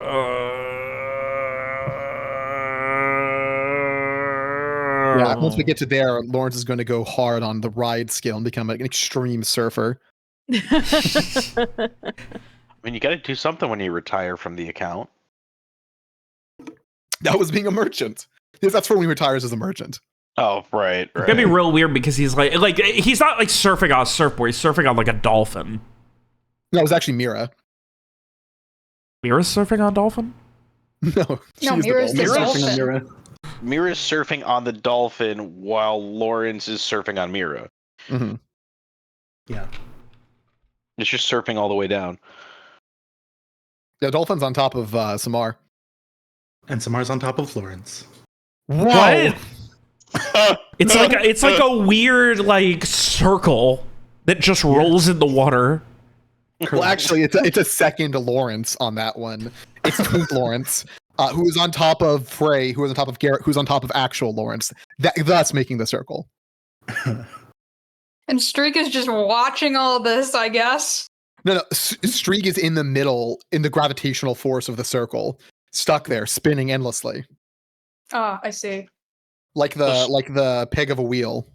Yeah, once we get to there, Lawrence is going to go hard on the ride skill and become an extreme surfer. I mean, you got to do something when you retire from the account. That was being a merchant. Yes, that's when he retires as a merchant. Oh, right. It's gonna be real weird because he's like he's not like surfing on a surfboard. He's surfing on like a dolphin. No, it was actually Mira. Mira's surfing on a dolphin? No, Mira's the dolphin. Mira. Mira's surfing on the dolphin while Lawrence is surfing on Mira. Mm-hmm. Yeah. It's just surfing all the way down. Yeah, dolphin's on top of Samar. And Samar's on top of Lawrence. Whoa! It's like a weird like circle that just rolls in the water. Well, actually, it's a second Lawrence on that one. It's Twink Lawrence, who is on top of Frey, who is on top of Garrett, who's on top of actual Lawrence. That's making the circle. And Streak is just watching all this, I guess. No, Streak is in the middle, in the gravitational force of the circle, stuck there, spinning endlessly. Ah, I see. Like the peg of a wheel.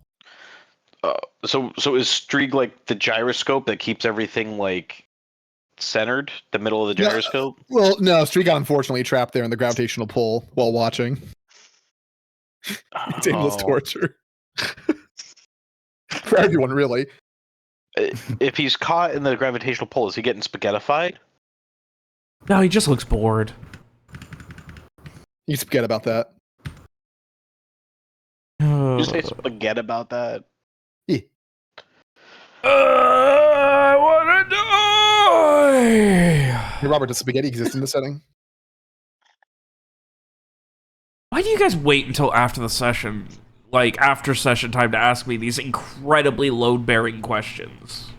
So is Streak like the gyroscope that keeps everything like centered, the middle of the gyroscope? No, well, no, Streak got unfortunately trapped there in the gravitational pull while watching. It's endless torture. For everyone, really. If he's caught in the gravitational pull, is he getting spaghettified? No, he just looks bored. You forget about that. You say spaghetti about that? Yeah. I wanna die! Hey, Robert, does spaghetti exist in this setting? Why do you guys wait until after the session, like after session time, to ask me these incredibly load-bearing questions?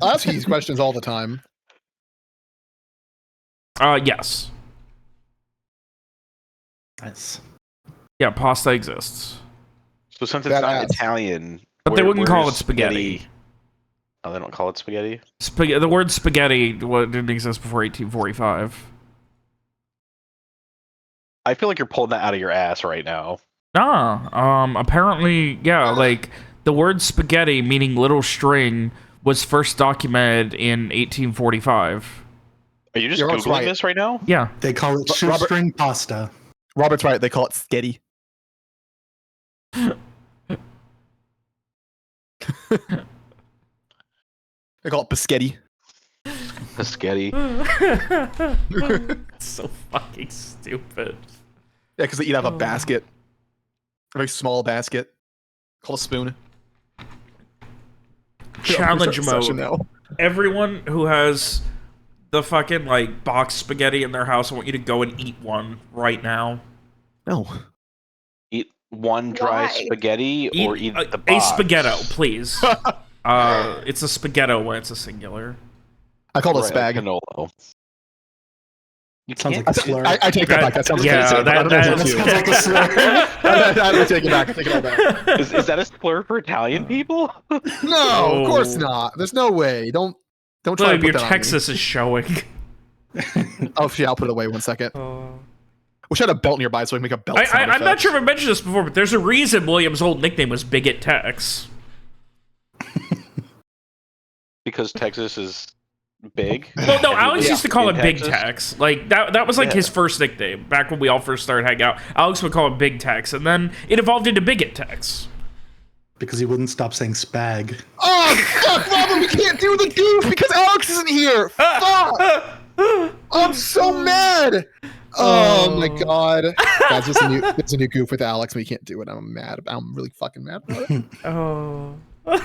I ask you these questions all the time. Yes. Nice. Yeah, pasta exists. So since it's not Badass. Italian, But they wouldn't call where's it spaghetti. Oh, they don't call it spaghetti? The word spaghetti didn't exist before 1845. I feel like you're pulling that out of your ass right now. Apparently, yeah, like, the word spaghetti, meaning little string, was first documented in 1845. Are you just Robert's Googling right. this right now? Yeah. They call it shoestring pasta. Robert's right, they call it sketty. They call it biscotti. Biscotti. It's so fucking stupid. Yeah, because you'd have a basket. A very small basket. Called a spoon. Challenge mode. Now. Everyone who has the fucking, like, box spaghetti in their house, I want you to go and eat one right now. No. Eat one dry Why? spaghetti or eat the a box? spaghetto, please. It's a spaghetto when it's a singular. I called it Right, spag. cannolo. You Sounds can't like a slur. I take that back. That sounds Yeah, offensive, but I don't know that if sounds it's like a slur. I take it back. I take it all back. Is that a slur for Italian people? No, of course not. There's no way. Don't try to William, put your that Texas is showing. on me. Oh, yeah, I'll put it away 1 second. Wish I had a belt nearby so I can make a belt sound I'm not effect. sure if I mentioned this before, but there's a reason William's old nickname was Bigot Tex. Because Texas is big? Well, no, And he Alex lives used to call in him Big Texas? Tex. Like, that was like Yeah. his first nickname, back when we all first started hanging out. Alex would call him Big Tex, and then it evolved into Bigot Tex. Because he wouldn't stop saying spag. Oh, fuck, Robert, we can't do the goof because Alex isn't here. Fuck. I'm so mad. Oh my god. That's just it's a new goof with Alex. We can't do it. I'm mad. I'm really fucking mad about it. Oh. All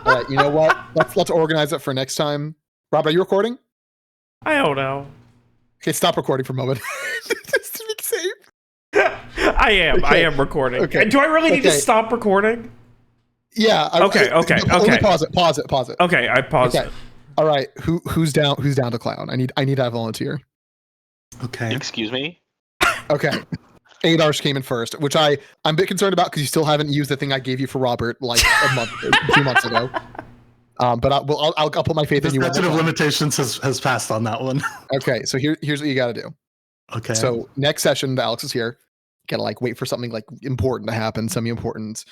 right, you know what? Let's organize it for next time. Rob, are you recording? I don't know. Okay, stop recording for a moment. Just to be safe. I am Okay. recording. Okay. And do I really need to Okay. stop recording? Yeah. Okay. Let me pause it. Okay, I paused Okay. it. All right. Who's down to clown? I need to have a volunteer. Okay. Excuse me? Okay. Adarsh came in first, which I'm a bit concerned about because you still haven't used the thing I gave you for Robert like a month, 2 months ago. But I'll put my faith The in you. statute of limitations has passed on that one. Okay, so here's what you got to do. Okay. So next session, Alex is here. Gotta like wait for something like important to happen, semi-important,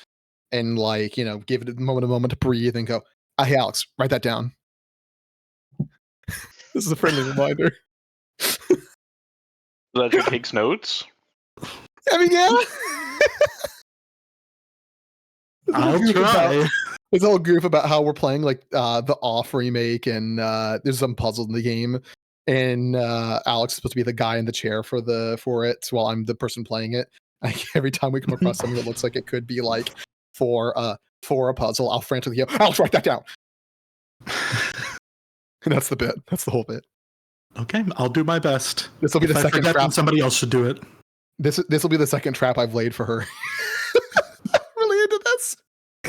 and like give it a moment to breathe and go. Hey, Alex, write that down. This is a friendly reminder. That who takes notes? I mean, yeah. I'll try. There's a whole goof about how we're playing like the Off remake, and there's some puzzles in the game, and Alex is supposed to be the guy in the chair for it, while I'm the person playing it. Like, every time we come across something that looks like it could be like for a puzzle, I'll frantically yell, "Alex, write that down!" And that's the bit. That's the whole bit. Okay, I'll do my best. This will be the second forget, trap. then somebody else should do it. This will be the second trap I've laid for her. I'm really into this.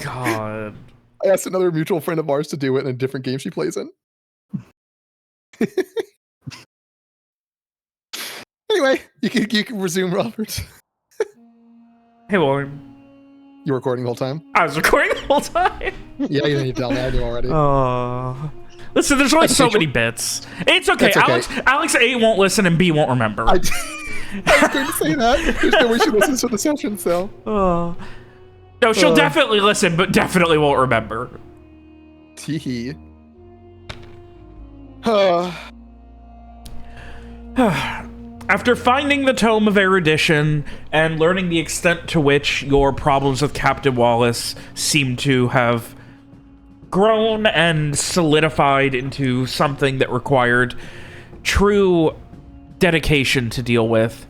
God. I asked another mutual friend of ours to do it in a different game she plays in. Anyway, you can resume, Robert. Hey, William. You were recording the whole time? I was recording the whole time. Yeah, you need to tell me. I knew already. Listen, there's only That's so okay. many bits. It's okay. That's okay. Alex A won't listen and B won't remember. I was going to say that. There's no way she listens to the session, so. No, she'll definitely listen, but definitely won't remember. Teehee. After finding the Tome of Erudition and learning the extent to which your problems with Captain Wallace seem to have grown and solidified into something that required true dedication to deal with,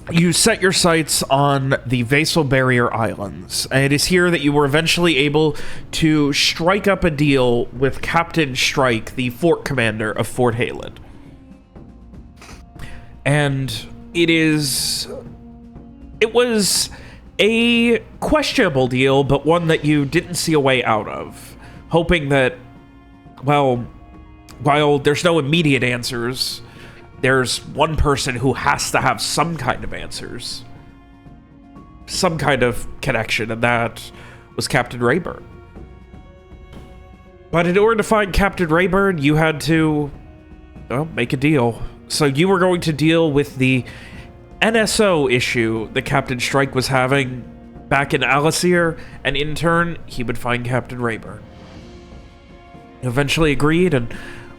you set your sights on the Vassal Barrier Islands, and it is here that you were eventually able to strike up a deal with Captain Strike, the fort commander of Fort Halen. And it was a questionable deal, but one that you didn't see a way out of, hoping that, well, while there's no immediate answers, there's one person who has to have some kind of answers, some kind of connection, and that was Captain Rayburn. But in order to find Captain Rayburn, you had to, well, make a deal. So you were going to deal with the NSO issue that Captain Strike was having back in Alacyr, and in turn, he would find Captain Rayburn. You eventually agreed, and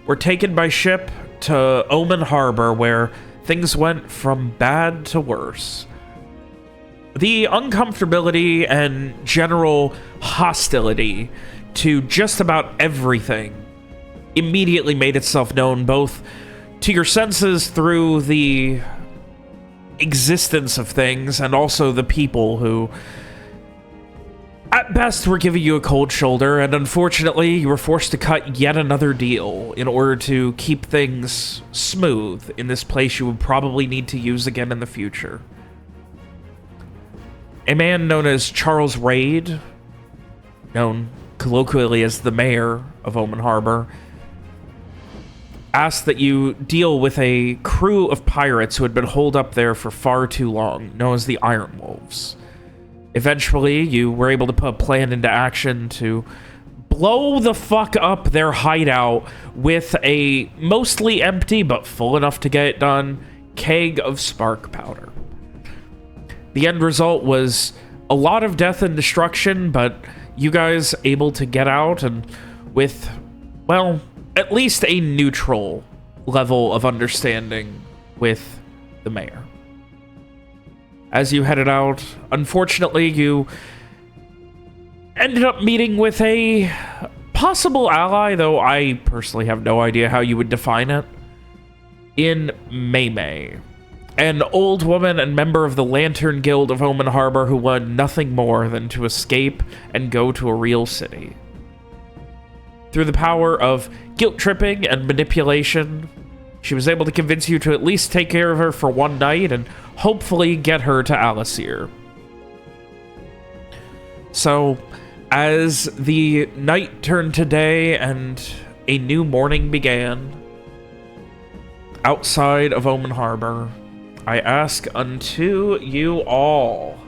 were taken by ship to Oamon Harbor, where things went from bad to worse. The uncomfortability and general hostility to just about everything immediately made itself known, both to your senses through the existence of things and also the people who at best were giving you a cold shoulder, and unfortunately you were forced to cut yet another deal in order to keep things smooth in this place you would probably need to use again in the future. A man known as Charles Raid, known colloquially as the mayor of Oamon Harbor, asked that you deal with a crew of pirates who had been holed up there for far too long, known as the Iron Wolves. Eventually, you were able to put a plan into action to blow the fuck up their hideout with a mostly empty, but full enough to get it done, keg of spark powder. The end result was a lot of death and destruction, but you guys able to get out and with, well, at least a neutral level of understanding with the mayor. As you headed out, unfortunately, you ended up meeting with a possible ally, though I personally have no idea how you would define it, in Maymay, an old woman and member of the Lantern Guild of Oamon Harbor who wanted nothing more than to escape and go to a real city. Through the power of guilt-tripping and manipulation, she was able to convince you to at least take care of her for one night and hopefully get her to Alacyr. So, as the night turned to day and a new morning began, outside of Oamon Harbor, I ask unto you all,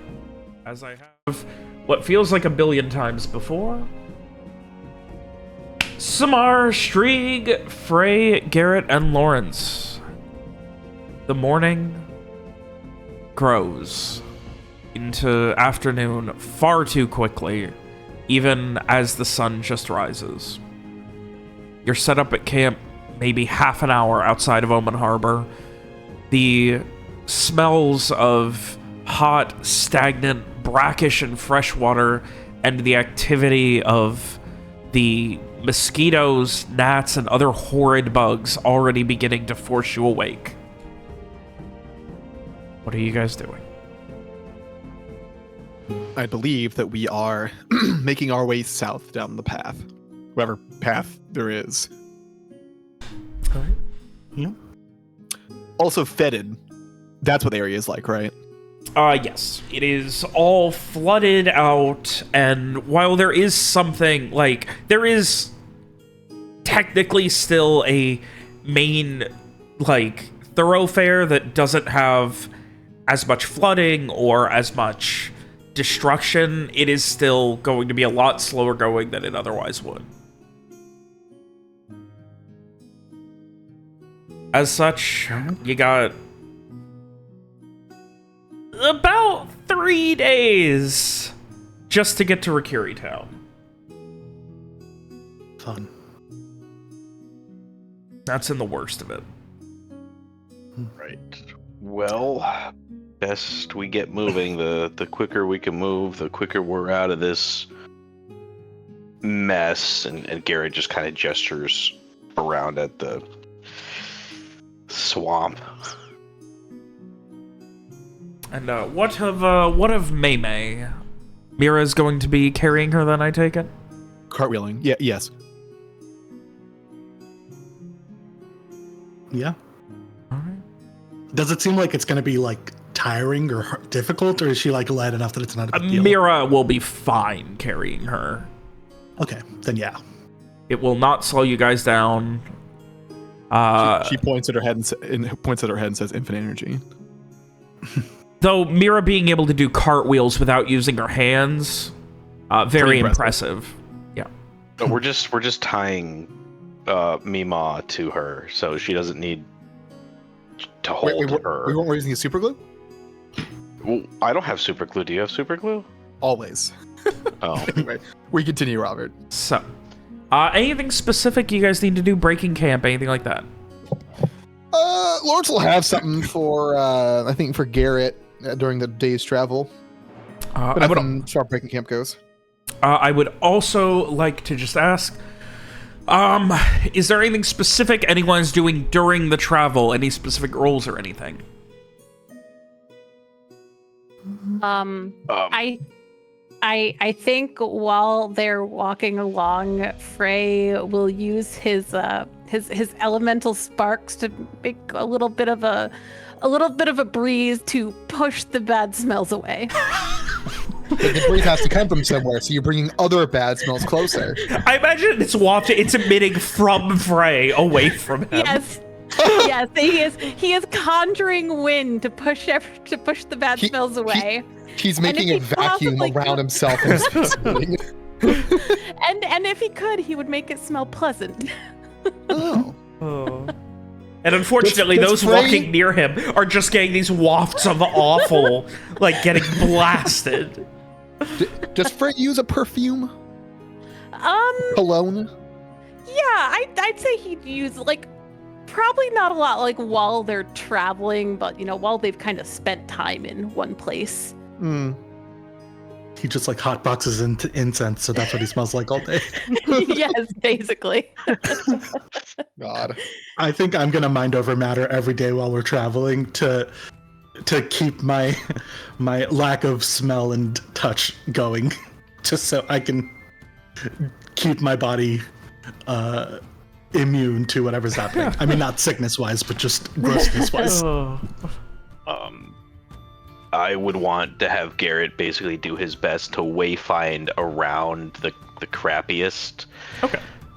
as I have what feels like a billion times before, Samar, Strieg, Frey, Garrett, and Lawrence. The morning grows into afternoon far too quickly, even as the sun just rises. You're set up at camp maybe half an hour outside of Oamon Harbor. The smells of hot, stagnant, brackish, and fresh water, and the activity of the mosquitoes, gnats, and other horrid bugs already beginning to force you awake. What are you guys doing? I believe that we are making our way south down the path. Whatever path there is. All right. Yeah. Also fetid. That's what the area is like, right? Yes. It is all flooded out, and while there is something, like, there is technically still a main, like, thoroughfare that doesn't have as much flooding or as much destruction, it is still going to be a lot slower going than it otherwise would. As such, you got about 3 days just to get to Rakiri Town. Fun. That's in the worst of it. Right. Well, best we get moving. The quicker we can move, the quicker we're out of this mess. And Garrett just kind of gestures around at the swamp. And what of May? Mira's going to be carrying her then, I take it? Cartwheeling. Yeah, yes. Yeah. All right. Does it seem like it's going to be like tiring or difficult, or is she like light enough that it's not a big deal? Mira will be fine carrying her. Okay, then yeah. It will not slow you guys down. She points at her head and says infinite energy. Though Mira being able to do cartwheels without using her hands, very impressive. Yeah. But we're just tying Mima to her, so she doesn't need to hold her. We weren't using super glue? Well, I don't have super glue. Do you have super glue? Always. Oh. Anyway, we continue, Robert. So, anything specific you guys need to do? Breaking camp, anything like that? Lawrence will have something for, I think, for Garrett during the day's travel. But nothing as far as breaking camp goes. I would also like to just ask, is there anything specific anyone's doing during the travel? Any specific roles or anything? I think while they're walking along, Frey will use his elemental sparks to make a little bit of a breeze to push the bad smells away. The breeze has to come from somewhere, so you're bringing other bad smells closer. I imagine it's emitting from Frey away from him. Yes. Yes, he is conjuring wind to push the bad smells away. He's making a vacuum around himself. And if he could, he would make it smell pleasant. Oh. And unfortunately, those walking near him are just getting these wafts of awful, like getting blasted. Does Frey use a perfume? Cologne? Yeah, I'd say he'd use, like, probably not a lot, like, while they're traveling, but, you know, while they've kind of spent time in one place. He just like hot boxes into incense, so that's what he smells like all day. Yes, basically. God. I think I'm gonna mind over matter every day while we're traveling to keep my lack of smell and touch going, just so I can keep my body immune to whatever's happening. I mean, not sickness wise, but just grossness wise. I would want to have Garrett basically do his best to wayfind around the crappiest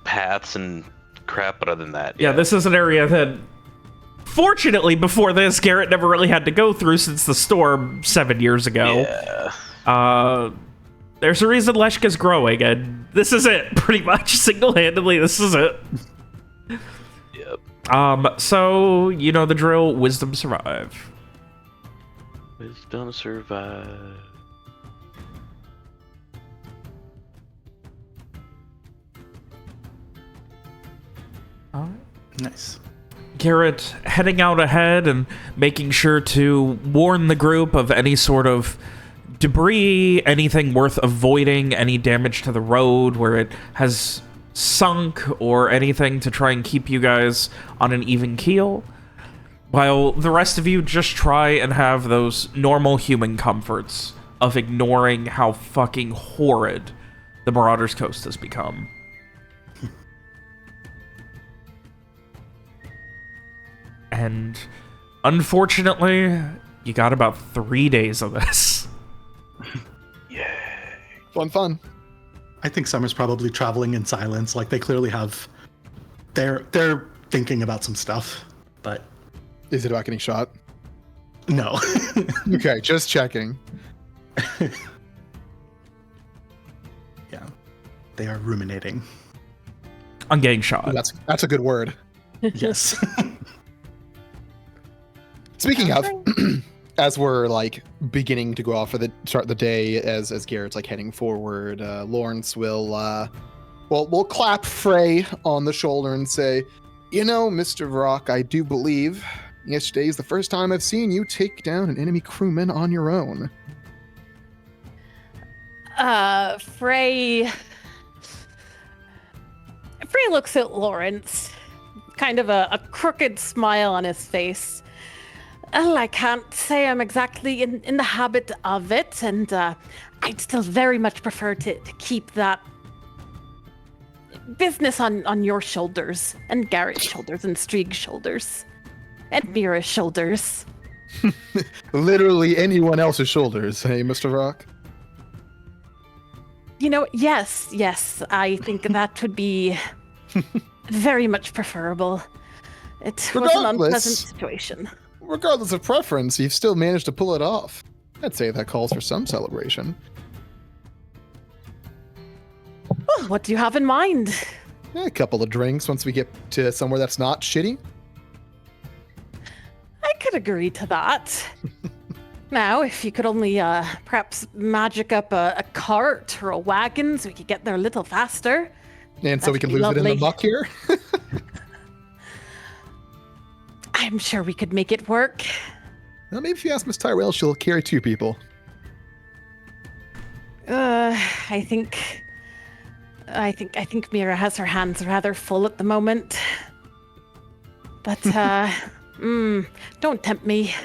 paths and crap, but other than that, yeah, this is an area that, fortunately, before this, Garrett never really had to go through since the storm 7 years ago. Yeah. There's a reason Leshka's growing, and this is it, pretty much. Single-handedly, this is it. Yep. So, you know the drill. Wisdom survive. Wisdom survive. Nice. Garrett heading out ahead and making sure to warn the group of any sort of debris, anything worth avoiding, any damage to the road where it has sunk, or anything to try and keep you guys on an even keel, while the rest of you just try and have those normal human comforts of ignoring how fucking horrid the Marauder's Coast has become. And unfortunately, you got about 3 days of this. Fun. I think Summer's probably traveling in silence. Like, they clearly have... They're thinking about some stuff, but... Is it about getting shot? No. Okay, just checking. Yeah. They are ruminating. On getting shot. That's a good word. Yes. Speaking of, as we're like beginning to go off for the start of the day, as Garrett's like heading forward, Lawrence will we'll clap Frey on the shoulder and say, "You know, Mr. Rock, I do believe yesterday is the first time I've seen you take down an enemy crewman on your own." Frey looks at Lawrence, kind of a crooked smile on his face. Well, I can't say I'm exactly in the habit of it, and I'd still very much prefer to keep that business on your shoulders, and Garrett's shoulders, and Strieg's shoulders, and Mira's shoulders. Literally anyone else's shoulders, hey, Mr. Rock? You know, yes, I think that would be very much preferable. It was an unpleasant situation. Regardless of preference, you've still managed to pull it off. I'd say that calls for some celebration. Well, what do you have in mind? A couple of drinks once we get to somewhere that's not shitty. I could agree to that. Now, if you could only perhaps magic up a cart or a wagon so we could get there a little faster. And so we can lose it in the muck here? I'm sure we could make it work. Well, maybe if you ask Miss Tyrell, she'll carry 2 people. I think Mira has her hands rather full at the moment. But don't tempt me.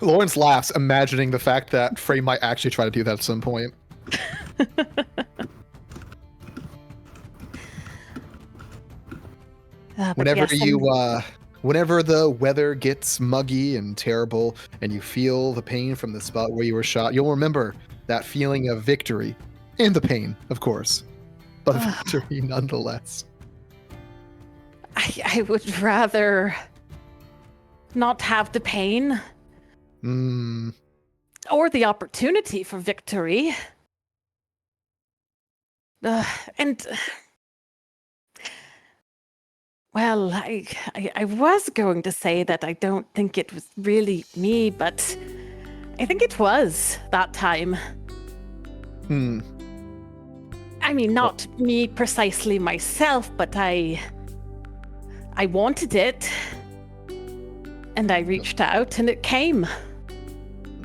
Lawrence laughs, imagining the fact that Frey might actually try to do that at some point. Whenever whenever the weather gets muggy and terrible and you feel the pain from the spot where you were shot, you'll remember that feeling of victory and the pain, of course, but victory nonetheless. I would rather not have the pain or the opportunity for victory. And well, I was going to say that I don't think it was really me, but I think it was that time. I mean, not me precisely myself, but I wanted it, and I reached out, and it came.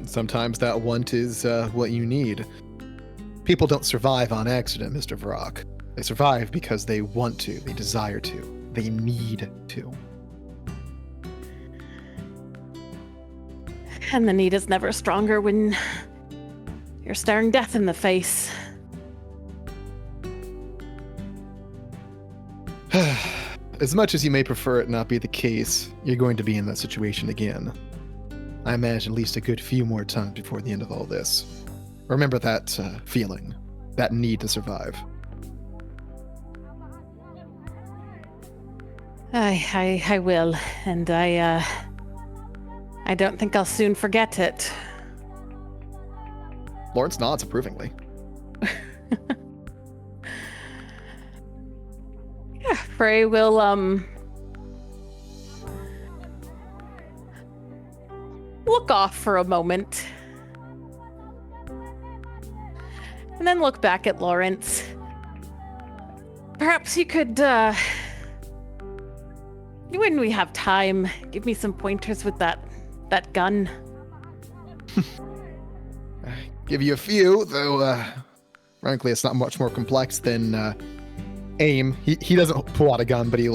Sometimes that want is what you need. People don't survive on accident, Mr. Varrock. They survive because they want to, they desire to, they need to. And the need is never stronger when you're staring death in the face. As much as you may prefer it not be the case, you're going to be in that situation again. I imagine at least a good few more times before the end of all this. Remember that feeling, that need to survive. I will, and I don't think I'll soon forget it. Lawrence nods approvingly. Yeah, Frey will look off for a moment. And then look back at Lawrence. Perhaps you could, when we have time, give me some pointers with that gun. Give you a few, though, frankly, it's not much more complex than aim. He doesn't pull out a gun, but he,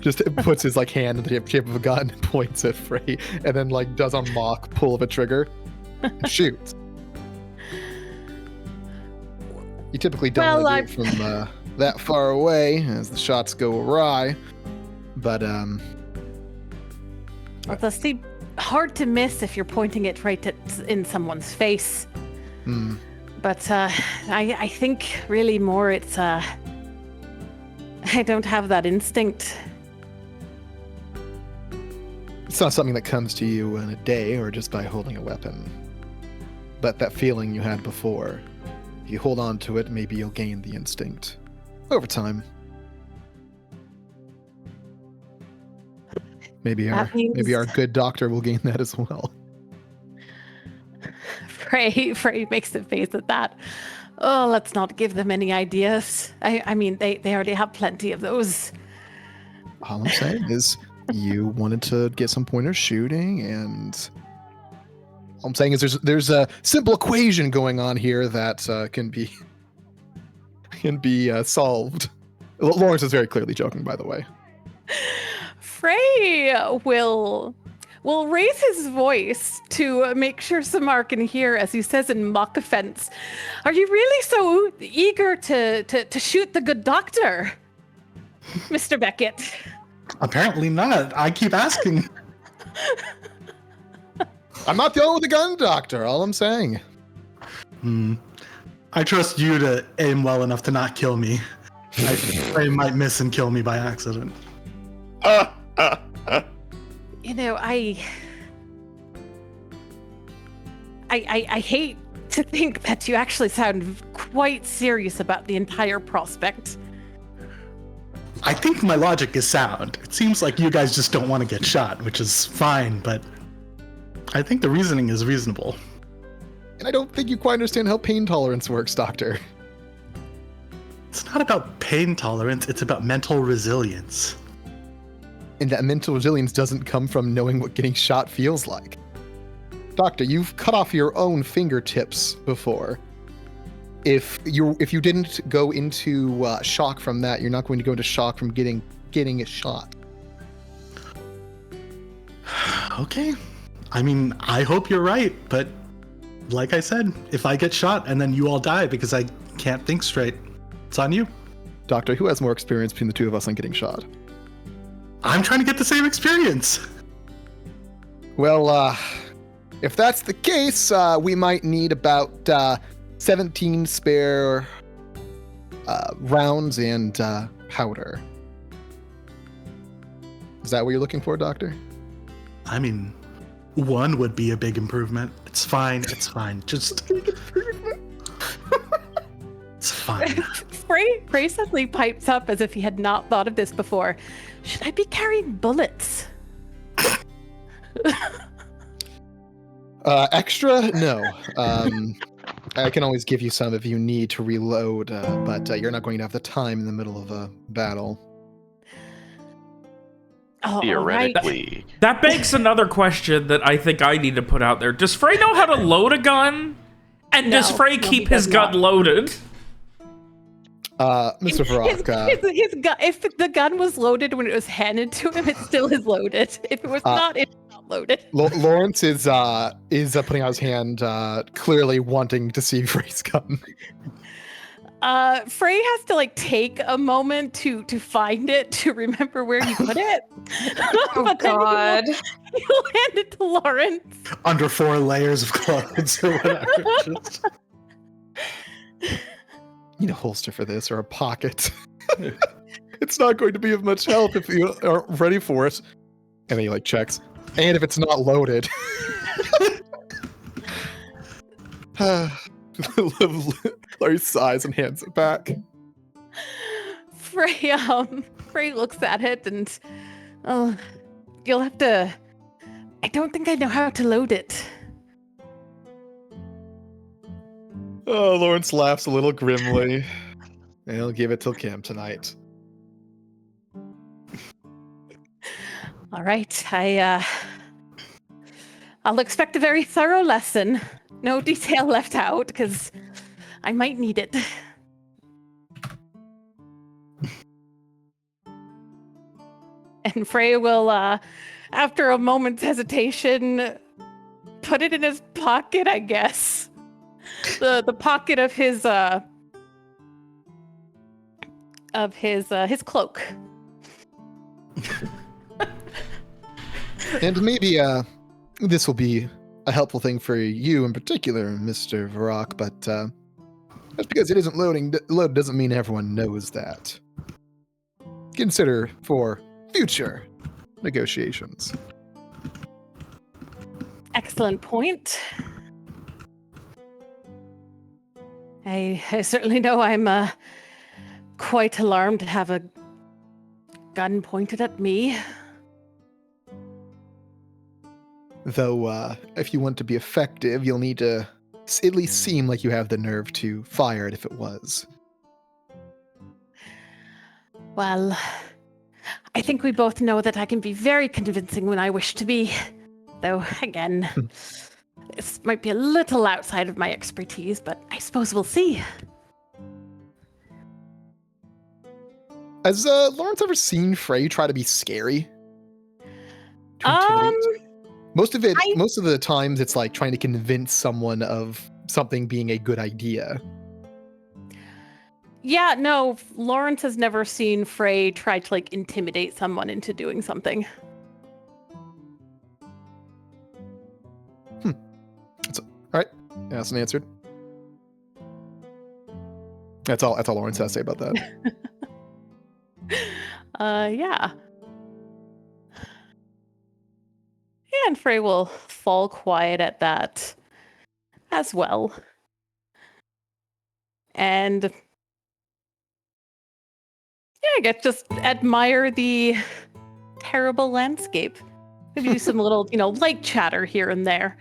just puts his, hand in the shape of a gun and points at Frey, and then, does a mock pull of a trigger and shoots. You typically don't want to do it from that far away, as the shots go awry, but, Well, they'll seem hard to miss if you're pointing it right in someone's face. But I think really more it's I don't have that instinct. It's not something that comes to you in a day or just by holding a weapon. But that feeling you had before, if you hold on to it, maybe you'll gain the instinct over time. Maybe our good doctor will gain that as well. Frey makes a face at that. Oh, let's not give them any ideas. I mean, they already have plenty of those. All I'm saying is you wanted to get some pointers shooting, and all I'm saying is there's a simple equation going on here that can be solved. Lawrence is very clearly joking, by the way. Frey will raise his voice to make sure Samar can hear as he says in mock offense, "Are you really so eager to shoot the good doctor, Mr. Beckett?" Apparently not. I keep asking. I'm not the only one with a gun, doctor. All I'm saying. I trust you to aim well enough to not kill me. I might miss and kill me by accident. You know, I hate to think that you actually sound quite serious about the entire prospect. I think my logic is sound. It seems like you guys just don't want to get shot, which is fine, but I think the reasoning is reasonable. And I don't think you quite understand how pain tolerance works, doctor. It's not about pain tolerance, it's about mental resilience. And that mental resilience doesn't come from knowing what getting shot feels like. Doctor, you've cut off your own fingertips before. If you didn't go into shock from that, you're not going to go into shock from getting a shot. Okay. I mean, I hope you're right, but like I said, if I get shot and then you all die because I can't think straight, it's on you. Doctor, who has more experience between the two of us on getting shot? I'm trying to get the same experience. Well, if that's the case, we might need about 17 spare rounds and powder. Is that what you're looking for, Doctor? I mean, one would be a big improvement. It's fine. It's fine. Just... It's fine. Frey suddenly pipes up as if he had not thought of this before. Should I be carrying bullets? Extra? No. I can always give you some if you need to reload, but you're not going to have the time in the middle of a battle. Oh, Theoretically. right. That begs another question that I think I need to put out there. Does Frey know how to load a gun? And does Frey keep his gun loaded? Mr. Varrock, his gun, if the gun was loaded when it was handed to him, it still is loaded. If it was not, it's not loaded. Lawrence is putting out his hand, clearly wanting to see Frey's gun. Frey has to take a moment to find it, to remember where he put it. Oh God! He'll hand it to Lawrence under 4 layers of clothes or whatever. Just... Need a holster for this or a pocket. It's not going to be of much help if you aren't ready for it. And then he checks. And if it's not loaded. Larry sighs and hands it back. Frey looks at it and, oh, you'll have to. I don't think I know how to load it. Oh, Lawrence laughs a little grimly. And he'll give it till camp tonight. All right, I'll expect a very thorough lesson. No detail left out, because I might need it. And Frey will, after a moment's hesitation, put it in his pocket, I guess. The pocket of his cloak. And maybe this will be a helpful thing for you in particular, Mr. Varrock, but just because it isn't loaded doesn't mean everyone knows that. Consider for future negotiations. Excellent point. I certainly know I'm quite alarmed to have a gun pointed at me. Though, if you want to be effective, you'll need to at least seem like you have the nerve to fire it if it was. Well, I think we both know that I can be very convincing when I wish to be. Though, again, this might be a little outside of my expertise, but I suppose we'll see. Has Lawrence ever seen Frey try to be scary? To intimidate? Most of the times it's like trying to convince someone of something being a good idea. Yeah, no, Lawrence has never seen Frey try to like intimidate someone into doing something. All right, asked and answered. That's all Lawrence has to say about that. Yeah. Yeah, and Frey will fall quiet at that as well. And yeah, I guess just admire the terrible landscape. Maybe do some little, lake chatter here and there.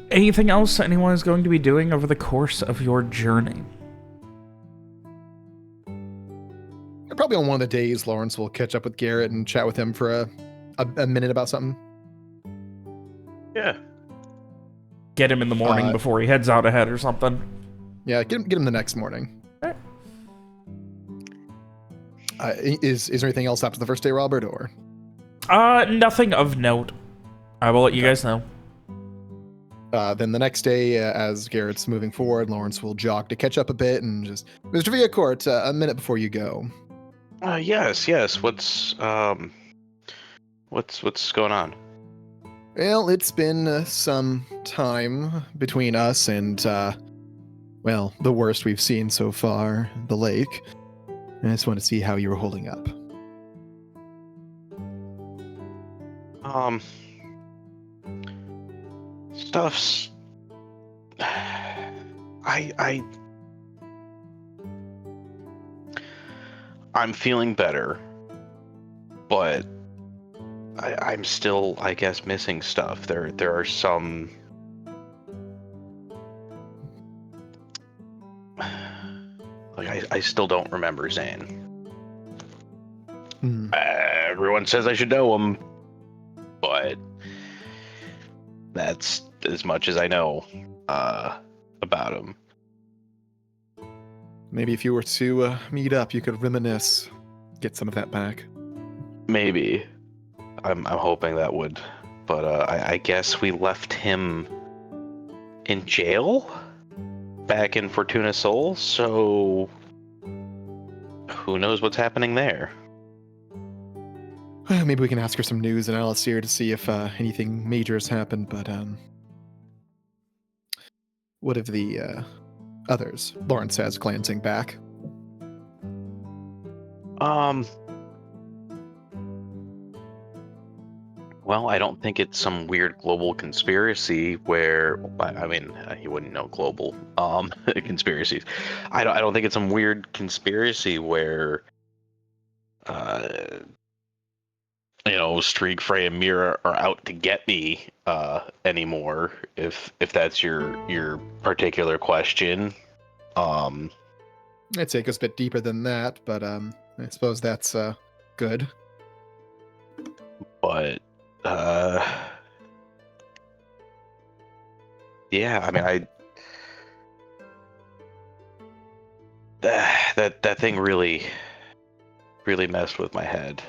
Anything else anyone is going to be doing over the course of your journey? Probably on one of the days, Lawrence will catch up with Garrett and chat with him for a minute about something. Yeah. Get him in the morning before he heads out ahead or something. Yeah, get him the next morning. Right. Is there anything else after the first day, Robert, or? Nothing of note. I will let you guys know. Then the next day, as Garrett's moving forward, Lawrence will jog to catch up a bit and just, Mr. Villacourt, a minute before you go. Yes. What's going on? Well, it's been some time between us and, well, the worst we've seen so far, the lake. I just want to see how you were holding up. Stuff's... I'm feeling better, but I'm still, I guess, missing stuff. There are some... Like, I still don't remember Zane. Everyone says I should know him, but that's as much as I know about him. Maybe if you were to meet up, you could reminisce, get some of that back. Maybe. I'm hoping that would. But I guess we left him in jail back in Fortuna Sol, so who knows what's happening there. Maybe we can ask her some news in Alacyr to see if anything major has happened, but what of the others? Lawrence says, glancing back. Well, I don't think it's some weird global conspiracy where, I mean, he wouldn't know global conspiracies. I don't think it's some weird conspiracy where, Streak, Frey, and Mira are out to get me anymore. If that's your particular question, I'd say it goes a bit deeper than that, but I suppose that's good. but yeah, I mean, that thing really messed with my head.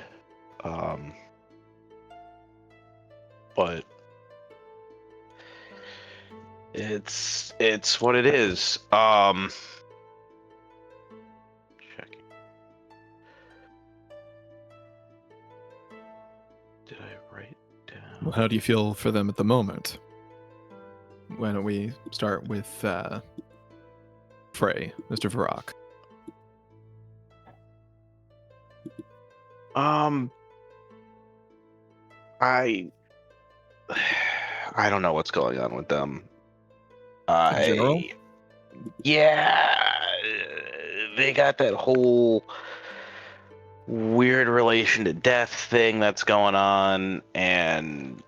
But it's what it is. Checking. Did I write down? Well, how do you feel for them at the moment? Why don't we start with Frey, Mr. Varrock? I don't know what's going on with them. In general? Yeah, they got that whole weird relation to death thing that's going on, and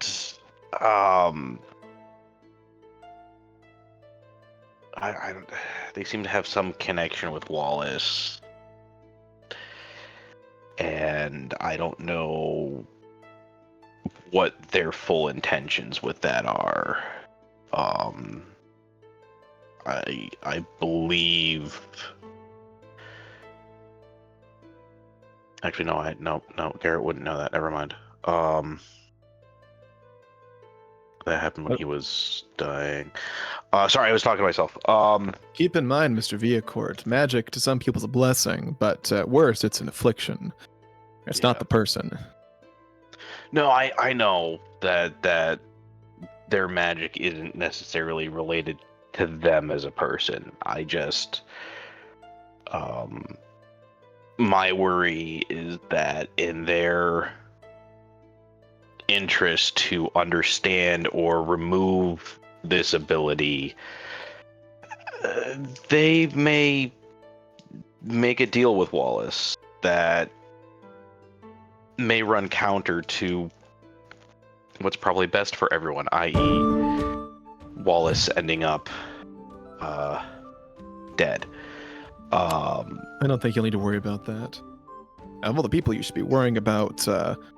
they seem to have some connection with Wallace, and I don't know what their full intentions with that are. I believe. Actually, no. Garrett wouldn't know that. Never mind. That happened when he was dying. Sorry, I was talking to myself. Keep in mind, Mr. Viacourt, magic to some people's a blessing, but at worst, it's an affliction. It's not the person. No, I know that their magic isn't necessarily related to them as a person. I just, my worry is that in their interest to understand or remove this ability, they may make a deal with Wallace that may run counter to what's probably best for everyone, i.e. Wallace ending up dead. I don't think you'll need to worry about that. Of all the people you should be worrying about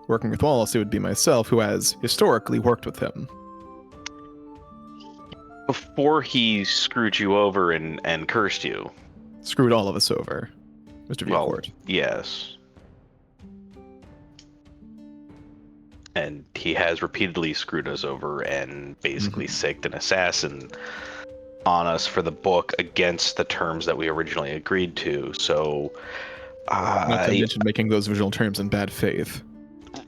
working with Wallace, it would be myself, who has historically worked with him. Before he screwed you over and cursed you. Screwed all of us over, Mr. Viacourt. Well, yes. And he has repeatedly screwed us over and basically sicked an assassin on us for the book against the terms that we originally agreed to. So, not to mention making those original terms in bad faith.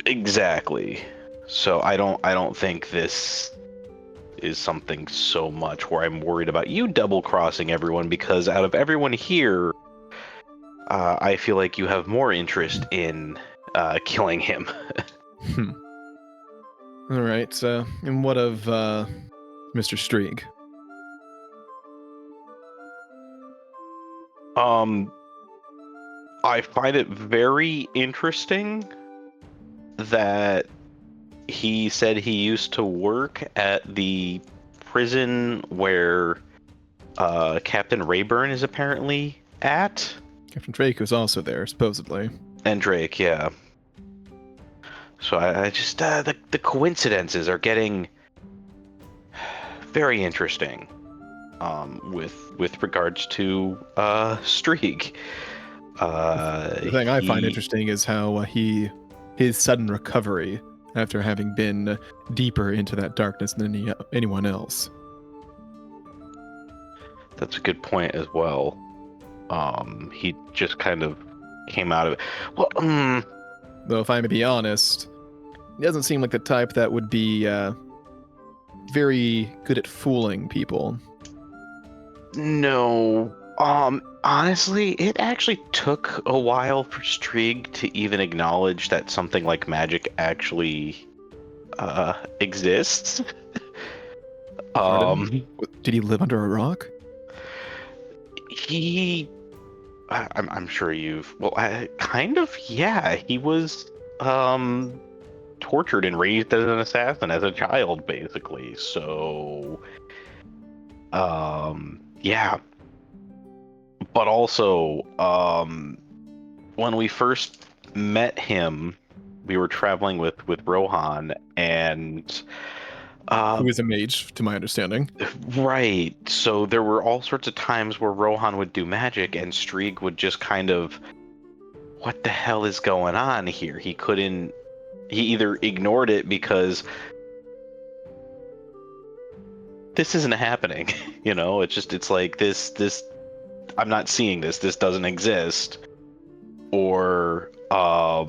Exactly. So I don't think this is something so much where I'm worried about you double crossing everyone, because out of everyone here, I feel like you have more interest in killing him. All right. And what of Mr. Streak? I find it very interesting that he said he used to work at the prison where Captain Rayburn is apparently at. Captain Drake was also there, supposedly. And Drake, yeah. So I just the coincidences are getting very interesting with regards to Streak. The thing I find interesting is how his sudden recovery after having been deeper into that darkness than anyone else. That's a good point as well. He just kind of came out of it. Well, though if I may be honest, he doesn't seem like the type that would be very good at fooling people. No. Honestly, it actually took a while for Strieg to even acknowledge that something like magic actually exists. Pardon? Did he live under a rock? He, I'm sure you've, well, kind of, yeah. He was tortured and raised as an assassin as a child, basically. So, yeah. But also, when we first met him, we were traveling with Rohan, and Who is a mage, to my understanding. right. So there were all sorts of times where Rohan would do magic, and Strieg would just kind of, what the hell is going on here? He couldn't. He either ignored it because this isn't happening, it's like this. I'm not seeing this. This doesn't exist. Or I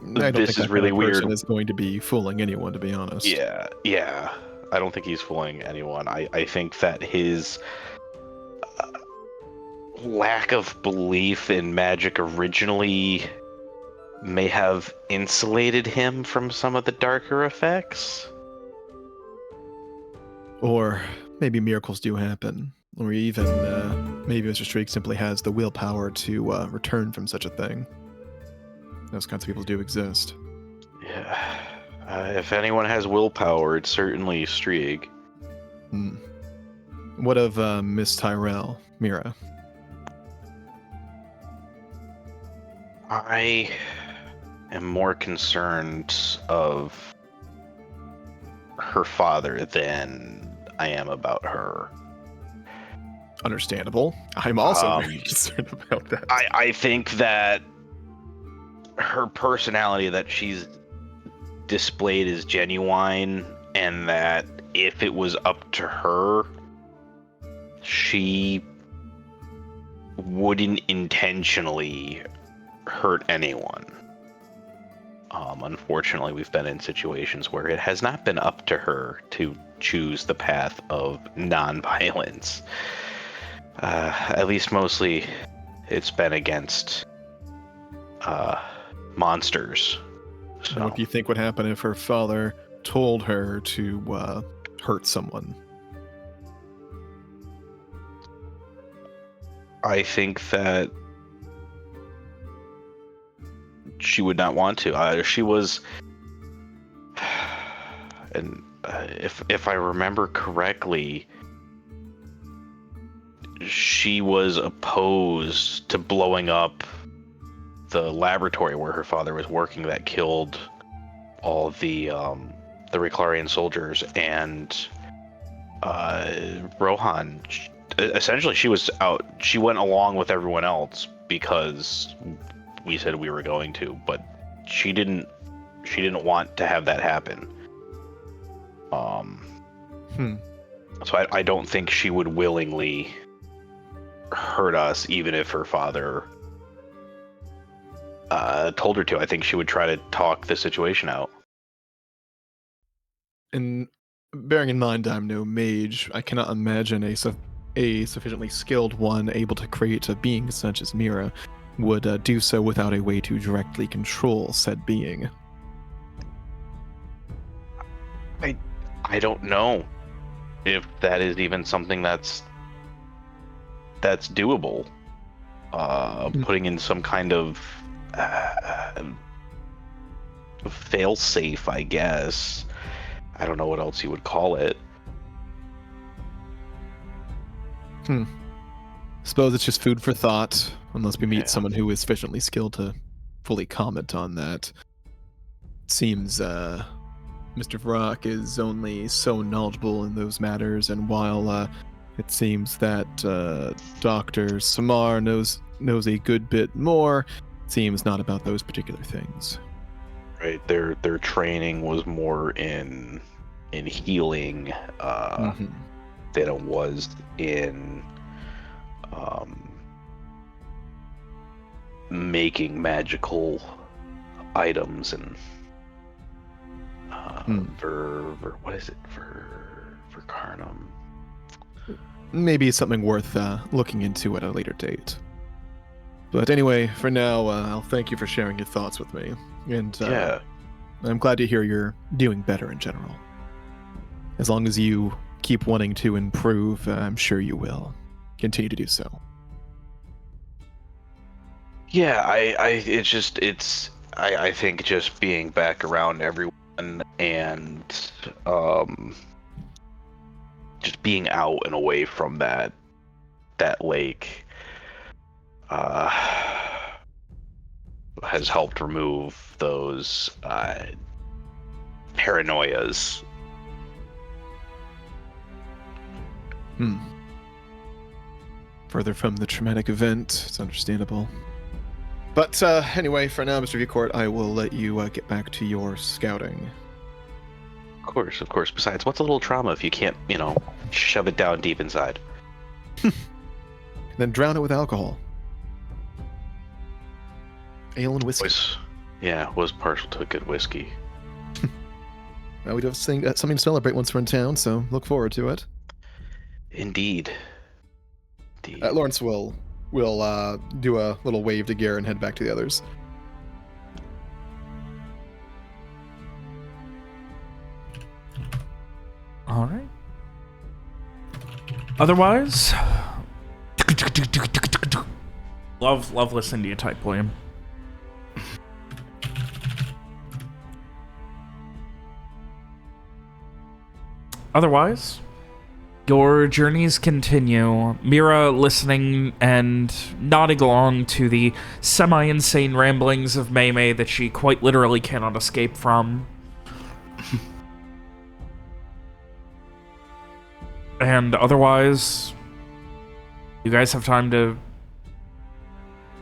don't this think is really weird. Is going to be fooling anyone, to be honest. Yeah. I don't think he's fooling anyone. I think that his lack of belief in magic originally may have insulated him from some of the darker effects. Or maybe miracles do happen. Or even maybe Mr. Strieg simply has the willpower to return from such a thing. Those kinds of people do exist. Yeah. If anyone has willpower, it's certainly Strieg. What of Miss Tyrell, Mira? I am more concerned of her father than I am about her. Understandable. I'm also very concerned about that. I think that her personality that she's displayed is genuine, and that if it was up to her, she wouldn't intentionally hurt anyone. Unfortunately, we've been in situations where it has not been up to her to choose the path of non-violence. At least mostly it's been against monsters. So. What do you think would happen if her father told her to hurt someone? I think that she would not want to. She was, and if I remember correctly, she was opposed to blowing up the laboratory where her father was working that killed all the Reclarian soldiers, and Rohan, essentially she was out. She went along with everyone else because we said we were going to, but she didn't want to have that happen. So I don't think she would willingly hurt us, even if her father told her to. I think she would try to talk the situation out. And bearing in mind I'm no mage, I cannot imagine a sufficiently skilled one able to create a being such as Mira would do so without a way to directly control said being. I don't know if that is even something that's doable. Putting in some kind of fail-safe, I guess. I don't know what else you would call it. Suppose it's just food for thought, unless we meet someone who is sufficiently skilled to fully comment on that. It seems Mr. Vrock is only so knowledgeable in those matters, and while it seems that Dr. Samar knows a good bit more, it seems not about those particular things. Right, their training was more in healing than it was in making magical items and what is it for Carnum? Maybe something worth looking into at a later date. But anyway, for now, I'll thank you for sharing your thoughts with me. And I'm glad to hear you're doing better in general. As long as you keep wanting to improve, I'm sure you will continue to do so. Yeah, I think just being back around everyone and just being out and away from that lake has helped remove those paranoias. Further from the traumatic event, it's understandable. But anyway, for now, Mr. Vicourt, I will let you get back to your scouting. Of course. Besides, what's a little trauma if you can't, shove it down deep inside? Then drown it with alcohol. Ale and whiskey. Was partial to a good whiskey. Well, we do have something to celebrate once we're in town, so look forward to it. Indeed. Lawrence will do a little wave to Gare and head back to the others. All right. Otherwise, love listening to you type, William. Otherwise, your journeys continue. Mira listening and nodding along to the semi-insane ramblings of Maymay that she quite literally cannot escape from. And otherwise, you guys have time to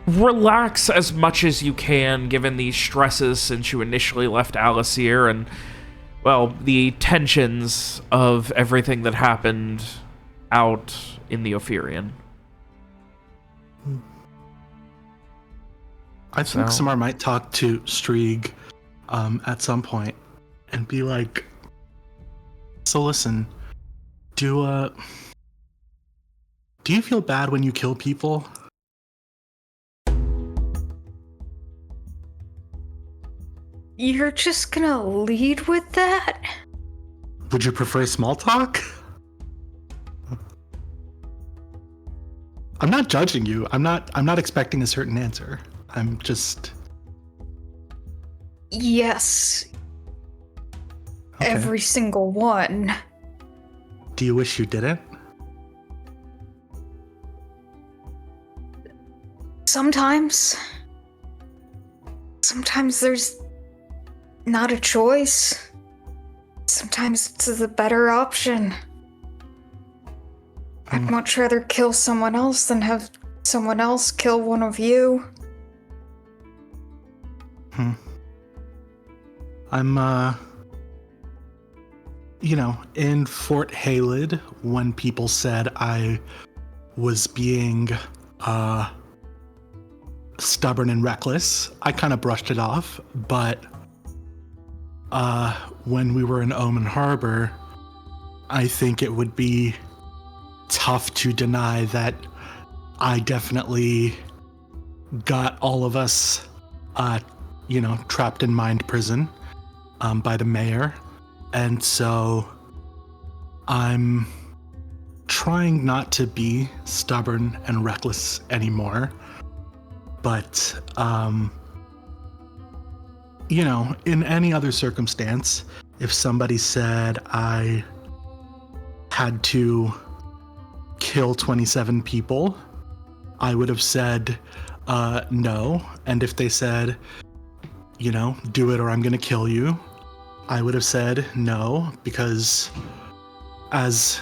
relax as much as you can, given the stresses since you initially left Alacyr and, well, the tensions of everything that happened out in the Ophirian. I think Samar might talk to Strieg at some point and be like, so listen, do you feel bad when you kill people? You're just gonna lead with that? Would you prefer small talk? I'm not judging you. I'm not expecting a certain answer. I'm just... Yes. Okay. Every single one. Do you wish you didn't? Sometimes there's not a choice. Sometimes it's the better option. I'd much rather kill someone else than have someone else kill one of you. I'm, in Fort Halid, when people said I was being, stubborn and reckless, I kind of brushed it off, but, when we were in Oamon Harbor, I think it would be tough to deny that I definitely got all of us, trapped in mind prison, by the mayor. And so I'm trying not to be stubborn and reckless anymore. But, in any other circumstance, if somebody said I had to kill 27 people, I would have said no. And if they said, do it or I'm going to kill you, I would have said no, because as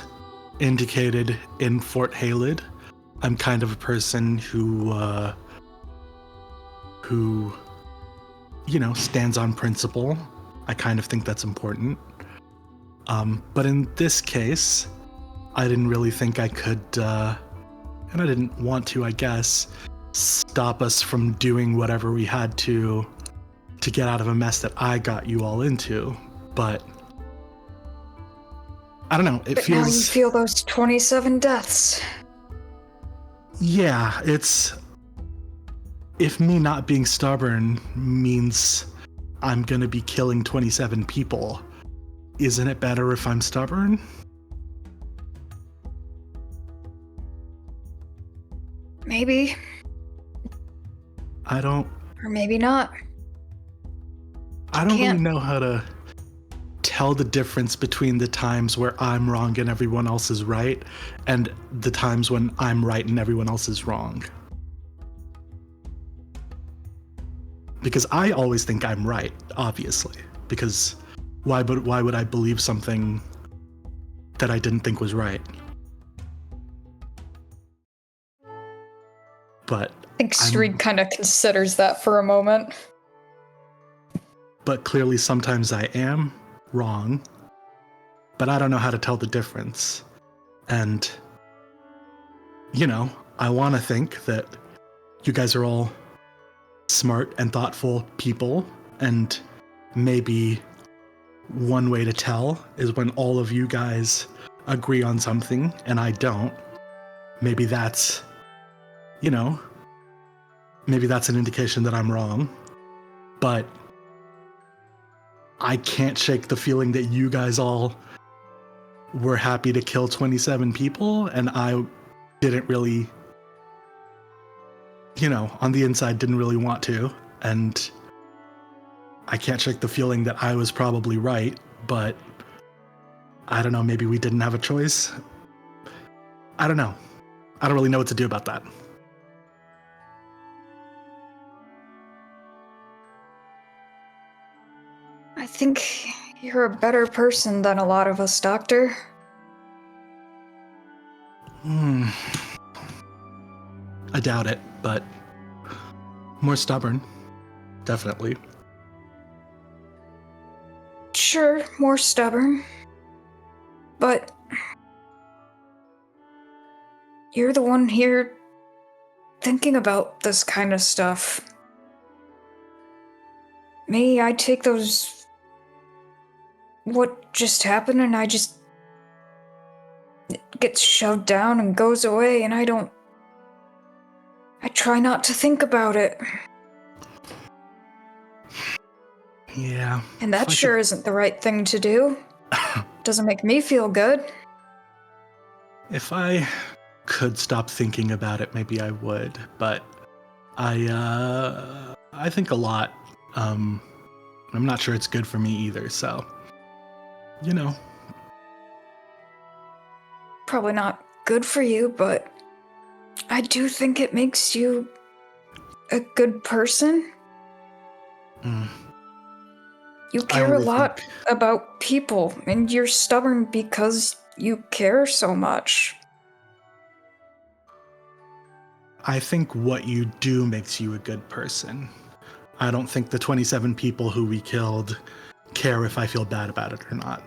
indicated in Fort Halid, I'm kind of a person who stands on principle. I kind of think that's important. But in this case, I didn't really think I could, and I didn't want to, I guess, stop us from doing whatever we had to get out of a mess that I got you all into. But I don't know, it feels... Now you feel those 27 deaths. Yeah, it's... If me not being stubborn means I'm gonna be killing 27 people. Isn't it better if I'm stubborn? Maybe. I don't Or maybe not. really Can't- know how to tell the difference between the times where I'm wrong and everyone else is right, and the times when I'm right and everyone else is wrong. Because I always think I'm right, obviously. Because why would I believe something that I didn't think was right? But I think Street kind of considers that for a moment. But clearly sometimes I am wrong, but I don't know how to tell the difference. And, you know, I want to think that you guys are all smart and thoughtful people, and maybe one way to tell is when all of you guys agree on something and I don't. Maybe that's, you know, maybe that's an indication that I'm wrong. But I can't shake the feeling that you guys all were happy to kill 27 people, and I didn't really, you know, on the inside didn't really want to. And I can't shake the feeling that I was probably right, but I don't know, maybe we didn't have a choice. I don't know. I don't really know what to do about that. I think you're a better person than a lot of us, Doctor. I doubt it, but more stubborn, definitely. Sure, more stubborn. But you're the one here thinking about this kind of stuff. Me, I take what just happened and it gets shoved down and goes away, and I try not to think about it. Yeah. And that sure isn't the right thing to do. Doesn't make me feel good. If I could stop thinking about it, maybe I would, but I think a lot. I'm not sure it's good for me either, so, you know. Probably not good for you, but I do think it makes you a good person. You care a lot about people, and you're stubborn because you care so much. I think what you do makes you a good person. I don't think the 27 people who we killed care if I feel bad about it or not.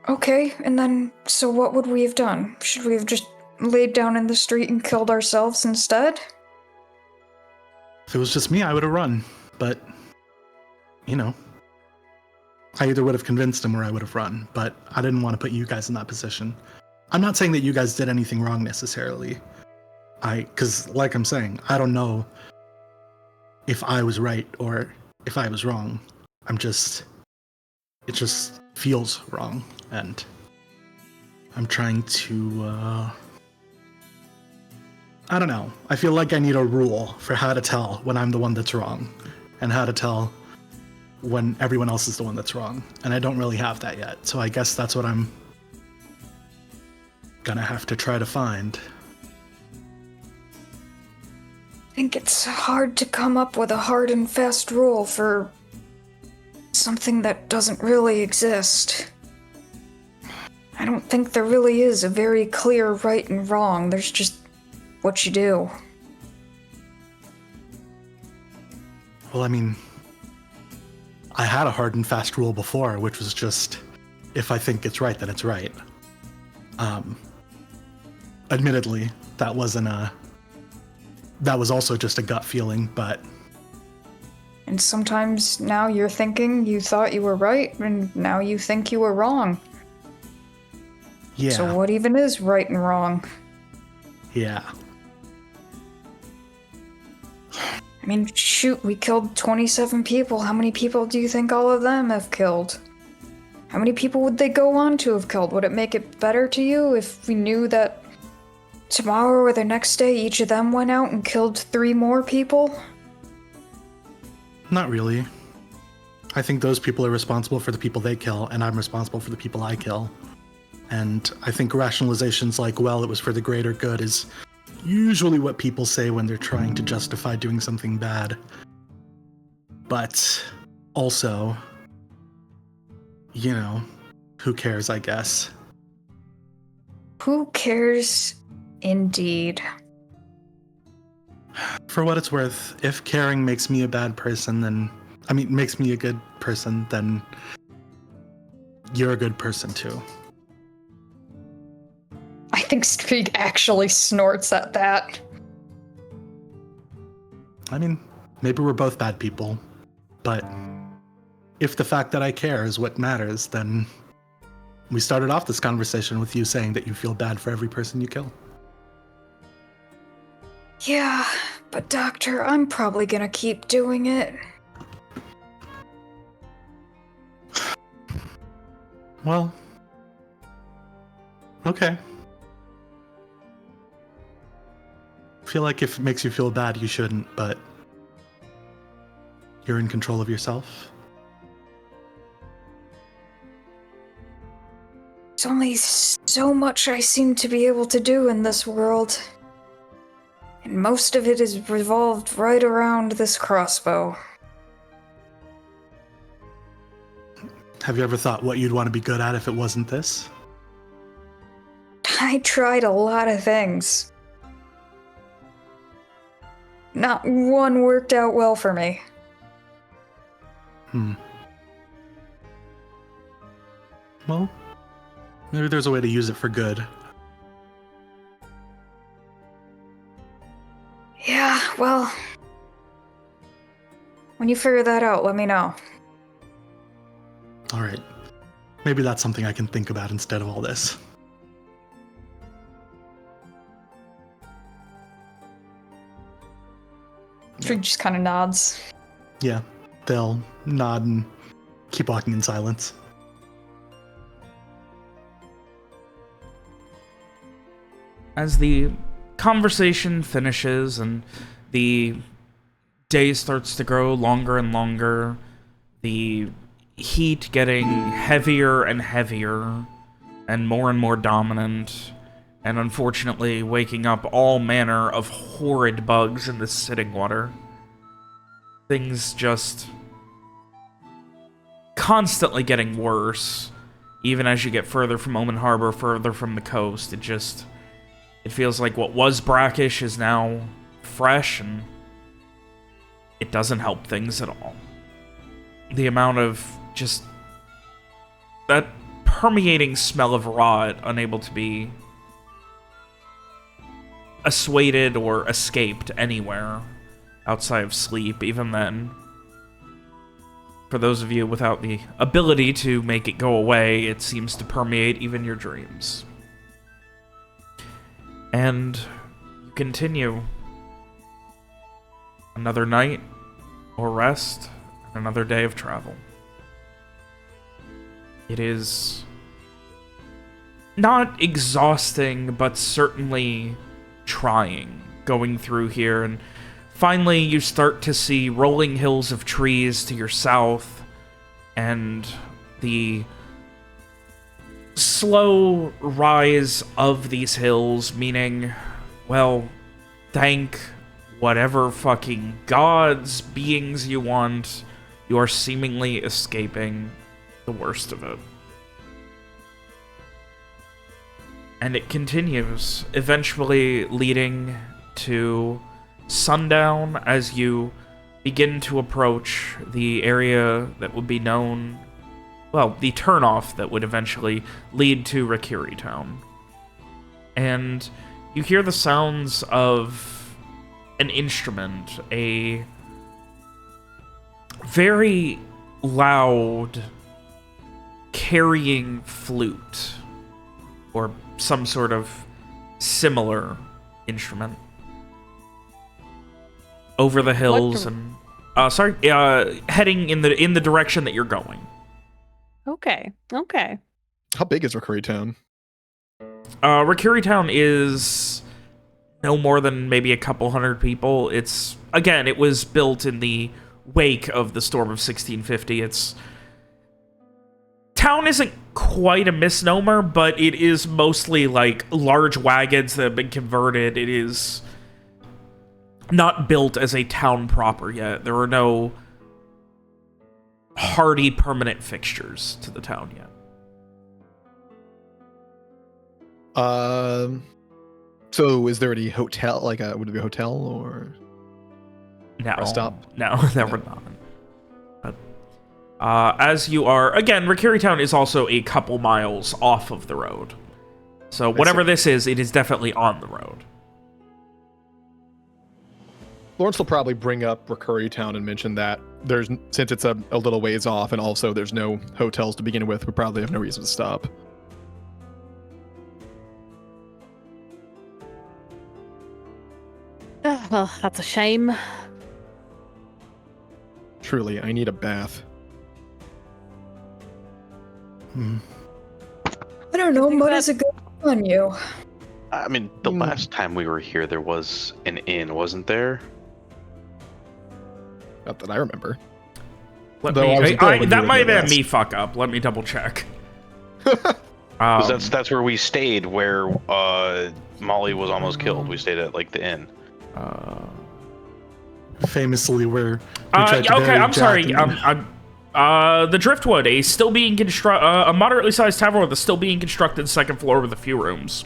Okay, and then, so what would we have done? Should we have just laid down in the street and killed ourselves instead? If it was just me, I would have run, but, you know, I either would have convinced him or I would have run, but I didn't want to put you guys in that position. I'm not saying that you guys did anything wrong necessarily. Because like I'm saying, I don't know if I was right or if I was wrong. It just feels wrong, and I'm trying to, I don't know. I feel like I need a rule for how to tell when I'm the one that's wrong, and how to tell when everyone else is the one that's wrong. And I don't really have that yet, so I guess that's what I'm gonna have to try to find. I think it's hard to come up with a hard and fast rule for something that doesn't really exist. I don't think there really is a very clear right and wrong. There's just what you do. Well, I mean, I had a hard and fast rule before, which was just, if I think it's right, then it's right. Admittedly, that was also just a gut feeling, but... And sometimes now you're thinking you thought you were right, and now you think you were wrong. Yeah. So what even is right and wrong? Yeah. I mean, shoot, we killed 27 people. How many people do you think all of them have killed? How many people would they go on to have killed? Would it make it better to you if we knew that tomorrow or the next day each of them went out and killed 3 more people? Not really. I think those people are responsible for the people they kill, and I'm responsible for the people I kill. And I think rationalizations like, well, it was for the greater good is usually what people say when they're trying to justify doing something bad. But also, you know, who cares, I guess. Who cares, indeed. For what it's worth, if caring makes me a bad person, then... I mean, makes me a good person, then you're a good person too. I think Street actually snorts at that. I mean, maybe we're both bad people, but if the fact that I care is what matters, then we started off this conversation with you saying that you feel bad for every person you kill. Yeah, but Doctor, I'm probably gonna keep doing it. Well, okay. I feel like if it makes you feel bad, you shouldn't, but you're in control of yourself. There's only so much I seem to be able to do in this world. And most of it is revolved right around this crossbow. Have you ever thought what you'd want to be good at if it wasn't this? I tried a lot of things. Not one worked out well for me. Well, maybe there's a way to use it for good. Yeah, well... when you figure that out, let me know. Alright. Maybe that's something I can think about instead of all this. Trig just kind of nods. Yeah, they'll nod and keep walking in silence. As the conversation finishes and the day starts to grow longer and longer, the heat getting heavier and heavier and more dominant, and unfortunately waking up all manner of horrid bugs in the sitting water. Things just constantly getting worse, even as you get further from Oamon Harbor, further from the coast. It feels like what was brackish is now fresh, and it doesn't help things at all. The amount of just that permeating smell of rot, unable to be assuaded or escaped anywhere outside of sleep. Even then, for those of you without the ability to make it go away, it seems to permeate even your dreams. And you continue. Another night or rest, and another day of travel. It is not exhausting, but certainly trying going through here. And finally, you start to see rolling hills of trees to your south, and the slow rise of these hills, meaning, well, thank whatever fucking gods, beings you want, you are seemingly escaping the worst of it. And it continues, eventually leading to sundown as you begin to approach the area that would be known, well, the turnoff that would eventually lead to Rakiri Town. And you hear the sounds of an instrument, a very loud carrying flute, or some sort of similar instrument. over the hills and heading in the direction that you're going. Okay. How big is Rickery Town? Rickery Town is no more than maybe a couple hundred people. It was built in the wake of the storm of 1650. Town isn't quite a misnomer, but it is mostly like large wagons that have been converted. It is not built as a town proper yet. There are no hardy permanent fixtures to the town yet. So is there any hotel, would it be a hotel or No. a stop? No, there were not. But, as you are, again, Rickery Town is also a couple miles off of the road. So whatever this is, it is definitely on the road. Lawrence will probably bring up Rickery Town and mention that since it's a little ways off and also there's no hotels to begin with, we probably have no reason to stop. Well, that's a shame. Truly, I need a bath. I don't know, what is a good on you? I mean, the last time we were here, there was an inn, wasn't there? Not that I remember. That might have been me fuck up. Let me double check. 'Cause that's where we stayed, where Molly was almost killed. We stayed at the inn. Famously, where we tried to bury I'm Jack sorry. and- The Driftwood, a moderately sized tavern that's still being constructed, second floor with a few rooms.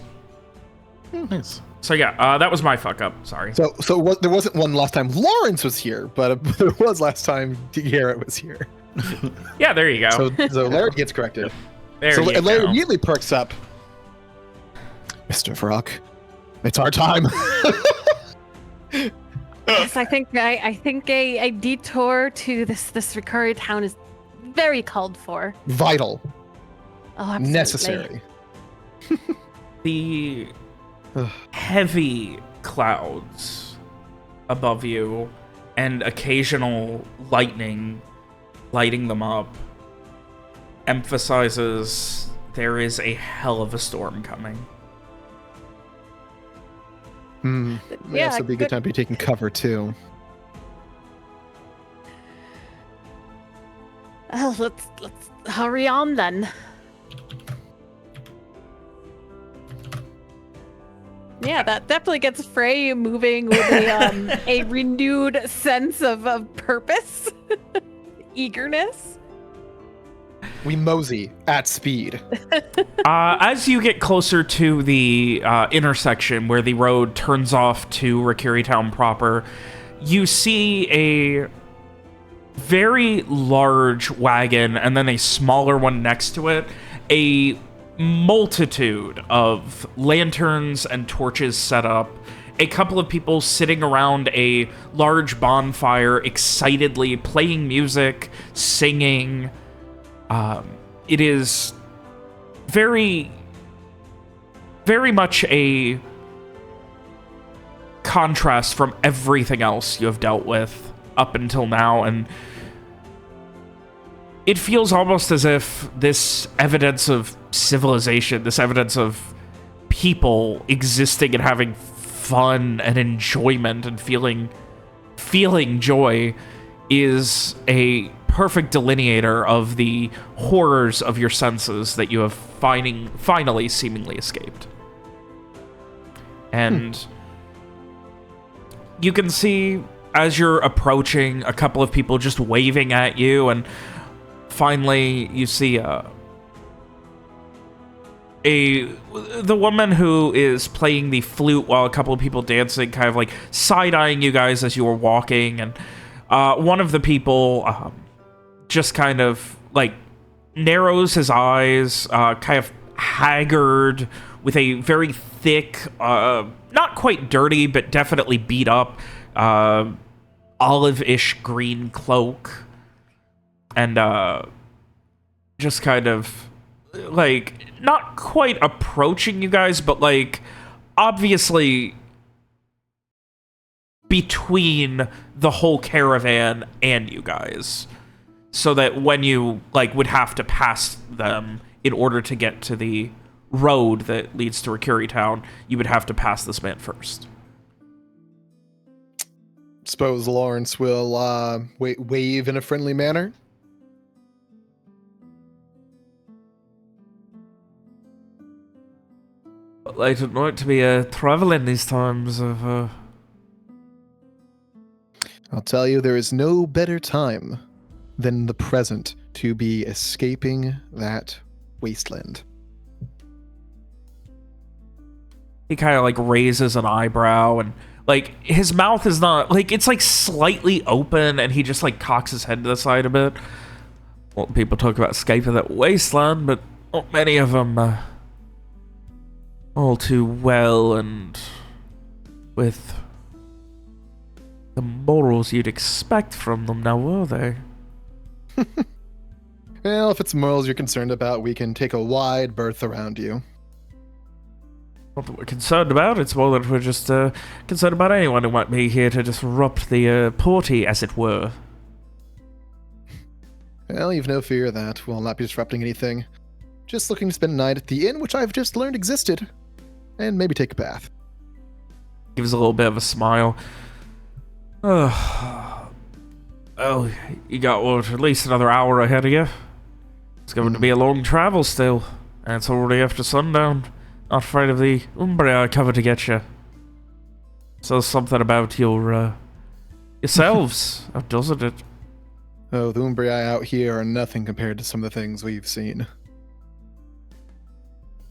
Nice. So yeah, that was my fuck up. Sorry. So there wasn't one last time Lawrence was here, but there was last time Garrett was here. Yeah, there you go. So Larry gets corrected. There you Larry go. immediately perks up. Mr. Vrock, it's our time. Yes, I think a detour to this Rickery Town is very called for. Vital. Oh, absolutely. Necessary. The heavy clouds above you and occasional lightning lighting them up emphasizes there is a hell of a storm coming. Yeah, this would be a good time to be taking cover too. Let's hurry on then. Yeah, that definitely gets Frey moving with a renewed sense of purpose, eagerness. We mosey at speed. As you get closer to the intersection where the road turns off to Rickery Town proper, you see a very large wagon and then a smaller one next to it. A multitude of lanterns and torches set up. A couple of people sitting around a large bonfire, excitedly playing music, singing. It is very, very much a contrast from everything else you have dealt with up until now, and it feels almost as if this evidence of civilization, this evidence of people existing and having fun and enjoyment and feeling joy is a perfect delineator of the horrors of your senses that you have finally seemingly escaped. And you can see, as you're approaching, a couple of people just waving at you, and finally you see the woman who is playing the flute while a couple of people dancing, kind of like side-eyeing you guys as you were walking, and one of the people just kind of like narrows his eyes, kind of haggard, with a very thick, not quite dirty, but definitely beat up, olive-ish green cloak, and just kind of like not quite approaching you guys, but like obviously between the whole caravan and you guys. So that when you, like, would have to pass them in order to get to the road that leads to Rakuri Town, you would have to pass this man first. Suppose Lawrence will wave in a friendly manner. I don't like to be traveling these times of... I'll tell you, there is no better time than the present to be escaping that wasteland. He kind of, like, raises an eyebrow, and, like, his mouth is not... Like, it's, like, slightly open, and he just, like, cocks his head to the side a bit. Well, people talk about escaping that wasteland, but not many of them... all too well, and with the morals you'd expect from them now, were they? Well, if it's morals you're concerned about, we can take a wide berth around you. Not that we're concerned about, it's more that we're just concerned about anyone who might be here to disrupt the party, as it were. Well, you've no fear of that. We'll not be disrupting anything. Just looking to spend a night at the inn, which I've just learned existed. And maybe take a bath. Gives a little bit of a smile. Oh, you got, what, at least another hour ahead of you? It's going to be a long travel still. And it's already after sundown. Not afraid of the Umbria coming to get you. So something about your, yourselves, doesn't it? Oh, the Umbria out here are nothing compared to some of the things we've seen.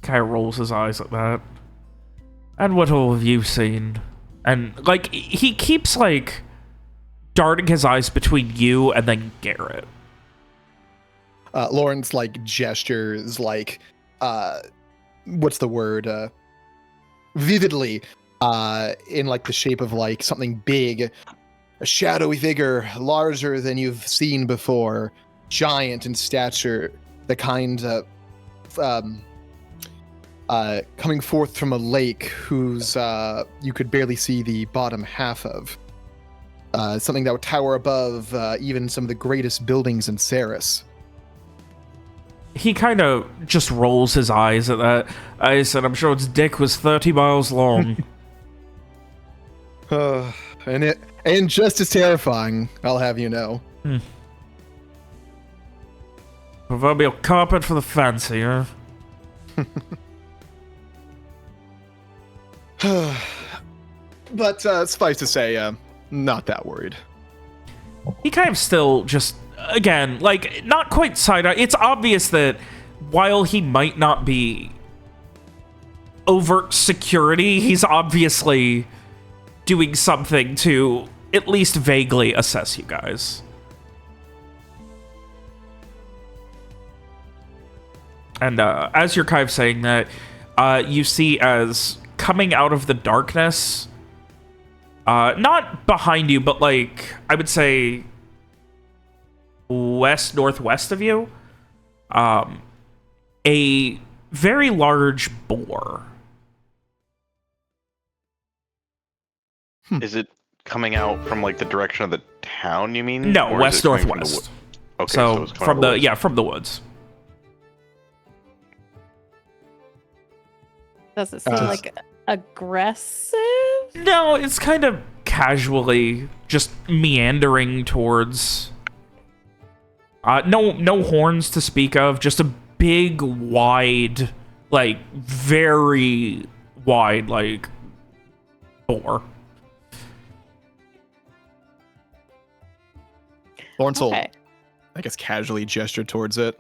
Kind of rolls his eyes at that. And what all have you seen? And, like, he keeps, like, darting his eyes between you and then Garrett. Lawrence, like, gestures, like, what's the word? Vividly, in, like, the shape of, like, something big. A shadowy figure, larger than you've seen before. Giant in stature. The kind of... coming forth from a lake whose you could barely see the bottom half of. Something that would tower above even some of the greatest buildings in Ceres. He kind of just rolls his eyes at that. I said, I'm sure its dick was 30 miles long. And just as terrifying, I'll have you know. Proverbial carpet for the fancy, huh? But suffice to say, not that worried. He kind of still just, again, like, not quite side-eye. It's obvious that while he might not be overt security, he's obviously doing something to at least vaguely assess you guys. And as you're kind of saying that, you see as coming out of the darkness, not behind you, but like, I would say west-northwest of you, a very large boar. Is it coming out from like the direction of the town, you mean? No, Or is it coming from the west-northwest. Okay, So it's coming from the, woods. yeah, from the woods. Does it seem like aggressive? No, it's kind of casually just meandering towards. No horns to speak of. Just a big, wide, like very wide, like boar. Lawrence will, Okay. I guess, casually gesture towards it.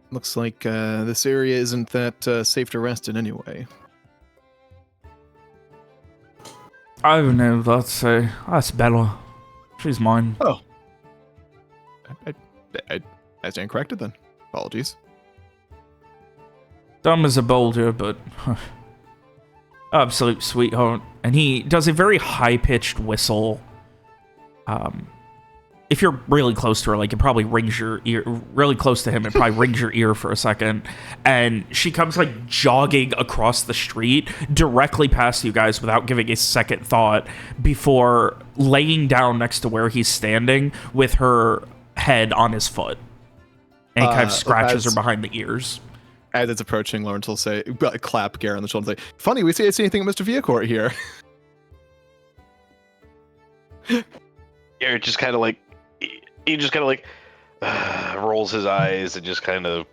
Looks like this area isn't that safe to rest in anyway. I don't know. That's Bella. She's mine. Oh. I stand corrected then. Apologies. Dumb as a boulder, but absolute sweetheart. And he does a very high-pitched whistle. if you're really close to her, like, it probably rings your ear, really close to him, it probably rings your ear for a second. And she comes, like, jogging across the street directly past you guys without giving a second thought before laying down next to where he's standing with her head on his foot. And he kind of scratches her behind the ears. As it's approaching, Lawrence will say, clap Gare on the shoulder and say, funny, we see anything of Mr. Viacourt here. Gare just kind of like, he just kind of like rolls his eyes and just kind of,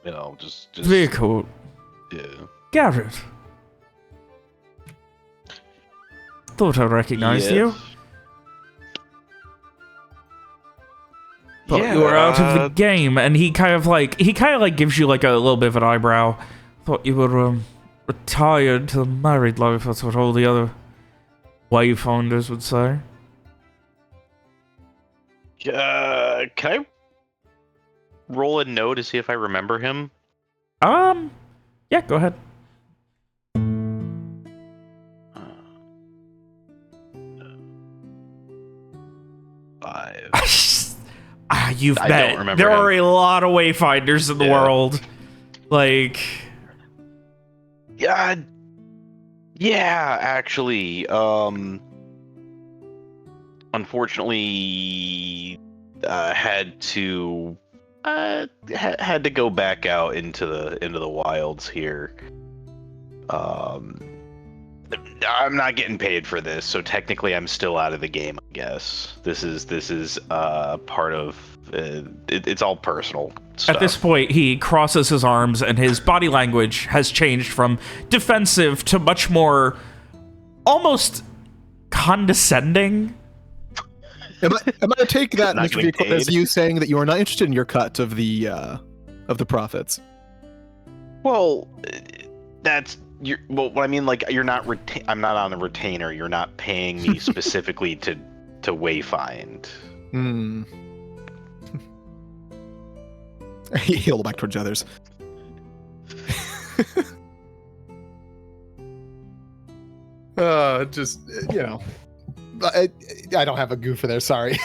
you know, just Viacourt. Yeah. Garrett. Thought I recognized you. Thought you were out of the game, and he kind of like gives you like a little bit of an eyebrow. Thought you were retired to married life. That's what all the other wayfinders would say. Can I roll a no to see if I remember him? Yeah, go ahead. You've I met. don't remember There him. are a lot of wayfinders in the world. Like, yeah, actually, unfortunately, had to go back out into the wilds here. I'm not getting paid for this, so technically I'm still out of the game, I guess. This is part of it's all personal stuff. at this point, he crosses his arms, and his body language has changed from defensive to much more almost condescending. Am I to take that, Not Mr. getting Viacourt, as paid. you saying that you are not interested in your cut of the profits? Well, what I mean, like, you're not I'm not on a retainer. You're not paying me specifically to wayfind. Hmm. He'll look back towards the others. Just, you know, I don't have a goof in there. Sorry.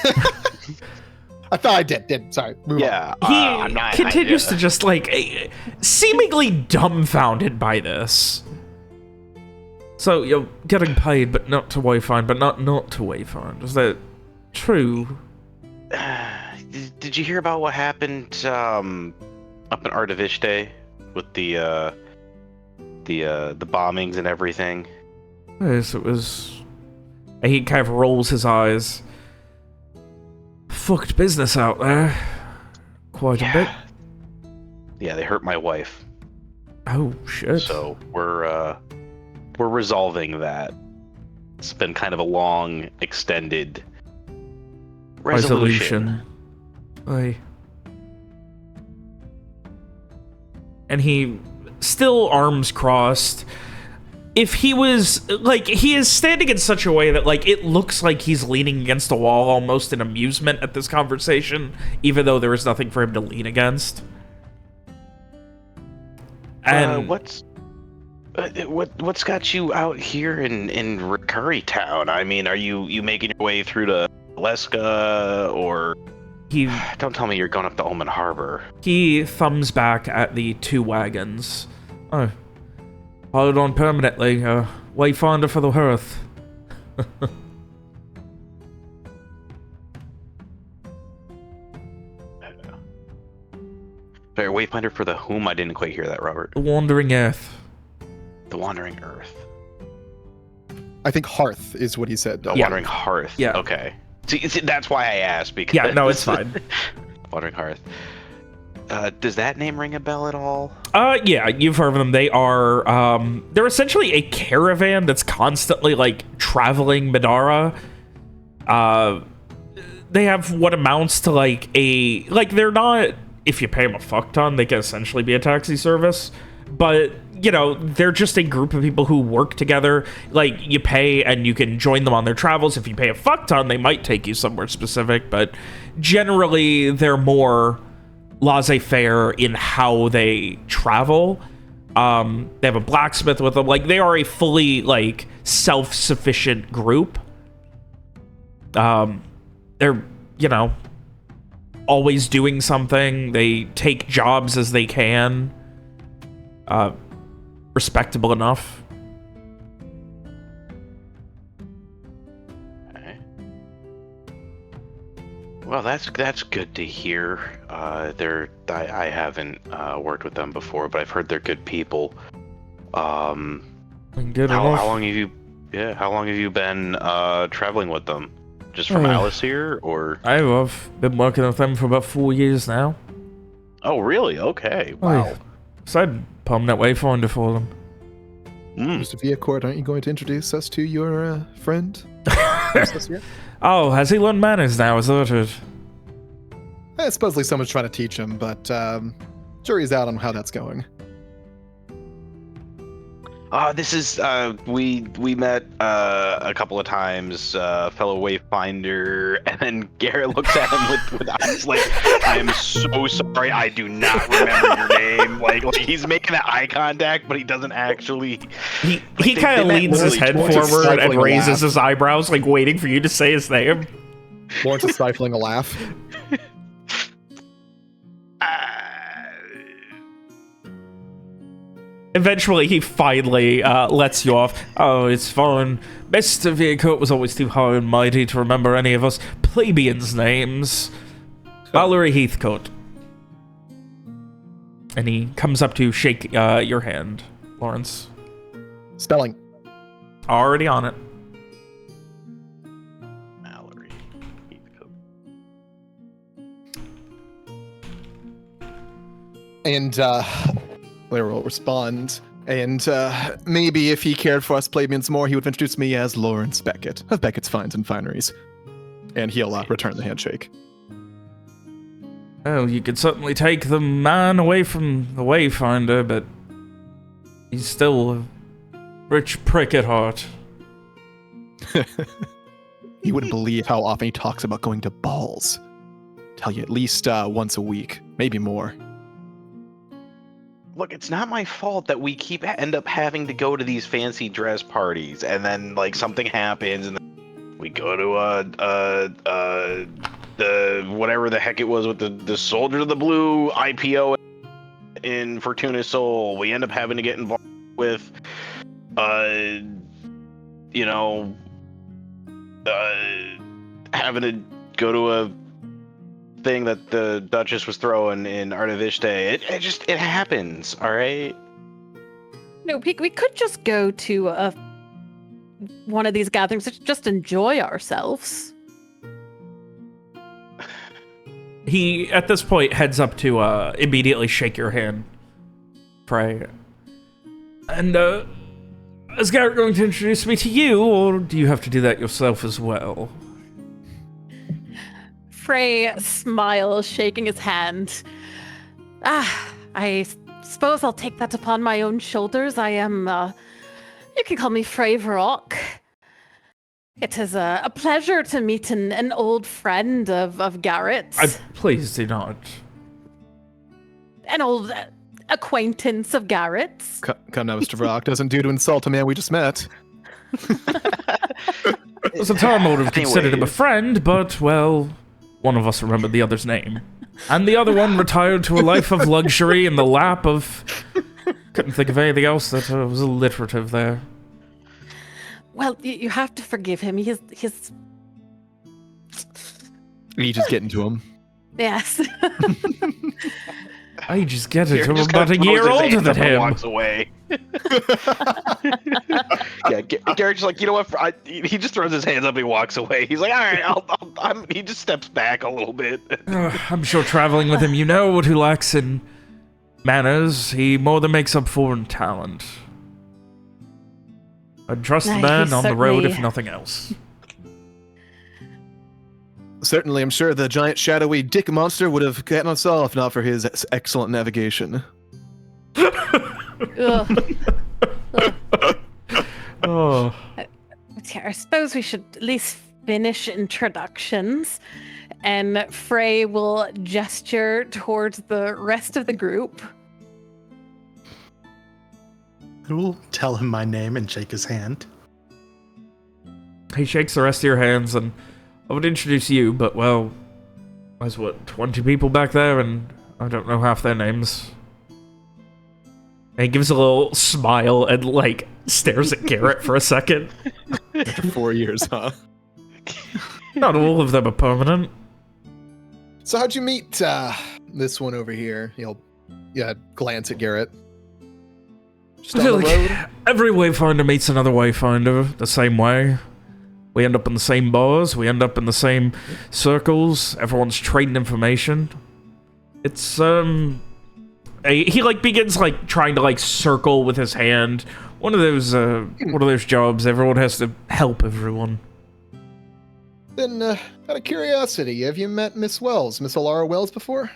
I thought I did. Sorry. Move on. He continues to just, like, seemingly dumbfounded by this. So, you're getting paid, but not to wayfind, but not to wayfind. Is that true? Did you hear about what happened up in Ardavishte with the bombings and everything? Yes, it was... He kind of rolls his eyes. Fucked business out there. Quite a bit. Yeah, they hurt my wife. Oh, shit. So we're resolving that. It's been kind of a long, extended resolution. Aye. And he, still arms crossed. If he was, like, he is standing in such a way that, like, it looks like he's leaning against a wall almost in amusement at this conversation, even though there is nothing for him to lean against. And what's got you out here in Recurry Town? I mean, are you making your way through to Leska, or don't tell me you're going up to Oamon Harbor. He thumbs back at the two wagons. Oh, hold on permanently. Wayfinder for the hearth. Sorry, Wayfinder for the whom? I didn't quite hear that, Robert. The Wandering Earth. The Wandering Earth. I think Hearth is what he said. The Wandering Hearth. Yeah. Okay. See, that's why I asked, because... Yeah, no, it's fine. Wandering Hearth. Does that name ring a bell at all? Yeah, you've heard of them. They are, they're essentially a caravan that's constantly, like, traveling Madara. They have what amounts to, like, they're not, if you pay them a fuck ton, they can essentially be a taxi service. But, you know, they're just a group of people who work together. Like, you pay and you can join them on their travels. If you pay a fuck ton, they might take you somewhere specific. But generally, they're more laissez-faire in how they travel. They have a blacksmith with them. Like, they are a fully, like, self-sufficient group. They're, you know, always doing something. They take jobs as they can. Respectable enough. Okay. Well, that's good to hear. I haven't worked with them before, but I've heard they're good people. Good How enough. long have you? Yeah, how long have you been traveling with them? Just from Alacyr, or? I've been working with them for about 4 years now. Oh, really? Okay. Wow. So I'm permanent wayfinder for them. Mr. Viacord, aren't you going to introduce us to your friend? Oh, has he learned manners now? Is that it? Supposedly someone's trying to teach him, but jury's out on how that's going. This is we met a couple of times, fellow Wayfinder, and then Garrett looks at him with eyes like, I am so sorry, I do not remember your name. Like he's making that eye contact, but he doesn't actually. He kind of leans his head forward and raises his eyebrows, like waiting for you to say his name. Lawrence is stifling a laugh. Eventually, he finally lets you off. Oh, it's fine. Mr. Viacourt was always too high and mighty to remember any of us plebeians' names. Valerie Heathcote. And he comes up to shake your hand, Lawrence. Spelling. Already on it. Valerie Heathcote. And Blair will respond, and maybe if he cared for us plebeians more, he would introduce me as Lawrence Beckett of Beckett's Finds and Fineries. And he'll return the handshake. Well, you could certainly take the man away from the Wayfinder, but he's still a rich prick at heart. You wouldn't believe how often he talks about going to balls. Tell you at least once a week, maybe more. Look, it's not my fault that we end up having to go to these fancy dress parties, and then like something happens, and then we go to the whatever the heck it was with the Soldier of the Blue IPO in Fortuna Soul. We end up having to get involved with having to go to a thing that the Duchess was throwing in Artavishte. It happens, all right? No, we could just go to one of these gatherings to just enjoy ourselves. He, at this point, heads up to immediately shake your hand, Frey. And, is Garrett going to introduce me to you, or do you have to do that yourself as well? Frey smiles, shaking his hand. I suppose I'll take that upon my own shoulders. I am, you can call me Frey Varrock. It is a pleasure to meet an old friend of Garrett's. Please do not. An old acquaintance of Garrett's. Come now, Mr. Varrock. Doesn't do to insult a man we just met. It was a time I would have considered him a friend, but, well, one of us remembered the other's name. And the other one retired to a life of luxury in the lap of... Couldn't think of anything else that was alliterative there. Well, you have to forgive him. He's... You just get into him. Yes. I just get it. I'm Just about a kinda year throws his older hands than up and him. walks away. Yeah, Garrett's just like, you know what? He just throws his hands up and he walks away. He's like, all right, he just steps back a little bit. I'm sure traveling with him, you know what he lacks in manners. He more than makes up for in talent. I'd trust the man on the road if nothing else. Certainly, I'm sure the giant shadowy dick monster would have gotten us all if not for his excellent navigation. Ugh. Oh. I suppose we should at least finish introductions, and Frey will gesture towards the rest of the group. I will tell him my name and shake his hand. He shakes the rest of your hands, and I would introduce you, but, well, there's, 20 people back there, and I don't know half their names. And he gives a little smile and, like, stares at Garrett for a second. After 4 years, huh? Not all of them are permanent. So how'd you meet this one over here? He'll glance at Garrett. Just on the road? Every wayfinder meets another wayfinder the same way. We end up in the same bars. We end up in the same circles. Everyone's trading information. It's, he, like, begins, like, trying to, like, circle with his hand. One of those jobs. Everyone has to help everyone. Then, out of curiosity, have you met Miss Wells, Miss Alara Wells, before?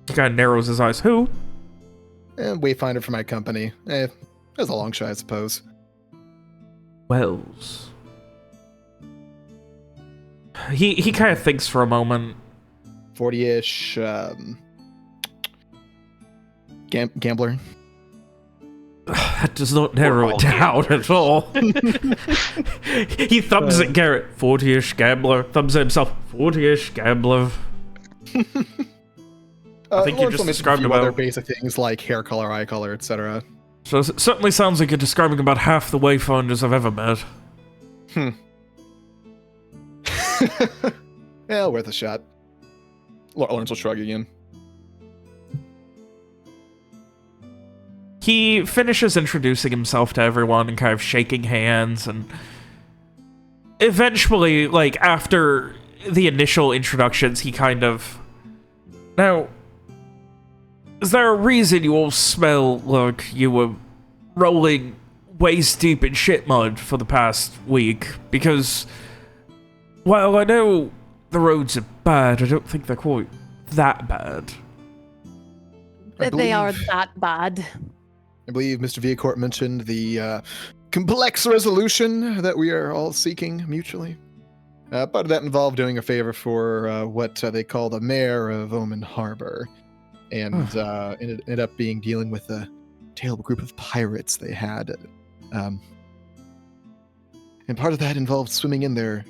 He kind of narrows his eyes. Who? Wayfinder for my company. It was a long shot, I suppose. Wells. He kind of thinks for a moment. 40-ish, gambler. That does not narrow it down at all. He thumbs at Garrett. 40-ish gambler. Thumbs at himself. 40-ish gambler. I think you just described about other basic things like hair color, eye color, etc. So it certainly sounds like you're describing about half the wayfinders I've ever met. Yeah, worth a shot. Lawrence will shrug again. He finishes introducing himself to everyone and kind of shaking hands, and eventually, like, after the initial introductions, he kind of... Now, is there a reason you all smell like you were rolling waist deep in shit mud for the past week? Because, while I know the roads are bad, I don't think they're quite that bad. They are that bad. I believe Mr. Viacourt mentioned the complex resolution that we are all seeking mutually. Part of that involved doing a favor for what they call the mayor of Oamon Harbor. And it ended up being dealing with a terrible group of pirates they had. And part of that involved swimming in there.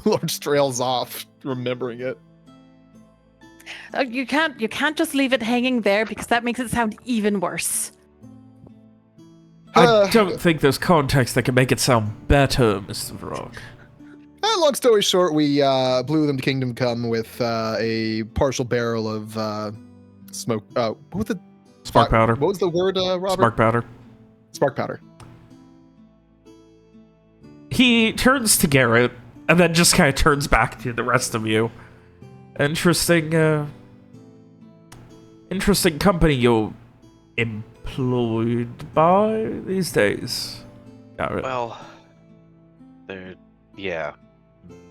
Lord trails off, remembering it. You can't just leave it hanging there because that makes it sound even worse. I don't think there's context that can make it sound better, Mr. Vrock. Long story short, we blew them to Kingdom Come with a partial barrel of smoke. What was the Spark powder. What was the word, Robert? Spark powder. Spark powder. He turns to Garrett and then just kind of turns back to the rest of you. Interesting company you're employed by these days, Garrett. Well, yeah.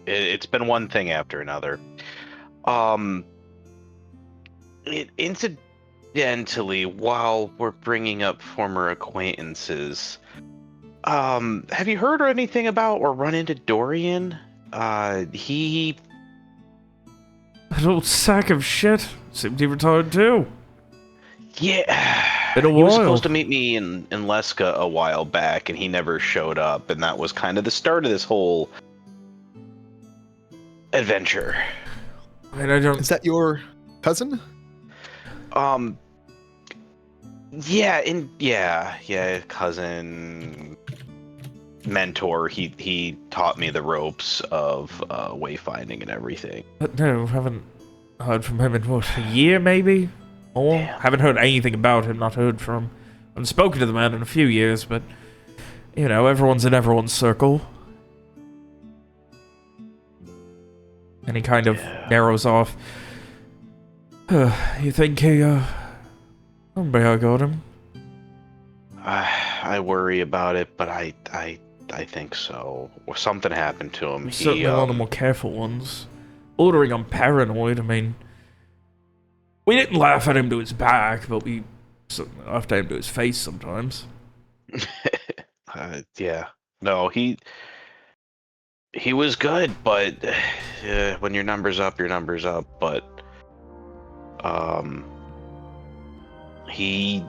It's been one thing after another. Incidentally, while we're bringing up former acquaintances, have you heard or anything about or run into Dorian? He... That old sack of shit seemed he retired too. Yeah. Been a while. He was supposed to meet me in Leska a while back, and he never showed up, and that was kind of the start of this whole adventure. And I don't... Is that your cousin? Yeah, cousin, mentor. He taught me the ropes of wayfinding and everything. No, haven't heard from him in, what, a year maybe? Or haven't heard anything about him, not heard from him. I haven't spoken to the man in a few years, but, you know, everyone's in everyone's circle. And he kind of narrows off. You think he, maybe I got him? I worry about it, but I think so. Or something happened to him. He's certainly one of the more careful ones. Bordering on paranoid, I mean... We didn't laugh at him to his back, but we certainly laughed at him to his face sometimes. Yeah. No, he was good, but when your number's up, your number's up. But he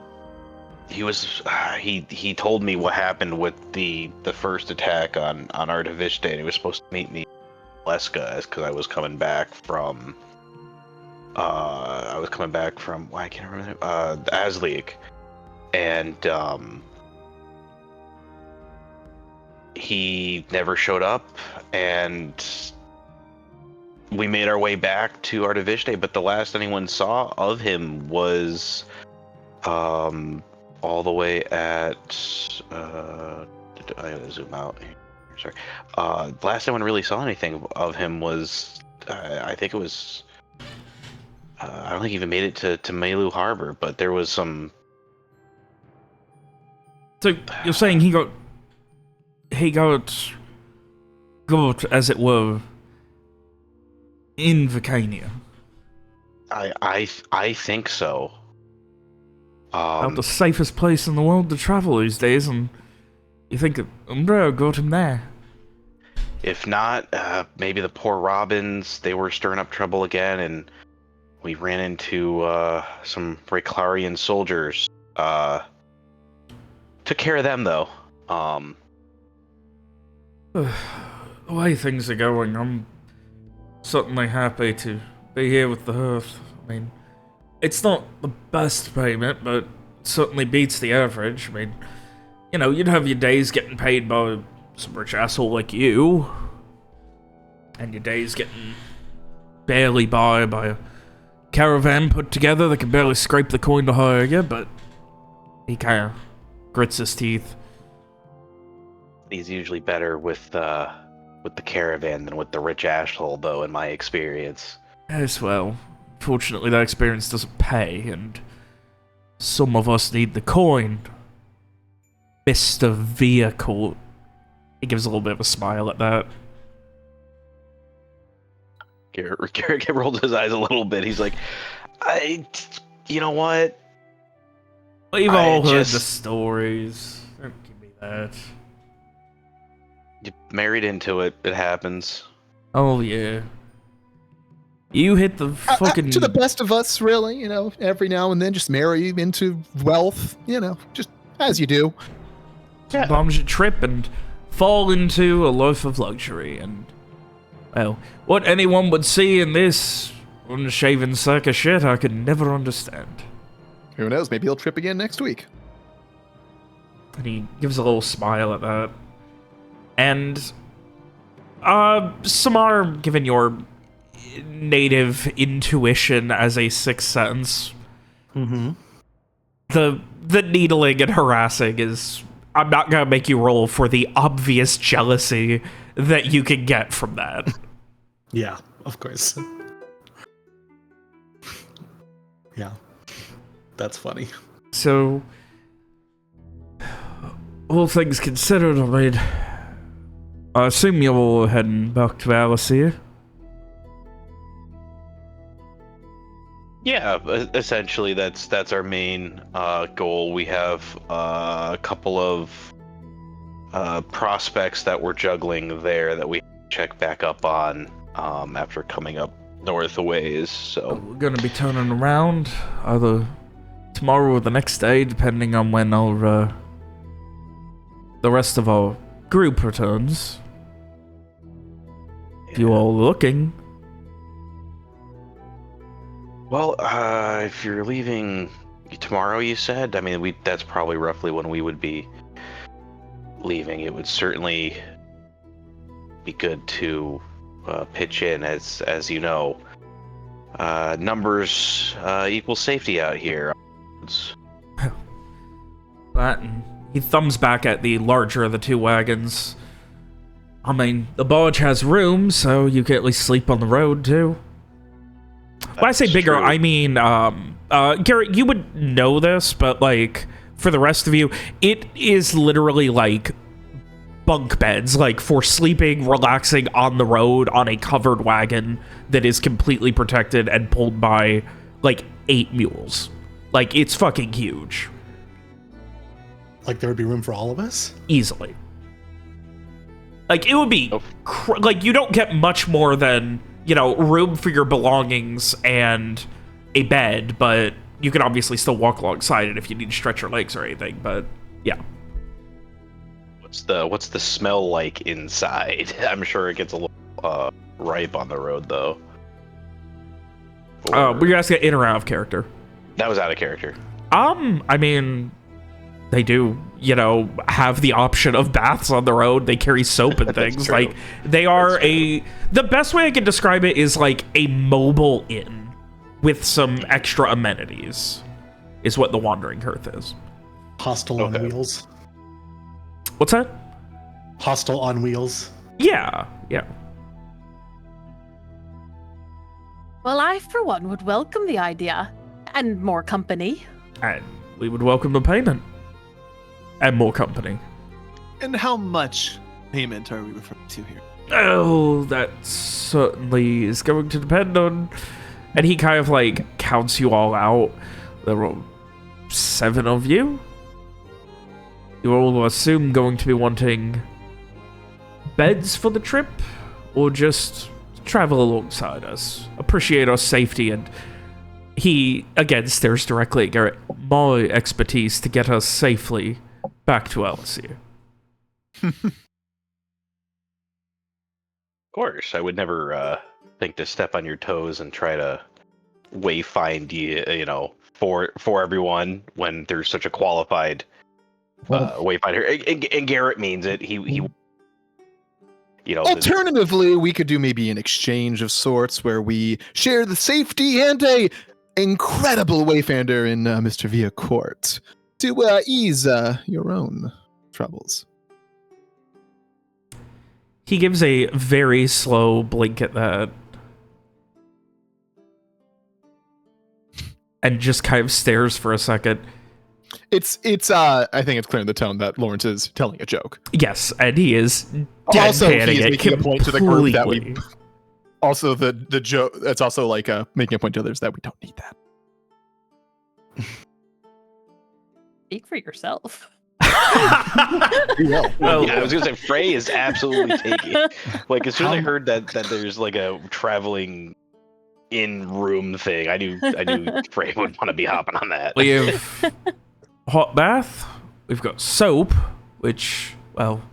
he was he told me what happened with the first attack on Artivishte, and he was supposed to meet me in Leska because I was coming back from well, I can't remember Azleek, and he never showed up, and we made our way back to Artivishte, but the last anyone saw of him was all the way at I gotta zoom out here. Sorry. The last anyone really saw anything of him was I think it was I don't think he even made it to Oamon Harbor, but there was some. So you're saying he got as it were in Vicania? I think so. About the safest place in the world to travel these days, and you think that Umbra got him there? If not, maybe the poor Robins, they were stirring up trouble again, and we ran into some Reclarian soldiers. Took care of them, though. The way things are going, I'm certainly happy to be here with the Hearth. I mean, it's not the best payment, but it certainly beats the average. I mean, you know, you'd have your days getting paid by some rich asshole like you, and your days getting barely by a caravan put together that can barely scrape the coin to hire you, but he kind of grits his teeth. He's usually better with the caravan than with the rich asshole, though, in my experience. Yes, well, fortunately that experience doesn't pay, and some of us need the coin. Mr. Vehicle. He gives a little bit of a smile at that. Garrett rolls his eyes a little bit. He's like, you know what? We've all heard the stories. Don't give me that. You married into it. It happens. Oh, yeah. You hit the fucking... To the best of us, really, you know, every now and then just marry into wealth, you know, just as you do. Yeah. Bombs your trip and fall into a life of luxury, and, well, what anyone would see in this unshaven sack of shit, I could never understand. Who knows, maybe he'll trip again next week. And he gives a little smile at that. And, Samar, given your native intuition as a sixth sense, the needling and harassing is... I'm not gonna make you roll for the obvious jealousy that you can get from that. Yeah, of course. Yeah, that's funny. So, all things considered, I mean, I assume you're heading back to Alacyr. Yeah, essentially that's our main goal. We have a couple of prospects that we're juggling there that we check back up on after coming up north a ways. So we're gonna be turning around either tomorrow or the next day, depending on when our the rest of our group returns. If you all are looking. Well, if you're leaving tomorrow, you said. I mean, that's probably roughly when we would be leaving. It would certainly be good to pitch in, as you know. Numbers equal safety out here. That, and he thumbs back at the larger of the two wagons. I mean, the barge has room, so you can at least sleep on the road, too. When I say bigger, true. I mean, Garrett, you would know this, but, like, for the rest of you, it is literally, like, bunk beds, like, for sleeping, relaxing on the road on a covered wagon that is completely protected and pulled by, like, 8 mules. Like, it's fucking huge. Like, there would be room for all of us? Easily. Like, it would be... like, you don't get much more than... you know, room for your belongings and a bed, but you can obviously still walk alongside it if you need to stretch your legs or anything, but yeah. What's the smell like inside? I'm sure it gets a little ripe on the road though. Were you asking in or out of character? That was out of character. I mean, they do, you know, have the option of baths on the road. They carry soap and things. Like, they are the best way I can describe it is like a mobile inn with some extra amenities, is what the Wandering Hearth is. Hostel on wheels. What's that? Hostel on wheels. Yeah, yeah. Well, I, for one, would welcome the idea. And more company. And we would welcome the payment. And more company. And how much payment are we referring to here? Oh, that certainly is going to depend on... And he kind of, like, counts you all out. There are 7 of you. You're all, assume, going to be wanting beds for the trip? Or just travel alongside us? Appreciate our safety and... He, again, stares directly at Garrett. My expertise to get us safely back to Alacyr. Of course, I would never think to step on your toes and try to wayfind you know, for everyone when there's such a qualified wayfinder. And Garrett means it. He you know. Alternatively, we could do maybe an exchange of sorts where we share the safety and a incredible wayfinder in Mr. Villacourt to ease your own troubles. He gives a very slow blink at that. And just kind of stares for a second. It's I think it's clear in the tone that Lawrence is telling a joke. Yes, and he is Also, he is deadpanning it making a point to the group that we... completely. Also, the joke, that's also like making a point to others that we don't need that. Speak for yourself. Yeah. Oh. Yeah, I was gonna say Frey is absolutely taking. Like as soon as I heard that there's like a traveling in-room thing, I knew Frey would want to be hopping on that. We have hot bath. We've got soap, which, well,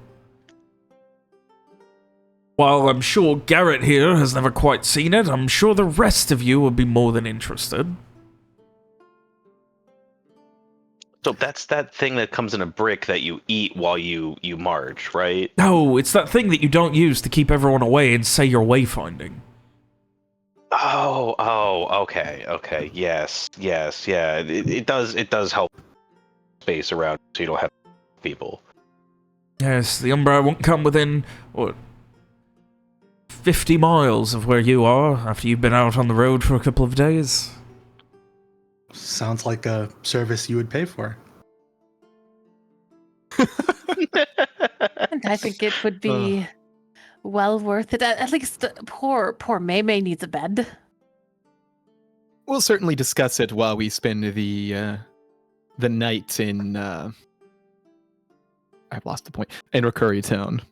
while I'm sure Garrett here has never quite seen it, I'm sure the rest of you would be more than interested. So that's that thing that comes in a brick that you eat while you march, right? No, it's that thing that you don't use to keep everyone away and say you're wayfinding. Oh, okay, yes, yeah. It does help space around so you don't have people. Yes, the Umbra won't come within, what, 50 miles of where you are after you've been out on the road for a couple of days. Sounds like a service you would pay for. And I think it would be well worth it. At least poor May needs a bed. We'll certainly discuss it while we spend the night in I've lost the point. In Recurry Town.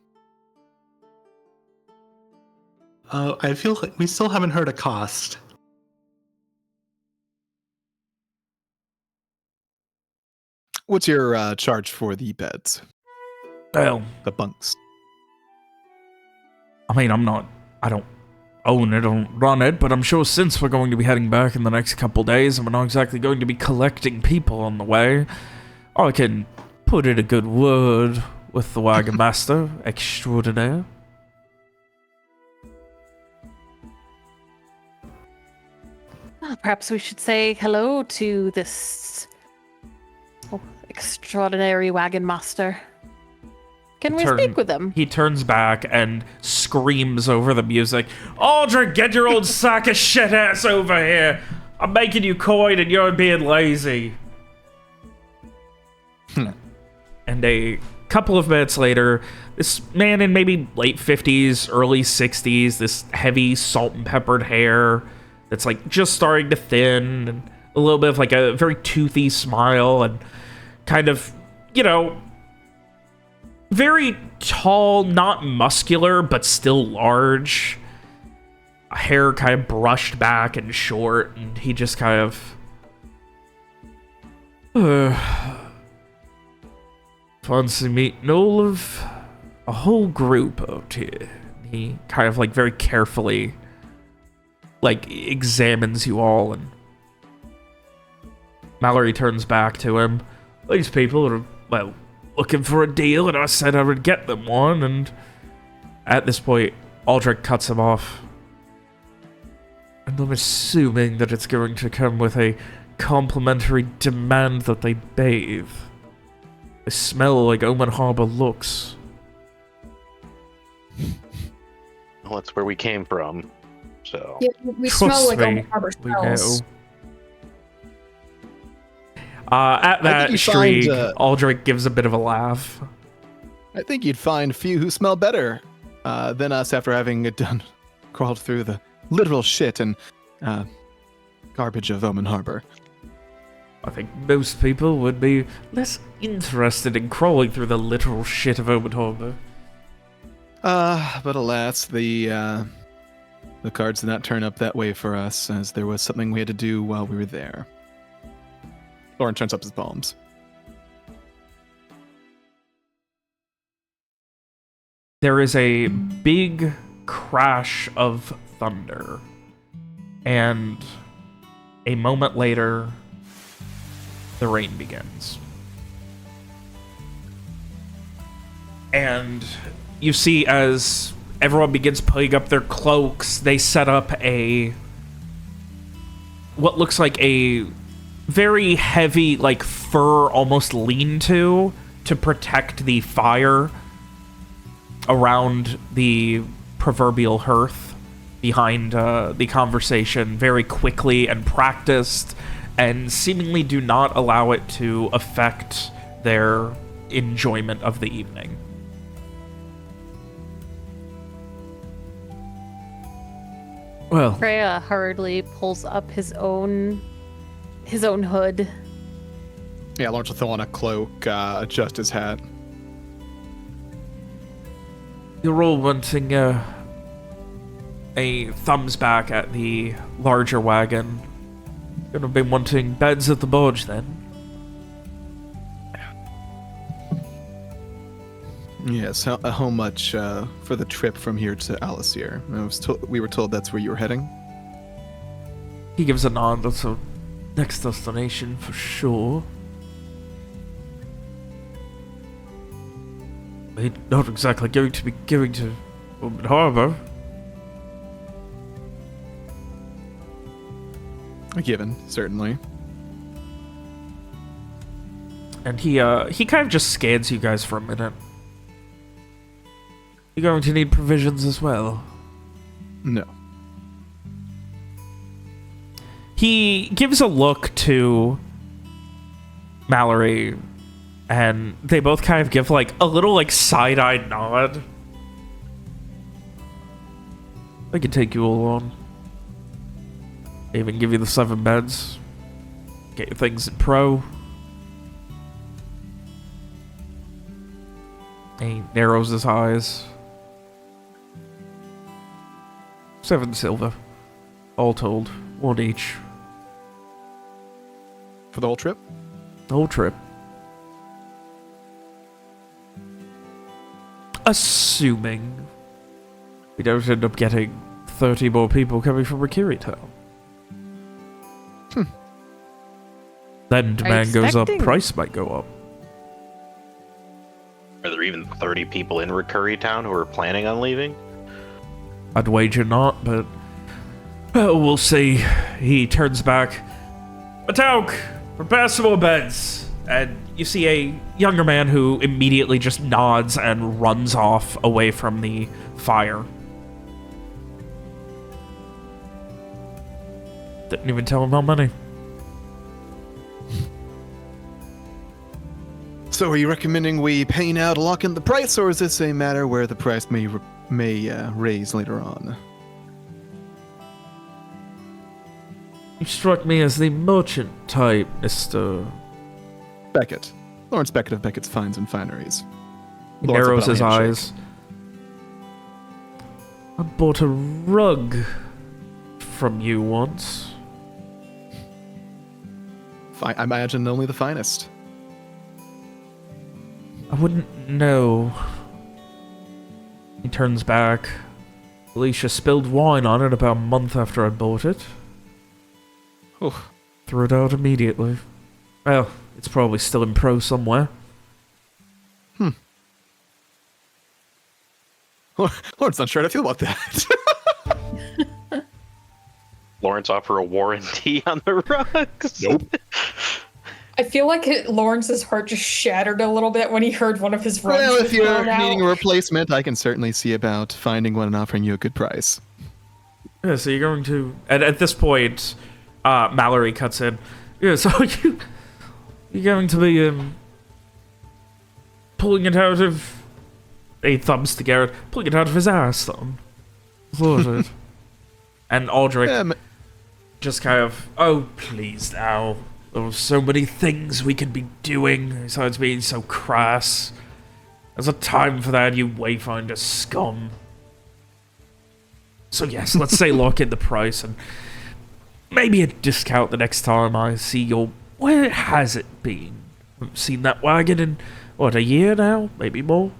I feel like we still haven't heard a cost. What's your charge for the beds? Well, The bunks. I mean, I don't own it, I don't run it, but I'm sure since we're going to be heading back in the next couple days and we're not exactly going to be collecting people on the way, I can put in a good word with the wagon master extraordinaire. Perhaps we should say hello to this extraordinary wagon master. Can we speak with him? He turns back and screams over the music. Aldrich, get your old sack of shit ass over here. I'm making you coin and you're being lazy. And a couple of minutes later, this man in maybe late 50s, early 60s, this heavy salt and peppered hair that's like just starting to thin, and a little bit of like a very toothy smile, and kind of, you know, very tall, not muscular, but still large. Hair kind of brushed back and short, and he just kind of Fancy meeting all of a whole group out here. He kind of like very carefully like examines you all, and Mallory turns back to him. These people are, well, looking for a deal, and I said I would get them one, and at this point, Aldrich cuts him off. And I'm assuming that it's going to come with a complimentary demand that they bathe. They smell like Oamon Harbor looks. Well, that's where we came from, so... Yeah, we Trust smell like me, Oamon Harbor we smells. know. At that, you'd Shriek, find, Aldrich gives a bit of a laugh. I think you'd find few who smell better than us after having crawled through the literal shit and garbage of Oamon Harbor. I think most people would be less interested in crawling through the literal shit of Oamon Harbor. But alas, the cards did not turn up that way for us, as there was something we had to do while we were there. Lauren turns up his palms. There is a big crash of thunder, and a moment later, the rain begins. And you see, as everyone begins putting up their cloaks, they set up what looks like a very heavy, like, fur almost lean-to protect the fire around the proverbial hearth behind the conversation, very quickly and practiced, and seemingly do not allow it to affect their enjoyment of the evening. Well, Freya hurriedly pulls up his own hood. Yeah, Lawrence will throw on a cloak, adjust his hat. you're all wanting a thumbs back at the larger wagon. Gonna be wanting beds at the barge then. Yes, how much for the trip from here to Alacyr? We were told that's where you were heading. He gives a nod. That's our next destination for sure. We're not exactly going to be going to Oamon Harbor. A given, certainly. And he kind of just scans you guys for a minute. You're going to need provisions as well. No. He gives a look to Mallory, and they both kind of give like a little like side-eyed nod. I can take you all on. Even give you the 7 beds. Get your things in pro. He narrows his eyes. 7 silver. All told. 1 each. For the whole trip? The whole trip. Assuming we don't end up getting 30 more people coming from Rakiri Town. Then demand goes up, price might go up. Are there even 30 people in Rakiri Town who are planning on leaving? I'd wager not, but we'll see. He turns back. Matauk, prepare some more beds. And you see a younger man who immediately just nods and runs off away from the fire. Didn't even tell him how many. So are you recommending we pay now to lock in the price, or is this a matter where the price may raise later on? You struck me as the merchant type, Mr. Beckett. Lawrence Beckett of Beckett's Finds and Fineries. He Lawrence will narrows put his out a handshake. eyes. I bought a rug from you once. I imagine only the finest. I wouldn't know. He turns back. Alicia spilled wine on it about a month after I bought it. Oh, Threw it out immediately. Well, it's probably still in pro somewhere. Lawrence, not sure how to feel about that. Lawrence offer a warranty on the rugs. Nope. I feel like Lawrence's heart just shattered a little bit when he heard one of his rugs Well, if was you're thrown out. needing a replacement, I can certainly see about finding one and offering you a good price. Yeah, so you're going to... At this point, Mallory cuts in. Yeah, so you're going to be pulling it out of... He thumbs to Garrett. Pulling it out of his ass, then. Thought it. And Aldrich just kind of... Oh, please now. There are so many things we could be doing besides being so crass. There's a time for that, you Wayfinder scum. So yes, let's say lock in the price and maybe a discount the next time I see your... Where has it been? I haven't seen that wagon in, what, a year now? Maybe more?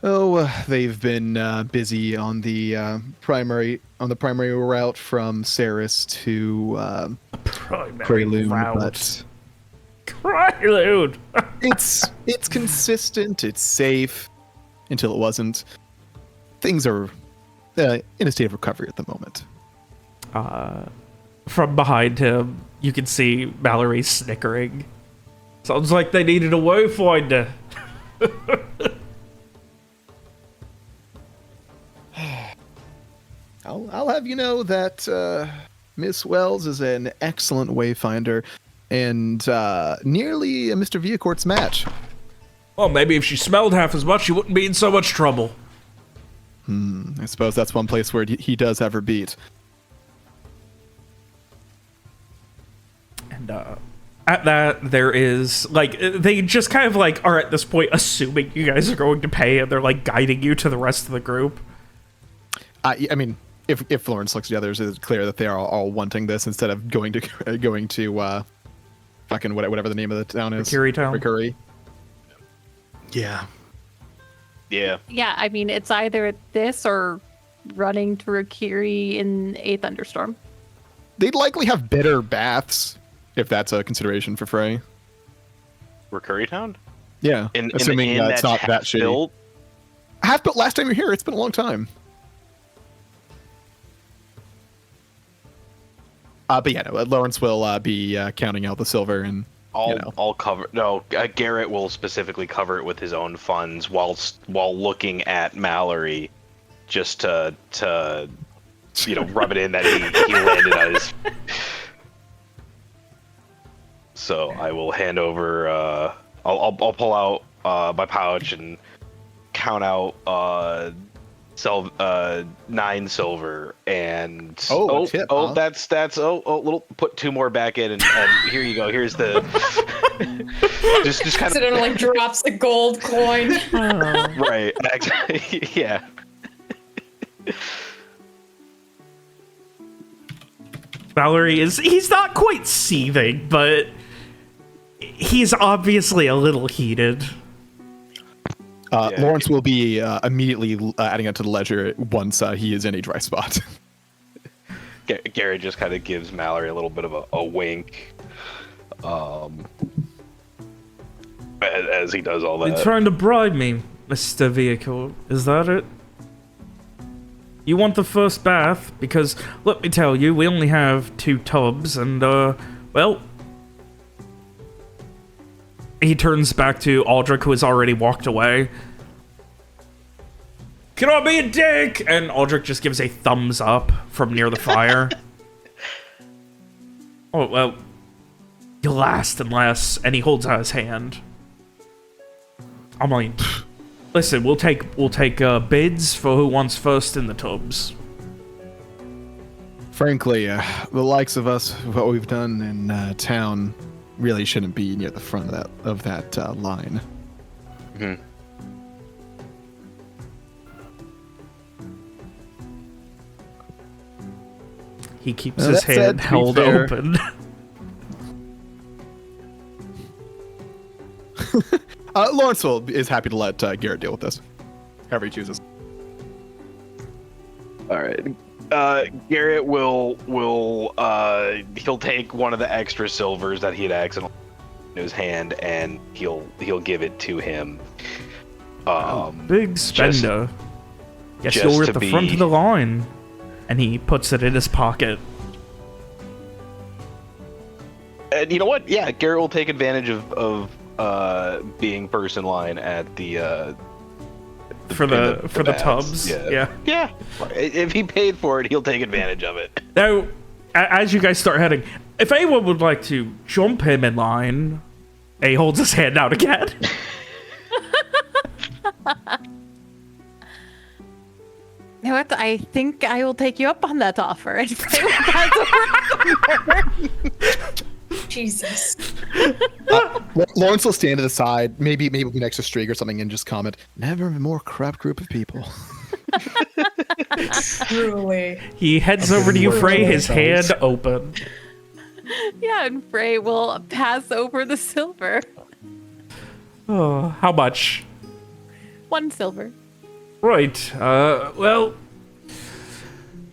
Oh, they've been busy on the primary route from Ceres to Prelude, but Prelude! it's consistent, it's safe, until it wasn't. Things are in a state of recovery at the moment. From behind him, you can see Mallory snickering. Sounds like they needed a Wayfinder. I'll have you know that Miss Wells is an excellent wayfinder and nearly a Mr. Viacourt's match. Well, maybe if she smelled half as much, she wouldn't be in so much trouble. I suppose that's one place where he does have her beat. And at that, there is, like, they just kind of, like, are at this point assuming you guys are going to pay, and they're, like, guiding you to the rest of the group. I mean, if Florence looks at the others, it's clear that they are all wanting this instead of going to fucking whatever the name of the town is. Rikuri Town? Rikuri. Yeah. Yeah. Yeah, I mean, it's either this or running to Rikiri in a thunderstorm. They'd likely have better baths, if that's a consideration for Frey. Rikuri Town? Yeah, assuming it's not that shitty. Built? Half built last time you're here. It's been a long time. But yeah, no, Lawrence will be counting out the silver and I'll cover. No, Garrett will specifically cover it with his own funds while looking at Mallory, just to rub it in that he landed on his. So I will hand over. I'll pull out my pouch and count out 9 silver and tip, huh? that's little put 2 more back in and here you go. Here's the just kind of Accidentally drops a gold coin. right. Actually, yeah. Mallory he's not quite seething, but he's obviously a little heated. Lawrence will be immediately adding it to the ledger once he is in a dry spot. Gary just kind of gives Mallory a little bit of a wink as he does all that. You're trying to bribe me, Mr. Vehicle. Is that it? You want the first bath? Because, let me tell you, we only have 2 tubs, and, well... He turns back to Aldrich, who has already walked away. Can I be a dick? And Aldrich just gives a thumbs up from near the fire. Oh, well... You'll last unless... And he holds out his hand. I mean... Listen, we'll take bids for who wants first in the tubs. Frankly, the likes of us, what we've done in town, really shouldn't be near the front of that line. Mm-hmm. He keeps his hand held open. Lawrence is happy to let Garrett deal with this, however he chooses. All right. Garrett will he'll take one of the extra silvers that he had accidentally in his hand, and he'll give it to him. Big spender. Guess you're at the front of the line. And he puts it in his pocket. And you know what? Yeah, Garrett will take advantage of being first in line at the for the tubs. Yeah. If he paid for it, he'll take advantage of it. Now, as you guys start heading, if anyone would like to jump him in line, he holds his hand out again. You know what? I think I will take you up on that offer. And Frey will pass over. Jesus. Lawrence will stand to the side, maybe with an extra streak or something, and just comment, "Never a more corrupt group of people." Truly. He heads over to you, Frey, his hand open. Yeah, and Frey will pass over the silver. Oh, how much? 1 silver. Right, well,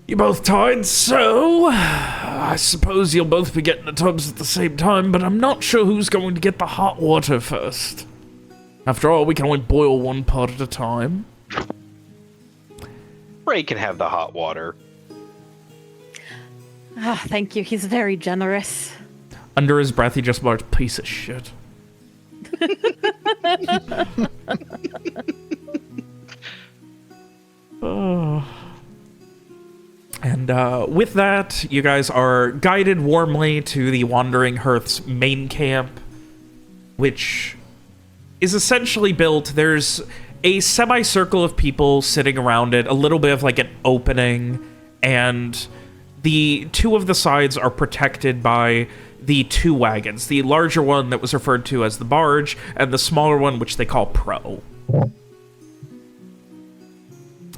you're both tied, so I suppose you'll both be getting the tubs at the same time, but I'm not sure who's going to get the hot water first. After all, we can only boil one pot at a time. Ray can have the hot water. Ah, thank you. He's very generous. Under his breath, he just barked, "Piece of shit." Oh. And with that, you guys are guided warmly to the Wandering Hearth's main camp, which is essentially built. There's a semicircle of people sitting around it, a little bit of like an opening, and the 2 of the sides are protected by the 2 wagons. The larger one that was referred to as the barge, and the smaller one, which they call Pro.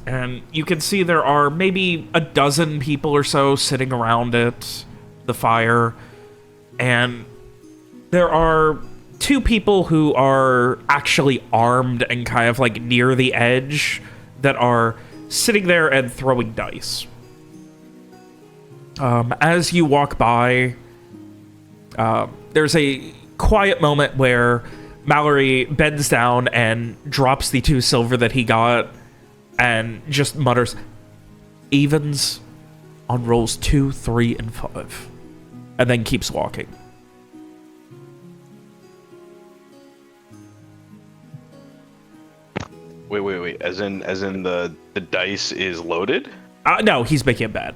And you can see there are maybe a dozen people or so sitting around it, the fire. And there are 2 people who are actually armed and kind of like near the edge that are sitting there and throwing dice. As you walk by, there's a quiet moment where Mallory bends down and drops the 2 silver that he got and just mutters, "Evens on rolls 2, 3, and 5. And then keeps walking. Wait. As in the dice is loaded? No, he's making it bad.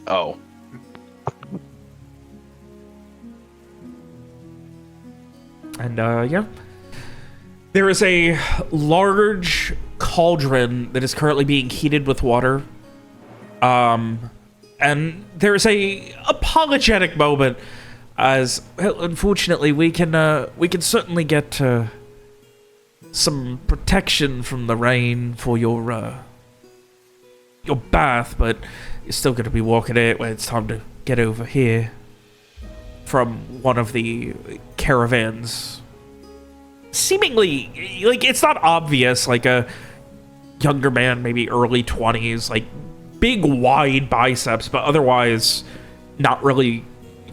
Oh. And, yeah. There is a large cauldron that is currently being heated with water. And there's a apologetic moment as, well, unfortunately, we can certainly get some protection from the rain for your bath, but you're still going to be walking it when it's time to get over here from one of the caravans. Seemingly, like, it's not obvious, like a younger man, maybe early 20s, like big wide biceps, but otherwise not really,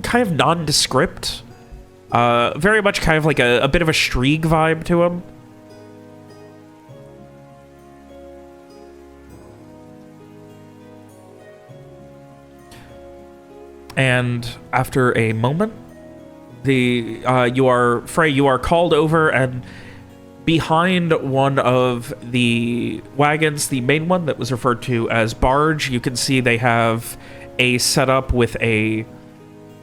kind of nondescript. Very much kind of like a bit of a Strieg vibe to him. And after a moment, Frey, you are called over, and behind one of the wagons, the main one that was referred to as barge, you can see they have a setup with a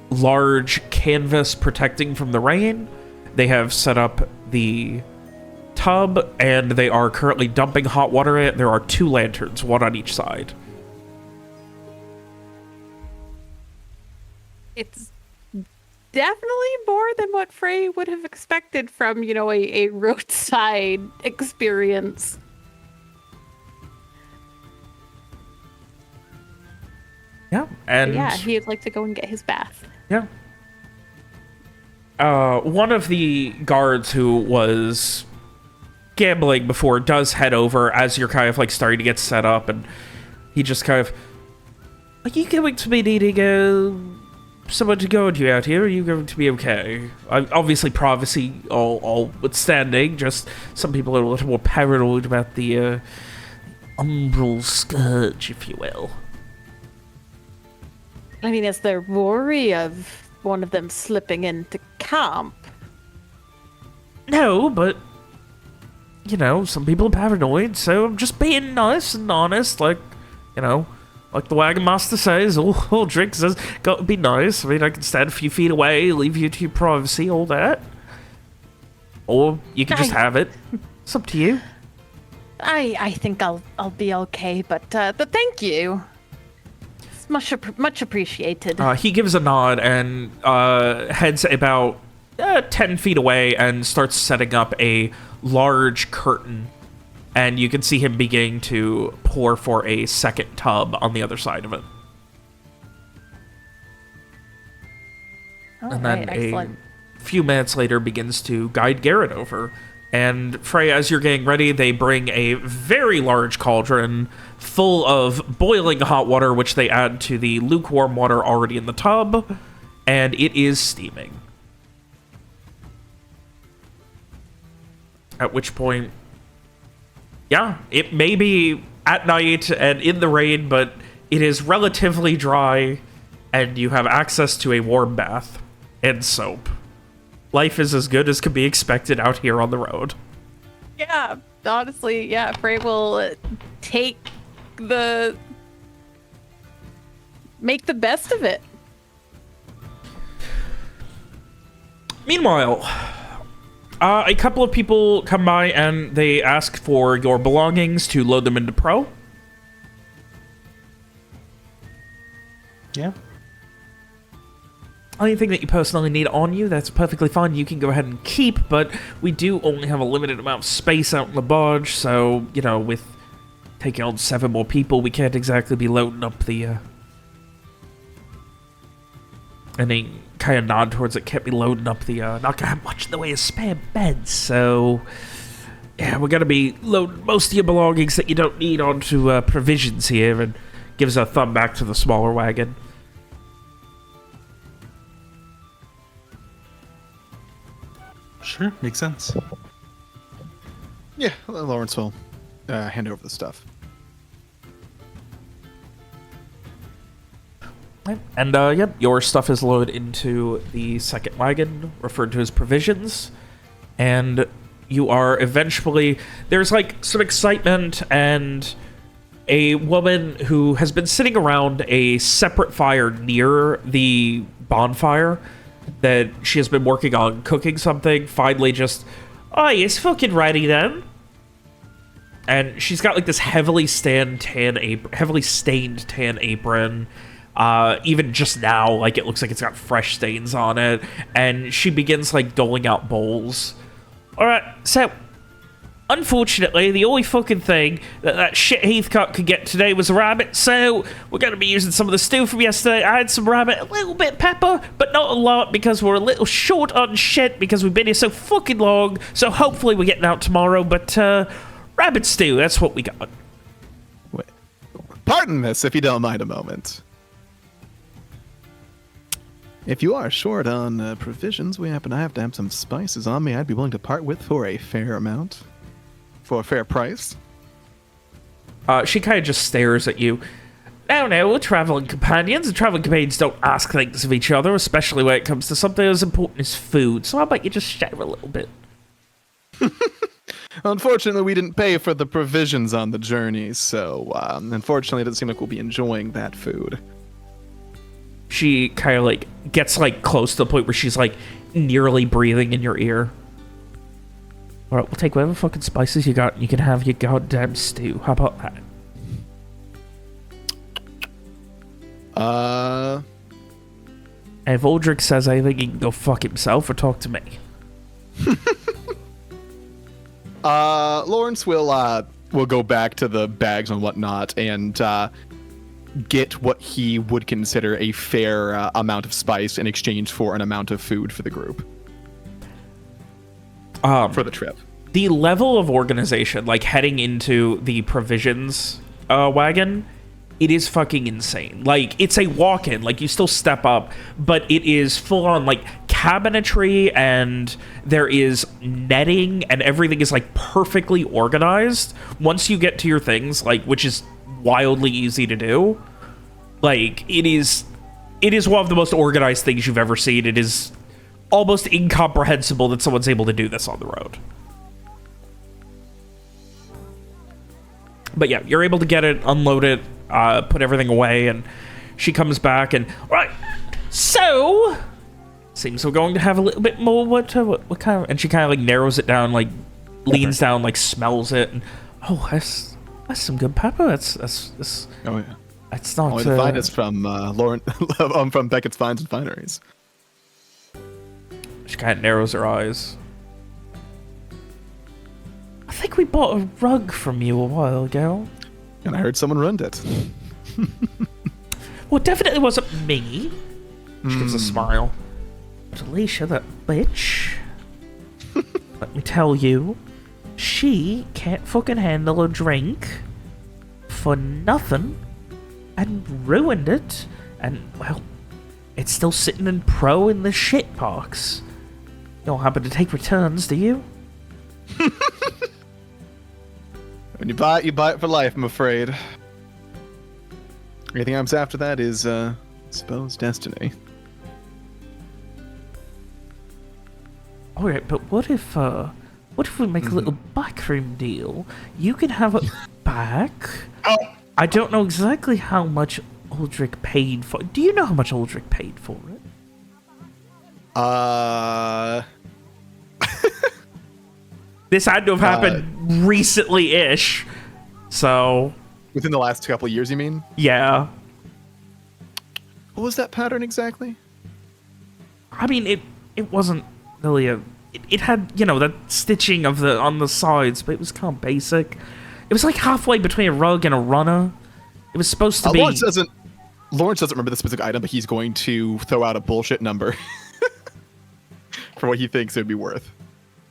large canvas protecting from the rain. They have set up the tub, and they are currently dumping hot water in it. There are 2 lanterns, one on each side. It's definitely more than what Frey would have expected from, you know, a roadside experience. Yeah, and But yeah, he'd like to go and get his bath. yeah. one of the guards who was gambling before does head over as you're kind of like starting to get set up, and he just kind of, are you going to be needing someone to guard you out here? Are you going to be okay? Obviously, privacy all withstanding, just some people are a little more paranoid about the umbral scourge, if you will. I mean, is there worry of one of them slipping into camp? No, but you know, some people are paranoid, so I'm just being nice and honest, like, you know, like the wagon master says, all drinks says, gotta be nice. I mean, I can stand a few feet away, leave you to your privacy, all that. Or you can just have it. It's up to you. I think I'll be okay, but thank you. It's much appreciated. He gives a nod and heads about 10 feet away and starts setting up a large curtain, and you can see him beginning to pour for a second tub on the other side of it. And then excellent. A few minutes later begins to guide Garrett over. And Frey, as you're getting ready, they bring a very large cauldron full of boiling hot water, which they add to the lukewarm water already in the tub, and it is steaming. At which point, yeah, it may be at night and in the rain, but it is relatively dry, and you have access to a warm bath and soap. Life is as good as can be expected out here on the road. Yeah, honestly, yeah, Frey will make the best of it. Meanwhile, a couple of people come by and they ask for your belongings to load them into Pro. Yeah. Anything that you personally need on you, that's perfectly fine. You can go ahead and keep, but we do only have a limited amount of space out in the barge, so, you know, with taking on 7 more people, we can't exactly be loading up the, And they kind of nod towards it, can't be loading up the, not gonna have much in the way of spare beds, so... Yeah, we're gonna be loading most of your belongings that you don't need onto, provisions here, and gives a thumb back to the smaller wagon. Sure, makes sense. Yeah, Lawrence will hand over the stuff. And, yep, your stuff is loaded into the second wagon, referred to as provisions, and you are eventually... There's, like, some excitement, and a woman who has been sitting around a separate fire near the bonfire that she has been working on cooking something, finally just, oh, it's fucking ready then. And she's got like this heavily stained tan apron. Even just now, like it looks like it's got fresh stains on it. And she begins like doling out bowls. All right, so unfortunately, the only fucking thing that shit Heathcote could get today was a rabbit, so we're going to be using some of the stew from yesterday. I had some rabbit, a little bit of pepper, but not a lot because we're a little short on shit because we've been here so fucking long, so hopefully we're getting out tomorrow, but rabbit stew, that's what we got. Wait. Pardon this, if you don't mind a moment. If you are short on provisions, we happen to have some spices on me I'd be willing to part with for a fair amount. For a fair price. She kind of just stares at you. No, we're traveling companions, and traveling companions don't ask things of each other, especially when it comes to something as important as food. So how about you just share a little bit? Unfortunately, we didn't pay for the provisions on the journey, so unfortunately, it doesn't seem like we'll be enjoying that food. She kind of like gets like close to the point where she's like nearly breathing in your ear. All right, we'll take whatever fucking spices you got, and you can have your goddamn stew. How about that? And if Aldrich says anything, he can go fuck himself or talk to me. Lawrence will go back to the bags and whatnot and get what he would consider a fair amount of spice in exchange for an amount of food for the group. for the trip. The level of organization, like heading into the provisions wagon, it is fucking insane. Like, it's a walk-in, like you still step up, but it is full on like cabinetry, and there is netting, and everything is like perfectly organized. Once you get to your things, like, which is wildly easy to do, like it is one of the most organized things you've ever seen. It is almost incomprehensible that someone's able to do this on the road. But yeah, you're able to get it, unload it, put everything away, and she comes back and, right, so seems we're going to have a little bit more. What kind of? And she kind of like narrows it down, like leans down, like smells it, and oh, that's some good pepper. That's Oh yeah. It's not Only the finest from Lauren, from Beckett's Finds and Fineries. She kind of narrows her eyes. I think we bought a rug from you a while ago. And I heard someone ruined it. Well, it definitely wasn't me. She gives a smile. But Alacyr, that bitch, let me tell you, she can't fucking handle a drink for nothing and ruined it. And, well, it's still sitting in pro in the shit box. You don't happen to take returns, do you? When you buy it for life, I'm afraid. Anything else after that is, I suppose, destiny. Alright, but what if we make a little backroom deal? You can have it back. Oh. I don't know exactly how much Aldrich paid for it. Do you know how much Aldrich paid for it? This had to have happened recently-ish, so... Within the last couple of years, you mean? Yeah. What was that pattern exactly? I mean, it wasn't really a... It had, you know, that stitching of on the sides, but it was kind of basic. It was like halfway between a rug and a runner. It was supposed to be... Lawrence doesn't remember the specific item, but he's going to throw out a bullshit number for what he thinks it would be worth.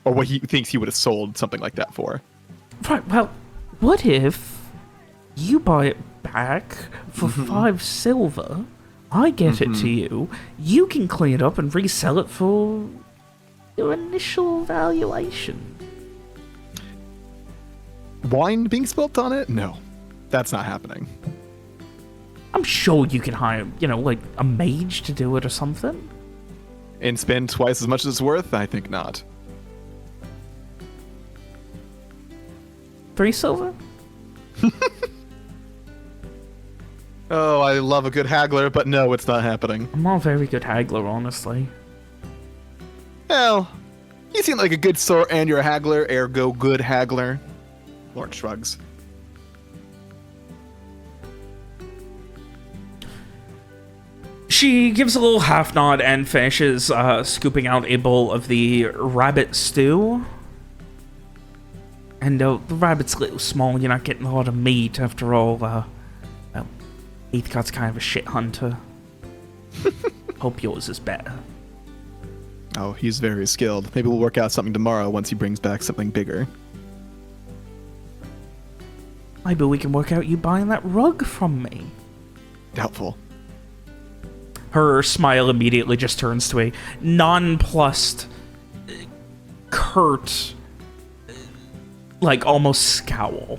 Or what he thinks he would have sold something like that for. Right, well, what if you buy it back for 5 silver, I get it to you, you can clean it up and resell it for your initial valuation. Wine being spilt on it? No, that's not happening. I'm sure you can hire, you know, like a mage to do it or something. And spend twice as much as it's worth? I think not. 3 silver? Oh, I love a good haggler, but no, it's not happening. I'm not a very good haggler, honestly. Well, you seem like a good sort and you're a haggler, ergo good haggler. Lord shrugs. She gives a little half nod and finishes scooping out a bowl of the rabbit stew. And the rabbit's a little small, you're not getting a lot of meat after all. Well, Heathcote's kind of a shit hunter. Hope yours is better. Oh, he's very skilled. Maybe we'll work out something tomorrow once he brings back something bigger. Maybe we can work out you buying that rug from me. Doubtful. Her smile immediately just turns to a nonplussed, curt, like almost scowl.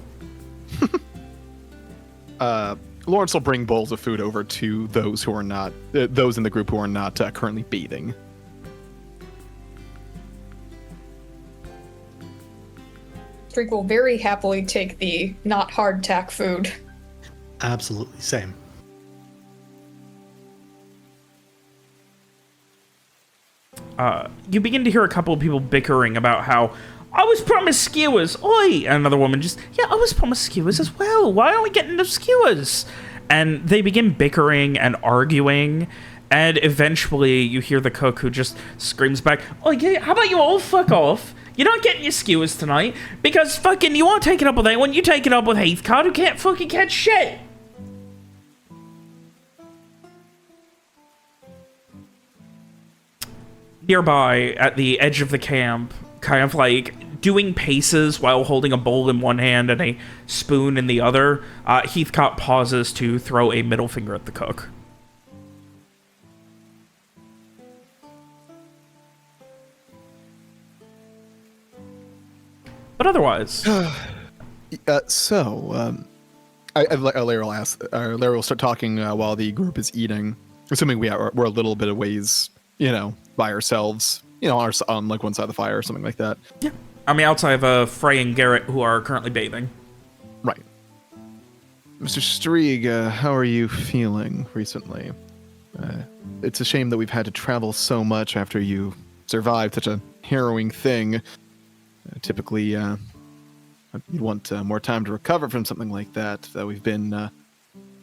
Lawrence will bring bowls of food over to those who are not, those in the group who are not currently bathing. Drake will very happily take the not hardtack food. Absolutely, same. You begin to hear a couple of people bickering about how I was promised skewers, oi! And another woman just, yeah, I was promised skewers as well. Why aren't we getting the skewers? And they begin bickering and arguing, and eventually you hear the cook who just screams back, oh yeah, how about you all fuck off? You're not getting your skewers tonight, because fucking you won't take it up with anyone, you take it up with Heathcote, who can't fucking catch shit! Nearby, at the edge of the camp, kind of like doing paces while holding a bowl in one hand and a spoon in the other, Heathcott pauses to throw a middle finger at the cook. But otherwise... Alacyr will ask. Alacyr will start talking while the group is eating. Assuming we're a little bit of ways, by ourselves, on like one side of the fire or something like that. Yeah, I mean outside of Frey and Garrett, who are currently bathing. Right. Mr. Strieg, how are you feeling recently? It's a shame that we've had to travel so much after you survived such a harrowing thing. Typically, you'd want more time to recover from something like that, though we've been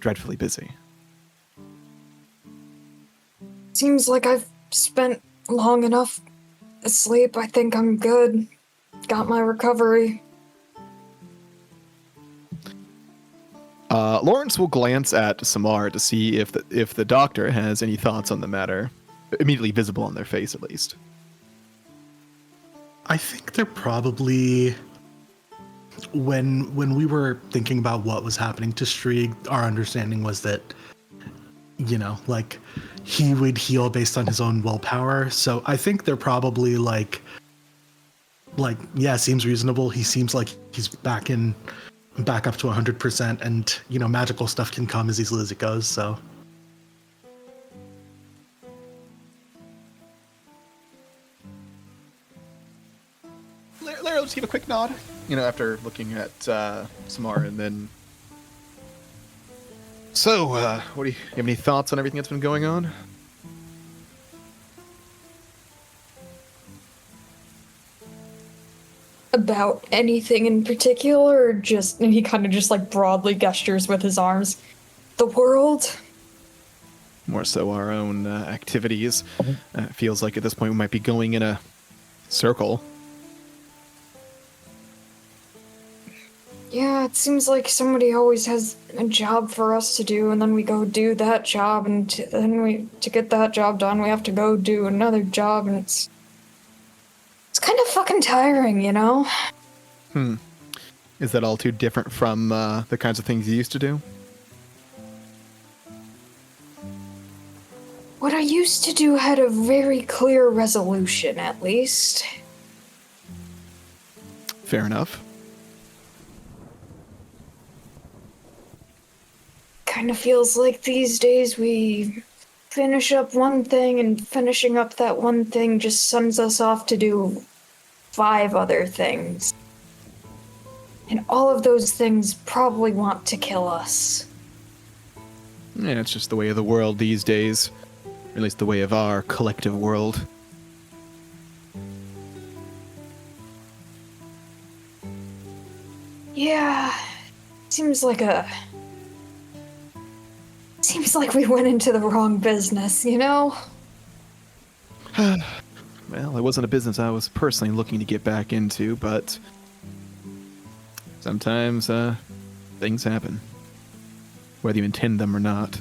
dreadfully busy. Seems like I've spent long enough asleep. I think I'm good. Got my recovery. Lawrence will glance at Samar to see if the doctor has any thoughts on the matter, immediately visible on their face at least. I think they're probably... When we were thinking about what was happening to Strieg, our understanding was that, he would heal based on his own willpower. So I think they're probably yeah, seems reasonable. He seems like he's back up to 100%, and magical stuff can come as easily as it goes. So. Larry will just give a quick nod, after looking at Samar, and then... So, what do you have any thoughts on everything that's been going on? About anything in particular, or just... And he kind of just, broadly gestures with his arms. The world? More so our own activities. It feels like at this point we might be going in a circle. Yeah, it seems like somebody always has a job for us to do, and then we go do that job, and then to get that job done, we have to go do another job, and it's kind of fucking tiring, Is that all too different from the kinds of things you used to do? What I used to do had a very clear resolution, at least. Fair enough. Kind of feels like these days we finish up one thing, and finishing up that one thing just sends us off to do 5 other things. And all of those things probably want to kill us. Yeah, it's just the way of the world these days. Or at least the way of our collective world. Yeah, seems like we went into the wrong business, Well, it wasn't a business I was personally looking to get back into, but sometimes things happen, whether you intend them or not.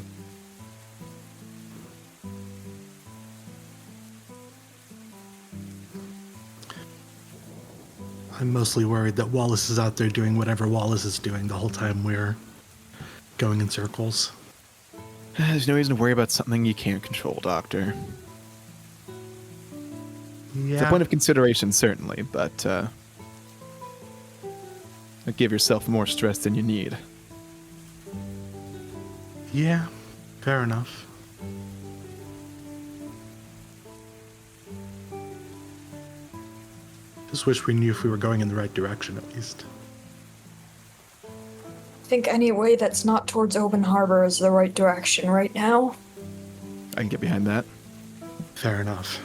I'm mostly worried that Wallace is out there doing whatever Wallace is doing the whole time we're going in circles. There's no reason to worry about something you can't control, Doctor. Yeah. It's a point of consideration, certainly, but don't give yourself more stress than you need. Yeah, fair enough. Just wish we knew if we were going in the right direction, at least. I think any way that's not towards Oamon Harbor is the right direction right now. I can get behind that. Fair enough.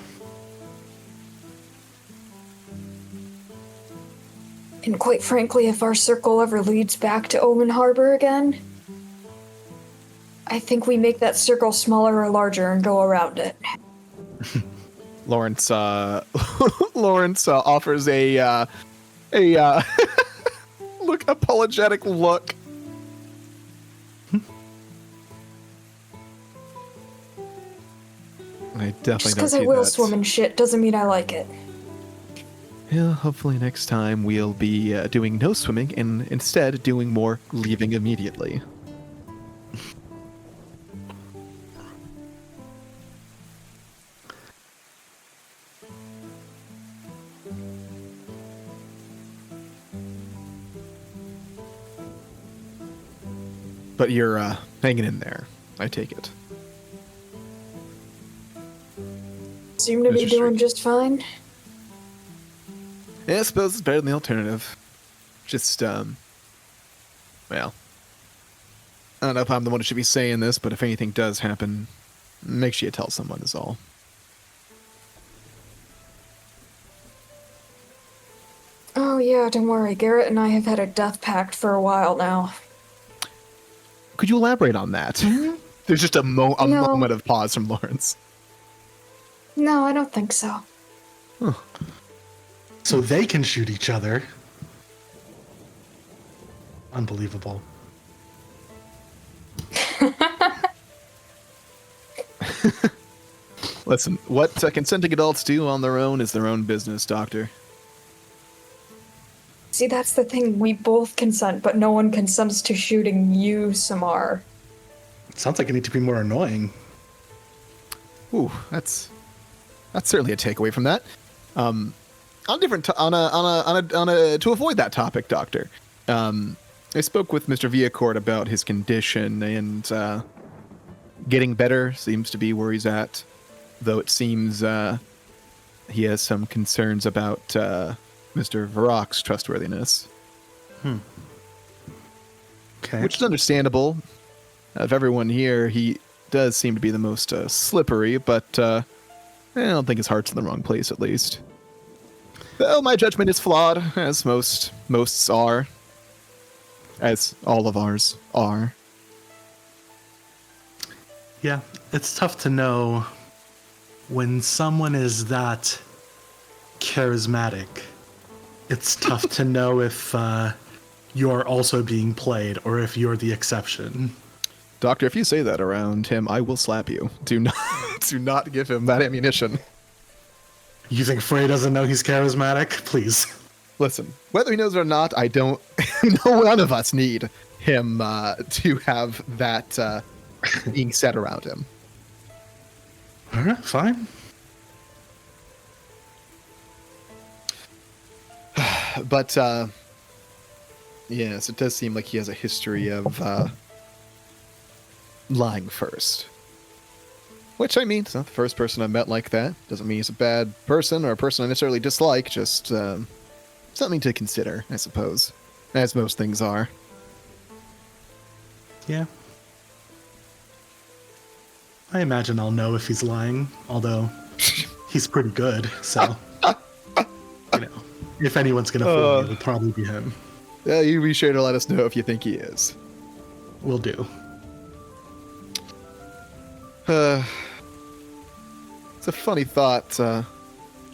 And quite frankly, if our circle ever leads back to Oamon Harbor again, I think we make that circle smaller or larger and go around it. Lawrence offers a apologetic look. I definitely Just don't because see I will that. swim in shit doesn't mean I like it. Yeah, hopefully next time we'll be doing no swimming and instead doing more leaving immediately. But you're hanging in there, I take it. Seem to be Mr. doing Street. just fine. Yeah, I suppose it's better than the alternative. Just, well, I don't know if I'm the one who should be saying this, but if anything does happen, make sure you tell someone is all. Oh yeah, don't worry. Garrett and I have had a death pact for a while now. Could you elaborate on that? There's just a No. moment of pause from Lawrence. No, I don't think so. So they can shoot each other. Unbelievable. Listen, what consenting adults do on their own is their own business, Doctor. See, that's the thing. We both consent, but no one consents to shooting you, Samar. Sounds like I need to be more annoying. Ooh, that's certainly a takeaway from that. On a to avoid that topic, Doctor. I spoke with Mr. Viacord about his condition, and getting better seems to be where he's at. Though it seems he has some concerns about Mr. Varrock's trustworthiness. Okay. Which is understandable. Of everyone here, he does seem to be the most slippery, but I don't think his heart's in the wrong place, at least. Though my judgment is flawed, as most are. As all of ours are. Yeah, it's tough to know when someone is that charismatic. It's tough to know if you're also being played or if you're the exception. Doctor, if you say that around him, I will slap you. Do not give him that ammunition. You think Frey doesn't know he's charismatic? Please. Listen, whether he knows it or not, I don't. None of us need him to have that being said around him. All right, fine. But yes, it does seem like he has a history of lying first. Which, I mean, it's not the first person I've met like that. Doesn't mean he's a bad person or a person I necessarily dislike, just something to consider, I suppose. As most things are. Yeah. I imagine I'll know if he's lying, although he's pretty good, so... you know, if anyone's gonna fool me, it'll probably be him. Yeah, you be sure to let us know if you think he is. Will do. It's a funny thought.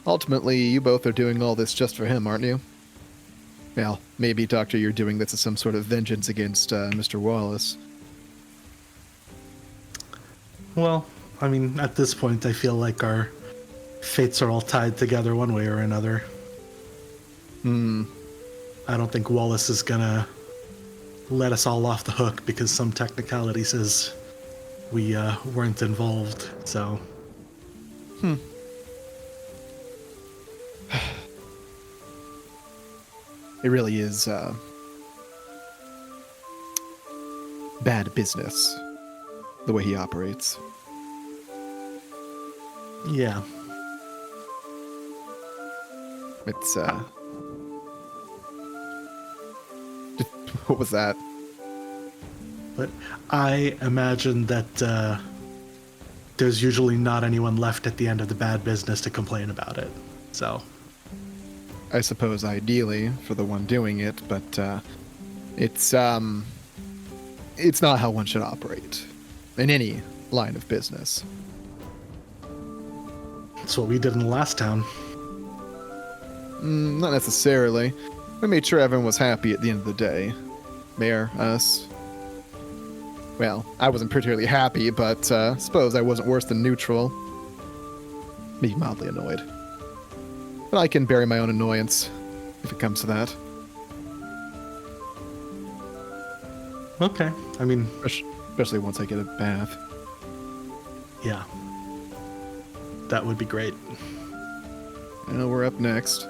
Ultimately, you both are doing all this just for him, aren't you? Well, maybe, Doctor, you're doing this as some sort of vengeance against Mr. Wallace. Well, I mean, at this point, I feel like our fates are all tied together one way or another. I don't think Wallace is gonna let us all off the hook because some technicality says we weren't involved, so... It really is bad business, the way he operates. Yeah. It's what was that? But I imagine that there's usually not anyone left at the end of the bad business to complain about it, so... I suppose ideally for the one doing it, but it's not how one should operate in any line of business. That's what we did in the last town. Not necessarily. We made sure everyone was happy at the end of the day. Mayor, us. Well, I wasn't particularly happy, but suppose I wasn't worse than neutral. Maybe mildly annoyed. but I can bury my own annoyance if it comes to that. Okay. I mean, Especially once I get a bath. yeah. That would be great. Well, we're up next.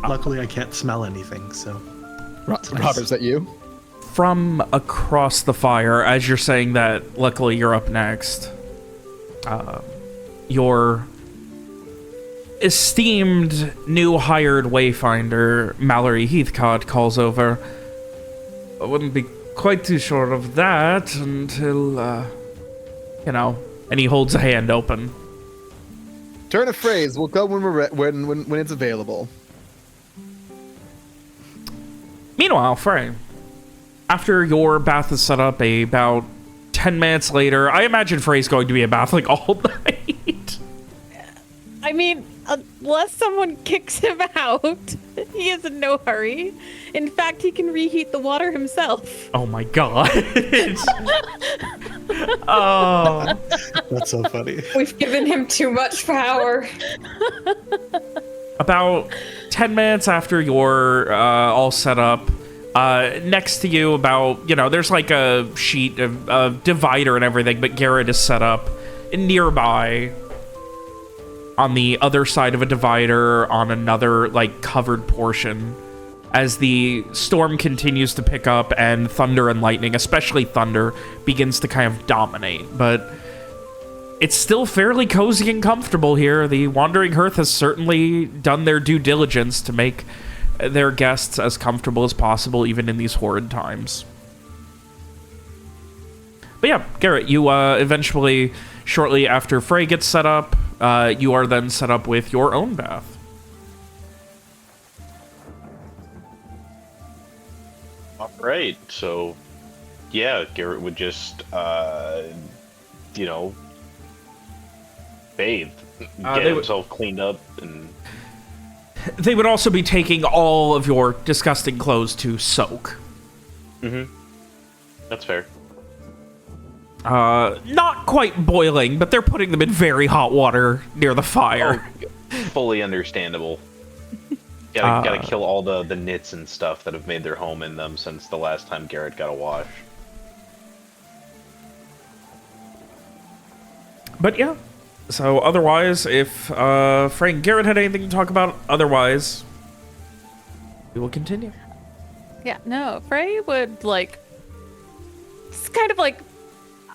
Luckily, I can't smell anything, so. Nice. Robert, is that you? From across the fire, as you're saying that, luckily you're up next. Your esteemed new hired wayfinder, Mallory Heathcott, calls over. I wouldn't be quite too sure of that until, you know, and he holds a hand open. Turn a phrase. We'll go when we're when it's available. Meanwhile, Frey, after your bath is set up, about 10 minutes later, I imagine Frey's going to be in bath like all night. I mean, unless someone kicks him out, he is in no hurry. In fact, he can reheat the water himself. Oh my god. Oh. That's so funny. We've given him too much power. About 10 minutes after you're all set up, next to you about, you know, there's like a sheet of a divider and everything, but Garrett is set up nearby on the other side of a divider on another, like, covered portion as the storm continues to pick up and thunder and lightning, especially thunder, begins to kind of dominate. But it's still fairly cozy and comfortable here. The Wandering Hearth has certainly done their due diligence to make their guests as comfortable as possible, even in these horrid times. But yeah, Garrett, you eventually, shortly after Frey gets set up, you are then set up with your own bath. All right, so yeah, Garrett would just, you know, bathe, get himself cleaned up, and they would also be taking all of your disgusting clothes to soak. Mm-hmm. That's fair. Not quite boiling, but they're putting them in very hot water near the fire. Oh, fully understandable. Gotta kill all the nits and stuff that have made their home in them since the last time Garrett got a wash. But yeah. So otherwise, if Frey and Garrett had anything to talk about, otherwise, we will continue. Yeah, no, Frey would, like, it's kind of like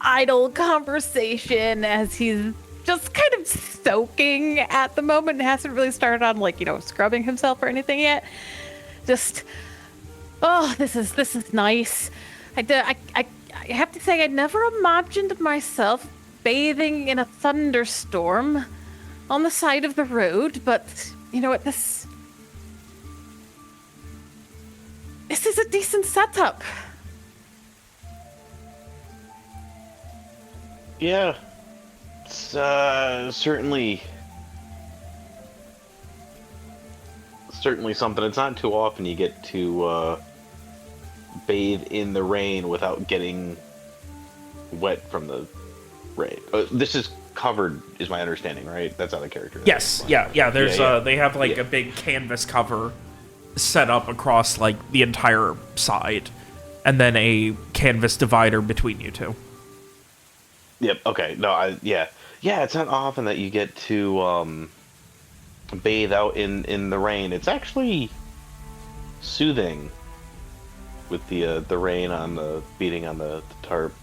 idle conversation as he's just kind of soaking at the moment. It hasn't really started on, like, you know, scrubbing himself or anything yet. Just, oh, this is nice. I have to say, I never imagined myself bathing in a thunderstorm on the side of the road, but you know what, this is a decent setup. Yeah, it's certainly something. It's not too often you get to bathe in the rain without getting wet from the rain. This is covered, is my understanding, right? That's how the character is. Yes, yeah. There's they have like Yeah. a big canvas cover set up across like the entire side, and then a canvas divider between you two. Yep. Okay. No. Yeah. It's not often that you get to bathe out in the rain. It's actually soothing with the rain on the beating on the tarp.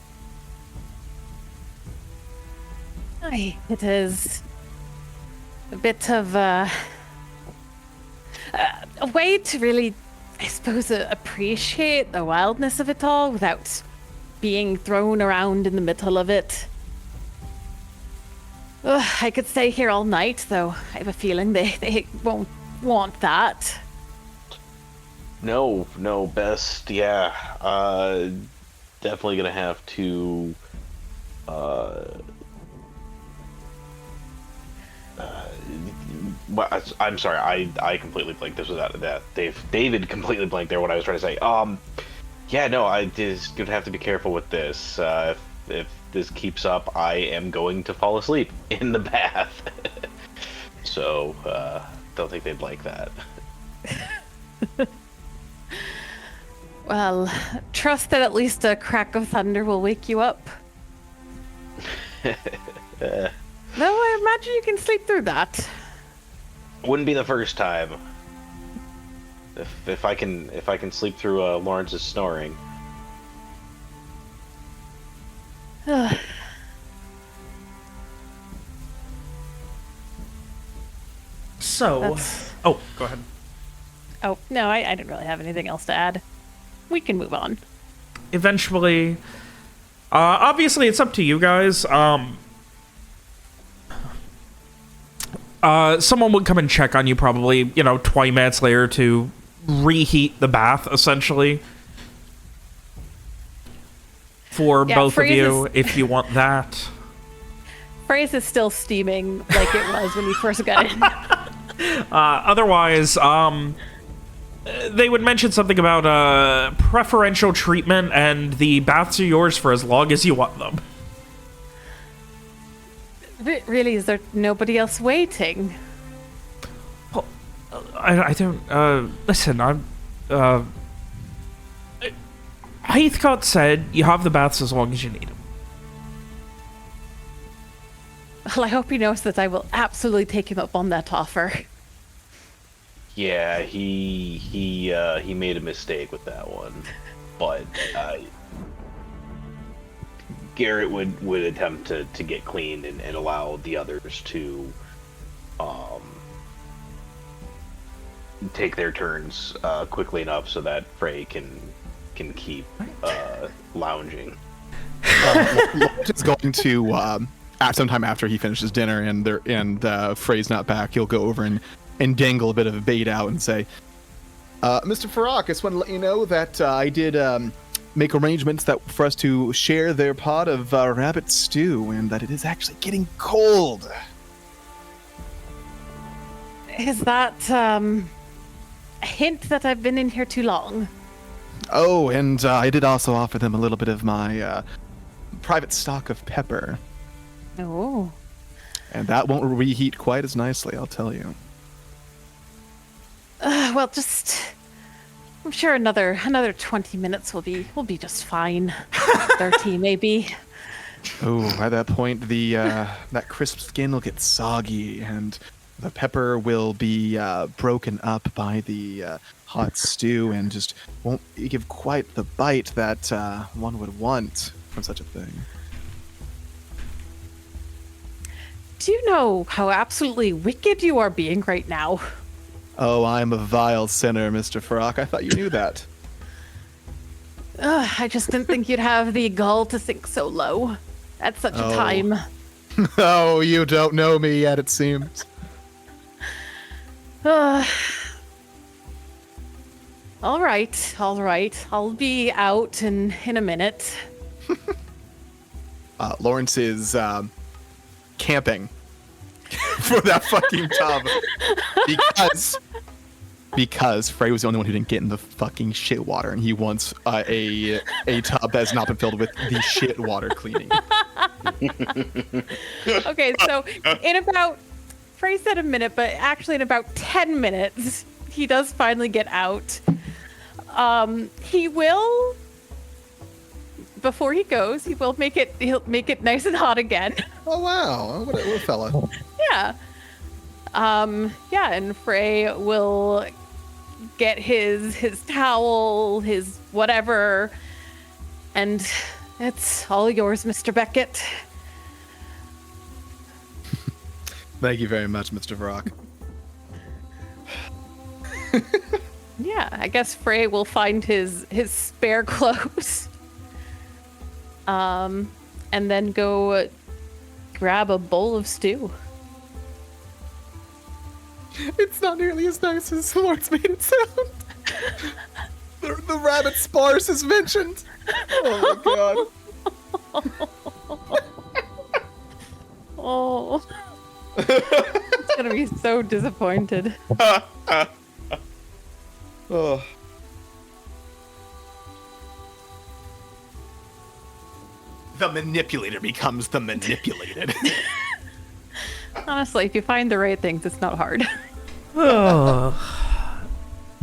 Aye, it is a bit of a way to really, I suppose, appreciate the wildness of it all without being thrown around in the middle of it. Ugh, I could stay here all night, though. I have a feeling they won't want that. No, best. Yeah. Definitely gonna have to. I'm sorry, I completely blanked. This was out of that. David completely blanked there what I was trying to say. Yeah, no, I just gonna have to be careful with this. If this keeps up, I am going to fall asleep in the bath. So, don't think they'd like that. Well, trust that at least a crack of thunder will wake you up. No, I imagine you can sleep through that. Wouldn't be the first time. If I can sleep through Lawrence's snoring. So, oh, go ahead. Oh, no, I didn't really have anything else to add. We can move on. Eventually, obviously it's up to you guys. Someone would come and check on you probably, 20 minutes later to reheat the bath, essentially. For both of you, if you want that. Phrase is still steaming like it was when you first got in. Otherwise, they would mention something about preferential treatment, and the baths are yours for as long as you want them. Really, is there nobody else waiting? Well, I don't, listen, Heathcote said you have the baths as long as you need them. Well, I hope he knows that I will absolutely take him up on that offer. Yeah, he made a mistake with that one, but Garrett would attempt to get clean and allow the others to take their turns quickly enough so that Frey can keep lounging. Lawrence is going to sometime after he finishes dinner and Frey's not back, he'll go over and dangle a bit of a bait out and say, Mr. Farrak, I just want to let you know that I did make arrangements for us to share their pot of rabbit stew, and that it is actually getting cold. Is that a hint that I've been in here too long? Oh, and I did also offer them a little bit of my private stock of pepper. Oh. And that won't reheat quite as nicely, I'll tell you. Well, I'm sure another 20 minutes will be just fine. 30 maybe. Oh, by that point, that crisp skin will get soggy, and the pepper will be broken up by the hot stew, and just won't give quite the bite that one would want from such a thing. Do you know how absolutely wicked you are being right now? Oh, I'm a vile sinner, Mr. Farrak. I thought you knew that. I just didn't think you'd have the gall to sink so low at such a time. Oh, you don't know me yet, it seems. All right. I'll be out in a minute. Lawrence is camping for that fucking tub because Frey was the only one who didn't get in the fucking shit water, and he wants a tub that has not been filled with the shit water cleaning. Okay, so Frey said a minute, but actually in about 10 minutes, he does finally get out. He will, before he goes, he'll make it nice and hot again. Oh wow, what a fella. Yeah. And Frey will get his towel, his whatever, and it's all yours, Mr. Beckett. Thank you very much, Mr. Farrak. Yeah, I guess Frey will find his spare clothes. And then go grab a bowl of stew. It's not nearly as nice as Lawrence made it sound. The rabbit sparse is mentioned. Oh my god. Oh. It's gonna be so disappointed. Oh. The manipulator becomes the manipulated. Honestly, if you find the right things, it's not hard.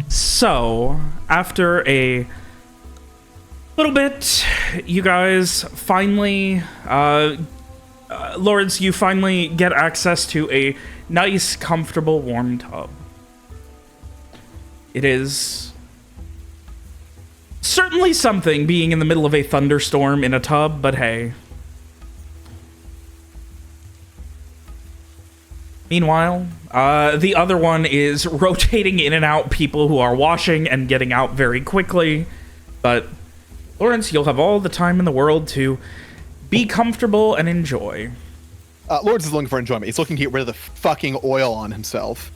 So, after a little bit, you guys finally, Lords, you finally get access to a nice, comfortable, warm tub. It is certainly something being in the middle of a thunderstorm in a tub, but hey. Meanwhile, the other one is rotating in and out people who are washing and getting out very quickly. But, Lawrence, you'll have all the time in the world to be comfortable and enjoy. Lawrence is looking for enjoyment. He's looking to get rid of the fucking oil on himself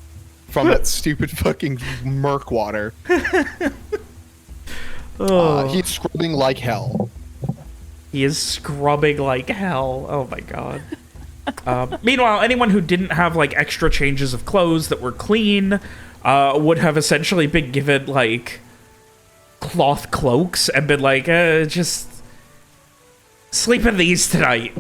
from that stupid fucking murk water. He's scrubbing like hell. He is scrubbing like hell. Oh my god. Meanwhile, anyone who didn't have like extra changes of clothes that were clean would have essentially been given like cloth cloaks and been like, just sleep in these tonight.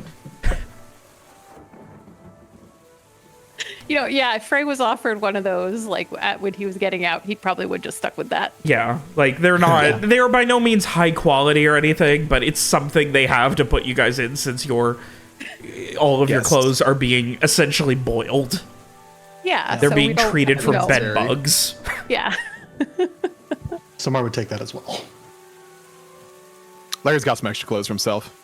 You know, yeah, if Frey was offered one of those, like, when he was getting out, he probably would just stuck with that. Yeah, like, they're not, they're by no means high quality or anything, but it's something they have to put you guys in since all of your clothes are being essentially boiled. Yeah. They're being treated for bed bugs. Yeah. Samar would take that as well. Larry's got some extra clothes for himself.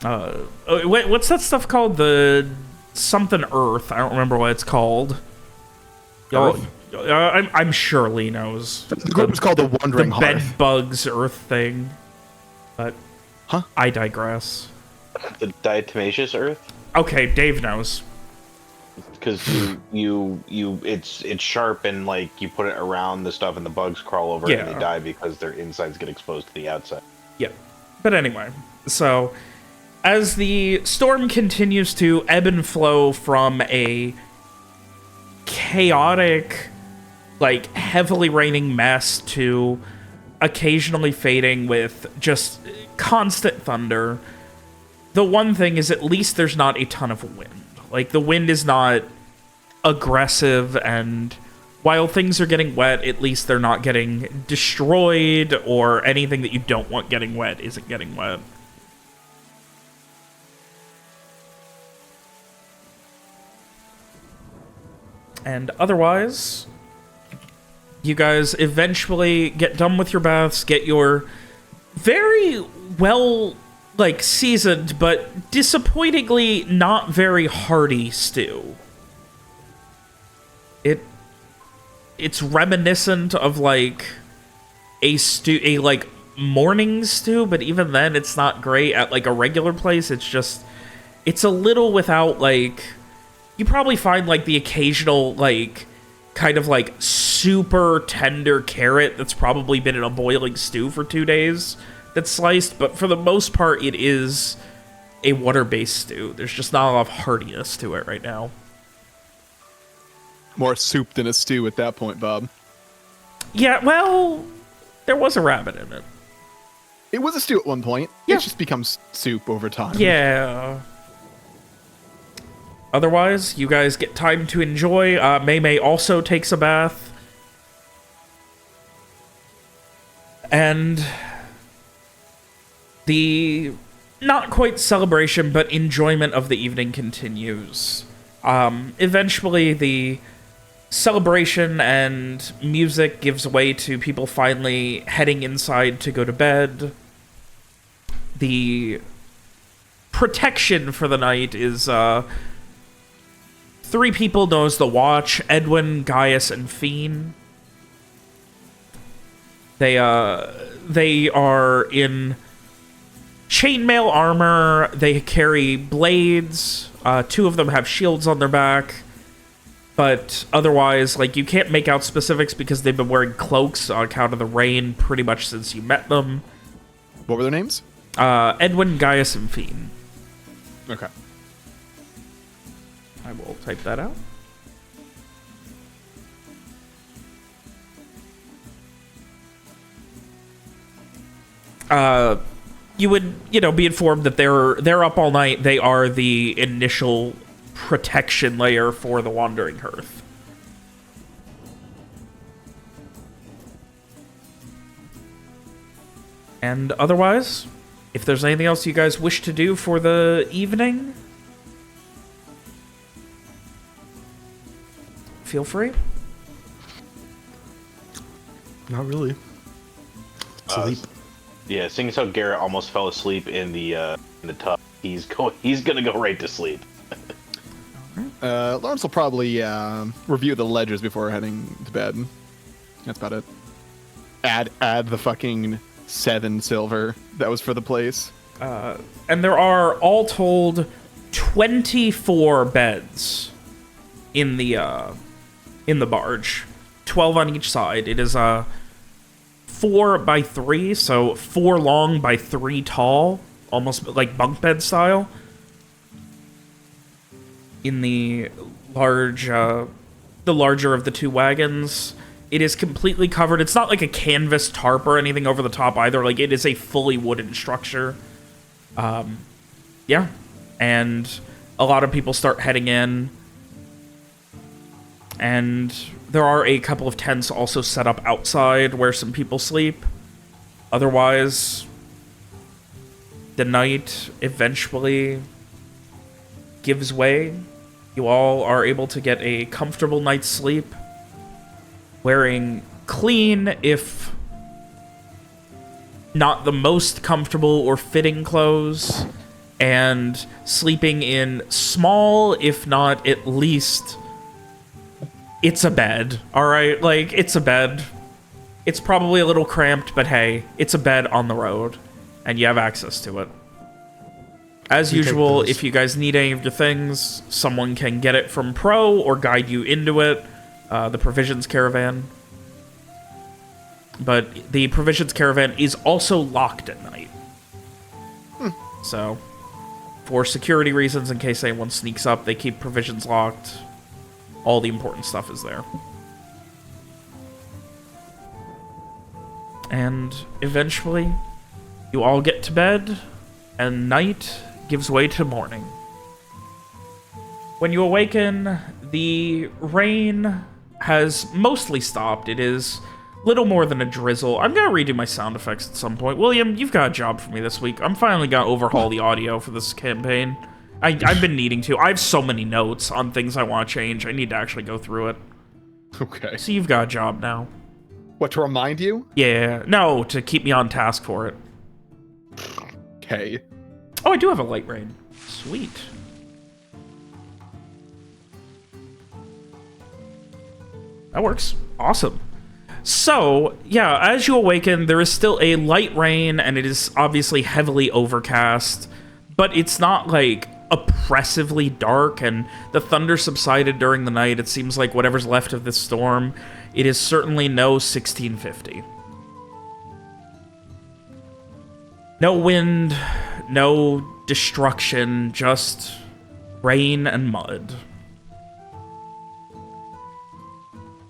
What's that stuff called? The something Earth. I don't remember what it's called. I'm sure Lee knows. The group is called the Wandering Hearth. Bed bugs Earth thing. But I digress. The diatomaceous earth? Okay, Dave knows. Because it's sharp and like you put it around the stuff and the bugs crawl over it and they die because their insides get exposed to the outside. Yeah. But anyway, so as the storm continues to ebb and flow from a chaotic, like heavily raining mess to occasionally fading with just constant thunder, the one thing is at least there's not a ton of wind. Like, the wind is not aggressive, and while things are getting wet, at least they're not getting destroyed, or anything that you don't want getting wet isn't getting wet. And otherwise, you guys eventually get done with your baths, get your very well, like, seasoned, but disappointingly not very hearty stew. It's reminiscent of, like, a like, morning stew, but even then, it's not great at, like, a regular place. It's a little without, like, you probably find, like, the occasional, like, kind of, like, super tender carrot that's probably been in a boiling stew for 2 days that's sliced, but for the most part, it is a water-based stew. There's just not a lot of heartiness to it right now. More soup than a stew at that point, Bob. Yeah, well, there was a rabbit in it. It was a stew at one point. Yeah. It just becomes soup over time. Yeah. Otherwise, you guys get time to enjoy. May also takes a bath. And the not quite celebration, but enjoyment of the evening continues. Eventually, the celebration and music gives way to people finally heading inside to go to bed. The protection for the night is 3 people knows the watch: Edwin, Gaius, and Fiend. They are in chainmail armor. They carry blades. 2 of them have shields on their back. But otherwise, like, you can't make out specifics because they've been wearing cloaks on account of the rain pretty much since you met them. What were their names? Edwin, Gaius, and Fiend. Okay. I will type that out. You would, be informed that they're up all night. They are the initial protection layer for the Wandering Hearth. And otherwise, if there's anything else you guys wish to do for the evening, feel free. Not really. Sleep. Yeah, seeing as how Garrett almost fell asleep in the tub, he's gonna go right to sleep. Lawrence will probably review the ledgers before heading to bed. That's about it. Add the fucking 7 silver that was for the place. And there are, all told, 24 beds in the barge. 12 on each side. It is 4 by 3, so 4 long by 3 tall, almost like bunk bed style. In the larger of the 2 wagons, it is completely covered. It's not like a canvas tarp or anything over the top either. Like, it is a fully wooden structure. Yeah, and a lot of people start heading in, and there are a couple of tents also set up outside where some people sleep. Otherwise, the night eventually gives way. You all are able to get a comfortable night's sleep, wearing clean, if not the most comfortable or fitting clothes, and sleeping in small, if not at least, it's a bed, alright? Like, it's a bed. It's probably a little cramped, but hey, it's a bed on the road, and you have access to it. As usual, if you guys need any of your things, someone can get it from Pro or guide you into it. The provisions caravan. But the provisions caravan is also locked at night. So, for security reasons, in case anyone sneaks up, they keep provisions locked. All the important stuff is there. And eventually, you all get to bed, and night gives way to morning. When you awaken, the rain has mostly stopped. It is little more than a drizzle. I'm gonna redo my sound effects at some point. William, you've got a job for me this week. I'm finally gonna overhaul the audio for this campaign. I've been needing to. I have so many notes on things I want to change. I need to actually go through it. Okay. So you've got a job now. What, to remind you? Yeah. No, to keep me on task for it. Okay. Oh, I do have a light rain. Sweet. That works. Awesome. So, yeah, as you awaken, there is still a light rain, and it is obviously heavily overcast, but it's not, like, oppressively dark, and the thunder subsided during the night. It seems like whatever's left of this storm, it is certainly no 1650. No wind, no destruction, just rain and mud.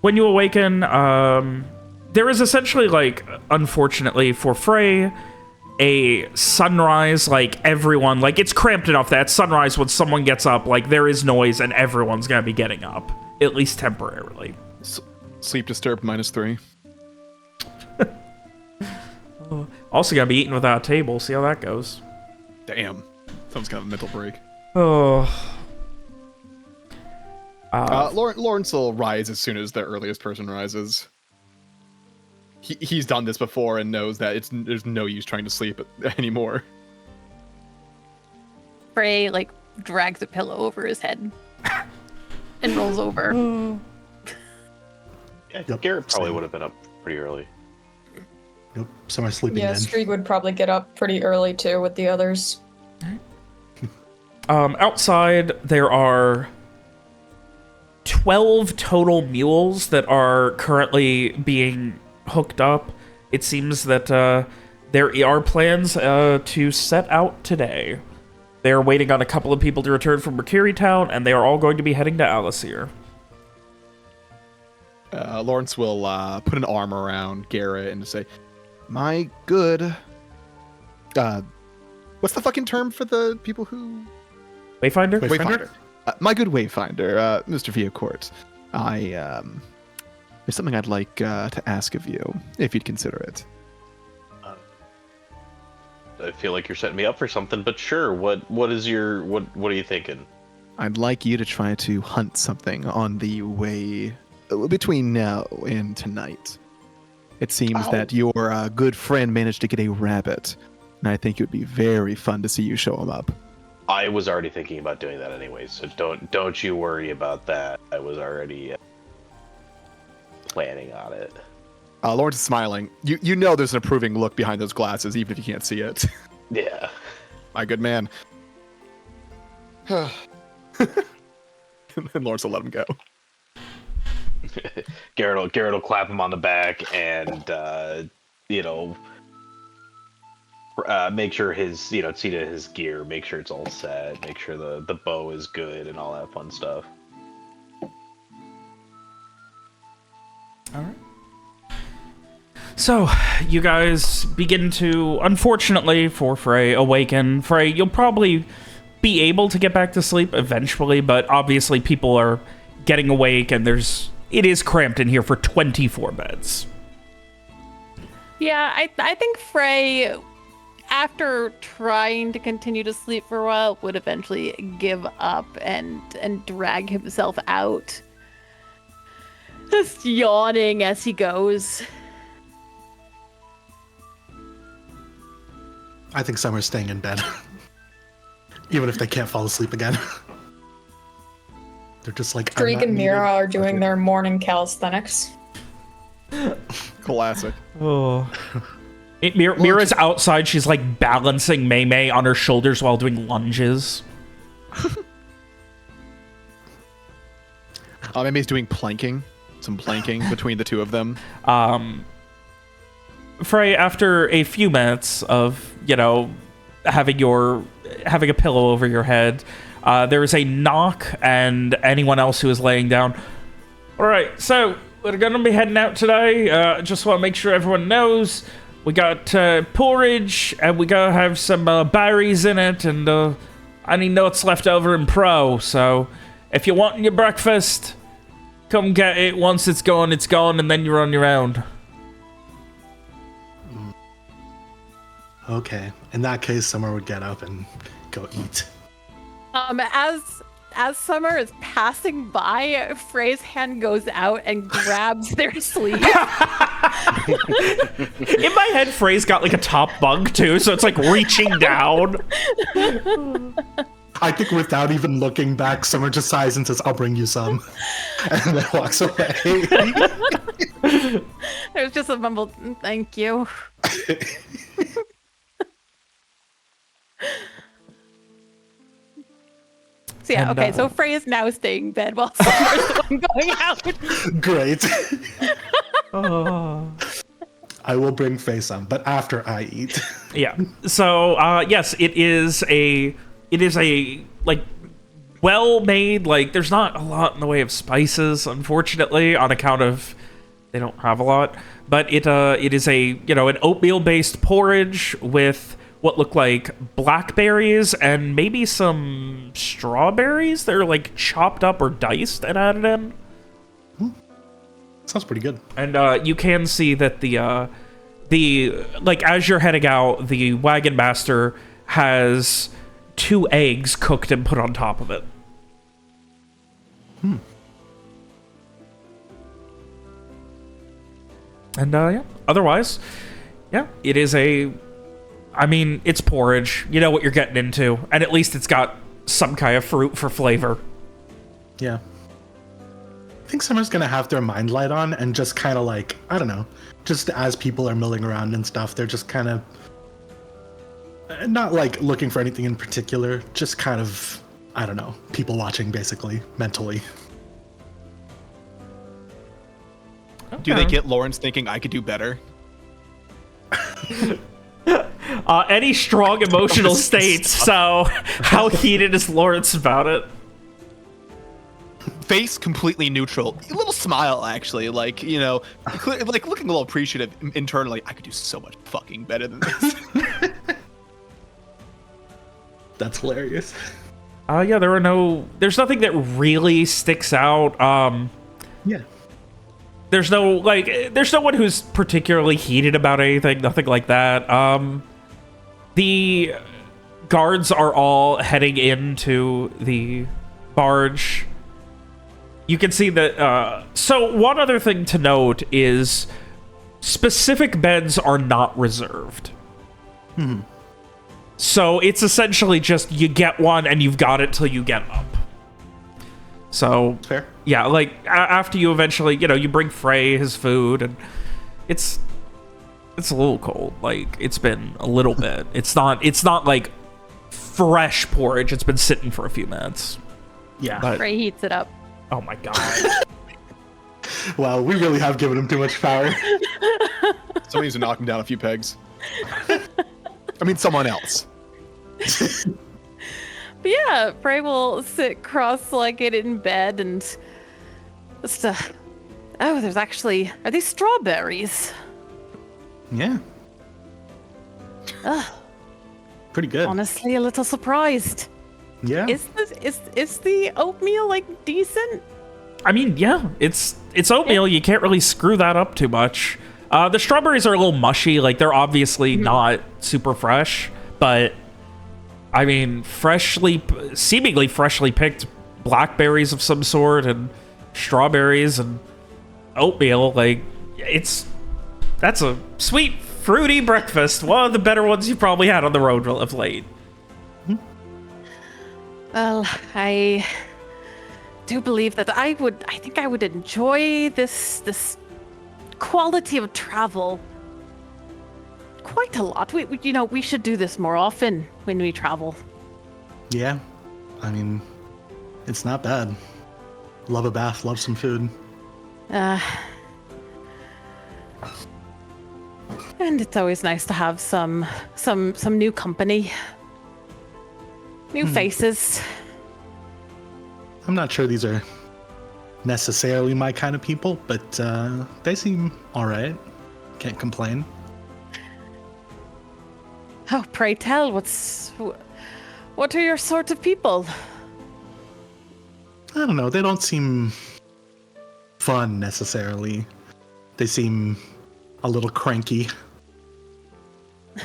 When you awaken, there is essentially, like, unfortunately for Frey, a sunrise, like, everyone, like, it's cramped enough that at sunrise when someone gets up, like, there is noise and everyone's gonna be getting up, at least temporarily. Sleep disturbed -3. Also gonna be eating without a table, see how that goes. Damn. Someone's got a mental break. Oh. Lawrence will rise as soon as the earliest person rises. He's done this before and knows that there's no use trying to sleep anymore. Frey, like, drags a pillow over his head and rolls over. Yeah, Garrett probably would have been up pretty early. Yep, semi-sleeping Yeah, then. Streeg would probably get up pretty early too with the others. Outside, there are 12 total mules that are currently being hooked up. It seems that there are plans to set out today. They're waiting on a couple of people to return from Mercury Town, and they are all going to be heading to Alacyr. Lawrence will put an arm around Garrett and say, "My good..." What's the fucking term for the people who... Wayfinder? Wayfinder. My good wayfinder, Mr. Viacourt, there's something I'd like to ask of you, if you'd consider it. I feel like you're setting me up for something, but sure. What are you thinking? I'd like you to try to hunt something on the way between now and tonight. It seems that your good friend managed to get a rabbit, and I think it would be very fun to see you show him up. I was already thinking about doing that anyway, so don't you worry about that. I was already planning on it. Lawrence is smiling. You know there's an approving look behind those glasses, even if you can't see it. Yeah. My good man. And then Lawrence will let him go. Garrett will clap him on the back and make sure his see to his gear, make sure it's all set, make sure the bow is good and all that fun stuff. All right. So, you guys begin to, unfortunately for Frey, awaken. Frey, you'll probably be able to get back to sleep eventually, but obviously people are getting awake and it is cramped in here for 24 beds. Yeah, I think Frey, after trying to continue to sleep for a while, would eventually give up and drag himself out. Just yawning as he goes. I think Summer's staying in bed. Even if they can't fall asleep again. They're just like... Streak and Mira are doing their morning calisthenics. Classic. Oh. Mira's outside. She's like balancing Mei on her shoulders while doing lunges. Mei's doing planking. Some planking between the two of them. Frey, after a few minutes of, having a pillow over your head, there is a knock, and anyone else who is laying down. All right, so we're gonna be heading out today. Just want to make sure everyone knows we got porridge, and we gotta have some berries in it, and I need to know what's left over in Pro. So if you want your breakfast, come get it. Once it's gone, and then you're on your own. Okay. In that case, Summer would get up and go eat. As Summer is passing by, Frey's hand goes out and grabs their sleeve. In my head, Frey's got like a top bunk too, so it's like reaching down. I think without even looking back, Summer just sighs and says, "I'll bring you some," and then walks away. There's just a mumbled, "Thank you." So yeah, And, okay, so Frey is now staying in bed while Summer's the one going out. Great. Oh. I will bring Faye some, but after I eat. Yeah. So yes, it is a like well-made, like there's not a lot in the way of spices, unfortunately, on account of they don't have a lot, but it is a, an oatmeal-based porridge with what look like blackberries and maybe some strawberries that are like chopped up or diced and added in. Sounds pretty good. And you can see that the like as you're heading out, the wagon master has 2 eggs cooked and put on top of it. And yeah, otherwise, yeah, it is it's porridge. You know what you're getting into, and at least it's got some kind of fruit for flavor. Yeah. I think Summer's gonna have their mind light on and just kind of like, I don't know, just as people are milling around and stuff, they're just kind of not like looking for anything in particular, just kind of, I don't know, people watching basically, mentally. Okay. Do they get Lawrence thinking I could do better? Any strong emotional states, so how heated is Lawrence about it? Face completely neutral. A little smile, actually. Like, like looking a little appreciative internally. I could do so much fucking better than this. That's hilarious. Yeah, there's nothing that really sticks out. Yeah. There's no one who's particularly heated about anything, nothing like that. The guards are all heading into the barge. You can see that, so one other thing to note is specific beds are not reserved. So it's essentially just you get one and you've got it till you get up. So Fair. yeah, like after you eventually, you bring Frey his food, and it's a little cold. Like it's been a little bit. It's not like fresh porridge. It's been sitting for a few minutes. Yeah. But, Frey heats it up. oh my god. Wow, we really have given him too much power. Somebody needs to knock him down a few pegs. I mean, someone else. But yeah, Frey will sit cross-legged in bed and just, oh, there's actually, are these strawberries? Yeah. Ugh, Pretty good. honestly, a little surprised. Yeah. Is the oatmeal like decent? I mean, yeah, it's oatmeal. You can't really screw that up too much. The strawberries are a little mushy. Like they're obviously not super fresh, but I mean, seemingly freshly picked blackberries of some sort and strawberries and oatmeal. Like that's a sweet, fruity breakfast. One of the better ones you've probably had on the road of late. Well, I do believe that I think I would enjoy this quality of travel quite a lot. We should do this more often when we travel. Yeah. I mean, it's not bad. Love a bath, love some food. And it's always nice to have some new company. New faces. I'm not sure these are necessarily my kind of people, but they seem alright. Can't complain. Oh, pray tell, what are your sort of people? I don't know, they don't seem fun necessarily. They seem a little cranky.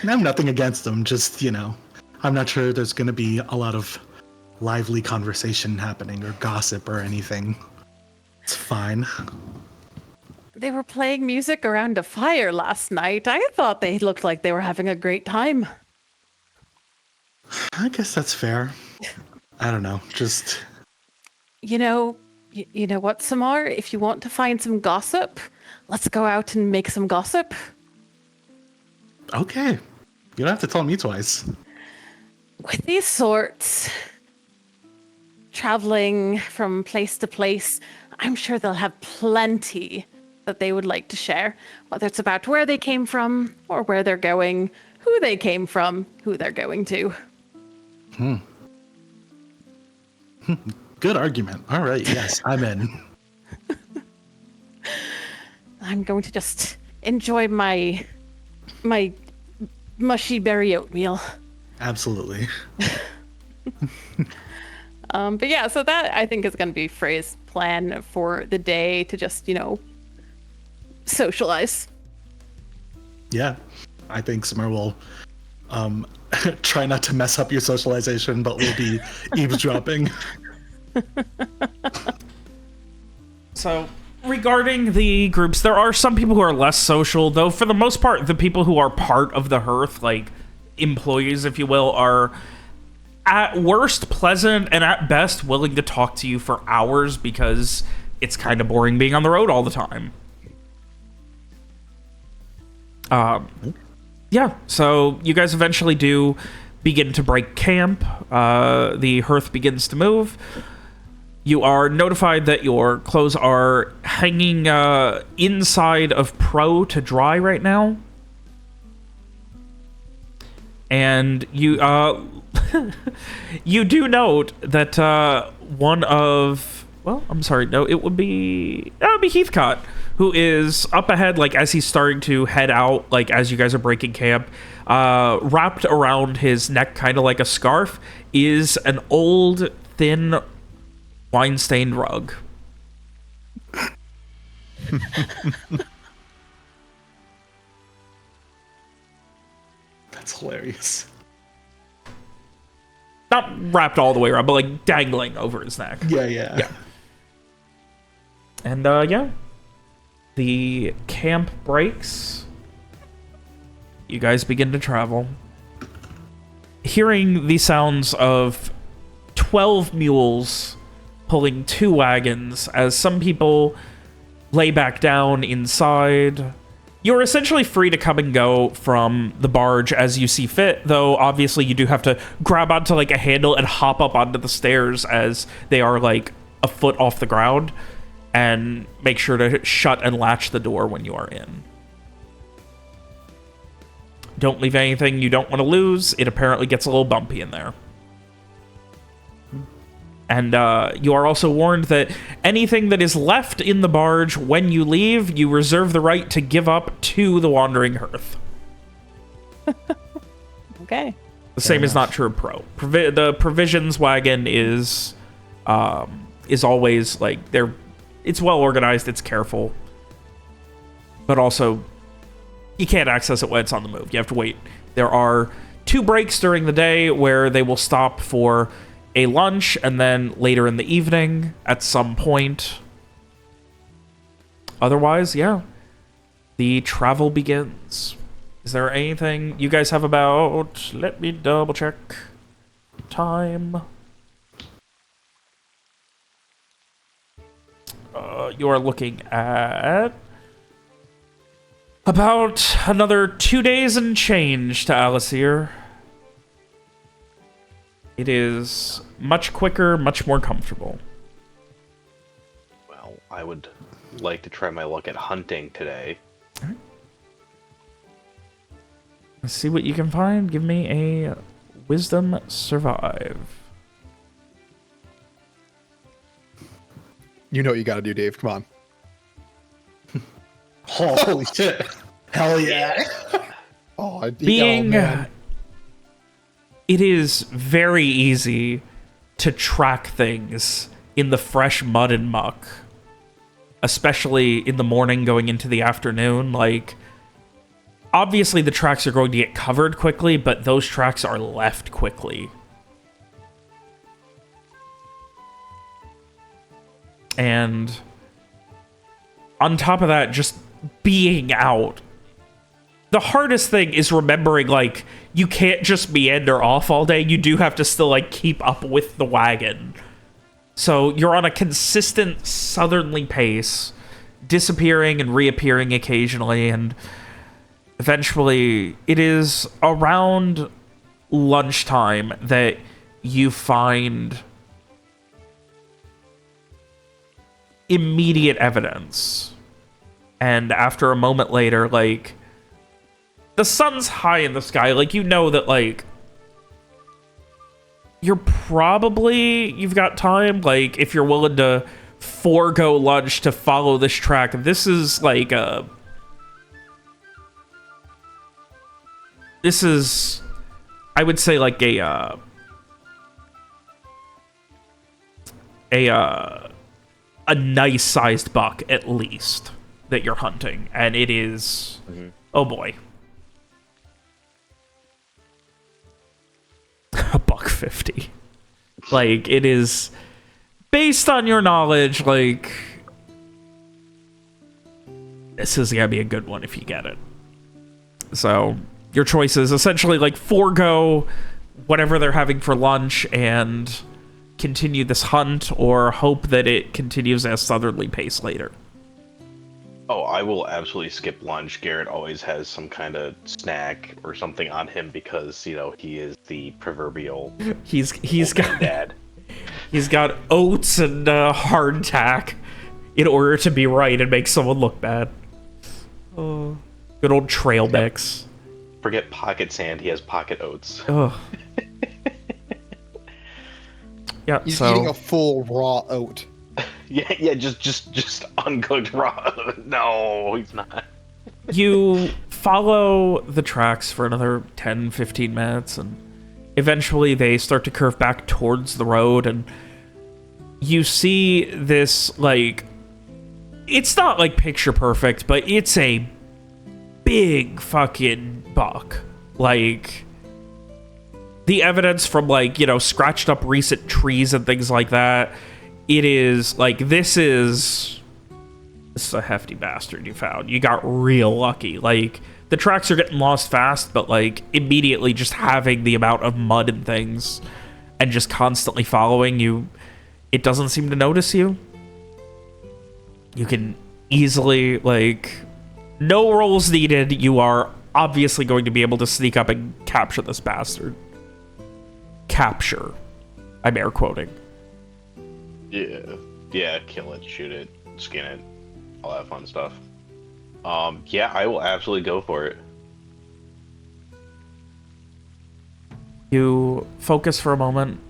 And I have nothing against them, just, I'm not sure there's going to be a lot of lively conversation happening or gossip or anything. It's fine. They were playing music around a fire last night. I thought they looked like they were having a great time. I guess that's fair. I don't know, just... You know what, Samar? If you want to find some gossip, let's go out and make some gossip. Okay. You don't have to tell me twice. With these sorts, traveling from place to place, I'm sure they'll have plenty that they would like to share, whether it's about where they came from or where they're going, who they came from, who they're going to. Good argument. All right, yes, I'm in. I'm going to just enjoy my mushy berry oatmeal. Absolutely. But yeah, so that I think is going to be Frey's plan for the day, to just, socialize. Yeah, I think Summer will try not to mess up your socialization, but will be eavesdropping. So, regarding the groups, there are some people who are less social, though for the most part, the people who are part of the hearth, like employees, if you will, are at worst pleasant and at best willing to talk to you for hours because it's kind of boring being on the road all the time. Yeah, so you guys eventually do begin to break camp. The hearth begins to move. You are notified that your clothes are hanging inside of Pro to dry right now. And you you do note that one of... Well, I'm sorry, no, it would be Heathcott, who is up ahead, like as he's starting to head out, like as you guys are breaking camp, wrapped around his neck, kind of like a scarf, is an old, thin, wine-stained rug. That's hilarious. Not wrapped all the way around, but like dangling over his neck. Yeah. And yeah, the camp breaks. You guys begin to travel. Hearing the sounds of 12 mules pulling 2 wagons as some people lay back down inside. You're essentially free to come and go from the barge as you see fit, though obviously you do have to grab onto like a handle and hop up onto the stairs as they are like a foot off the ground, and make sure to shut and latch the door when you are in. Don't leave anything you don't want to lose. It apparently gets a little bumpy in there. And you are also warned that anything that is left in the barge when you leave, you reserve the right to give up to the Wandering Hearth. Okay. The same is not true of Pro. The provisions wagon is always like it's well organized, it's careful, but also you can't access it when it's on the move. You have to wait. There are 2 breaks during the day where they will stop for a lunch, and then later in the evening at some point. Otherwise, yeah, the travel begins. Is there anything you guys have about? Let me double check. Time. You are looking at about another 2 days and change to Alacyr. It is much quicker, much more comfortable. Well, I would like to try my luck at hunting today. All right. Let's see what you can find. Give me a wisdom survive. You know what you got to do, Dave. Come on. Holy shit. Hell yeah. Man. It is very easy to track things in the fresh mud and muck, especially in the morning going into the afternoon. Like, obviously the tracks are going to get covered quickly, but those tracks are left quickly. And on top of that, just being out. The hardest thing is remembering, like, you can't just meander off all day. You do have to still, like, keep up with the wagon. So you're on a consistent southerly pace, disappearing and reappearing occasionally, and eventually it is around lunchtime that you find immediate evidence. And after a moment later, like, the sun's high in the sky. Like, you know that, like, you've got time. Like, if you're willing to forego lunch to follow this track, this is like I would say like a nice sized buck at least that you're hunting, and it is oh boy, $150. Like, it is based on your knowledge, like, this is gonna be a good one if you get it. So your choice is essentially like forego whatever they're having for lunch and continue this hunt, or hope that it continues at a southerly pace later. Oh, I will absolutely skip lunch. Garrett always has some kind of snack or something on him because, you know, he is the proverbial He's got dad. He's got oats and hardtack in order to be right and make someone look bad. Oh, good old trail mix. Forget pocket sand, he has pocket oats. Oh. Yeah, He's so eating a full raw oat. Yeah, just uncooked raw. No, he's not. You follow the tracks for another 10, 15 minutes, and eventually they start to curve back towards the road, and you see this, like, it's not, like, picture perfect, but it's a big fucking buck. Like, the evidence from, like, you know, scratched up recent trees and things like that, it is, like, this is a hefty bastard you found. You got real lucky. Like, the tracks are getting lost fast, but, like, immediately just having the amount of mud and things and just constantly following you, it doesn't seem to notice you. You can easily, like, no rolls needed. You are obviously going to be able to sneak up and capture this bastard. Capture. I'm air quoting. Yeah, kill it, shoot it, skin it, all that fun stuff. Yeah, I will absolutely go for it. You focus for a moment,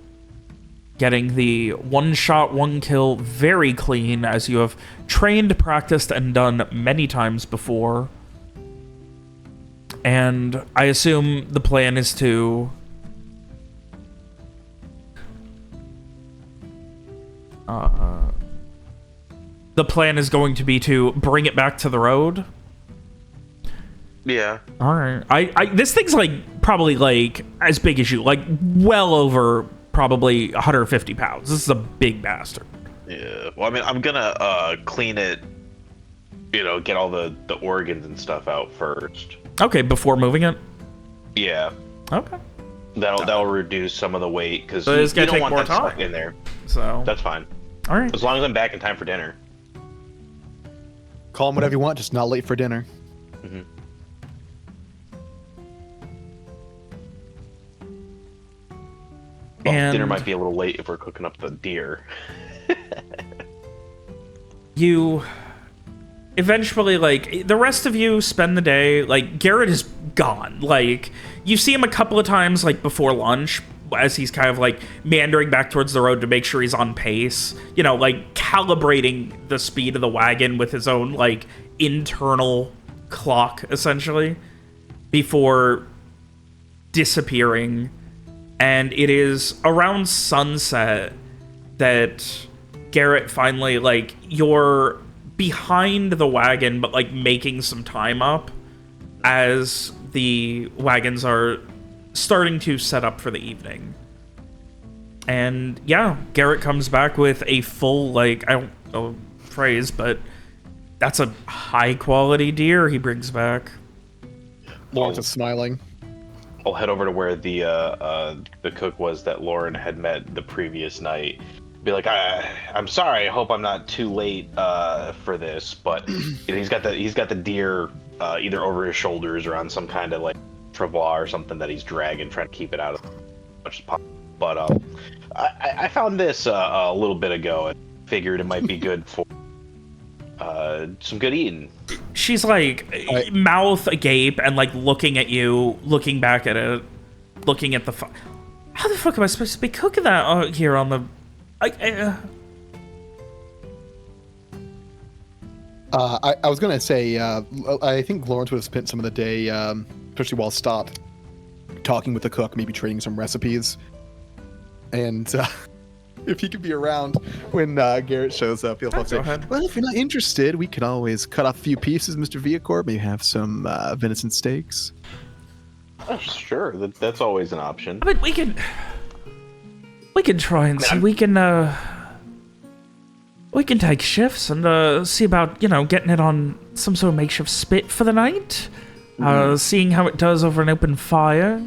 getting the one shot, one kill very clean, as you have trained, practiced, and done many times before. And I assume the plan is to the plan is going to be to bring it back to the road. Yeah. All right. This thing's like probably like as big as you, like well over probably 150 pounds. This is a big bastard. Yeah. Well, I mean, I'm gonna clean it. You know, get all the organs and stuff out first. Okay, before moving it. Yeah. Okay. That'll reduce some of the weight because So it's you gonna don't take want more that time. stuck in there. So That's fine. all right. As long as I'm back in time for dinner. Call him whatever you want, just not late for dinner. Mm-hmm. Well, And dinner might be a little late if we're cooking up the deer. you eventually, like, the rest of you spend the day, like, Garrett is gone. Like, you see him a couple of times, like, before lunch, as he's kind of, like, meandering back towards the road to make sure he's on pace. You know, like, calibrating the speed of the wagon with his own, like, internal clock, essentially, before disappearing. And it is around sunset that Garrett finally, like, you're behind the wagon, but, like, making some time up as the wagons are starting to set up for the evening. And, yeah, Garrett comes back with a full, like, I don't know phrase, but that's a high-quality deer he brings back. Lawrence is smiling. I'll head over to where the cook was that Lauren had met the previous night. Be like, I'm sorry. I hope I'm not too late for this, but you know, he's got the deer either over his shoulders or on some kind of like travois or something that he's dragging, trying to keep it out of as much as possible. But I found this a little bit ago and figured it might be good for some good eating. She's like mouth agape and like looking at you, looking back at it, looking at the. How the fuck am I supposed to be cooking that here on the? I was gonna say, I think Lawrence would have spent some of the day, especially while stopped, talking with the cook, maybe trading some recipes. And if he could be around when Garrett shows up, he'll probably say, well, if you're not interested, we could always cut off a few pieces, Mr. Viacor. Maybe have some venison steaks. Oh, sure, that's always an option. I mean, we can try and see. We can take shifts and see about, you know, getting it on some sort of makeshift spit for the night. Seeing how it does over an open fire.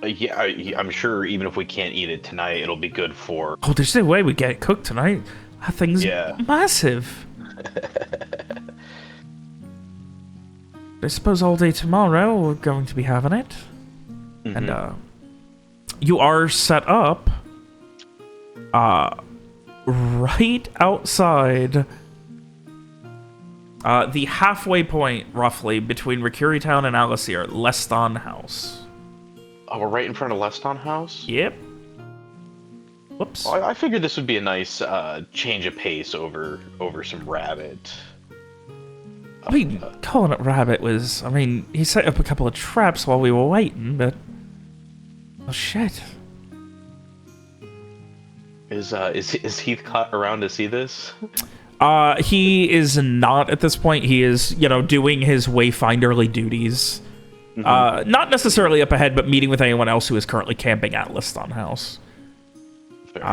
Yeah, I'm sure even if we can't eat it tonight, it'll be good for... Oh, there's no way we get it cooked tonight. That thing's massive. I suppose all day tomorrow we're going to be having it. And you are set up right outside the halfway point, roughly, between Rikuri Town and Alacyr, Leston House. Oh, we're right in front of Leston House? Yep. Whoops. I figured this would be a nice change of pace over some rabbit. I mean, calling it rabbit was... I mean, he set up a couple of traps while we were waiting, but... Oh, shit. Is Heathcott around to see this? He is not at this point. He is, doing his wayfinderly duties. Mm-hmm. Not necessarily up ahead, but meeting with anyone else who is currently camping at Liston House. Did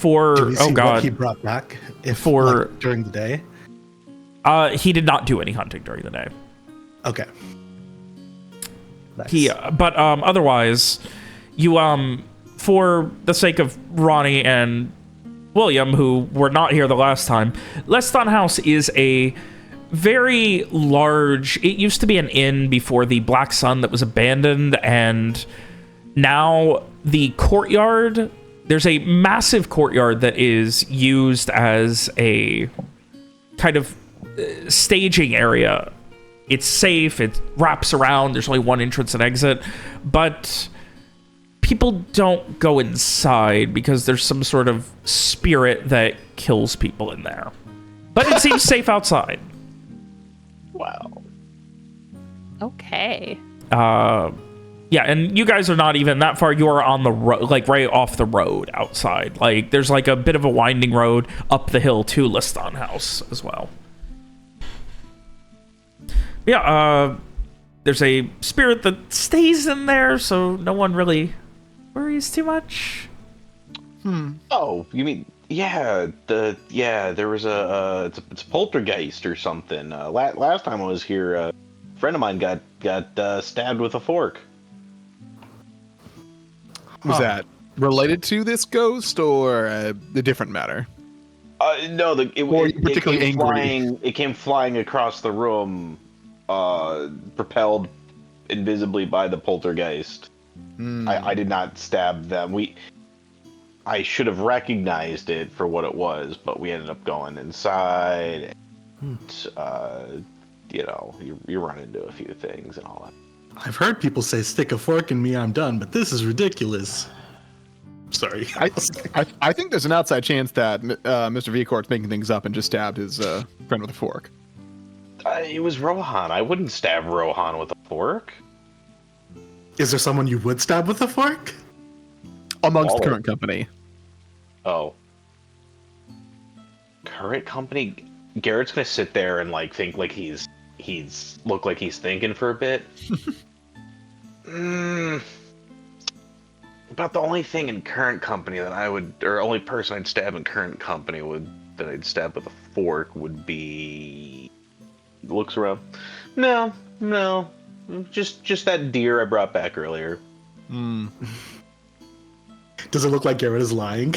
we see what he brought back during the day? He did not do any hunting during the day. Okay. Nice. But otherwise, you for the sake of Ronnie and William, who were not here the last time, Liston House is a very large... It used to be an inn before the Black Sun that was abandoned, and now the courtyard... There's a massive courtyard that is used as a kind of staging area. It's safe, it wraps around, there's only one entrance and exit, but people don't go inside because there's some sort of spirit that kills people in there. But it seems safe outside. Wow. Okay. Yeah, and you guys are not even that far. You are on the road, like right off the road outside. Like there's like a bit of a winding road up the hill to Liston House as well. Yeah, there's a spirit that stays in there, so no one really worries too much. Oh, you mean there was it's a poltergeist or something. Last time I was here, a friend of mine got stabbed with a fork. Was that related to this ghost or a different matter? No, it came flying across the room, propelled invisibly by the poltergeist. I did not stab them. I should have recognized it for what it was, but we ended up going inside. And, you run into a few things and all that. I've heard people say, "Stick a fork in me, I'm done," but this is ridiculous. Sorry. I think there's an outside chance that Mr. Vicort's making things up and just stabbed his friend with a fork. It was Rohan. I wouldn't stab Rohan with a fork. Is there someone you would stab with a fork? Amongst the current company. Oh. Current company? Garrett's gonna sit there and think like he's look like he's thinking for a bit. About the only thing in current company that only person I'd stab in current company that I'd stab with a fork would be... Looks around. No. Just that deer I brought back earlier. Does it look like Garrett is lying?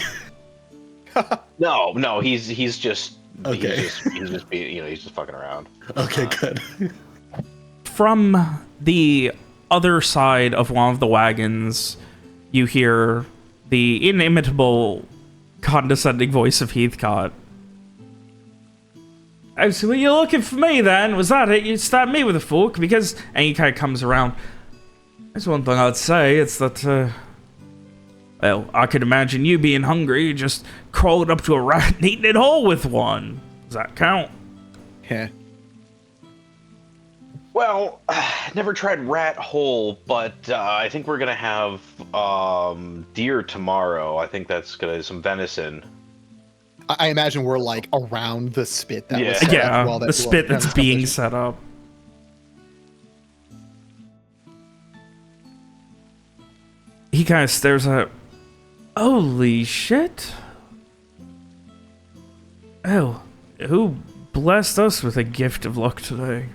No, he's just... Okay. He's just being, he's just fucking around. Okay, good. From the other side of one of the wagons, you hear the inimitable, condescending voice of Heathcott. Oh, so were you looking for me then? Was that it? You stabbed me with a fork? Because... And he kind of comes around. There's one thing I'd say, it's that, well, I could imagine you being hungry, you just crawled up to a rat and eating it whole with one. Does that count? Yeah. Well, never tried rat hole, but I think we're gonna have deer tomorrow. I think that's gonna some venison. I imagine we're like around the spit that was Yeah. set up while The spit that's this being conversation. set up. He kind of stares at... Holy shit. Oh, who blessed us with a gift of luck today?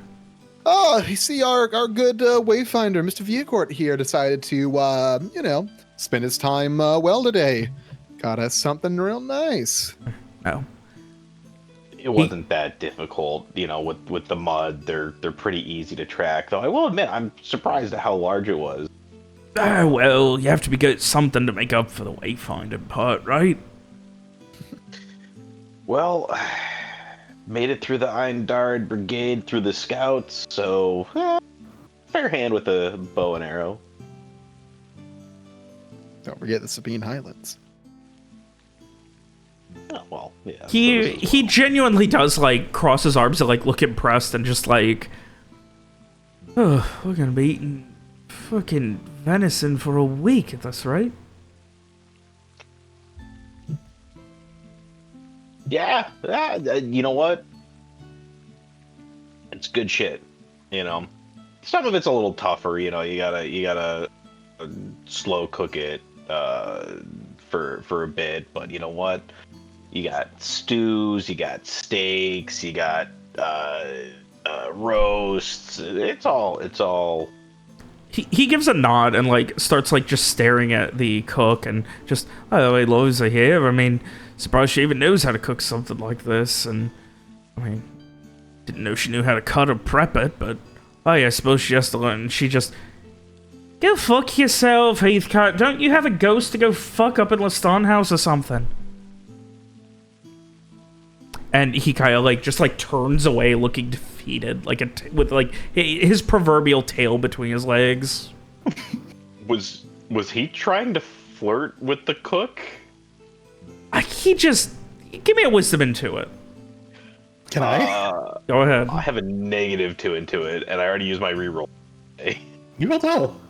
Oh, you see, our good wayfinder, Mr. Viacourt here, decided to, spend his time well today. Got us something real nice. Oh. It wasn't that difficult, with the mud. They're pretty easy to track, though I will admit I'm surprised at how large it was. Ah, well, you have to be good at something to make up for the wayfinding part, right? Well, made it through the Eindard Brigade through the Scouts, so fair hand with a bow and arrow. Don't forget the Sabine Highlands. Oh, well, yeah. He genuinely does, like, cross his arms and, like, look impressed and just, like, oh, we're gonna be eating fucking venison for a week at this rate. Yeah, you know what? It's good shit, you know. Some of it's a little tougher, you know. You gotta slow cook it for a bit, but you know what? You got stews, you got steaks, you got roasts. It's all. He gives a nod and, like, starts, like, just staring at the cook and just, oh, hey, Lois are here. I mean, surprised she even knows how to cook something like this. And, I mean, didn't know she knew how to cut or prep it, but, oh, yeah, I suppose she has to learn. And she just, go fuck yourself, Heathcut. Don't you have a ghost to go fuck up in Leston House or something? And he kind of, like, just, like, turns away looking defeated, like, with, like, his proverbial tail between his legs. Was he trying to flirt with the cook? He just... Give me a wisdom into it. Can I? Go ahead. I have a -2 into it, and I already used my reroll. You will tell.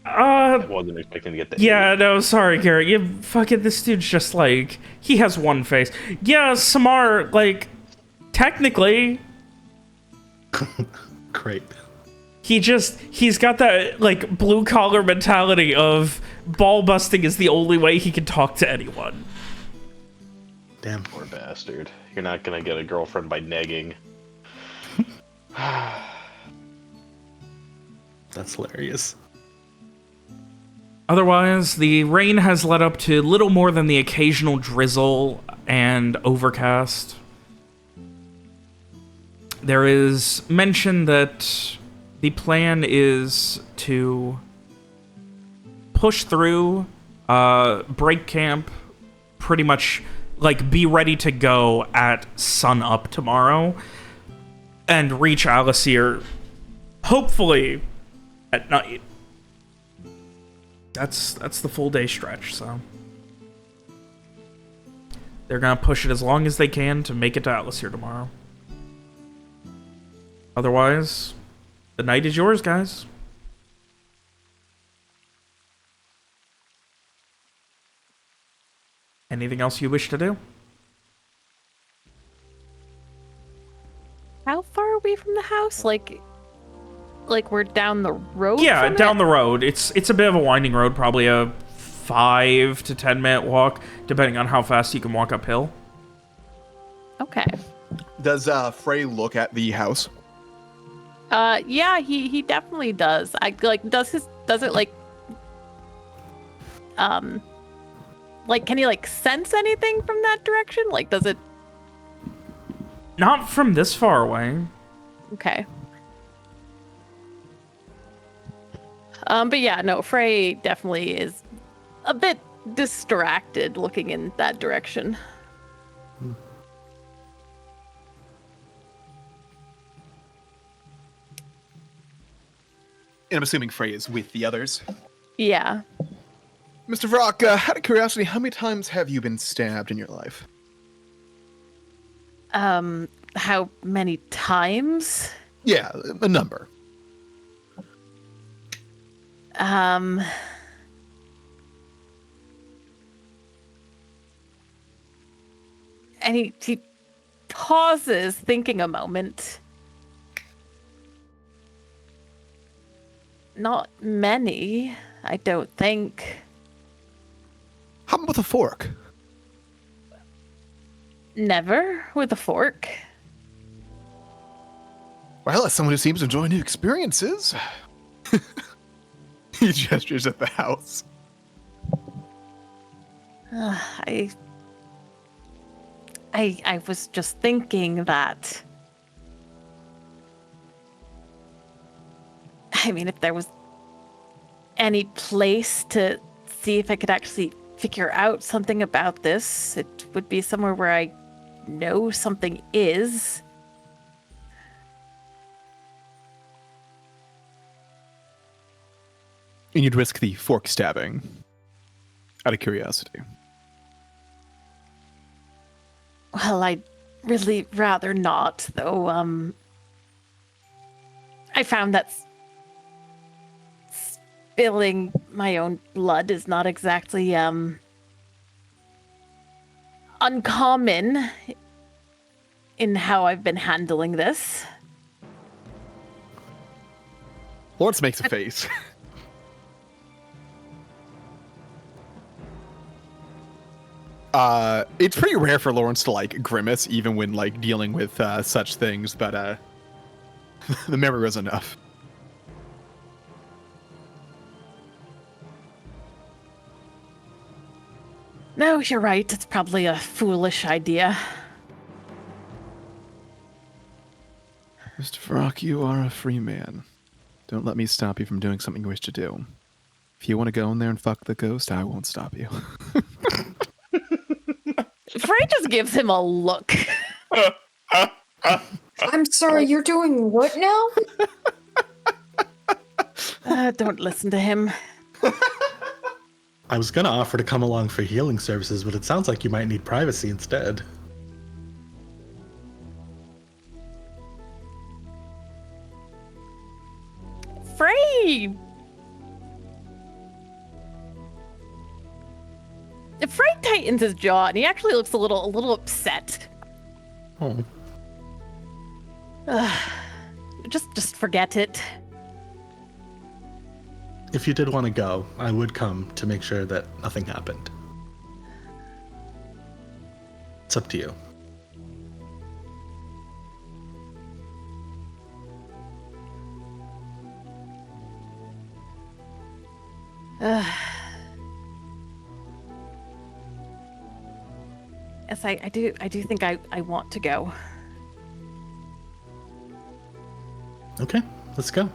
I wasn't expecting to get that. Yeah, no, sorry, Garrett. You fucking... This dude's just, like... He has one face. Yeah, Samar, like... Technically... Great. He's got that, like, blue-collar mentality of ball busting is the only way he can talk to anyone. Damn. Poor bastard. You're not gonna get a girlfriend by negging. That's hilarious. Otherwise, the rain has led up to little more than the occasional drizzle and overcast. There is mention that the plan is to push through, break camp, pretty much, like, be ready to go at sun up tomorrow, and reach Alacyr, hopefully, at night. That's the full day stretch, so they're gonna push it as long as they can to make it to Alacyr tomorrow. Otherwise, the night is yours, guys. Anything else you wish to do? How far are we from the house? Like we're down the road? Yeah, from down it? the road. It's a bit of a winding road, probably a 5 to 10 minute walk, depending on how fast you can walk uphill. Okay. Does Frey look at the house? Yeah, he definitely does. Does it like can he like sense anything from that direction? Like, does it? Not from this far away. Okay. But yeah, no, Frey definitely is a bit distracted looking in that direction. And I'm assuming Frey is with the others. Yeah. Mr. Vrock, out of curiosity, how many times have you been stabbed in your life? How many times? Yeah, a number. And he pauses, thinking a moment. Not many, I don't think. How about with a fork? Never with a fork. Well, as someone who seems to enjoy new experiences. He gestures at the house. I was just thinking that. I mean, if there was any place to see if I could actually figure out something about this, it would be somewhere where I know something is. And you'd risk the fork stabbing. Out of curiosity. Well, I'd really rather not, though, I found that spilling my own blood is not exactly, uncommon in how I've been handling this. Lawrence makes a face. It's pretty rare for Lawrence to like grimace even when like dealing with such things, but the memory was enough. No, you're right. It's probably a foolish idea. Mr. Farrak, you are a free man. Don't let me stop you from doing something you wish to do. If you want to go in there and fuck the ghost, I won't stop you. Frey just gives him a look. I'm sorry, you're doing what now? Don't listen to him. I was gonna offer to come along for healing services, but it sounds like you might need privacy instead. Frey! Frey tightens his jaw, and he actually looks a little upset. Oh. Just forget it. If you did want to go, I would come to make sure that nothing happened. It's up to you. Yes, I do think I want to go. Okay, let's go.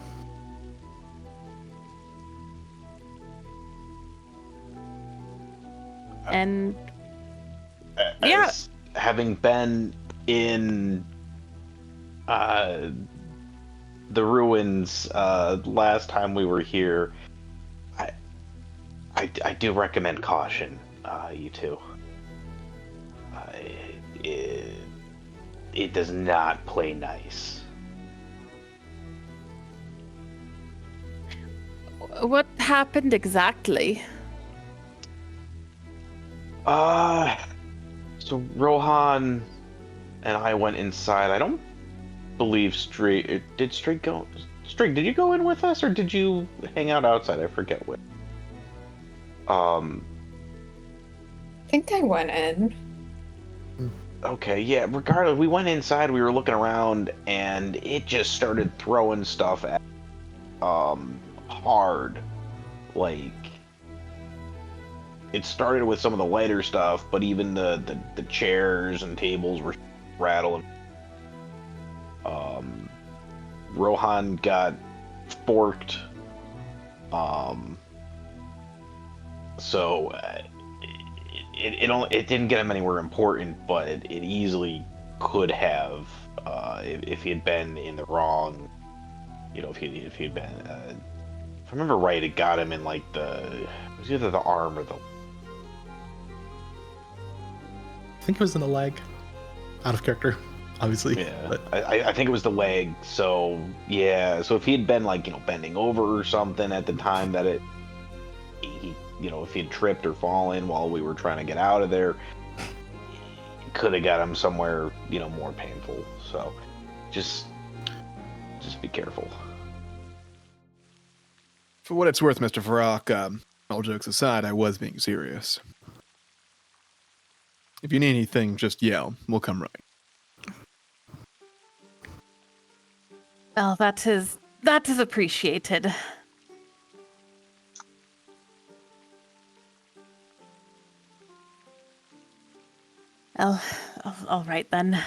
And yeah, having been in the ruins last time we were here, I do recommend caution, you two. It does not play nice. what happened exactly? So Rohan and I went inside. I don't believe Streak did Streak go. Streak, did you go in with us or did you hang out outside? I forget what. I think I went in. Okay, yeah, regardless, we went inside, we were looking around, and it just started throwing stuff at hard. Like, it started with some of the lighter stuff, but even the chairs and tables were rattling. Rohan got forked. So it didn't get him anywhere important, but it easily could have if he had been in the wrong. You know, if he'd been. If I remember right, it got him in like it was either the arm or the. I think it was in the leg. Out of character, obviously. Yeah, But I think it was the leg. So yeah, so if he had been like bending over or something at the time that he if he had tripped or fallen while we were trying to get out of there, it could have got him somewhere more painful. So just be careful. For what it's worth, Mr. Farrak, all jokes aside, I was being serious. If you need anything, just yell. We'll come running. Well, that is appreciated. Well, all right then.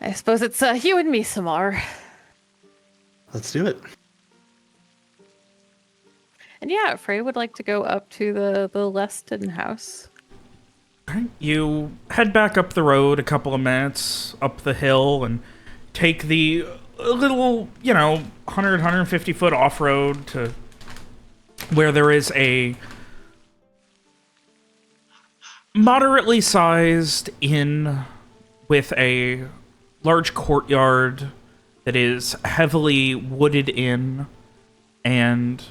I suppose it's you and me, Samar. let's do it. And yeah, Frey would like to go up to the Leston house. You head back up the road a couple of minutes, up the hill, and take the a little, 100, 150 foot off-road to where there is a moderately sized inn with a large courtyard that is heavily wooded in, and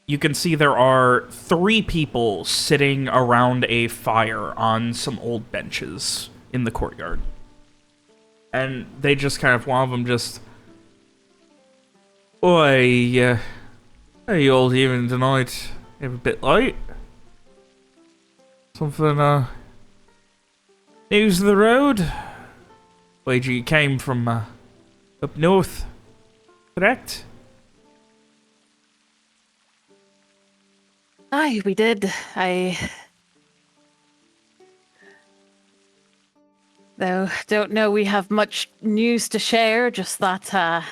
you can see there are 3 people sitting around a fire on some old benches in the courtyard. And they just kind of, one of them just, "Oi, are you all evening tonight? You a bit late? Something, news of the road? Wager you came from, up north, correct?" Aye, we did. Though, don't know we have much news to share, just that,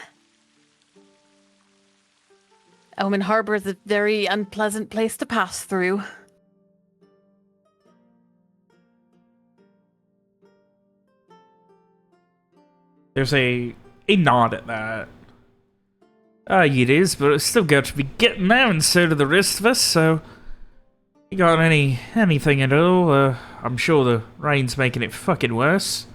Oamon Harbor is a very unpleasant place to pass through. There's a nod at that. It is, but it's still got to be getting there, and so do the rest of us, so... You got anything at all? I'm sure the rain's making it fucking worse.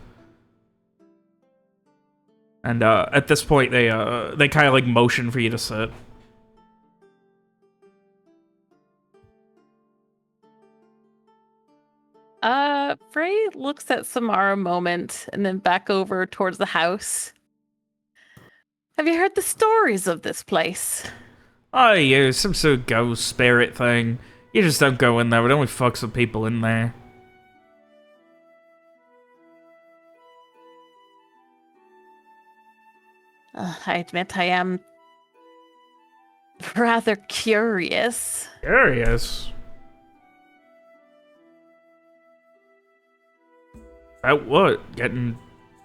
And, at this point, they kind of, like, motion for you to sit. Frey looks at Samara a moment, and then back over towards the house. Have you heard the stories of this place? Oh, yeah, some sort of ghost spirit thing. You just don't go in there, it only fucks with people in there. I admit I am rather curious. Curious? About what? Getting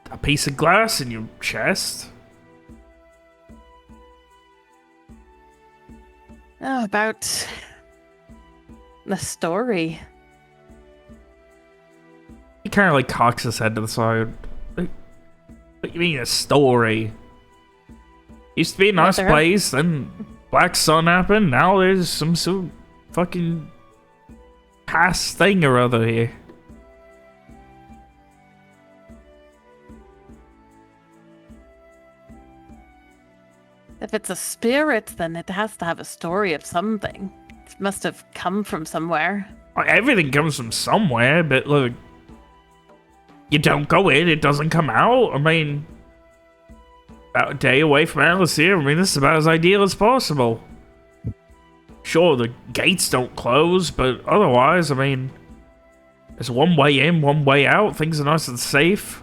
a piece of glass in your chest? Oh, about the story. He kind of like cocks his head to the side. What you mean a story? Used to be a nice place, then Black Sun happened, now there's some sort of fucking past thing or other here. If it's a spirit, then it has to have a story of something. It must have come from somewhere. Everything comes from somewhere, but look, you don't go in, it doesn't come out. I mean, about a day away from Alacyr, I mean, this is about as ideal as possible. Sure, the gates don't close, but otherwise, I mean, there's one way in, one way out. Things are nice and safe.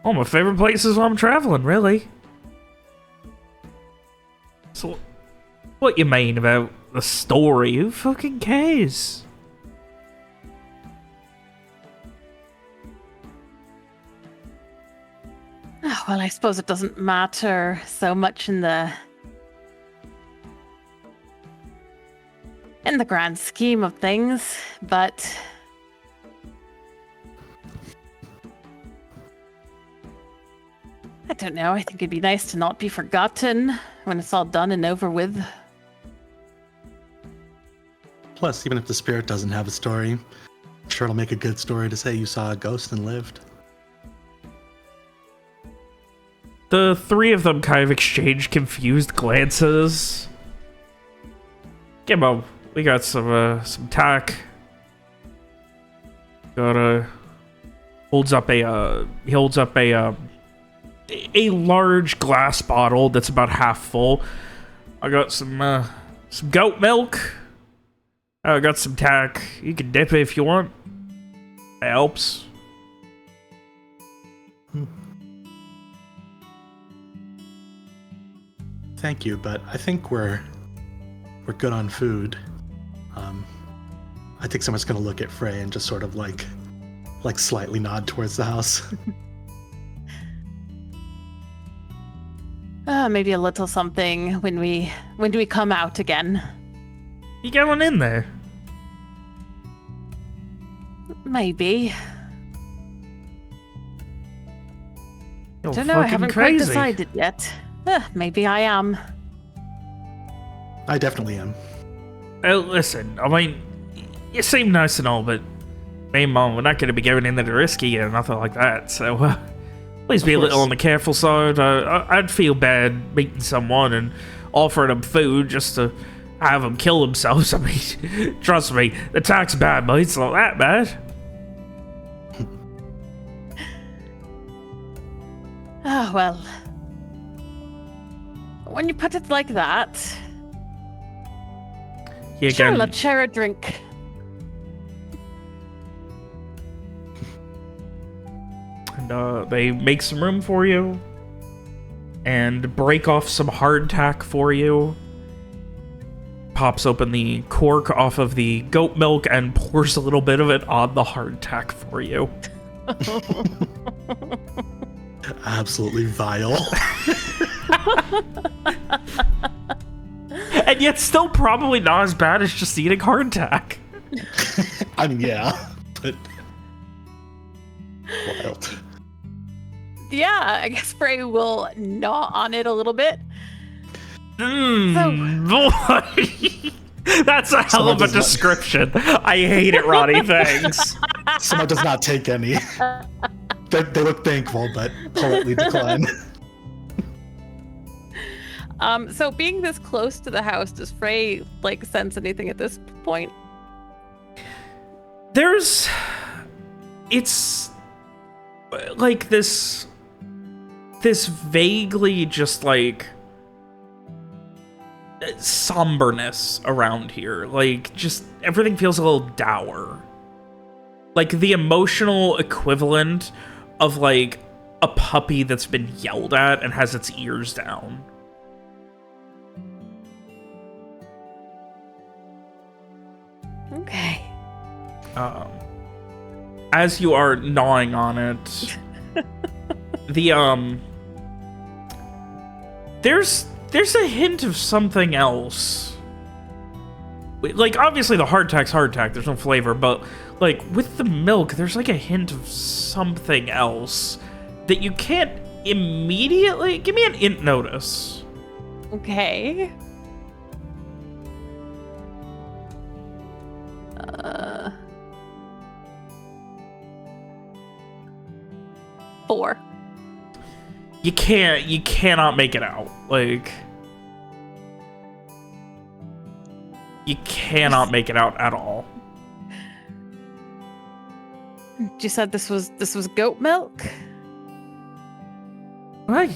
One of my favorite places while I'm traveling, really. So, what you mean about the story? Who fucking cares? Oh, well, I suppose it doesn't matter so much in the grand scheme of things, but I don't know. I think it'd be nice to not be forgotten when it's all done and over with. Plus, even if the spirit doesn't have a story, I'm sure it'll make a good story to say you saw a ghost and lived. The 3 of them kind of exchange confused glances. Gimbo, we got some tack. Got holds up a large glass bottle that's about half full. I got some goat milk. I got some tack. You can dip it if you want. It helps. Thank you, but I think we're good on food. I think someone's gonna look at Frey and just sort of like slightly nod towards the house. Maybe a little something when we come out again. You going in there? Maybe. You're Don't know, I fucking haven't crazy. quite decided yet. Maybe I am. I definitely am. Listen, I mean, you seem nice and all, but me and Mom, we're not going to be going in there to risky or nothing like that, so please be a little on the careful side. I'd feel bad meeting someone and offering them food just to have them kill themselves. I mean, trust me, the tax bad, but it's not that bad. Ah, well. When you put it like that, You sure, can, let's share a drink. and they make some room for you and break off some hardtack for you. Pops open the cork off of the goat milk and pours a little bit of it on the hardtack for you. Absolutely vile. And yet still probably not as bad as just eating hardtack. I mean, yeah, but wild. Yeah, I guess Frey will gnaw on it a little bit. Boy. That's a hell of a does not- description. I hate it, Ronnie. Thanks. Someone does not take any. They look thankful, but politely decline. So being this close to the house, does Frey like sense anything at this point? It's like this vaguely just like somberness around here. Like just everything feels a little dour. Like the emotional equivalent of like a puppy that's been yelled at and has its ears down. Okay. As you are gnawing on it, there's a hint of something else. Like, obviously the hardtack's hardtack, there's no flavor, but like with the milk, there's like a hint of something else that you can't immediately... Give me an int notice. Okay. 4. You cannot make it out. Like, you cannot make it out at all. You said this was goat milk?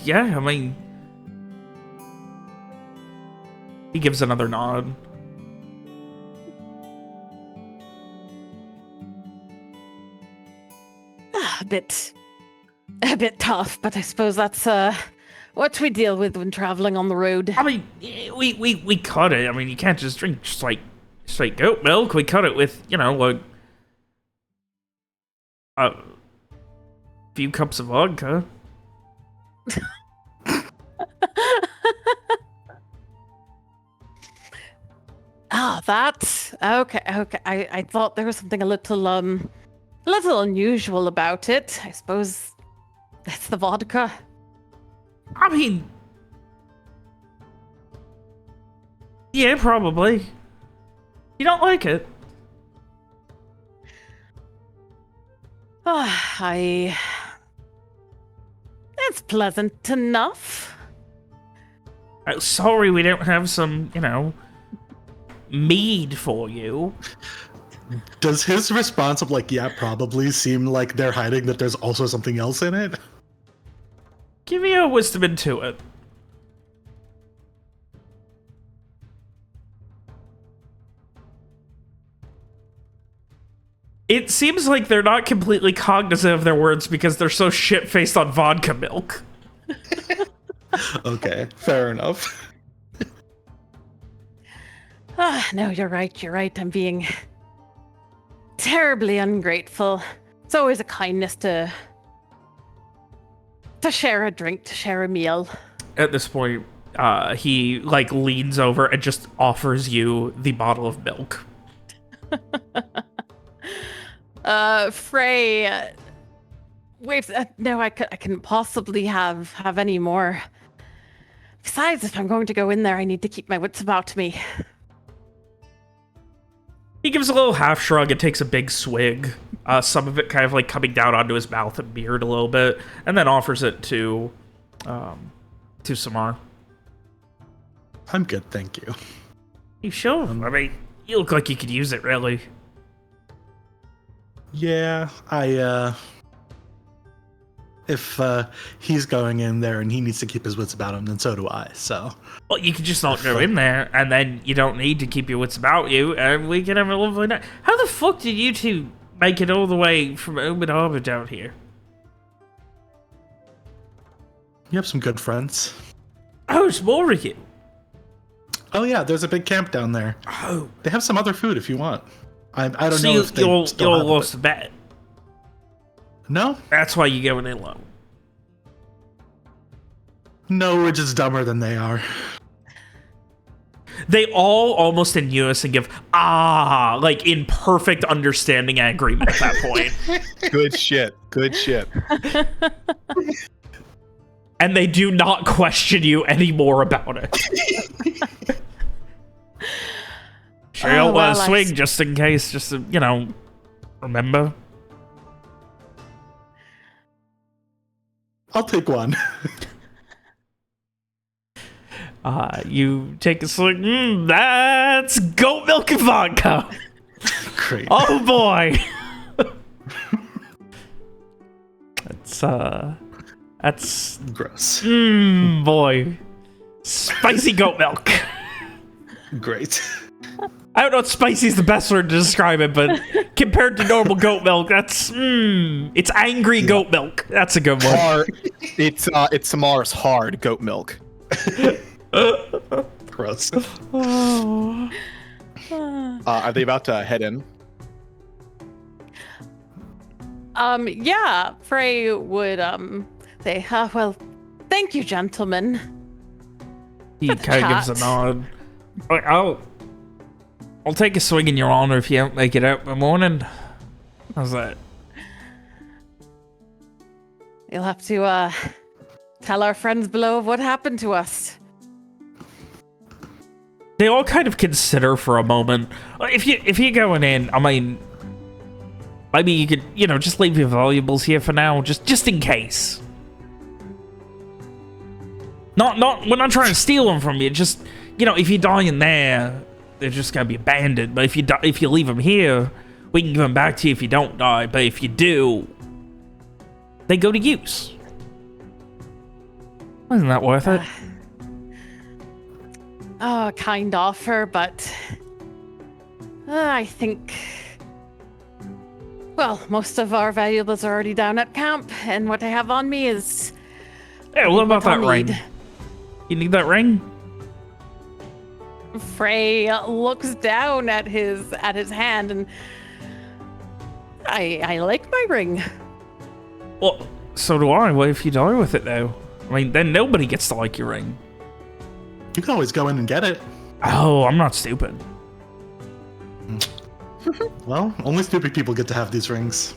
Yeah, I mean... He gives another nod. A bit tough, but I suppose that's what we deal with when traveling on the road. I mean, we cut it. I mean, you can't just drink just like straight goat milk. We cut it with, you know, like a few cups of vodka. That's okay. I thought there was something a little unusual about it. I suppose it's the vodka. I mean, yeah, probably. You don't like it? It's pleasant enough. Sorry we don't have some, you know, mead for you. Does his response of like, yeah, probably seem like they're hiding that there's also something else in it? Give me a wisdom into it. It seems like they're not completely cognizant of their words because they're so shit-faced on vodka milk. Okay, fair enough. No, you're right. I'm being terribly ungrateful. It's always a kindness to share a drink, to share a meal. At this point, he like leans over and just offers you the bottle of milk. Frey wait, no, I couldn't possibly have any more. Besides, if I'm going to go in there, I need to keep my wits about me. He gives a little half shrug and takes a big swig. Some of it kind of like coming down onto his mouth and beard a little bit, and then offers it to Samar. I'm good, thank you. You sure? I mean, you look like you could use it, really. Yeah, if he's going in there and he needs to keep his wits about him, then so do I, so. Well, you could just not go in there, and then you don't need to keep your wits about you, and we can have a lovely night. How the fuck did you two make it all the way from Oamon Harbor down here? You have some good friends. Oh, it's more of you. Oh yeah, there's a big camp down there. Oh. They have some other food if you want. I don't So know if they you still have lost it. the bet. No? That's why you going in low. No, we're just dumber than they are. They all almost in unison give like in perfect understanding and agreement at that point. Good shit. Good shit. And they do not question you anymore about it. Sure, you'll swing just in case, just to, remember. I'll take one. You take a swing. That's goat milk and vodka. Great. Oh boy. That's gross. Boy. Spicy goat milk. Great. I don't know if spicy is the best word to describe it, but compared to normal goat milk, that's it's angry goat milk. That's a good one. Hard. It's Samar's hard goat milk. Gross. Are they about to head in? Yeah, Frey would say, well, thank you, gentlemen. He kind of gives a nod. I'll take a swing in your honor if you don't make it out in the morning. How's that? You'll have to tell our friends below of what happened to us. They all kind of consider for a moment. If you're going in, I mean, maybe you could, just leave your valuables here for now, just in case. We're not trying to steal them from you. Just, if you die in there, they're just gonna be abandoned. But if you leave them here, we can give them back to you if you don't die. But if you do, they go to use. Wasn't that worth it? A kind offer, but I think, well, most of our valuables are already down at camp, and what I have on me is. Yeah, what about that ring? You need that ring? Frey looks down at his hand, and I like my ring. Well, so do I. What if you die with it, though? I mean, then nobody gets to like your ring. You can always go in and get it. Oh, I'm not stupid. Well, only stupid people get to have these rings.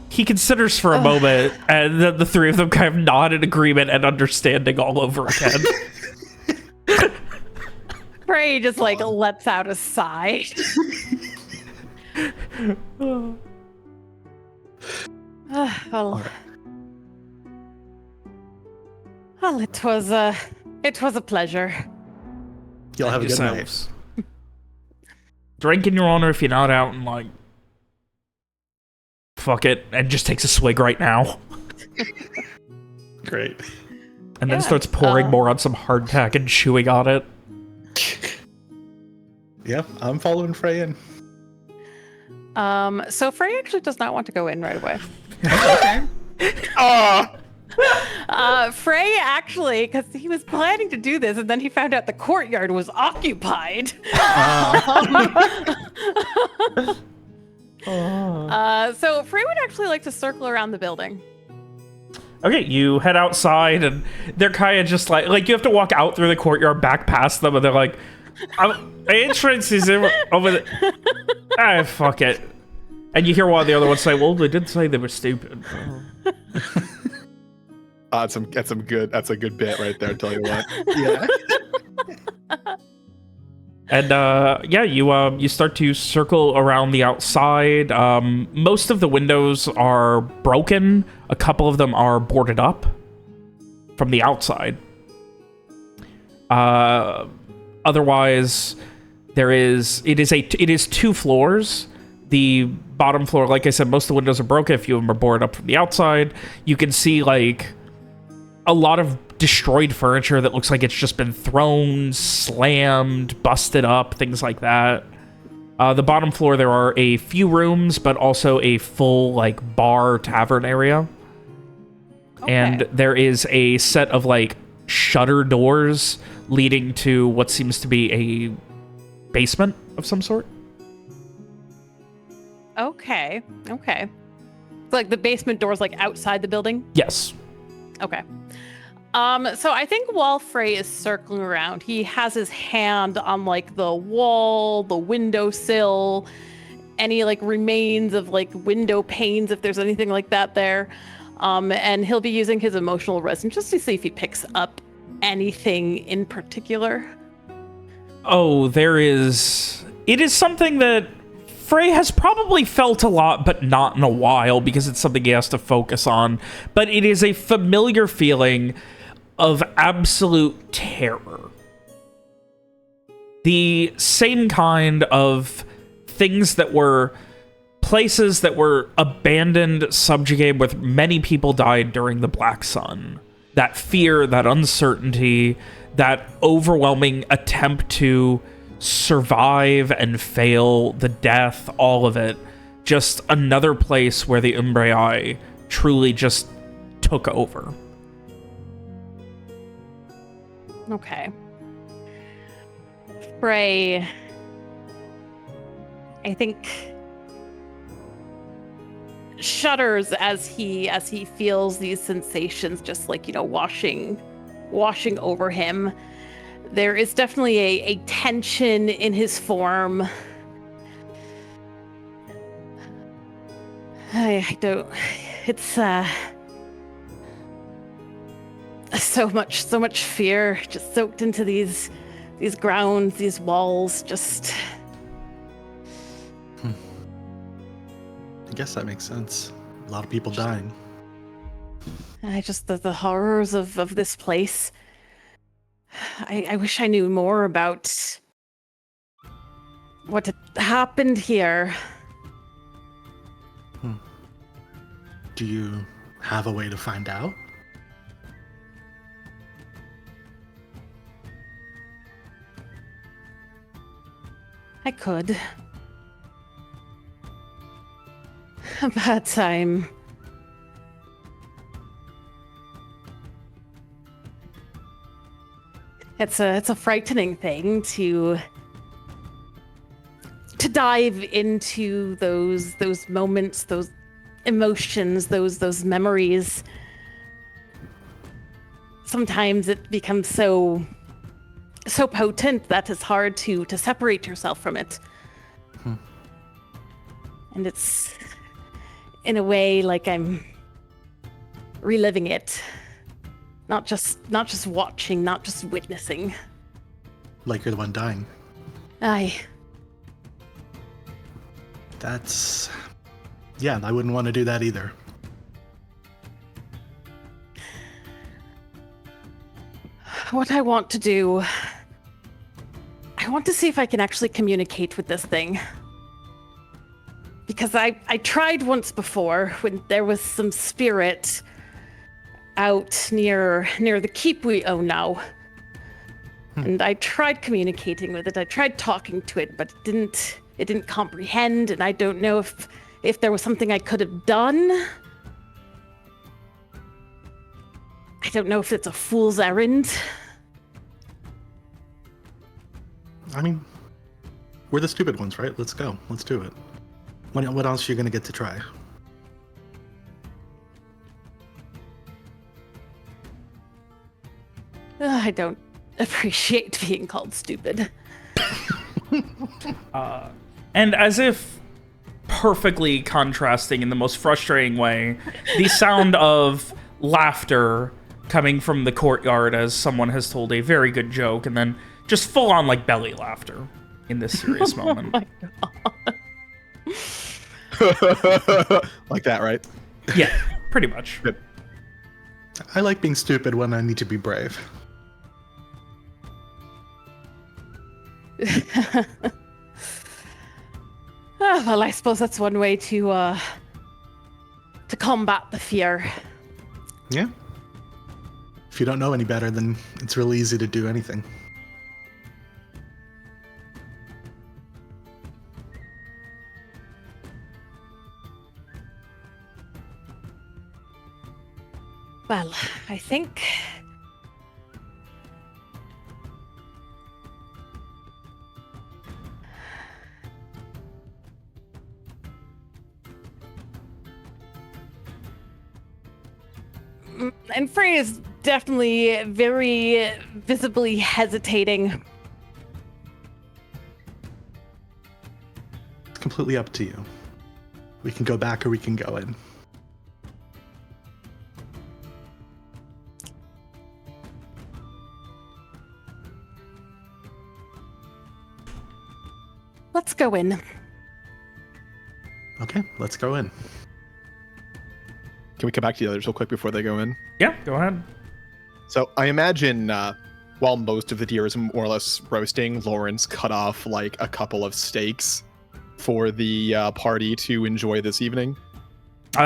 He considers for a moment, and then the three of them kind of nod in agreement and understanding all over again. Frey just lets out a sigh. Well, it was a pleasure. You'll have a good night. Drink in your honor if you're not out and fuck it, and just takes a swig right now. Great. And then starts pouring more on some hardtack and chewing on it. Yep, I'm following Frey in. So Frey actually does not want to go in right away. Okay. Frey actually, because he was planning to do this, and then he found out the courtyard was occupied. So Frey would actually like to circle around the building. Okay, you head outside, and they're kind of just like you have to walk out through the courtyard, back past them, and they're like, the entrance is over there. Fuck it. And you hear one of the other ones say, well, they did say they were stupid. That's a good bit right there, I'll tell you what. Yeah. And yeah, you start to circle around the outside. Most of the windows are broken. A couple of them are boarded up from the outside. Otherwise, it is 2 floors. The bottom floor, like I said, most of the windows are broken. A few of them are boarded up from the outside. You can see like a lot of destroyed furniture that looks like it's just been thrown, slammed, busted up, things like that. The bottom floor, there are a few rooms, but also a full like bar tavern area. Okay. And there is a set of like shutter doors leading to what seems to be a basement of some sort. Okay. Okay. So, like the basement door's like outside the building? Yes. Okay. So I think while Frey is circling around, he has his hand on like the wall, the windowsill, any like remains of like window panes, if there's anything like that there. And he'll be using his emotional resonance just to see if he picks up anything in particular. Oh, it is something that Frey has probably felt a lot, but not in a while, because it's something he has to focus on. But it is a familiar feeling of absolute terror. The same kind of things that were places that were abandoned, subjugated, with many people died during the Black Sun. That fear, that uncertainty, that overwhelming attempt to survive and fail, the death, all of it. Just another place where the Umbraei truly just took over. Okay. Frey, I think, shudders as he feels these sensations just like, washing over him. There is definitely a tension in his form. I don't, it's so much fear just soaked into these grounds, these walls, just. I guess that makes sense. A lot of people dying. Just the horrors of this place. I wish I knew more about what had happened here. Do you have a way to find out? I could. But it's a frightening thing to dive into those moments, those emotions, those memories. Sometimes it becomes so potent that it's hard to separate yourself from it. And it's in a way like I'm reliving it. Not just watching, not just witnessing. Like you're the one dying. Aye. That's... Yeah, I wouldn't want to do that either. What I want to do... I want to see if I can actually communicate with this thing. Because I tried once before when there was some spirit out near the keep we own now. And I tried communicating with it. I tried talking to it, but it didn't comprehend, and I don't know if there was something I could have done. I don't know if it's a fool's errand. I mean, we're the stupid ones, right? Let's go. Let's do it. What else are you gonna get to try? I don't appreciate being called stupid. And as if perfectly contrasting in the most frustrating way the sound of laughter coming from the courtyard as someone has told a very good joke, and then just full-on, like, belly laughter in this serious moment. my Like that, right? Yeah, pretty much. Good. I like being stupid when I need to be brave. Well, I suppose that's one way to combat the fear. Yeah. If you don't know any better, then it's really easy to do anything. Well, I think and Frey is definitely very visibly hesitating. It's completely up to you. We can go back or we can go in. Let's go in. Okay, let's go in. Can we come back to the others real quick before they go in? Yeah, go ahead. So I imagine while most of the deer is more or less roasting, Lauren's cut off like a couple of steaks for the party to enjoy this evening.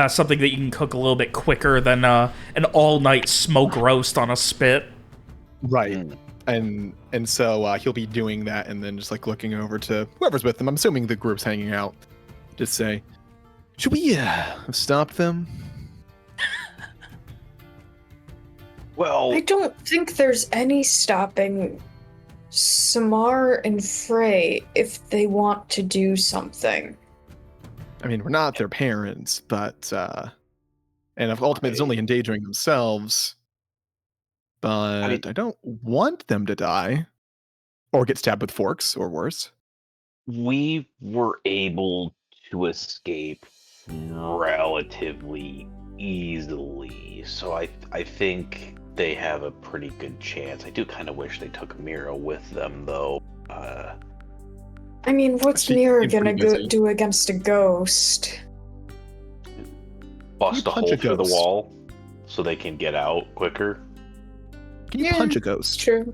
Something that you can cook a little bit quicker than an all-night smoke roast on a spit. Right. And so he'll be doing that and then just like looking over to whoever's with them. I'm assuming the group's hanging out. Just say, should we stop them? Well, I don't think there's any stopping Samar and Frey if they want to do something. I mean, we're not their parents, but and ultimately it's only endangering themselves. But I don't want them to die or get stabbed with forks or worse. we were able to escape relatively easily, so I think they have a pretty good chance. I do kind of wish they took Mira with them, though. I mean, what's She Mira seems gonna pretty busy. do against a ghost? Bust a punch hole a through the ghost? wall so they can get out quicker. Can you Yeah. punch a ghost? True.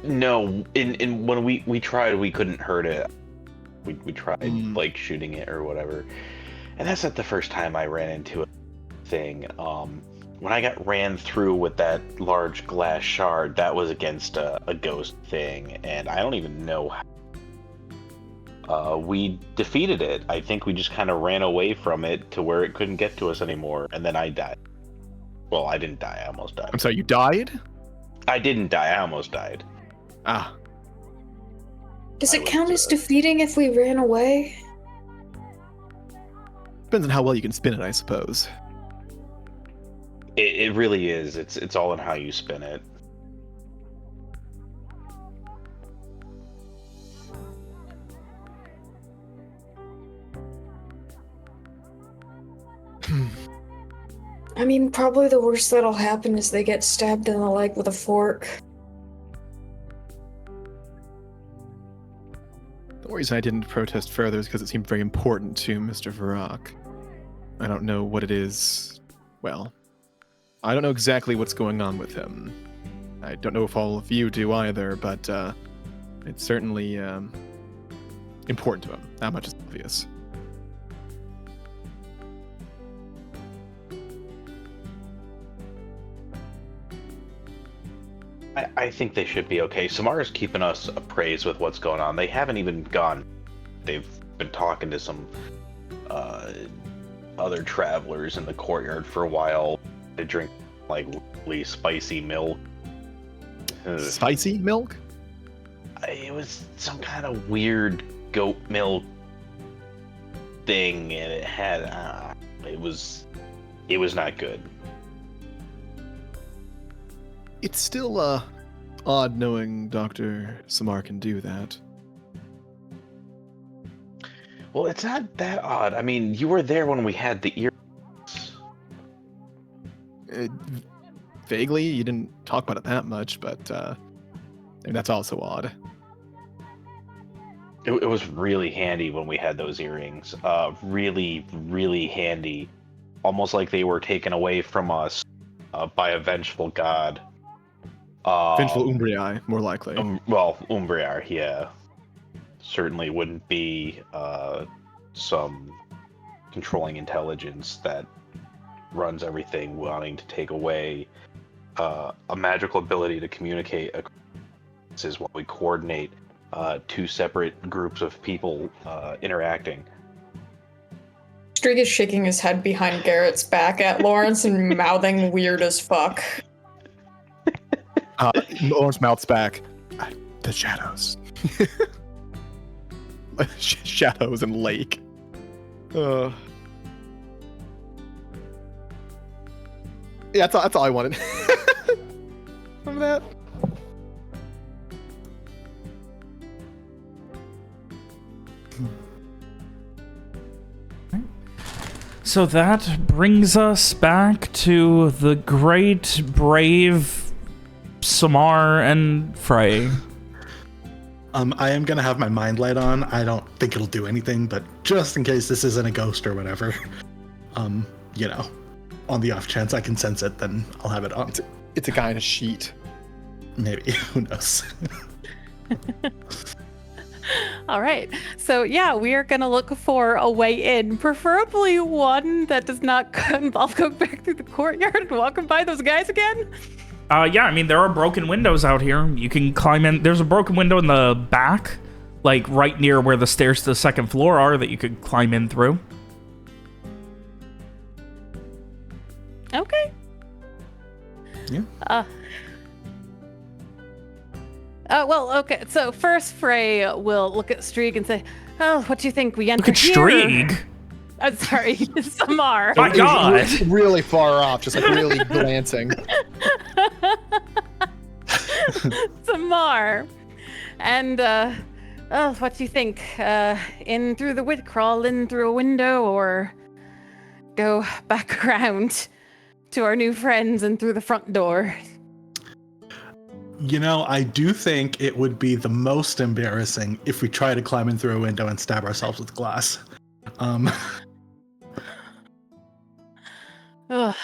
No. In when we tried, we couldn't hurt it. We tried like shooting it or whatever, and that's not the first time I ran into a thing. When I got ran through with that large glass shard, that was against a ghost thing, and I don't even know how we defeated it. I think we just kind of ran away from it to where it couldn't get to us anymore, and then I died. Well, I didn't die. I almost died. I'm sorry, you died? I didn't die. I almost died. Ah, Does I it was, count as defeating if we ran away? depends on how well you can spin it, I suppose. It really is. It's all in how you spin it. I mean, probably the worst that'll happen is they get stabbed in the leg with a fork. The reason I didn't protest further is because it seemed very important to Mr. Varrock. I don't know what it is. Well, I don't know exactly what's going on with him. I don't know if all of you do either, but it's certainly important to him. That much is obvious. I think they should be okay. Samara's keeping us appraised with what's going on. They haven't even gone. They've been talking to some other travelers in the courtyard for a while. They drink like really spicy milk. Spicy milk? It was some kind of weird goat milk thing, and it had it was not good. It's still odd knowing Dr. Samar can do that. Well, it's not that odd. I mean, you were there when we had the earrings. Vaguely, you didn't talk about it that much, but that's also odd. It was really handy when we had those earrings. Really, really handy. Almost like they were taken away from us by a vengeful god. Vengeful Umbrii, more likely. Well, Umbriar, yeah. Certainly wouldn't be some controlling intelligence that runs everything wanting to take away a magical ability to communicate. This is what we coordinate two separate groups of people interacting. Streak is shaking his head behind Garrett's back at Lawrence and mouthing weird as fuck. Lawrence mouths back. The shadows. Shadows and lake. Yeah, that's all I wanted. Remember that? So that brings us back to the great, brave Samar and Frey. I am gonna have my mind light on. I don't think it'll do anything, but just in case this isn't a ghost or whatever, you know, on the off chance I can sense it, then I'll have it on. It's a guy in a sheet. Maybe. Who knows? All right. So yeah, we are going to look for a way in, preferably one that does not involve going back through the courtyard and walking by those guys again. Yeah, I mean, there are broken windows out here. You can climb in. There's a broken window in the back, like right near where the stairs to the second floor are, that you could climb in through. Okay. Yeah. Well, okay. So first, Frey will look at Streak and say, "Oh, what do you think? We enter Look at here?" Streak. I'm sorry, Samar. My God. It was really far off, just like really glancing. Samar. And, oh, what do you think? In through the crawl in through a window, or go back around to our new friends and through the front door? You know, I do think it would be the most embarrassing if we try to climb in through a window and stab ourselves with glass. Ugh.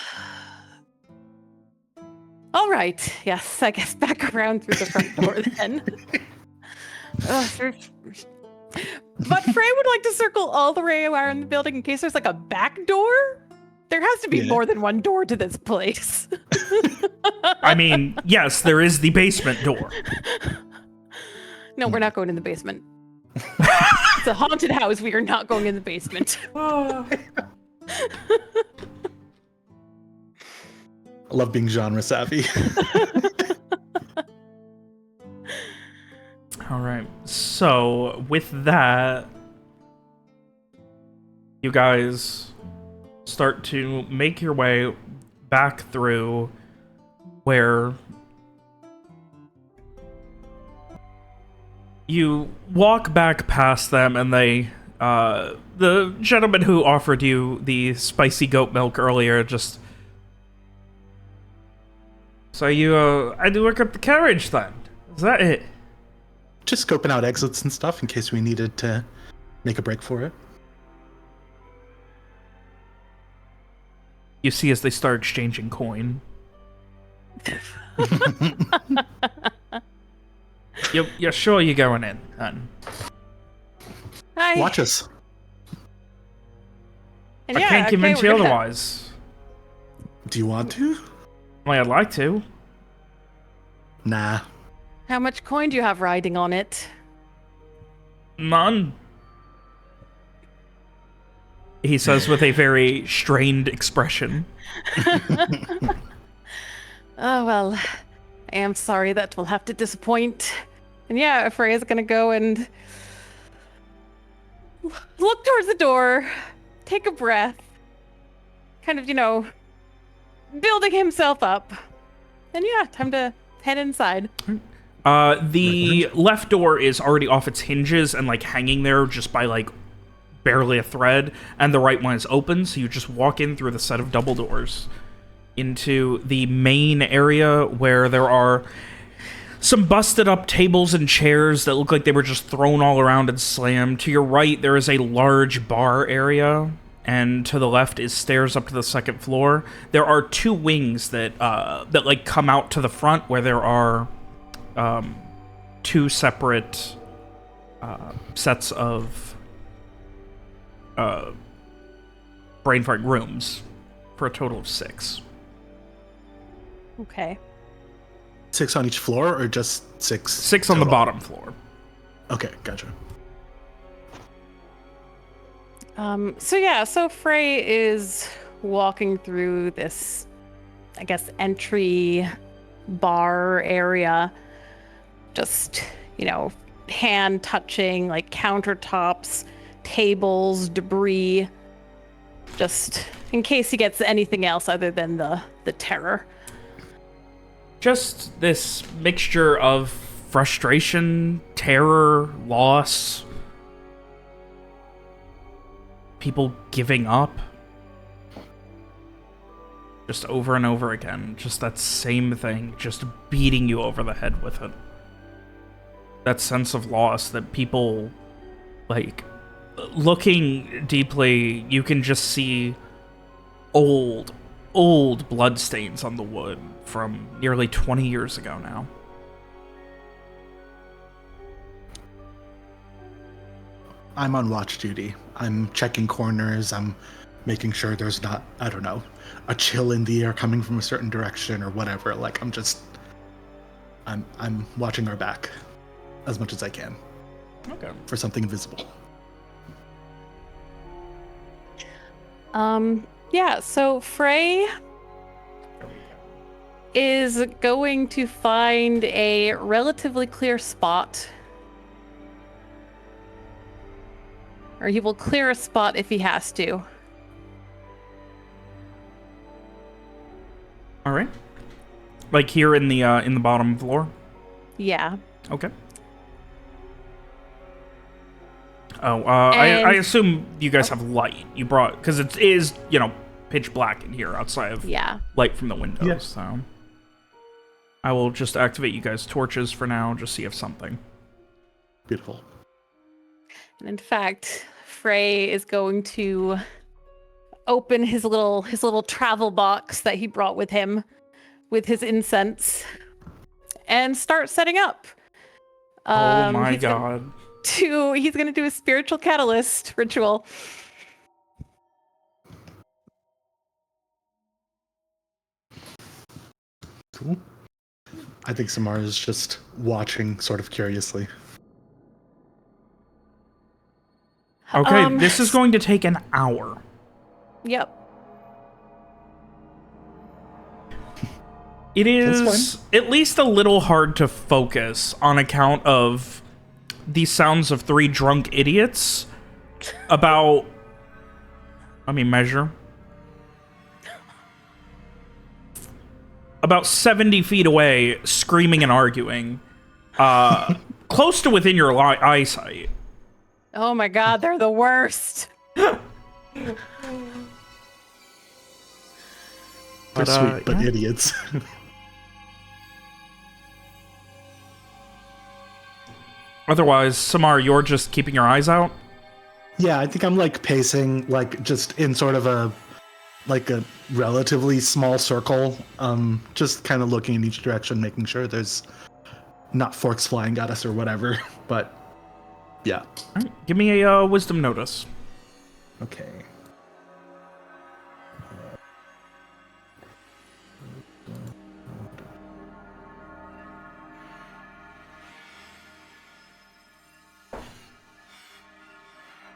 All right. Yes, I guess back around through the front door then. But Frey would like to circle all the way around the building in case there's like a back door. There has to be more than one door to this place. I mean, yes, there is the basement door. No, we're not going in the basement. It's a haunted house. We are not going in the basement. I love being genre savvy. All right. So with that, you guys start to make your way back through where you walk back past them, and they, the gentleman who offered you the spicy goat milk earlier just... So you, I do look up the carriage then. Is that it? Just scoping out exits and stuff in case we needed to make a break for it. You see as they start exchanging coin. You're sure you're going in, then? Watch us. And I can't convince you otherwise. Do you want to? Well, I'd like to. Nah. How much coin do you have riding on it? None. He says with a very strained expression. Oh, well, I am sorry that we'll have to disappoint. And yeah, Freya's gonna go and look towards the door, take a breath, kind of, you know, building himself up. And yeah, time to head inside. The left door is already off its hinges and like hanging there just by like barely a thread, and the right one is open, so you just walk in through the set of double doors into the main area where there are some busted up tables and chairs that look like they were just thrown all around and slammed. To your right, there is a large bar area, and to the left is stairs up to the second floor. There are two wings that like come out to the front where there are two separate sets of brain-fight rooms for a total of 6. Okay. 6 on each floor, or just 6? 6 on the total? bottom floor. Okay, gotcha. So Frey is walking through this, I guess, entry bar area. Just, hand touching, like countertops, tables, debris. Just in case he gets anything else other than the terror. Just this mixture of frustration, terror, loss, people giving up. Just over and over again. Just that same thing, just beating you over the head with it. That sense of loss that people, like, looking deeply, you can just see old bloodstains on the wood from nearly 20 years ago now. I'm on watch duty. I'm checking corners. I'm making sure there's not, I don't know, a chill in the air coming from a certain direction or whatever. Like, I'm watching our back as much as I can. Okay. For something invisible. So Frey is going to find a relatively clear spot. Or he will clear a spot if he has to. All right. Like here in the bottom floor? Yeah. Okay. Oh, I assume you guys have light. You brought, because it is, pitch black in here outside of light from the windows. Yeah. So I will just activate you guys' torches for now, just see if something. Beautiful. And in fact, Frey is going to open his little travel box that he brought with him with his incense and start setting up. Oh my god. He's going to do a spiritual catalyst ritual. Cool. I think Samara is just watching sort of curiously. Okay, this is going to take an hour. Yep. It is at least a little hard to focus on account of the sounds of 3 drunk idiots about, let me measure, about 70 feet away, screaming and arguing, close to within your eyesight. Oh my god, they're the worst. They're sweet, but idiots. Otherwise, Samar, you're just keeping your eyes out? Yeah, I think I'm like pacing, like just in sort of a relatively small circle, just kind of looking in each direction, making sure there's not forks flying at us or whatever. But yeah. All right, give me a wisdom notice. Okay.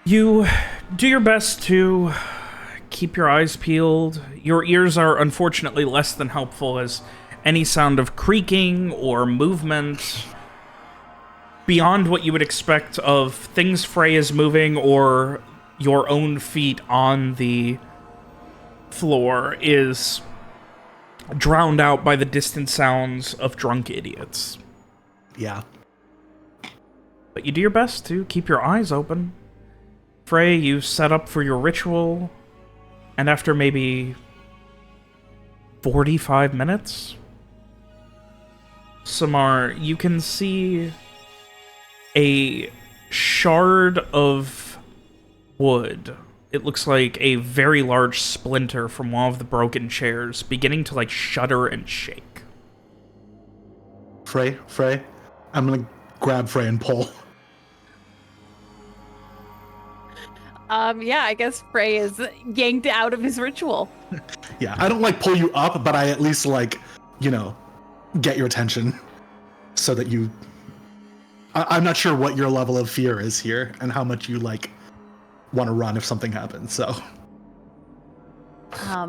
You do your best to keep your eyes peeled. Your ears are unfortunately less than helpful, as any sound of creaking or movement beyond what you would expect of things Frey is moving or your own feet on the floor is drowned out by the distant sounds of drunk idiots. Yeah. But you do your best to keep your eyes open. Frey, you set up for your ritual, and after maybe 45 minutes, Samar, you can see a shard of wood. It looks like a very large splinter from one of the broken chairs, beginning to, like, shudder and shake. Frey, I'm gonna grab Frey and pull. Yeah, I guess Frey is yanked out of his ritual. Yeah, I don't like pull you up, but I at least like, get your attention so that you. I'm not sure what your level of fear is here and how much you like want to run if something happens. So. I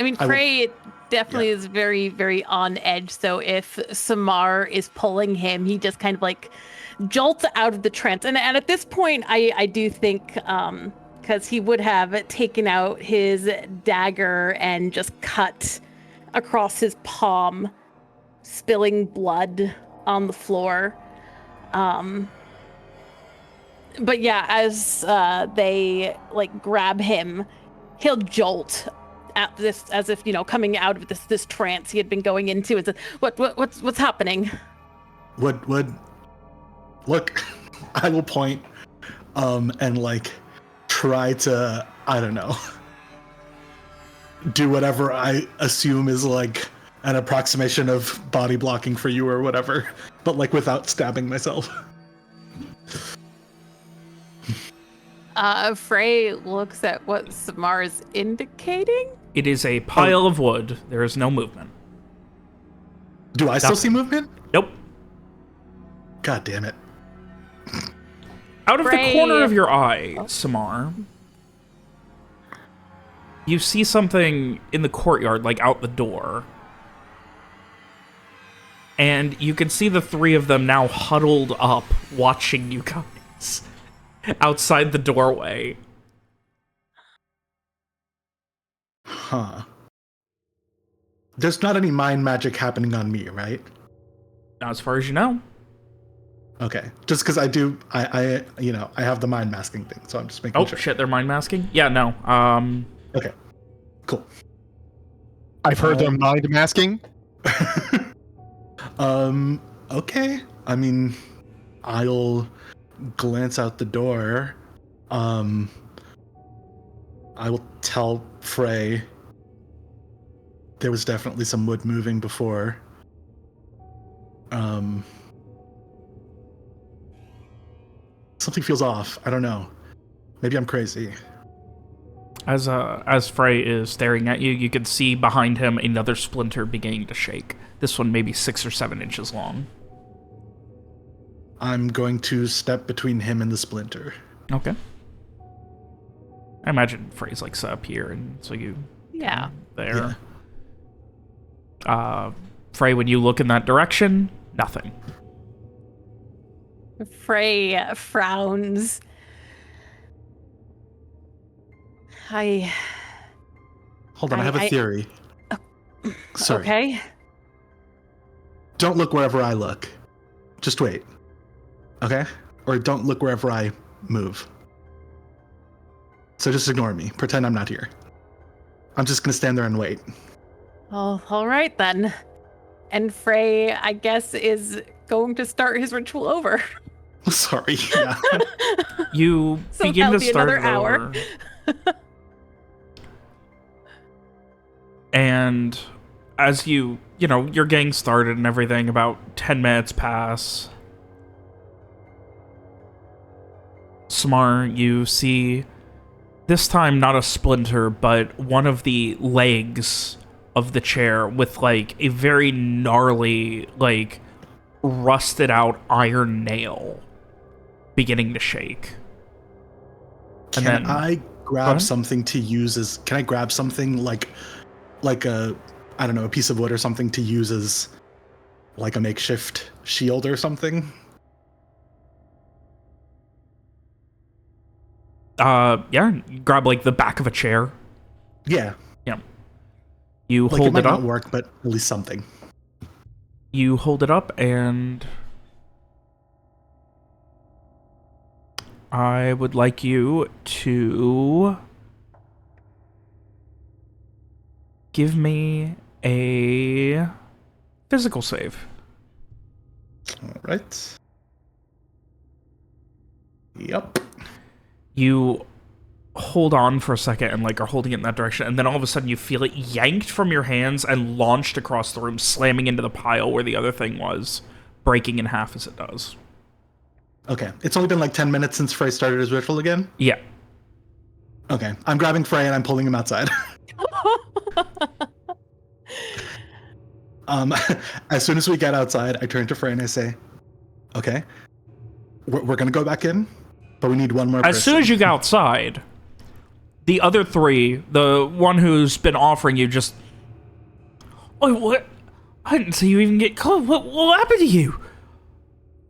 mean, Frey definitely is very, very on edge. So if Samar is pulling him, he just kind of like jolts out of the trance. And at this point, I do think, because he would have taken out his dagger and just cut across his palm, spilling blood on the floor. But yeah, as they like grab him, he'll jolt at this as if, coming out of this trance he had been going into. It's what's happening? Would look, I will point and like try to, I don't know, do whatever I assume is like an approximation of body blocking for you or whatever, but like without stabbing myself. Frey looks at what Samar is indicating. It is a pile of wood. There is no movement. Do I still see movement? Nope. God damn it. Out of Frey. the corner of your eye, Samar, you see something in the courtyard, like out the door. And you can see the three of them now huddled up, watching you guys outside the doorway. Huh. There's not any mind magic happening on me, right? Not as far as you know. Okay. Just because I have the mind masking thing, so I'm just making sure. Oh, shit, they're mind masking? Yeah, no. Okay. Cool. I've heard they're mind masking. Okay. I mean, I'll glance out the door. I will tell Frey there was definitely some wood moving before. Something feels off. I don't know. Maybe I'm crazy. As Frey is staring at you, you can see behind him another splinter beginning to shake. This one maybe 6 or 7 inches long. I'm going to step between him and the splinter. Okay. I imagine Frey's like set up here, and so you... Yeah. There. Yeah. Frey, when you look in that direction, nothing. Frey frowns. Hold on, I have a theory. Sorry. Okay. Don't look wherever I look. Just wait. Okay? Or don't look wherever I move. So just ignore me. Pretend I'm not here. I'm just gonna stand there and wait. Oh, all right then. And Frey, I guess, is going to start his ritual over. Sorry. Yeah. You So begin that'll to be start another it hour. over. And as you're getting started and everything, about 10 minutes pass. Samar, you see, this time not a splinter, but one of the legs of the chair with, like, a very gnarly, like, rusted out iron nail beginning to shake. Can I grab something to use as... Can I grab something like a, I don't know, a piece of wood or something to use as like a makeshift shield or something? Yeah, you grab like the back of a chair. Yeah. Yeah. You Like, hold it might it up. not work, but at least something. You hold it up and I would like you to give me a physical save. All right. Yep. You hold on for a second and like are holding it in that direction, and then all of a sudden you feel it yanked from your hands and launched across the room, slamming into the pile where the other thing was, breaking in half as it does. Okay. It's only been like 10 minutes since Frey started his ritual again? Yeah. Okay. I'm grabbing Frey and I'm pulling him outside. As soon as we get outside, I turn to Frey and I say, okay, we're going to go back in, but we need one more person. As soon as you get outside, the other three, the one who's been offering you just... Oh, what? I didn't see you even get caught. What happened to you?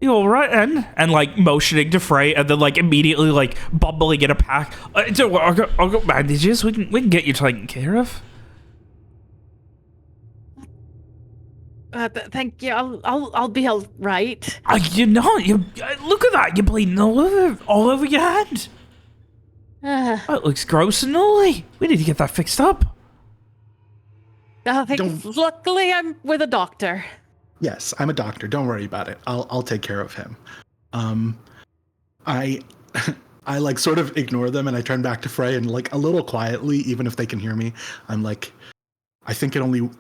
You all right, and like motioning to Frey, and then like immediately like bumbling in a pack. I'll got bandages. We can get you taken care of. Thank you. I'll be all right. You know, look at that. You're bleeding all over your hand. It looks gross and gnarly. We need to get that fixed up. Thank you. Luckily, I'm with a doctor. Yes, I'm a doctor. Don't worry about it. I'll take care of him. I like sort of ignore them and I turn back to Frey and like a little quietly, even if they can hear me, I'm like, I think it only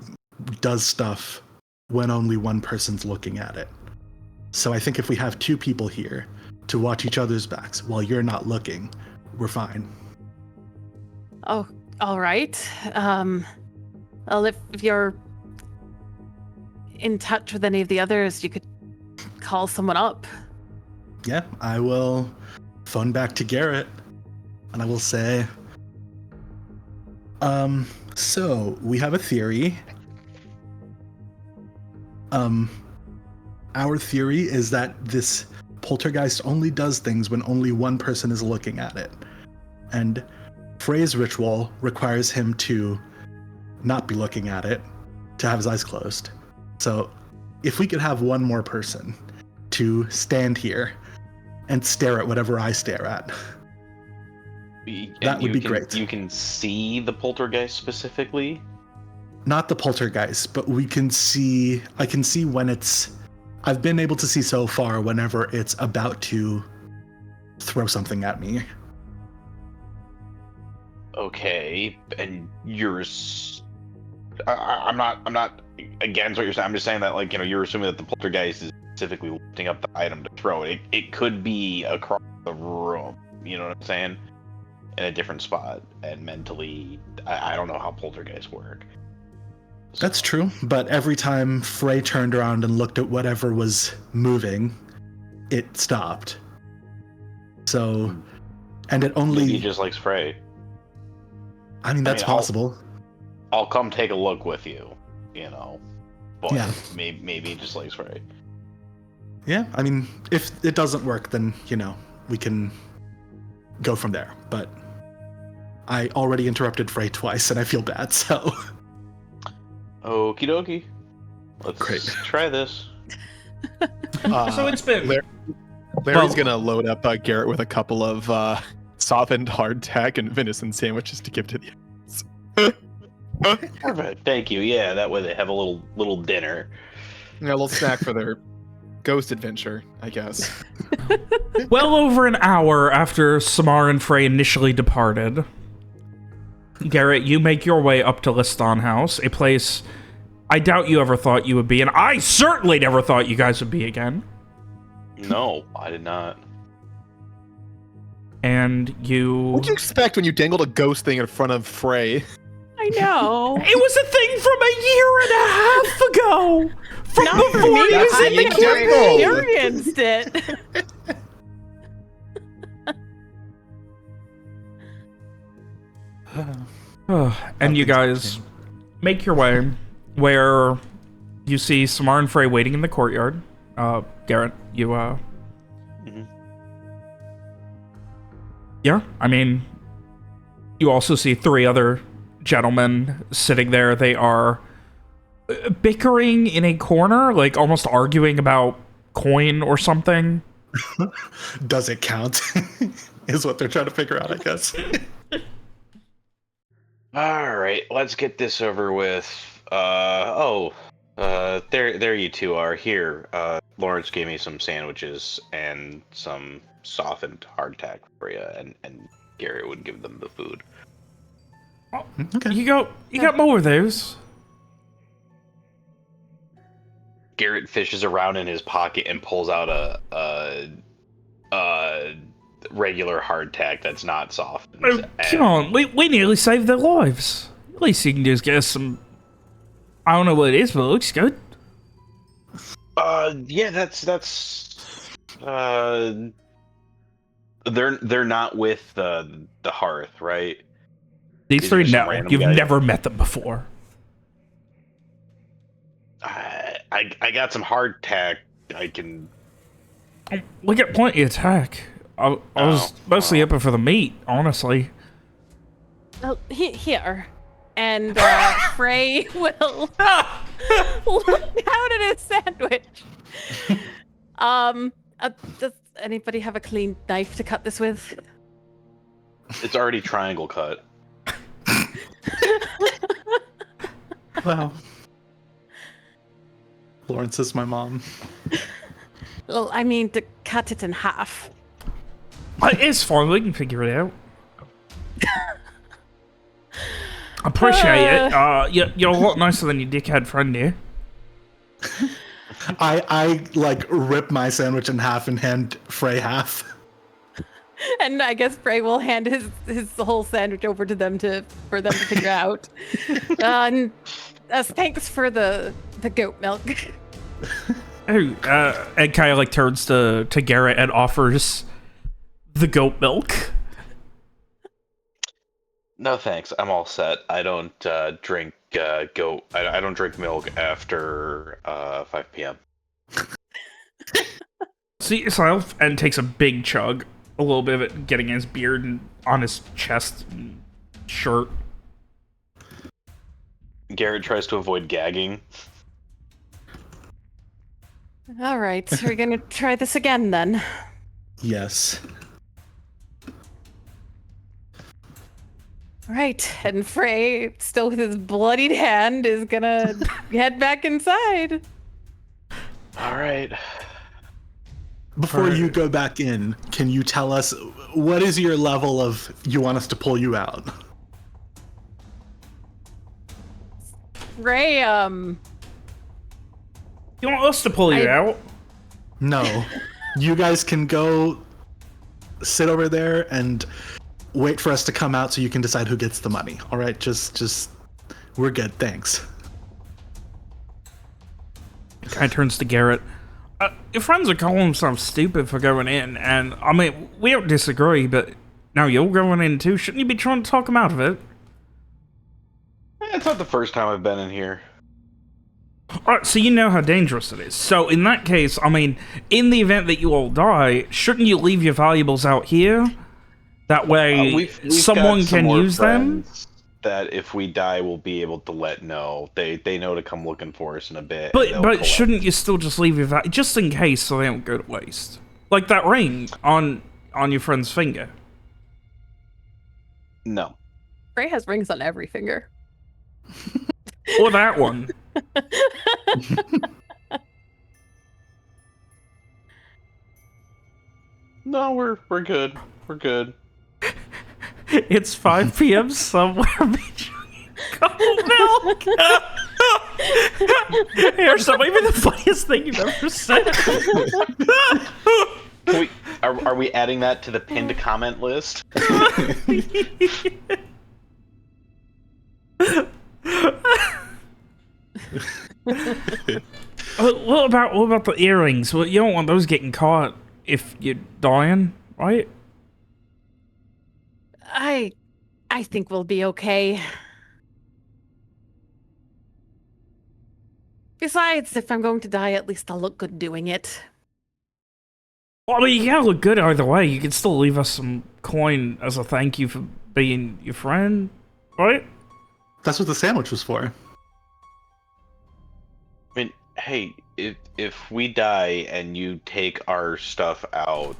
does stuff when only one person's looking at it. So I think if we have two people here to watch each other's backs while you're not looking, we're fine. Oh, all right. Well, if you're in touch with any of the others, you could call someone up. Yeah, I will phone back to Garrett and I will say, so we have a theory. Our theory is that this poltergeist only does things when only one person is looking at it. And Frey's ritual requires him to not be looking at it, to have his eyes closed. So if we could have one more person to stand here and stare at whatever I stare at, that would be great. You can see the poltergeist specifically? Not the poltergeist, but I can see when I've been able to see so far whenever it's about to throw something at me. Okay, and I'm not against what you're saying. I'm just saying that, like, you're assuming that the poltergeist is specifically lifting up the item to throw it. It could be across the room, you know what I'm saying? In a different spot. And mentally, I don't know how poltergeists work. So. That's true, but every time Frey turned around and looked at whatever was moving, it stopped. So, and it only... Maybe he just likes Frey. I mean, that's possible. I'll come take a look with you, But yeah. maybe he just likes Frey. Yeah, I mean, if it doesn't work, then, we can go from there. But I already interrupted Frey twice, and I feel bad, so... Okie dokie. Let's try this. So it's been... Larry's gonna load up Garrett with a couple of softened hardtack and venison sandwiches to give to the others. Perfect. Thank you. Yeah, that way they have a little dinner. Yeah, a little snack for their ghost adventure, I guess. Well over an hour after Samar and Frey initially departed, Garrett, you make your way up to Liston House, a place I doubt you ever thought you would be, and I certainly never thought you guys would be again. No, I did not. And you... What'd you expect when you dangled a ghost thing in front of Frey? I know. It was a thing from a year and a half ago! From Not before me. he was in the I experienced it. And you guys make your way where you see Samar and Frey waiting in the courtyard. Garrett, you, Mm-hmm. Yeah, I mean, you also see three other gentlemen sitting there. They are bickering in a corner, like almost arguing about coin or something. Does it count? Is what they're trying to figure out, I guess. All right, let's get this over with. There you two are. Here, Lawrence gave me some sandwiches and some softened hardtack for you, and Garrett would give them the food. Okay. You got more of those? Garrett fishes around in his pocket and pulls out a regular hardtack that's not softened. Oh, come on, we nearly saved their lives. At least you can just get us some. I don't know what it is, but it looks good. Yeah, that's they're not with the hearth, right? These three, are some no, random you've guys. never met them before. I got some hardtack. I can. We got plenty of tack. I was mostly open for the meat, honestly. Oh, here. And Frey will look down at his sandwich. Does anybody have a clean knife to cut this with? It's already triangle cut. Wow. Lawrence is my mom. Well, I mean, to cut it in half. It's fine, we can figure it out. Appreciate it. You're a lot nicer than your dickhead friend here. I like rip my sandwich in half and hand Frey half. And I guess Frey will hand his whole sandwich over to them for them to figure out. And thanks for the goat milk. Oh, and kind of like turns to Garrett and offers the goat milk. No thanks, I'm all set. I don't drink goat. I don't drink milk after 5 p.m. Seat yourself and takes a big chug. A little bit of it getting in his beard and on his chest and shirt. Garrett tries to avoid gagging. All right, we're gonna try this again then. Yes. All right, and Frey, still with his bloodied hand, is gonna head back inside. All right. Before you go back in, can you tell us what is your level of you want us to pull you out? Frey, You want us to pull you out? No. You guys can go sit over there and wait for us to come out so you can decide who gets the money. All right, just we're good. Thanks. Guy turns to Garrett. Your friends are calling themselves stupid for going in, and I mean, we don't disagree, but now you're going in too. Shouldn't you be trying to talk them out of it? It's not the first time I've been in here. Alright, so you know how dangerous it is. So in that case, I mean, in the event that you all die, shouldn't you leave your valuables out here? That way, We've someone got some can more use them? friends that if we die, we'll be able to let know. They know to come looking for us in a bit. and But they'll collect. shouldn't you still just leave your just in case so they don't go to waste? Like that ring on your friend's finger. No. Frey has rings on every finger. Or that one. No, we're good. We're good. It's 5 p.m. somewhere between milk. Here's that might be the funniest thing you've ever said. Are we adding that to the pinned comment list? What about the earrings? Well, you don't want those getting caught if you're dying, right? I think we'll be okay. Besides, if I'm going to die, at least I'll look good doing it. Well, I mean, you gotta look good either way. You can still leave us some coin as a thank you for being your friend, right? That's what the sandwich was for. I mean, hey, if we die and you take our stuff out,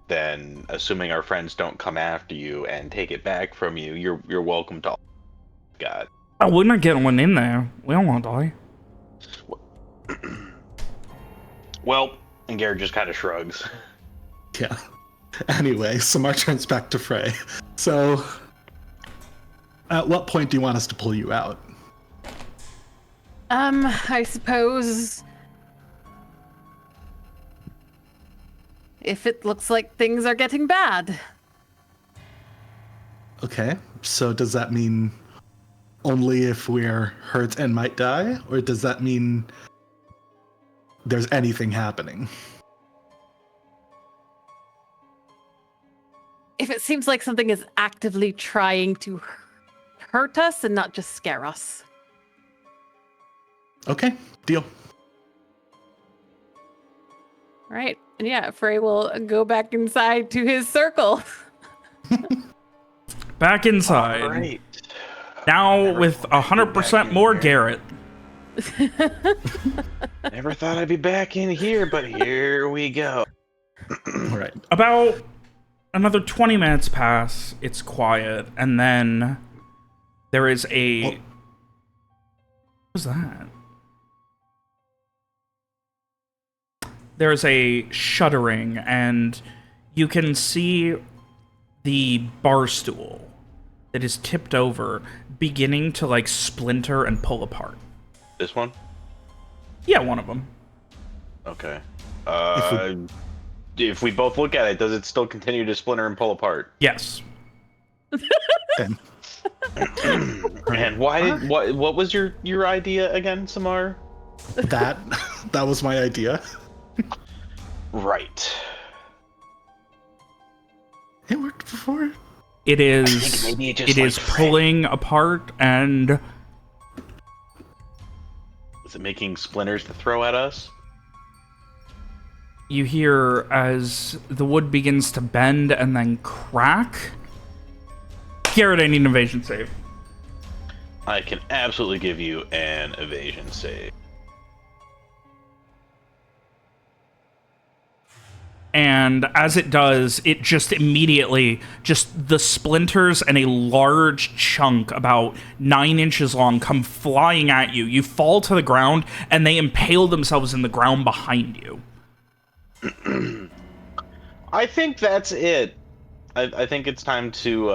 then assuming our friends don't come after you and take it back from you, you're welcome to all God. Oh, we're not getting one in there. We don't want to die. Well, and Garrett just kind of shrugs. Yeah. Anyway, Samar turns back to Frey. So, at what point do you want us to pull you out? I suppose if it looks like things are getting bad. Okay, so does that mean only if we're hurt and might die? Or does that mean there's anything happening? If it seems like something is actively trying to hurt us and not just scare us. Okay, deal. Right. And yeah, Frey will go back inside to his circle. Back inside. All right. Now with 100% more Garrett. Never thought I'd be back in here, but here we go. All right. About another 20 minutes pass, it's quiet, and then there is a... What was that? There's a shuddering, and you can see the bar stool that is tipped over beginning to, like, splinter and pull apart. This one? Yeah, one of them. Okay. If we both look at it, does it still continue to splinter and pull apart? Yes. And what was your idea again, Samar? That was my idea. Right. It worked before. It is. Maybe It is pulling apart, and is it making splinters to throw at us? you hear as the wood begins to bend and then crack. Garrett, I need an evasion save. I can absolutely give you an evasion save. And as it does, it just immediately, just the splinters and a large chunk about 9 inches long come flying at you. You fall to the ground, and they impale themselves in the ground behind you. I think that's it. I think it's time to,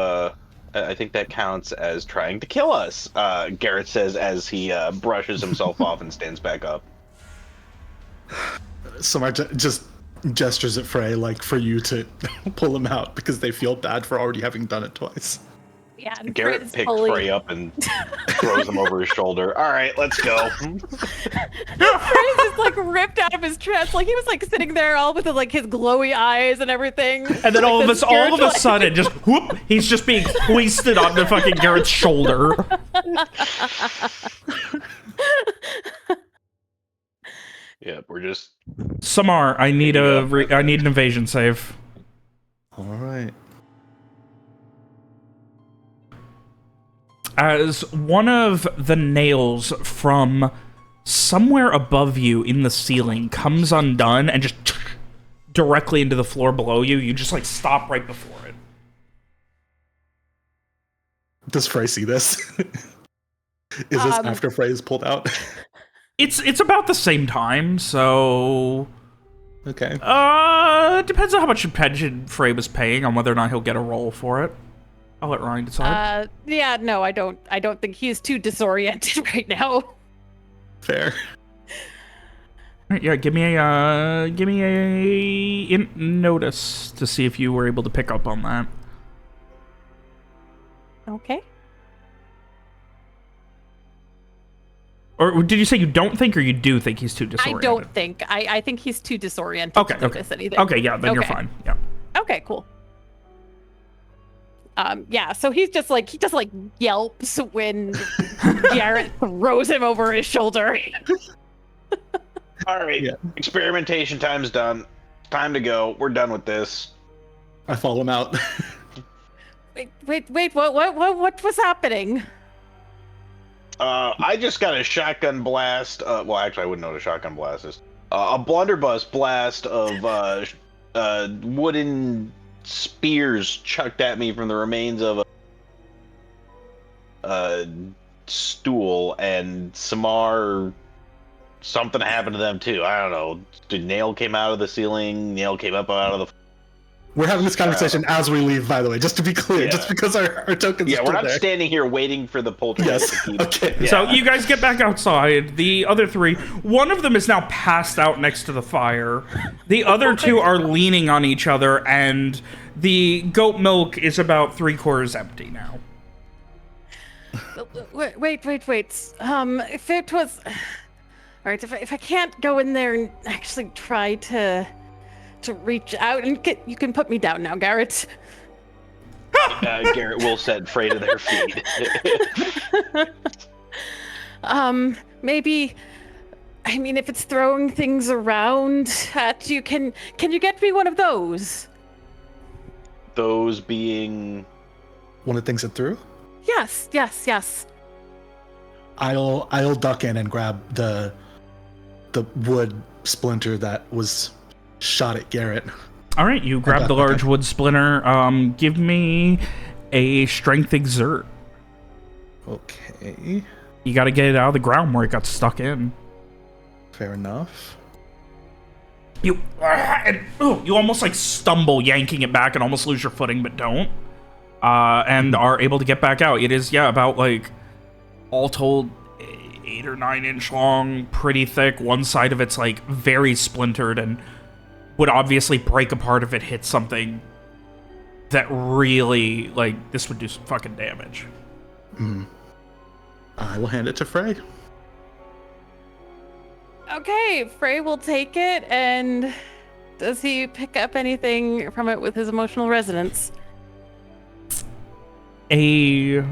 I think that counts as trying to kill us, Garrett says as he brushes himself off and stands back up. Samar just gestures at Frey, like, for you to pull him out because they feel bad for already having done it twice. Yeah, and Garrett picks Frey up and throws him over his shoulder. All right, let's go. Frey's just like ripped out of his trance. Like he was like sitting there all with like his glowy eyes and everything. And then all of a sudden, just whoop, he's just being hoisted onto fucking Garrett's shoulder. Yeah, we're just. Samar, I need I need an evasion save. All right. As one of the nails from somewhere above you in the ceiling comes undone and just directly into the floor below you, you just like stop right before it. Does Frey see this? Is this after Frey is pulled out? It's about the same time, so Okay. it depends on how much attention Frey was paying on whether or not he'll get a roll for it. I'll let Ryan decide. Yeah, no, I don't think he's too disoriented right now. Fair. All right, yeah, give me a notice to see if you were able to pick up on that. Okay. Or did you say you don't think, or you do think he's too disoriented? I don't think. I think he's too disoriented to notice anything. Okay, yeah, then you're fine. Yeah. Okay, cool. Yeah, so he just yelps when Garrett throws him over his shoulder. All right, Yeah. Experimentation time's done. Time to go. We're done with this. I follow him out. Wait, what was happening? I just got a shotgun blast. Well, actually, I wouldn't know what a shotgun blast is. A blunderbuss blast of wooden spears chucked at me from the remains of a stool, and Samar. Something happened to them too. I don't know. The nail came out of the ceiling. Nail came up out of the. We're having this conversation as we leave, by the way, just to be clear, just because our tokens are Yeah, we're still not there. standing here waiting for the poltergeist to keep. Okay. Yeah. So you guys get back outside. The other three, one of them is now passed out next to the fire. The other two are leaning on each other, and the goat milk is about 3/4 empty now. Wait. If it was... All right, if I can't go in there and actually try to reach out and you can put me down now, Garrett. Garrett will set Frey to their feet. Maybe. I mean, if it's throwing things around at you, can you get me one of those? Those being One of the things it threw? Yes. I'll duck in and grab the wood splinter that was shot at Garrett. All right, you grab the large wood splinter. Give me a strength exert. Okay. You got to get it out of the ground where it got stuck in. Fair enough. You almost like stumble, yanking it back, and almost lose your footing, but don't. And are able to get back out. It is, about like all told 8 or 9 inch long, pretty thick. One side of it's like very splintered and would obviously break apart if it hit something that really, like, this would do some fucking damage. I will hand it to Frey. Okay, Frey will take it, and does he pick up anything from it with his emotional resonance? A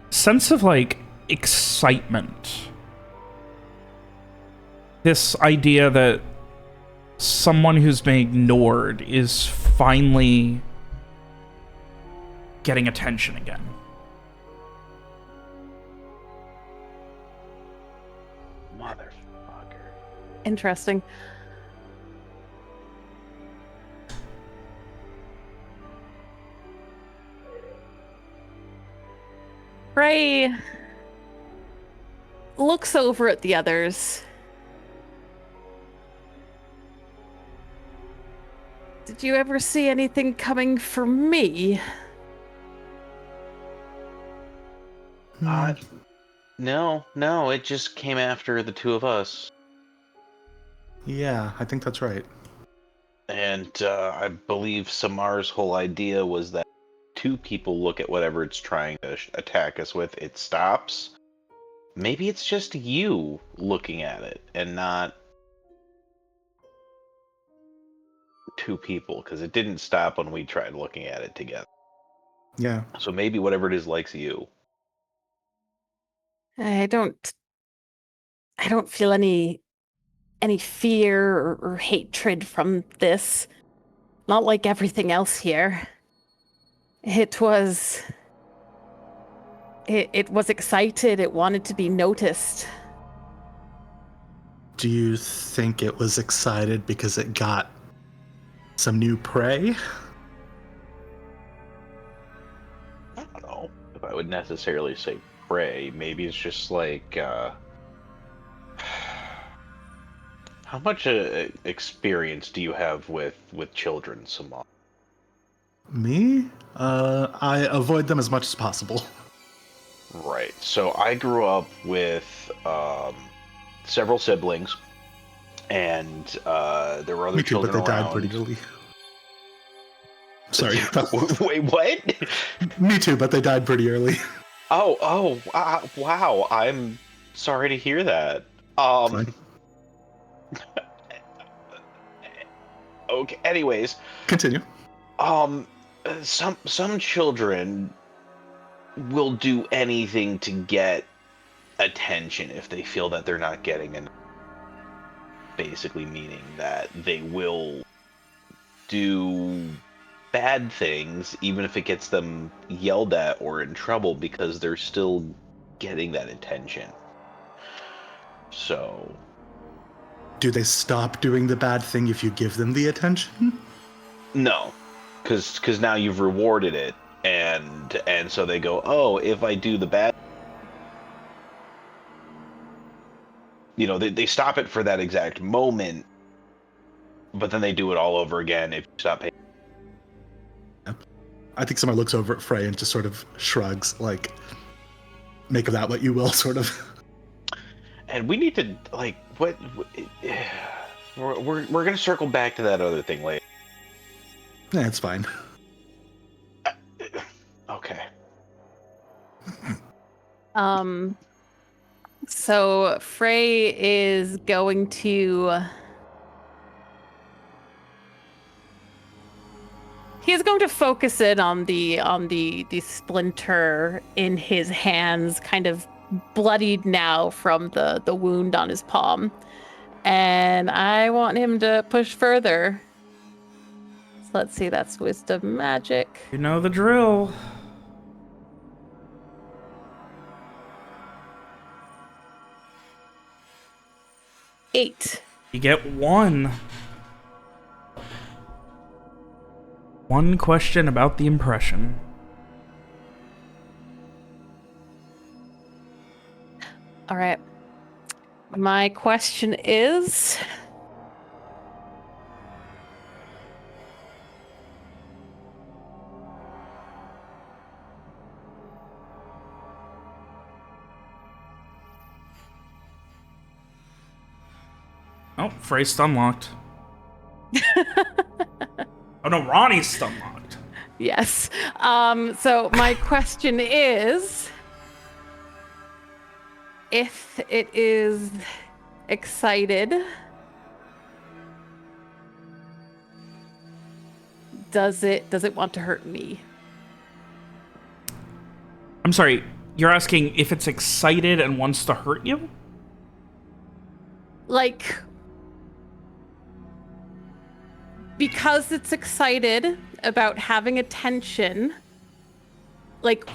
sense of, like, excitement. This idea that someone who's been ignored is finally getting attention again. Motherfucker. Interesting. Frey looks over at the others. Did you ever see anything coming for me? No, it just came after the two of us. Yeah, I think that's right. And I believe Samar's whole idea was that 2 people look at whatever it's trying to attack us with, it stops. Maybe it's just you looking at it and not 2 people, because it didn't stop when we tried looking at it together. Yeah. So maybe whatever it is likes you. I don't feel any fear or hatred from this. Not like everything else here. It was excited. It wanted to be noticed. Do you think it was excited because it got some new prey? I don't know if I would necessarily say prey. Maybe it's just like, how much experience do you have with children, Samar? Me? I avoid them as much as possible. Right. So I grew up with several siblings, and there were other Me too, but children they died around. pretty early. Sorry. Wait, what? Me too, but they died pretty early. Wow. I'm sorry to hear that. Fine. Okay. Anyways, Continue. some children will do anything to get attention if they feel that they're not getting enough. Basically meaning that they will do bad things even if it gets them yelled at or in trouble, because they're still getting that attention. So, Do they stop doing the bad thing if you give them the attention? no, because now you've rewarded it, and so they go, oh, if I do the bad, they stop it for that exact moment, but then they do it all over again if you stop paying. I think someone looks over at Frey and just sort of shrugs, like, make of that what you will, sort of. And we need to, like, we're gonna circle back to that other thing later. Yeah, it's fine. Okay. So Frey is going to... He's going to focus in on the splinter in his hands, kind of bloodied now from the wound on his palm. And I want him to push further. So let's see, that's wisdom magic. You know the drill. Eight. You get one. One question about the impression. All right. My question is... Oh, Frey's stun locked. Oh no, Ronnie's stun locked. Yes. So my question is, if it is excited, does it want to hurt me? I'm sorry, you're asking if it's excited and wants to hurt you? Like, because it's excited about having attention, like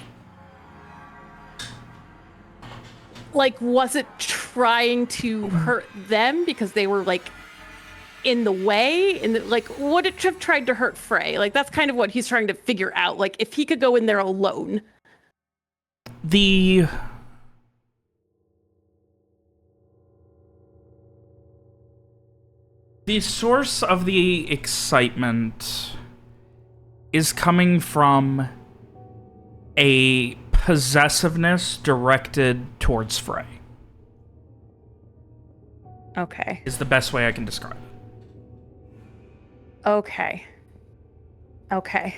was it trying to hurt them because they were like in the way? Like, would it have tried to hurt Frey? Like, that's kind of what he's trying to figure out. Like, if he could go in there alone. The source of the excitement is coming from a possessiveness directed towards Frey. Okay. Is the best way I can describe it. Okay. Okay.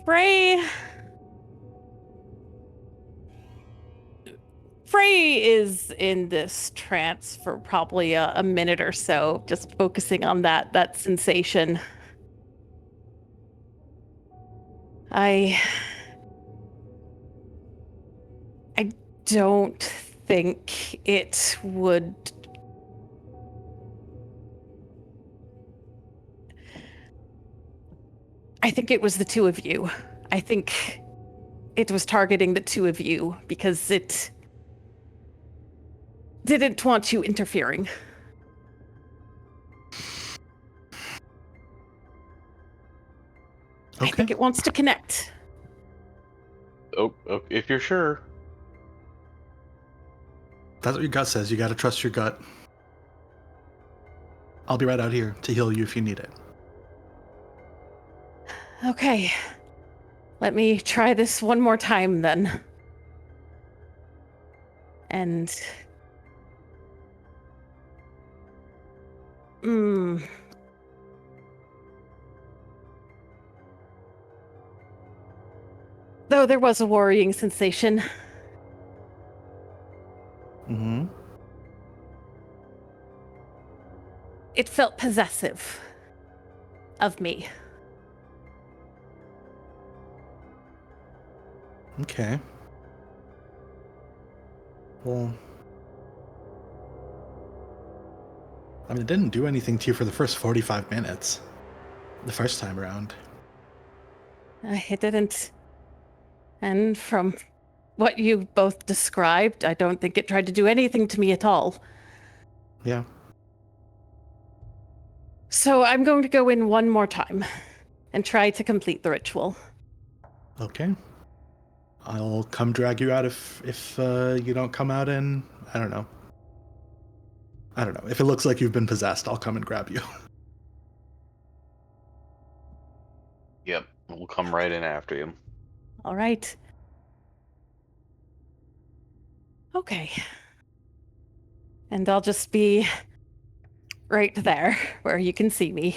Frey is in this trance for probably a minute or so, just focusing on that sensation. I don't think it would... I think it was the two of you. I think it was targeting the two of you because it didn't want you interfering. Okay. I think it wants to connect. Oh, if you're sure. That's what your gut says. You gotta trust your gut. I'll be right out here to heal you if you need it. Okay. Let me try this one more time then. And... Though there was a worrying sensation. Mm-hmm. It felt possessive of me. Okay. Well, I mean, it didn't do anything to you for the first 45 minutes. The first time around. It didn't. And from what you both described, I don't think it tried to do anything to me at all. Yeah. So I'm going to go in one more time and try to complete the ritual. Okay. I'll come drag you out if you don't come out in, I don't know. If it looks like you've been possessed, I'll come and grab you. Yep, we'll come right in after you. All right. Okay. And I'll just be right there where you can see me.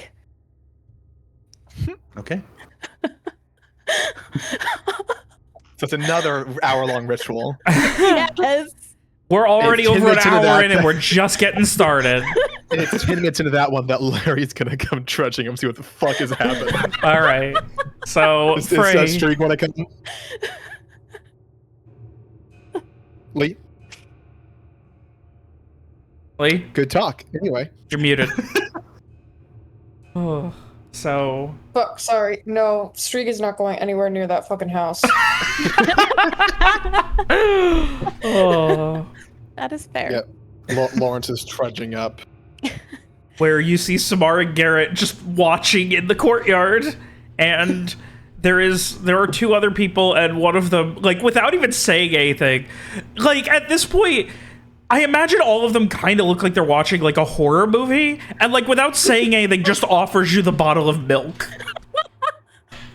Okay. So it's another hour-long ritual. Yes. We're already It's 10 over an minutes into hour that- in and we're just getting started. And it's 10 minutes into that one that Larry's gonna come trudging and see what the fuck is happening. All right. So, Is Frey, that streak want to come? Lee, Lee, good talk. Anyway, you're muted. Oh, so... Fuck, sorry. No, Streak is not going anywhere near that fucking house. Oh. That is fair. Yep. Lawrence is trudging up. Where you see Samar and Garrett just watching in the courtyard, and there are two other people, and one of them, like, without even saying anything, like, at this point, I imagine all of them kind of look like they're watching, like, a horror movie, and, like, without saying anything, just offers you the bottle of milk.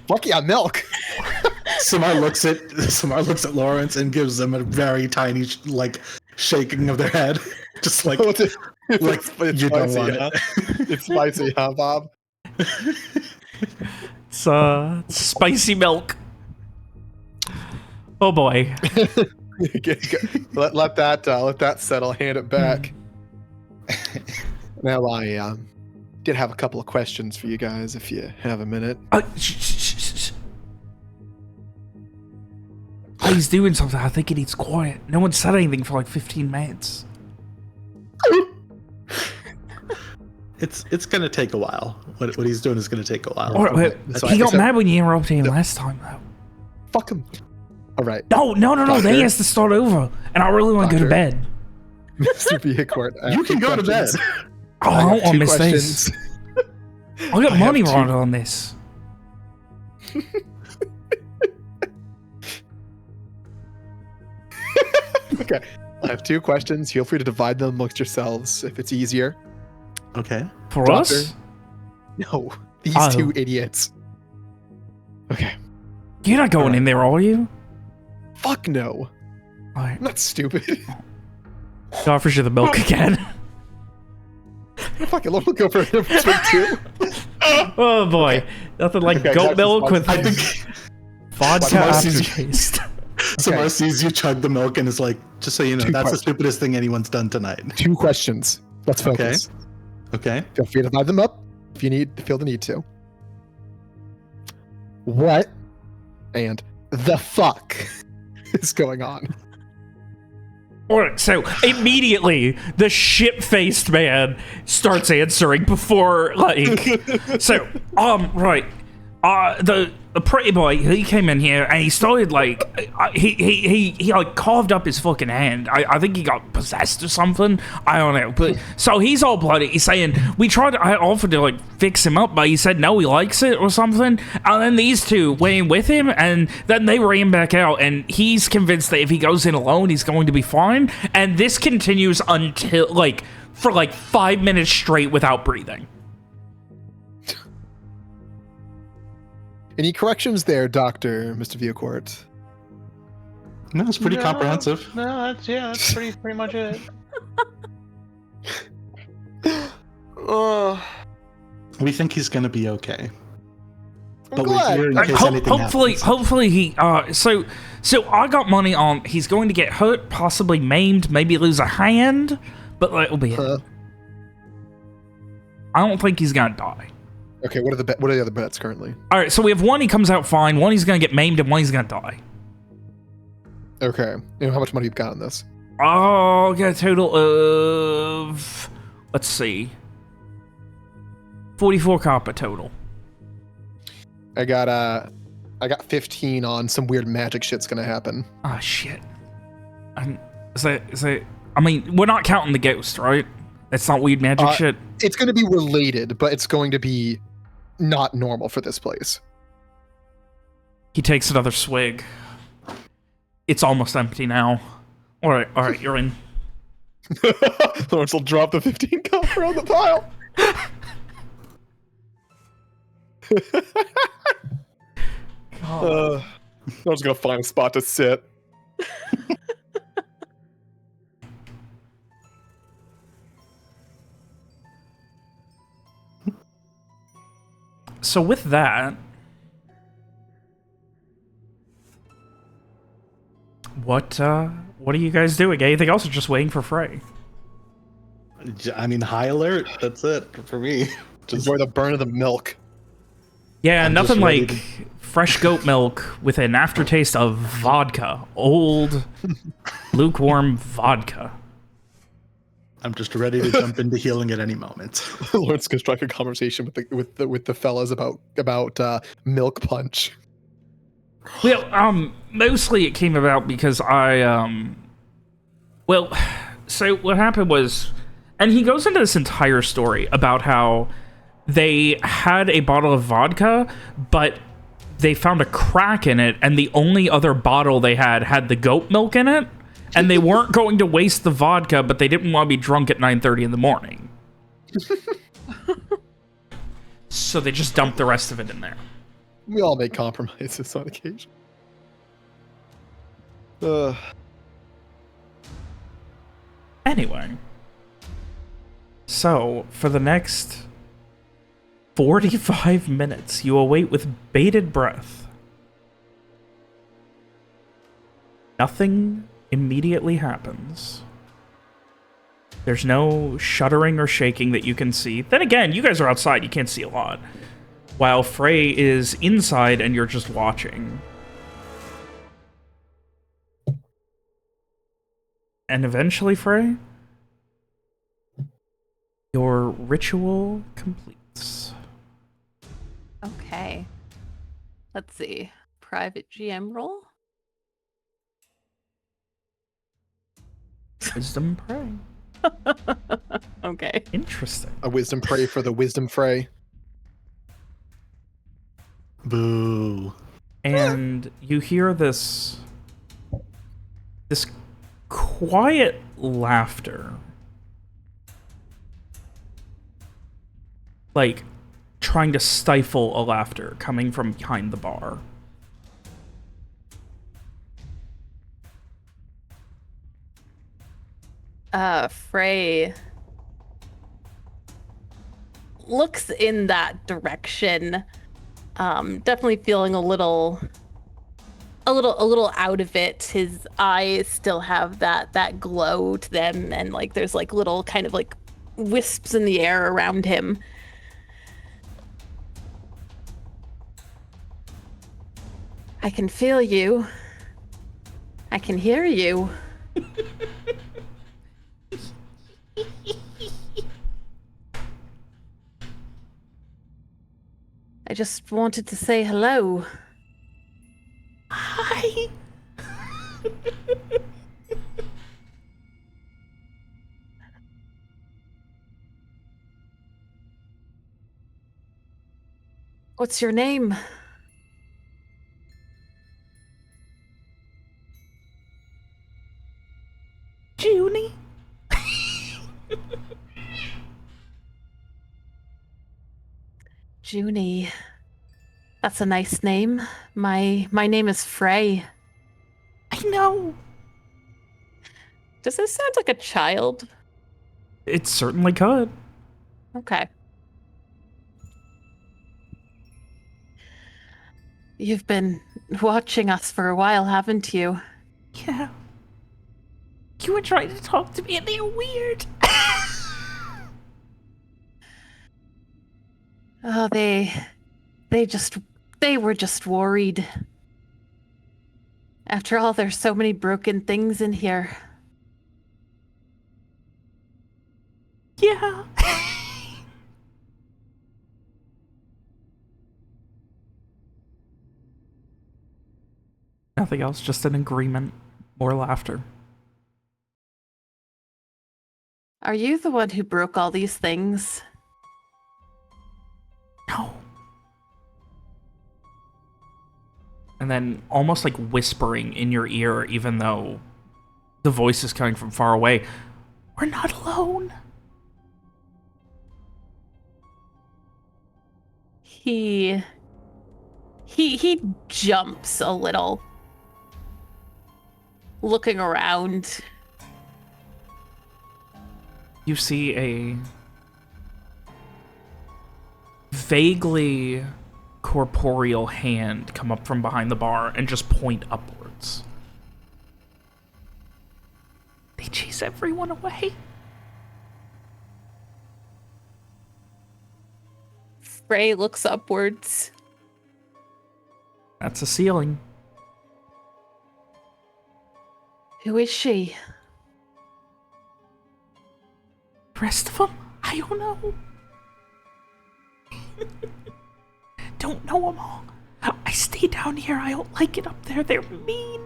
Fuck yeah, milk. Samar looks at Lawrence and gives them a very tiny, like, shaking of their head. Just like, It's like you don't spicy, want huh? it. It's spicy, huh, Bob? It's spicy milk. Oh boy. let that settle. Hand it back. Now I did have a couple of questions for you guys, if you have a minute. Shh. Oh, he's doing something. I think he needs quiet. No one said anything for like 15 minutes. It's gonna take a while. What he's doing is gonna take a while. Oh, he got mad when you interrupted him last time, though. Fuck him. All right. No. Doctor. Then he has to start over. And I really want to go to bed. Mr. Viacourt. You can go to bed. Oh, I don't want to miss this. I got money right on this. Okay. I have two questions. Feel free to divide them amongst yourselves if it's easier. Okay. For Doctor. us? No, these Oh. two idiots. Okay. You're not going in there, are you? Fuck no. Alright. I'm not stupid. He offers you the milk again. Fuck it, we'll go for him too. Oh boy. Nothing like Okay, goat that's milk with I think vodka Samar after sees taste. Samar sees you chug the milk and is like, just so you know, Two that's the questions. stupidest thing anyone's done tonight. Two questions. Let's focus. Okay. Feel free to divide them up if you feel the need to. What and the fuck is going on? Alright, so immediately the shit-faced man starts answering before, like, so, right, the pretty boy, he came in here and he started, like, he like carved up his fucking hand. I think he got possessed or something. I don't know, but so he's all bloody. He's saying I offered to like fix him up, but he said no, he likes it or something. And then these two went in with him, and then they ran back out. And he's convinced that if he goes in alone, he's going to be fine. And this continues until for 5 minutes straight without breathing. Any corrections there, Doctor, Mr. Viacourt? No, it's pretty comprehensive. No, that's pretty much it. We think he's gonna be okay. I'm But glad. we're here in case anything happens. Hopefully he so I got money on he's going to get hurt, possibly maimed, maybe lose a hand, but that'll be it. I don't think he's gonna die. Okay, what are the other bets currently? All right, so we have one he comes out fine, one he's gonna get maimed, and one he's gonna die. Okay, and how much money you've got on this? Oh, got a total of, let's see, 44 copper total. I got 15 on some weird magic shit's gonna happen. Ah, shit. I mean, we're not counting the ghost, right? It's not weird magic shit. It's gonna be related, but it's going to be not normal for this place. He takes another swig. It's almost empty now. All right, you're in. Lawrence will drop the 15 copper on the pile. Lawrence gonna find a spot to sit. So with that, what are you guys doing? Anything else, or just waiting for Frey? I mean, high alert. That's it for me. Just Enjoy the burn of the milk. Yeah, I'm nothing just ready like fresh goat milk with an aftertaste of vodka. Old, lukewarm vodka. I'm just ready to jump into healing at any moment. Lawrence can strike a conversation with the fellas about milk punch. Well, mostly it came about because well, so what happened was, and he goes into this entire story about how they had a bottle of vodka, but they found a crack in it, and the only other bottle they had the goat milk in it, and they weren't going to waste the vodka, but they didn't want to be drunk at 9:30 in the morning. So they just dumped the rest of it in there. We all make compromises on occasion. Anyway. So, for the next 45 minutes, you await with bated breath. Nothing immediately happens. There's no shuddering or shaking that you can see. Then again, you guys are outside, you can't see a lot. While Frey is inside and you're just watching. And eventually, Frey, your ritual completes. Okay. Let's see. Private GM roll? Wisdom Prey. Okay. Interesting. A wisdom pray for the wisdom fray. Boo. And you hear this quiet laughter. Like trying to stifle a laughter coming from behind the bar. Frey looks in that direction. Definitely feeling a little out of it. His eyes still have that glow to them, and like there's like little kind of like wisps in the air around him. I can feel you. I can hear you. I just wanted to say hello. Hi. What's your name? Junie. Junie. That's a nice name. My name is Frey. I know. Does this sound like a child? It certainly could. Okay. You've been watching us for a while, haven't you? Yeah. You were trying to talk to me and they were weird. Oh, they were just worried. After all, there's so many broken things in here. Yeah. Nothing else, just an agreement. More laughter. Are you the one who broke all these things? No. And then almost like whispering in your ear, even though the voice is coming from far away, we're not alone. He jumps a little, looking around. You see a vaguely corporeal hand come up from behind the bar and just point upwards. They chase everyone away. Frey looks upwards. That's a ceiling. Who is she? The rest of them? I don't know. Don't know them all. I stay down here. I don't like it up there. They're mean.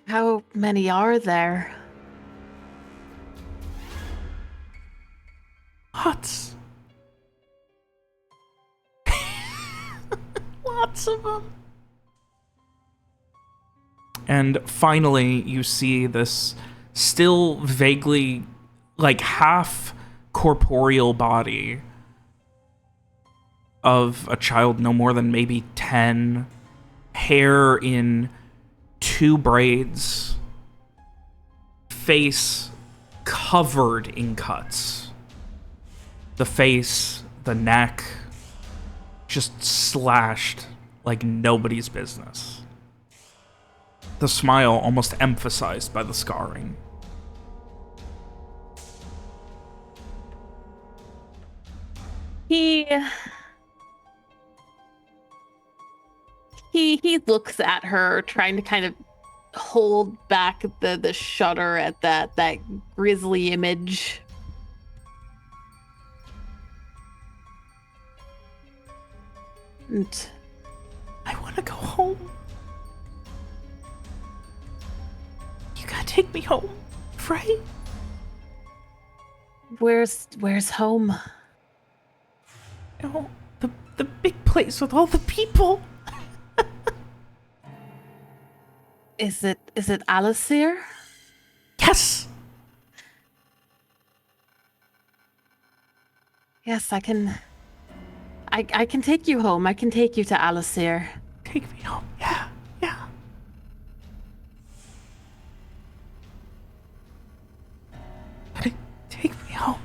How many are there? Lots. Lots of them. And finally, you see this still vaguely, like, half corporeal body of a child no more than maybe 10, hair in 2 braids, face covered in cuts. The face, the neck, just slashed like nobody's business. The smile almost emphasized by the scarring. He looks at her, trying to kind of hold back the shudder at that grisly image. And I want to go home. You gotta take me home, Frey. Where's home? No, the big place with all the people. Is it Alacyr? Yes. Yes, I can take you home. I can take you to Alacyr. Take me home. Yeah. Take me home.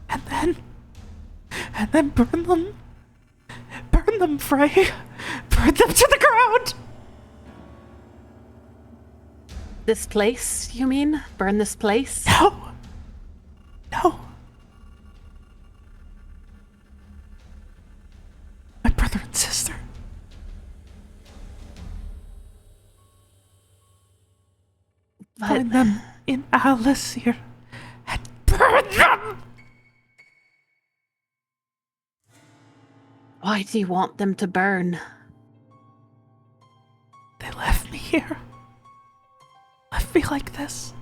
And then burn them. Burn them, Frey. Burn them to the ground. This place, you mean? Burn this place? No. My brother and sister. Find them in Alacyr and burn them. Why do you want them to burn? They left me here. Left me like this.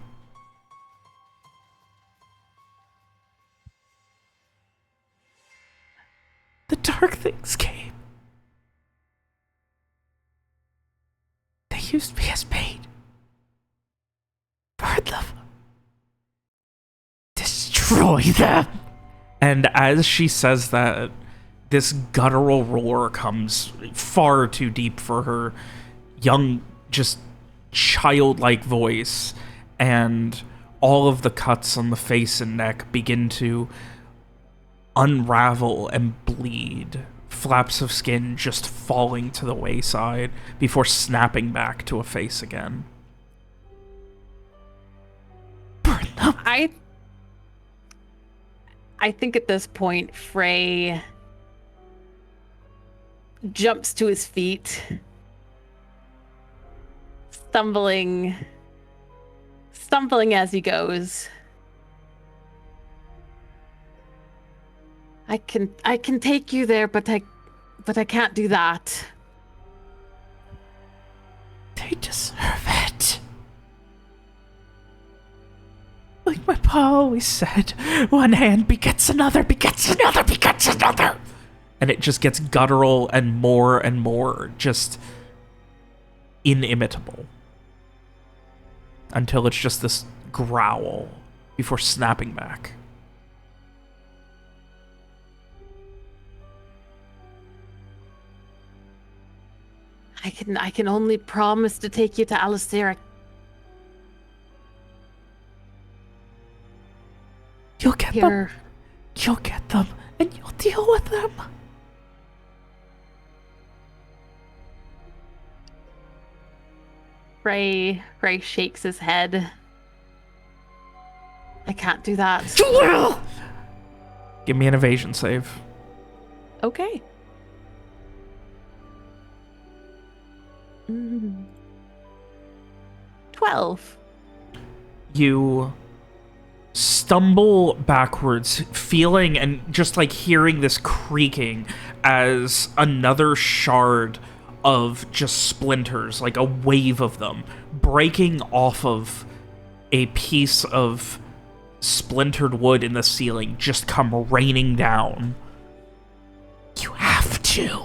The dark things came. They used me as bait. Burn them. Destroy them. And as she says that, this guttural roar comes far too deep for her young, just childlike voice, and all of the cuts on the face and neck begin to unravel and bleed, flaps of skin just falling to the wayside before snapping back to a face again. Burn them. I think at this point, Frey jumps to his feet, stumbling as he goes. I can take you there, but I can't do that. They deserve it. Like my pa always said, one hand begets another, begets another, begets another. And it just gets guttural and more, just inimitable. Until it's just this growl before snapping back. I can only promise to take you to Alacyr. You'll get them. You'll get them, and you'll deal with them. Ray shakes his head. I can't do that. Give me an evasion save. Okay. 12. You stumble backwards, feeling and just like hearing this creaking as another shard of just splinters, like a wave of them, breaking off of a piece of splintered wood in the ceiling, just come raining down. You have to.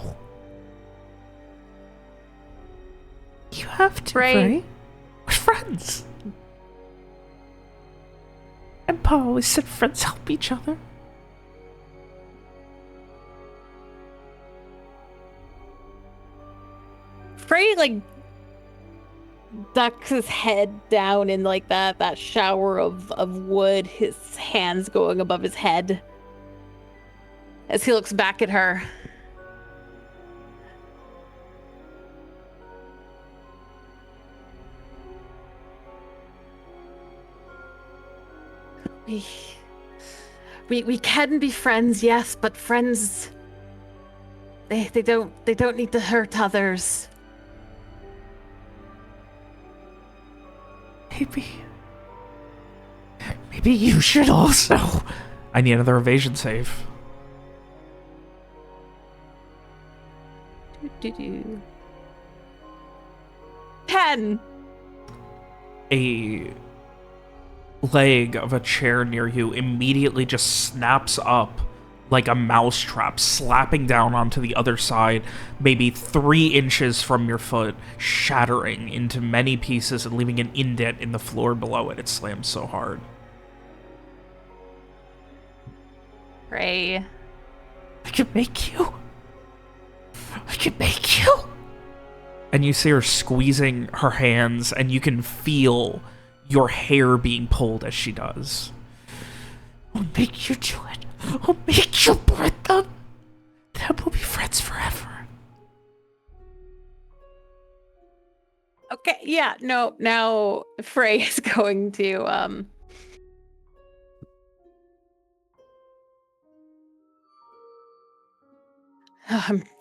You have to, Ray. We're friends. And Pa always said friends help each other. Frey, like, ducks his head down in, like, that shower of wood, his hands going above his head as he looks back at her. We can be friends, yes, but friends, they don't need to hurt others. Maybe you should also. I need another evasion save. 10. A leg of a chair near you immediately just snaps up like a mousetrap, slapping down onto the other side, maybe 3 inches from your foot, shattering into many pieces and leaving an indent in the floor below it. It slams so hard. Ray. I can make you. I can make you. And you see her squeezing her hands, and you can feel your hair being pulled as she does. I'll make you do it. I'll make you burn them. Then we'll be friends forever. Okay, yeah, no, now Frey is going to,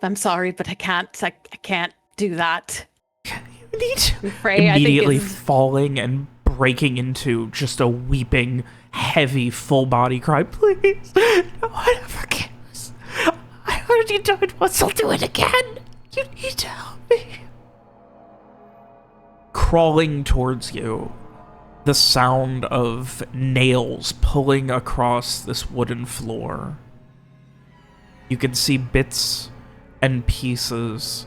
I'm sorry, but I can't do that. You need to. Frey, Immediately I think falling and breaking into just a weeping, heavy, full body cry. Please, no one ever cares. I already done it once, I'll do it again. You need to help me. Crawling towards you, the sound of nails pulling across this wooden floor. You can see bits and pieces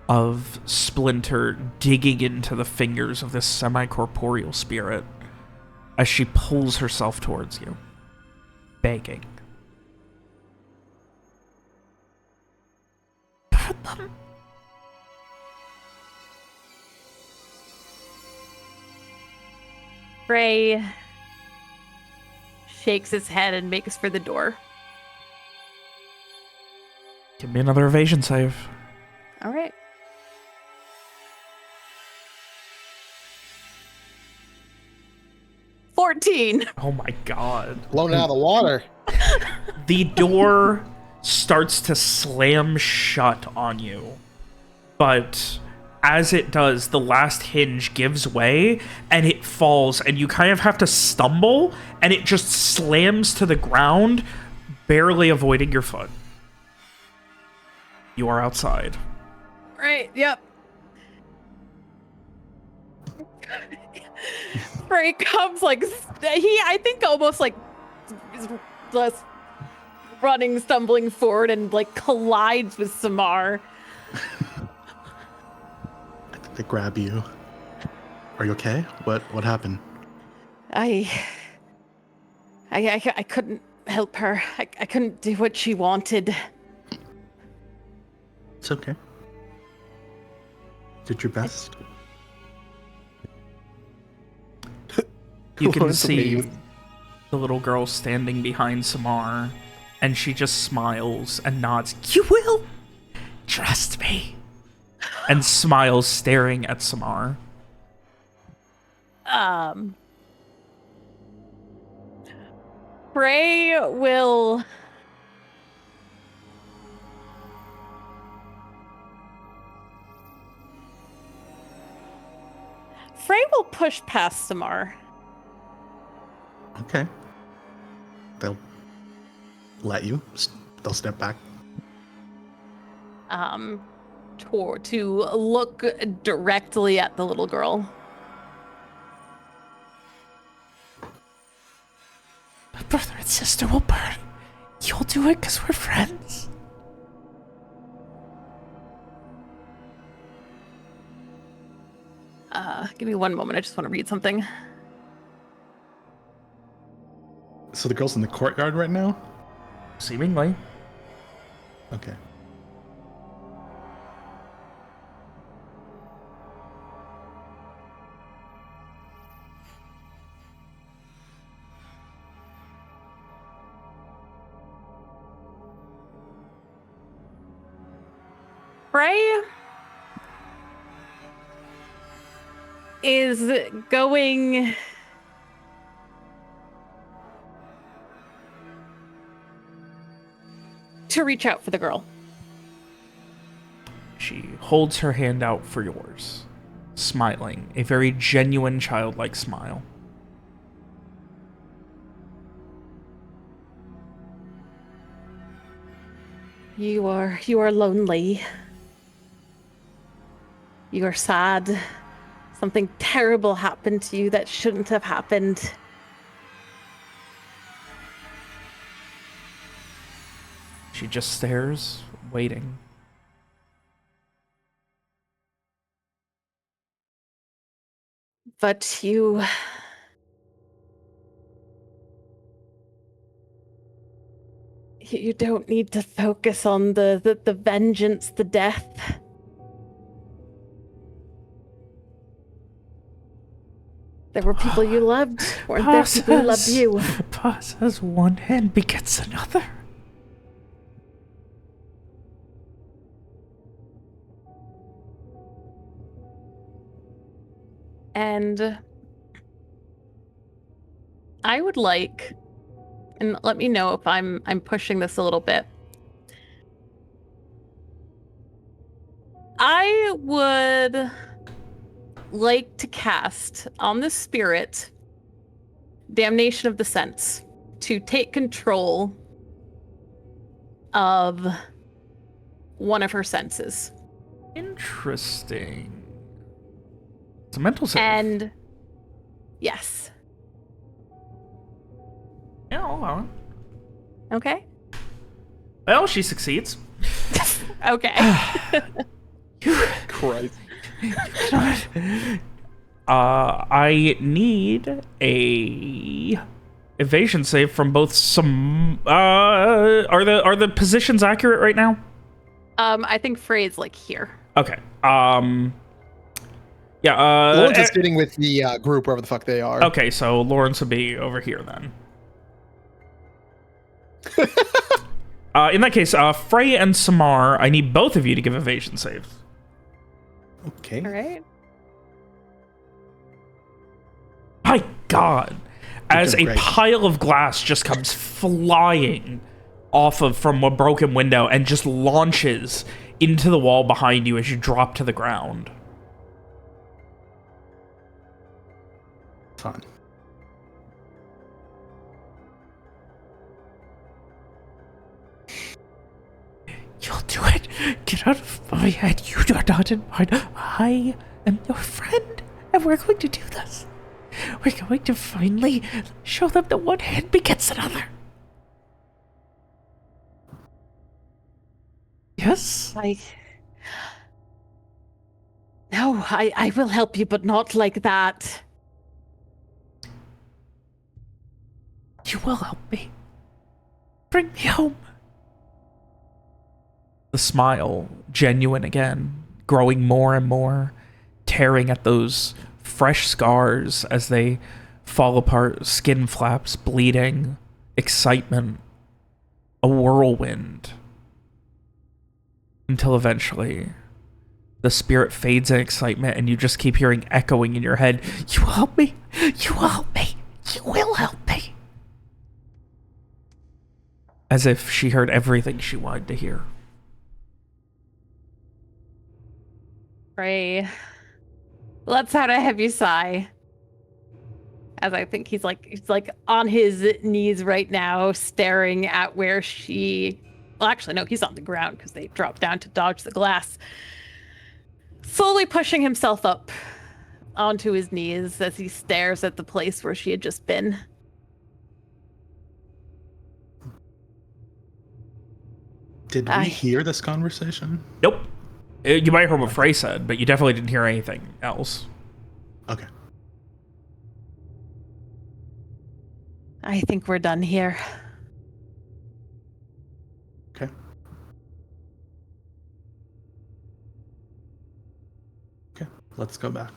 of Splinter digging into the fingers of this semi-corporeal spirit as she pulls herself towards you, begging. Burn them. Frey shakes his head and makes for the door. Give me another evasion save. All right. 14. Oh my god. Blown out of the water. The door starts to slam shut on you. But as it does, the last hinge gives way and it falls, and you kind of have to stumble, and it just slams to the ground, barely avoiding your foot. You are outside. Right, yep. Frey comes like, I think almost like is just running, stumbling forward and like collides with Samar. I think they grab you. Are you okay? What happened? I couldn't help her. I couldn't do what she wanted. It's okay. Did your best. You can Lawrence see amazed. the little girl standing behind Samar, and she just smiles and nods. You will trust me. And smiles, staring at Samar. Frey will push past Samar. Okay. They'll let you. They'll step back. To look directly at the little girl. My brother and sister will burn. You'll do it because we're friends. Give me one moment. I just want to read something. So the girl's in the courtyard right now? Seemingly. Okay. Frey is going to reach out for the girl. She holds her hand out for yours, smiling, a very genuine childlike smile. You are lonely. You are sad. Something terrible happened to you that shouldn't have happened. She just stares, waiting. But you don't need to focus on the vengeance, the death. There were people you loved. Weren't there people who loved you? Pa says one hand begets another. And I would like, and let me know if I'm pushing this a little bit. I would like to cast on the spirit Damnation of the Sense to take control of one of her senses. Interesting. It's a mental save. And yes. Yeah, I'll allow it. Okay. Well, she succeeds. Okay. Christ. I need a evasion save from both some. Are the positions accurate right now? I think Frey's like here. Okay. Yeah. Lawrence is sitting with the group wherever the fuck they are. Okay, so Lawrence would be over here then. In that case, Frey and Samar, I need both of you to give evasion saves. Okay. All right. My God. As a great. pile of glass just comes flying from a broken window and just launches into the wall behind you as you drop to the ground. Fun. head. Get out of my head. You are not in mine. I am your friend, and we're going to do this. We're going to finally show them that one hand begets another. Yes? No, I will help you, but not like that. You will help me. Bring me home. The smile, genuine again, growing more and more, tearing at those fresh scars as they fall apart, skin flaps, bleeding, excitement, a whirlwind. Until eventually, the spirit fades in excitement and you just keep hearing echoing in your head, you will help me, you will help me, you will help me. As if she heard everything she wanted to hear. Frey lets out a heavy sigh. As I think he's like on his knees right now, staring at where she... Well, actually, no, he's on the ground because they dropped down to dodge the glass. Slowly pushing himself up onto his knees as he stares at the place where she had just been. Did we hear this conversation? Nope. You might have heard what Frey said, but you definitely didn't hear anything else. Okay. I think we're done here. Okay. Okay, let's go back.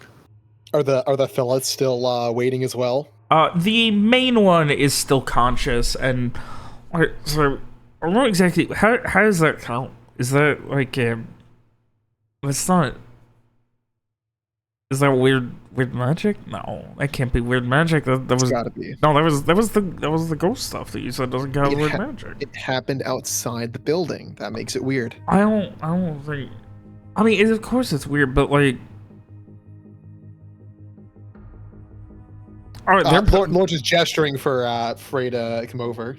Are the fellas still waiting as well? The main one is still conscious, and so I don't know exactly how does that count? Is that like it's not? Is that weird magic? No, that can't be weird magic. That was gotta be. No, that was the ghost stuff that you said doesn't count weird magic. It happened outside the building. That makes it weird. I don't think. I mean, of course it's weird, but like. All right, Lord is gesturing for Frey to come over.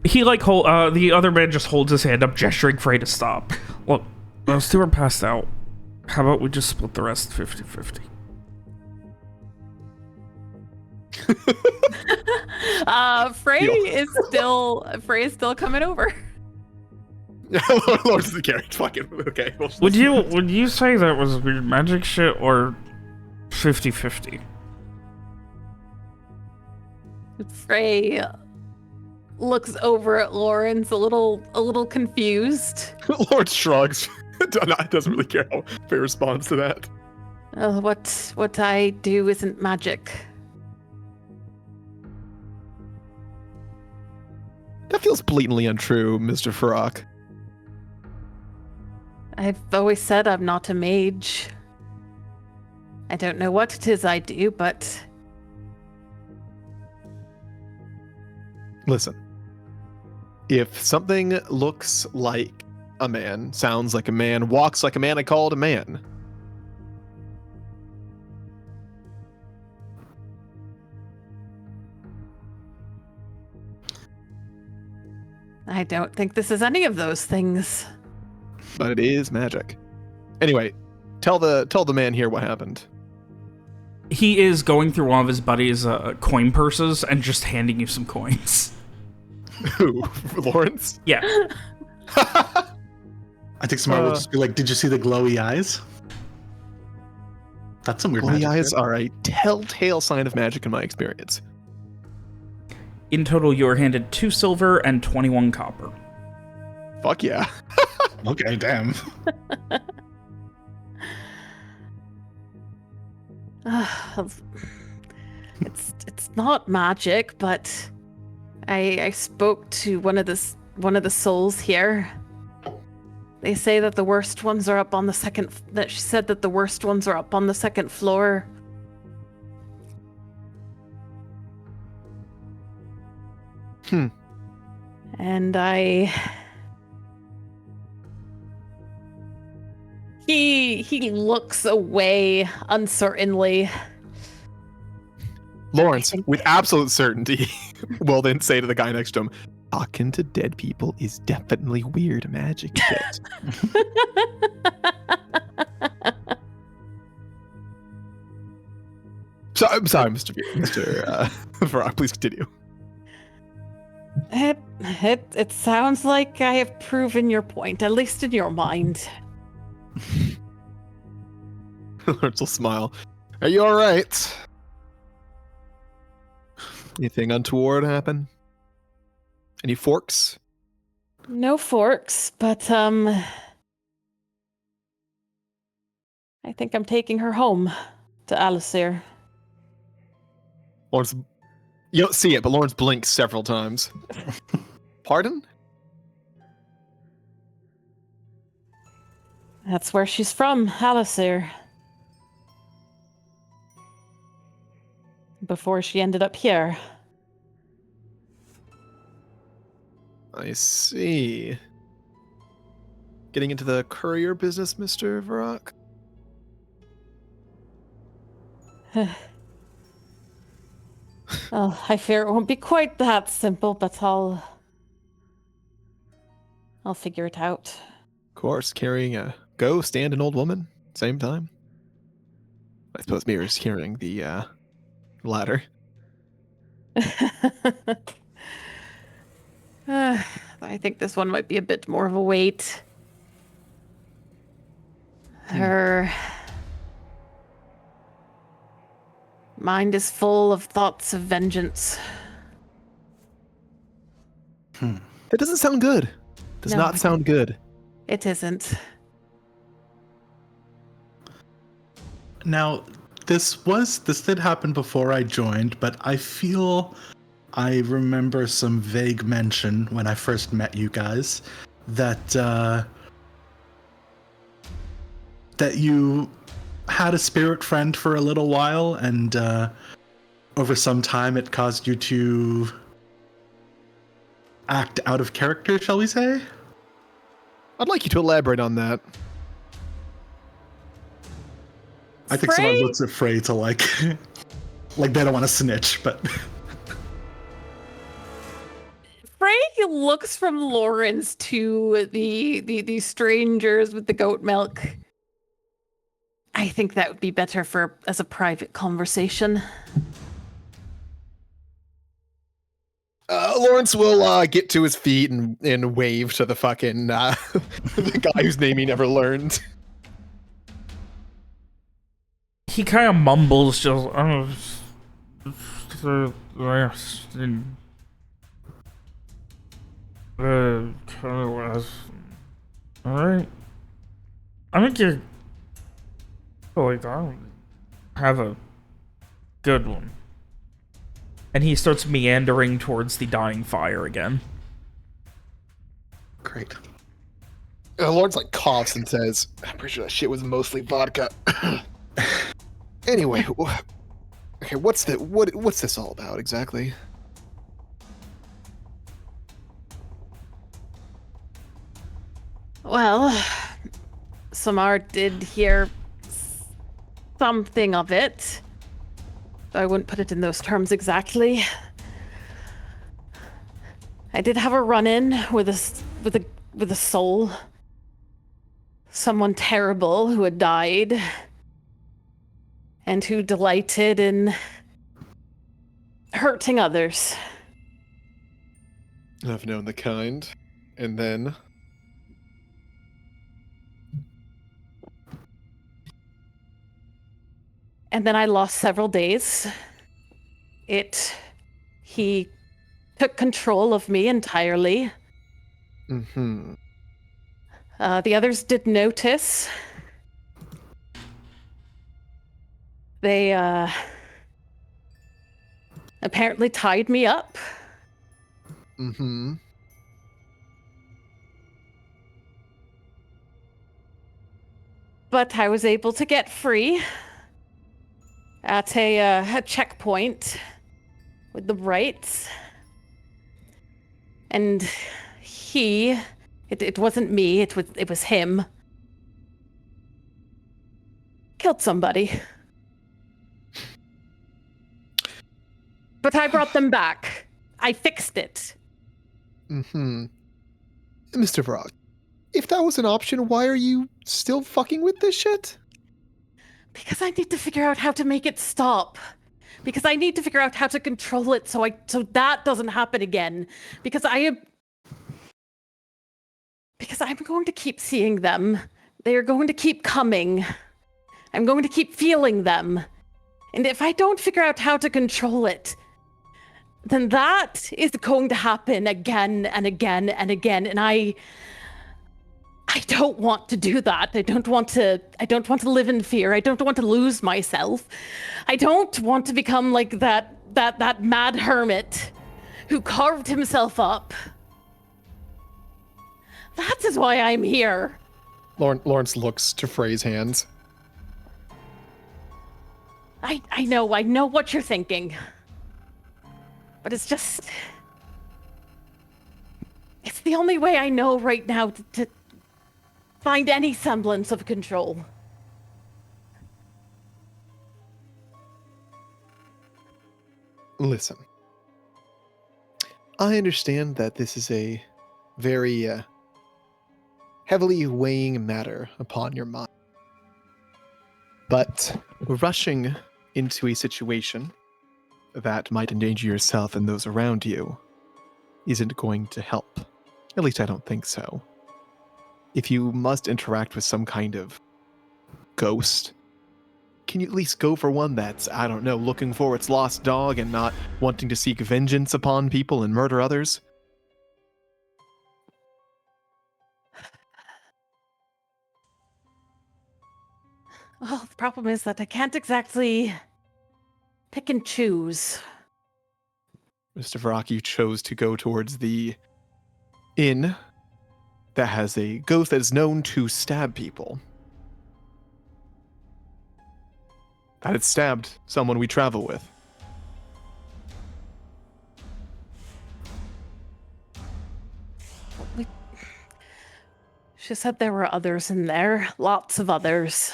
He like the other man just holds his hand up, gesturing Frey to stop. Look, those two are passed out. How about we just split the rest 50-50? Frey is still coming over. Lord's the carriage. Fucking okay. Would you say that was weird magic shit or 50-50? Frey looks over at Lawrence a little confused. Lord shrugs. Doesn't really care how Frey responds to that. What I do isn't magic. That feels blatantly untrue, Mr. Farrak. I've always said I'm not a mage. I don't know what it is I do, but... Listen. If something looks like a man, sounds like a man, walks like a man, I call it a man. I don't think this is any of those things. But it is magic. Anyway, tell the man here what happened. He is going through one of his buddy's coin purses and just handing you some coins. Who? Lawrence? Yeah. I think Smart would just be like, did you see the glowy eyes? That's some weird glowy magic. Eyes are a telltale sign of magic in my experience. In total, you are handed 2 silver and 21 copper. Fuck yeah. Okay, damn. It's not magic, but I spoke to one of the souls here. They say that the worst ones are up on the second. That she said that the worst ones are up on the second floor. And He looks away uncertainly. Lawrence, with absolute certainty, will then say to the guy next to him, talking to dead people is definitely weird magic shit. So, I'm sorry, Mr. Varrock, please continue. It sounds like I have proven your point, at least in your mind. Lawrence will smile. Are you all right? Anything untoward happen? Any forks? No forks, but I think I'm taking her home to Alacyr. Lawrence, you don't see it, but Lawrence blinks several times. Pardon? That's where she's from, Alacyr. Before she ended up here. I see. Getting into the courier business, Mr. Varrock? Well, I fear it won't be quite that simple, but I'll figure it out. Of course, carrying a ghost and an old woman, same time. I suppose Mira's carrying the ladder. I think this one might be a bit more of a weight. Her mind is full of thoughts of vengeance. That doesn't sound good. Does No, not sound good. It isn't. Now, this did happen before I joined, but I feel I remember some vague mention when I first met you guys that that you had a spirit friend for a little while, and over some time it caused you to act out of character, shall we say? I'd like you to elaborate on that. I think Frey? someone looks at Frey to like they don't want to snitch, but Frey looks from Lawrence to the strangers with the goat milk. I think that would be better as a private conversation. Lawrence will get to his feet and wave to the fucking the guy whose name he never learned. He kind of mumbles, just, alright. I think you're... I don't have a good one. And he starts meandering towards the dying fire again. Great. Lawrence like coughs and says, "I'm pretty sure that shit was mostly vodka." Anyway, okay, what's this all about exactly? Well, Samar did hear something of it. I wouldn't put it in those terms exactly. I did have a run-in with a soul. Someone terrible who had died. And who delighted in hurting others. I've known the kind. And then... And then I lost several days. He took control of me entirely. Mm-hmm. The others did notice. They, apparently tied me up. Mm-hmm. But I was able to get free at a checkpoint with the rights. And it wasn't me, it was him. Killed somebody. But I brought them back. I fixed it. Mm-hmm. Mr. Varrock, if that was an option, why are you still fucking with this shit? Because I need to figure out how to make it stop. Because I need to figure out how to control it so that doesn't happen again. Because I'm going to keep seeing them. They are going to keep coming. I'm going to keep feeling them. And if I don't figure out how to control it, then that is going to happen again and again and again. And I don't want to do that. I don't want to live in fear. I don't want to lose myself. I don't want to become like that mad hermit who carved himself up. That is why I'm here. Lawrence looks to Frey's hands. I know what you're thinking. But it's the only way I know right now to find any semblance of control. Listen. I understand that this is a very heavily weighing matter upon your mind. But Rushing into a situation that might endanger yourself and those around you isn't going to help. At least I don't think so. If you must interact with some kind of ghost, can you at least go for one that's, I don't know, looking for its lost dog and not wanting to seek vengeance upon people and murder others? Well, the problem is that I can't exactly pick and choose. Mr. Varrock, you chose to go towards the inn that has a ghost that is known to stab people. That it stabbed someone we travel with. She said there were others in there, lots of others.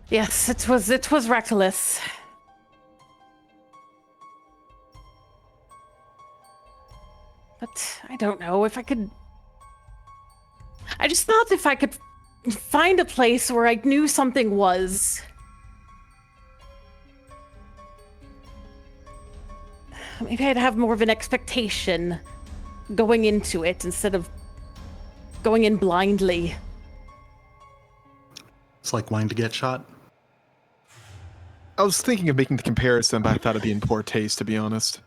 Yes, it was reckless. But I don't know if I could. I just thought if I could find a place where I knew something was. Maybe I'd have more of an expectation going into it instead of going in blindly. It's like wanting to get shot. I was thinking of making the comparison, but I thought it'd be in poor taste, to be honest.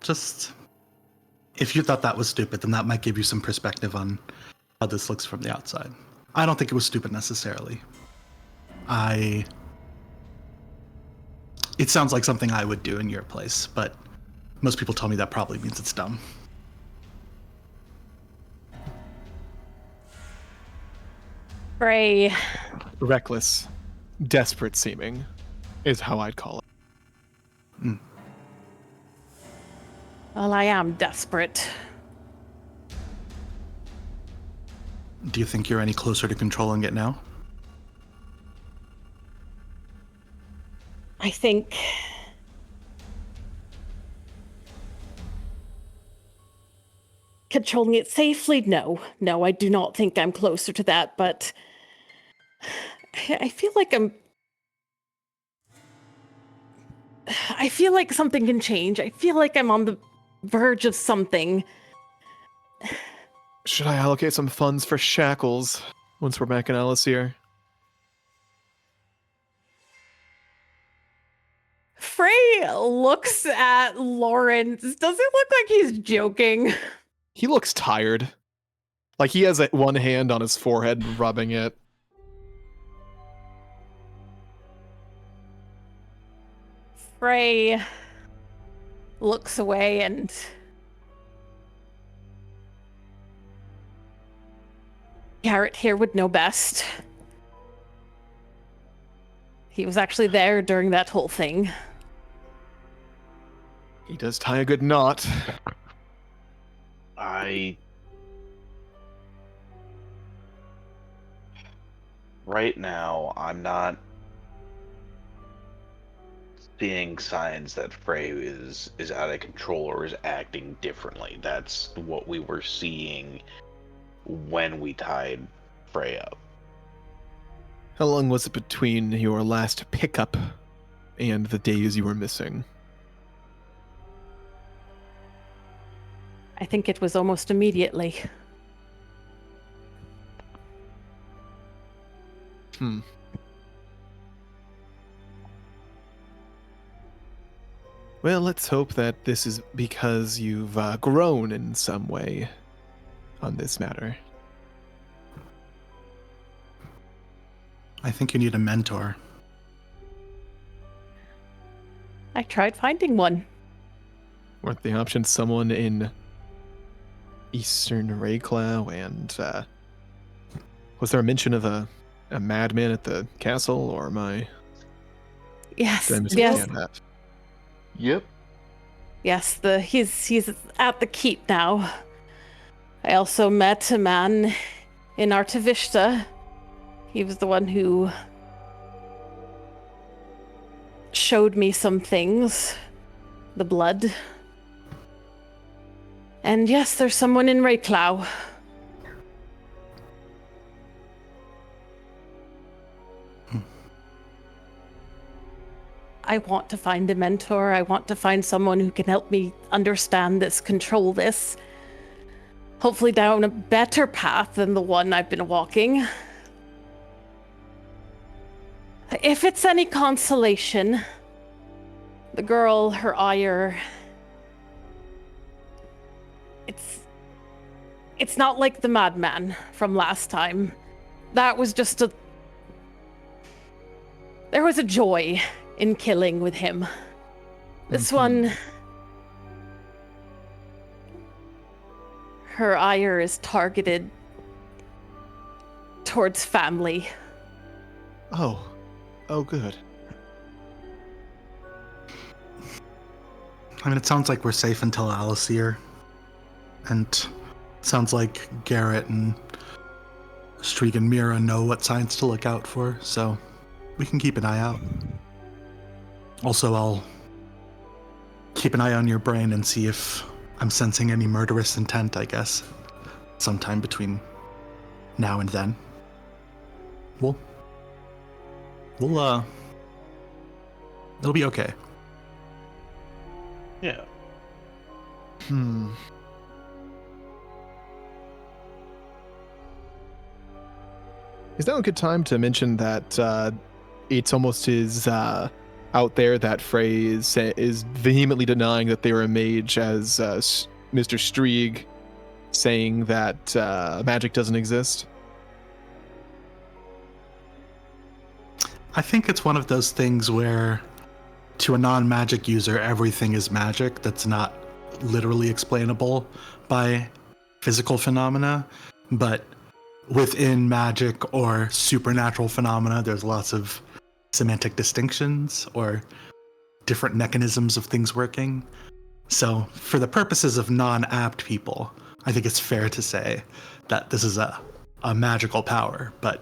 Just, if you thought that was stupid, then that might give you some perspective on how this looks from the outside. I don't think it was stupid necessarily. It sounds like something I would do in your place, but most people tell me that probably means it's dumb. Frey. Reckless, desperate seeming, is how I'd call it. Mm. Well, I am desperate. Do you think you're any closer to controlling it now? I think controlling it safely? No, I do not think I'm closer to that, but I feel like something can change. I feel like I'm on the verge of something. Should I allocate some funds for shackles once we're back in Alacyr? Frey looks at Lawrence. Does it look like he's joking? He looks tired. Like he has one hand on his forehead rubbing it. Frey looks away and Garrett here would know best. He was actually there during that whole thing. He does tie a good knot. right now, I'm not seeing signs that Frey is out of control or is acting differently. That's what we were seeing when we tied Frey up. How long was it between your last pickup and the days you were missing? I think it was almost immediately. Well, let's hope that this is because you've grown in some way on this matter. I think you need a mentor. I tried finding one. Weren't the options someone in Eastern Rayclow and was there a mention of a madman at the castle, or am I... Yes, did I yes, misunderstand that? Yep. yes. He's at the keep now. I also met a man in Artavishta. He was the one who showed me some things. The blood. And yes, there's someone in Rayclow. I want to find a mentor. I want to find someone who can help me understand this, control this. Hopefully down a better path than the one I've been walking. If it's any consolation, the girl, her ire, it's not like the madman from last time. That was just there was a joy in killing with him. This one, her ire is targeted towards family. Oh, good. I mean, it sounds like we're safe until Alacyr. And it sounds like Garrett and Streak and Mira know what signs to look out for, so we can keep an eye out. Also, I'll keep an eye on your brain and see if I'm sensing any murderous intent, I guess. Sometime between now and then. We'll it'll be okay. Yeah. Is now a good time to mention that it's almost as out there that Frey is vehemently denying that they were a mage, as Mr. Strieg saying that magic doesn't exist? I think it's one of those things where, to a non-magic user, everything is magic that's not literally explainable by physical phenomena, but within magic or supernatural phenomena, there's lots of semantic distinctions or different mechanisms of things working. So for the purposes of non-apt people, I think it's fair to say that this is a magical power, but,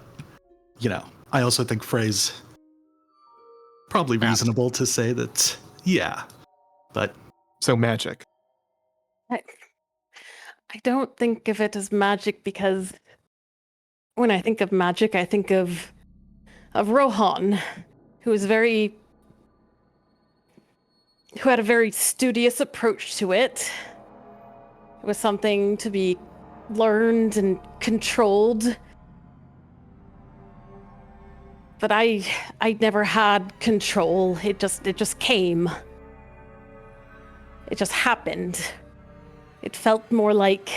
you know, I also think Frey's probably reasonable to say that, yeah, but... So magic. I don't think of it as magic because when I think of magic, I think of Rohan, who had a very studious approach to it. It was something to be learned and controlled. But I never had control. It just came. It just happened. It felt more like,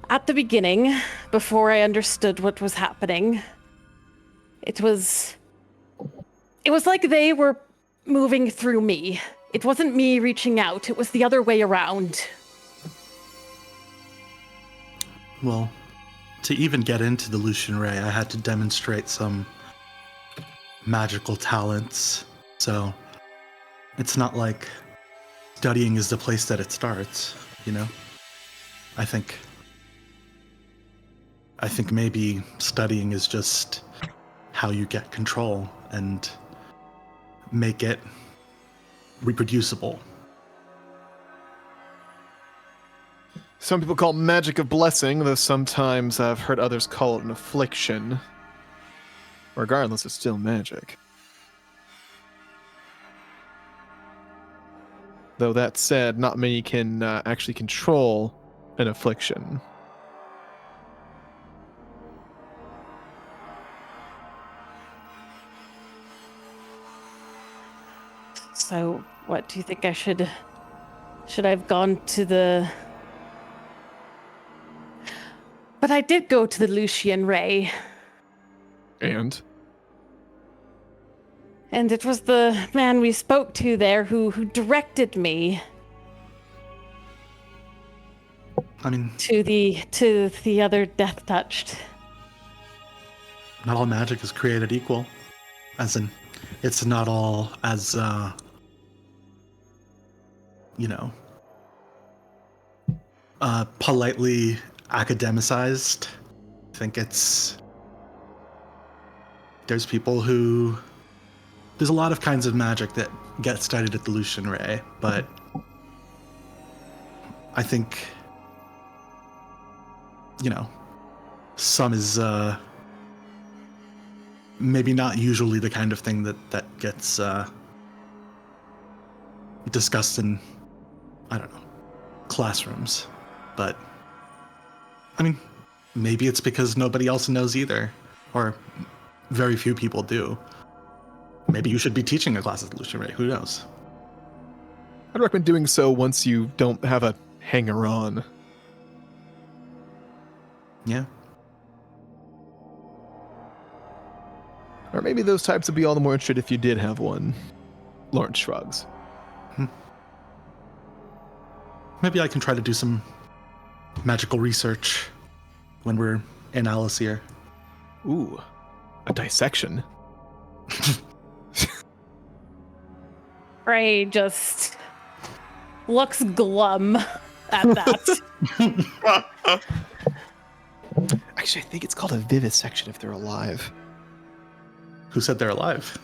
at the beginning, before I understood what was happening, it was like they were moving through me. It wasn't me reaching out, it was the other way around. Well, to even get into the Lucian Ray, I had to demonstrate some magical talents. So it's not like studying is the place that it starts, you know? I think I think maybe studying is just how you get control and make it reproducible. Some people call it magic of blessing, though sometimes I've heard others call it an affliction. Regardless, it's still magic. Though that said, not many can actually control an affliction. So, what do you think I should... Should I have gone to the... But I did go to the Lucian Ray. And? And it was the man we spoke to there who directed me I mean, to the other death touched. not all magic is created equal. As in, it's not all as, politely academicized. I think there's people who... There's a lot of kinds of magic that get studied at the Lucian Ray, but I think, some is maybe not usually the kind of thing that gets discussed in, I don't know, classrooms. But, I mean, maybe it's because nobody else knows either, or very few people do. Maybe you should be teaching a class at the Lucian Ray, who knows? I'd recommend doing so once you don't have a hanger-on. Yeah. Or maybe those types would be all the more interested if you did have one. Lawrence shrugs. Maybe I can try to do some magical research when we're in Alacyr. Ooh, a dissection. Ray just looks glum at that. Actually, I think it's called a vivisection if they're alive. Who said they're alive?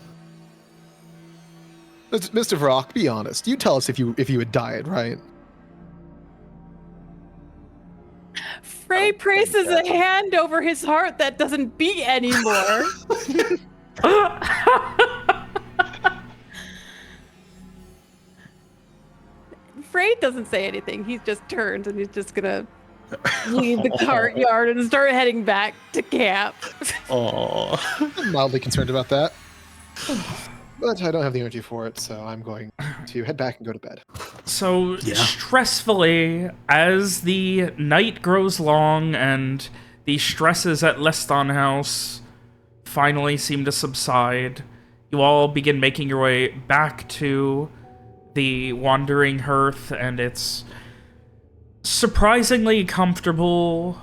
Mr. Vrock, be honest. You tell us if you had died, right? Frey places a hand over his heart that doesn't beat anymore. Frey doesn't say anything. He just turns and he's just gonna leave the courtyard and start heading back to camp. Aww. I'm mildly concerned about that. But I don't have the energy for it, so I'm going to head back and go to bed. So, stressfully, as the night grows long and the stresses at Leston House finally seem to subside, you all begin making your way back to the Wandering Hearth and its surprisingly comfortable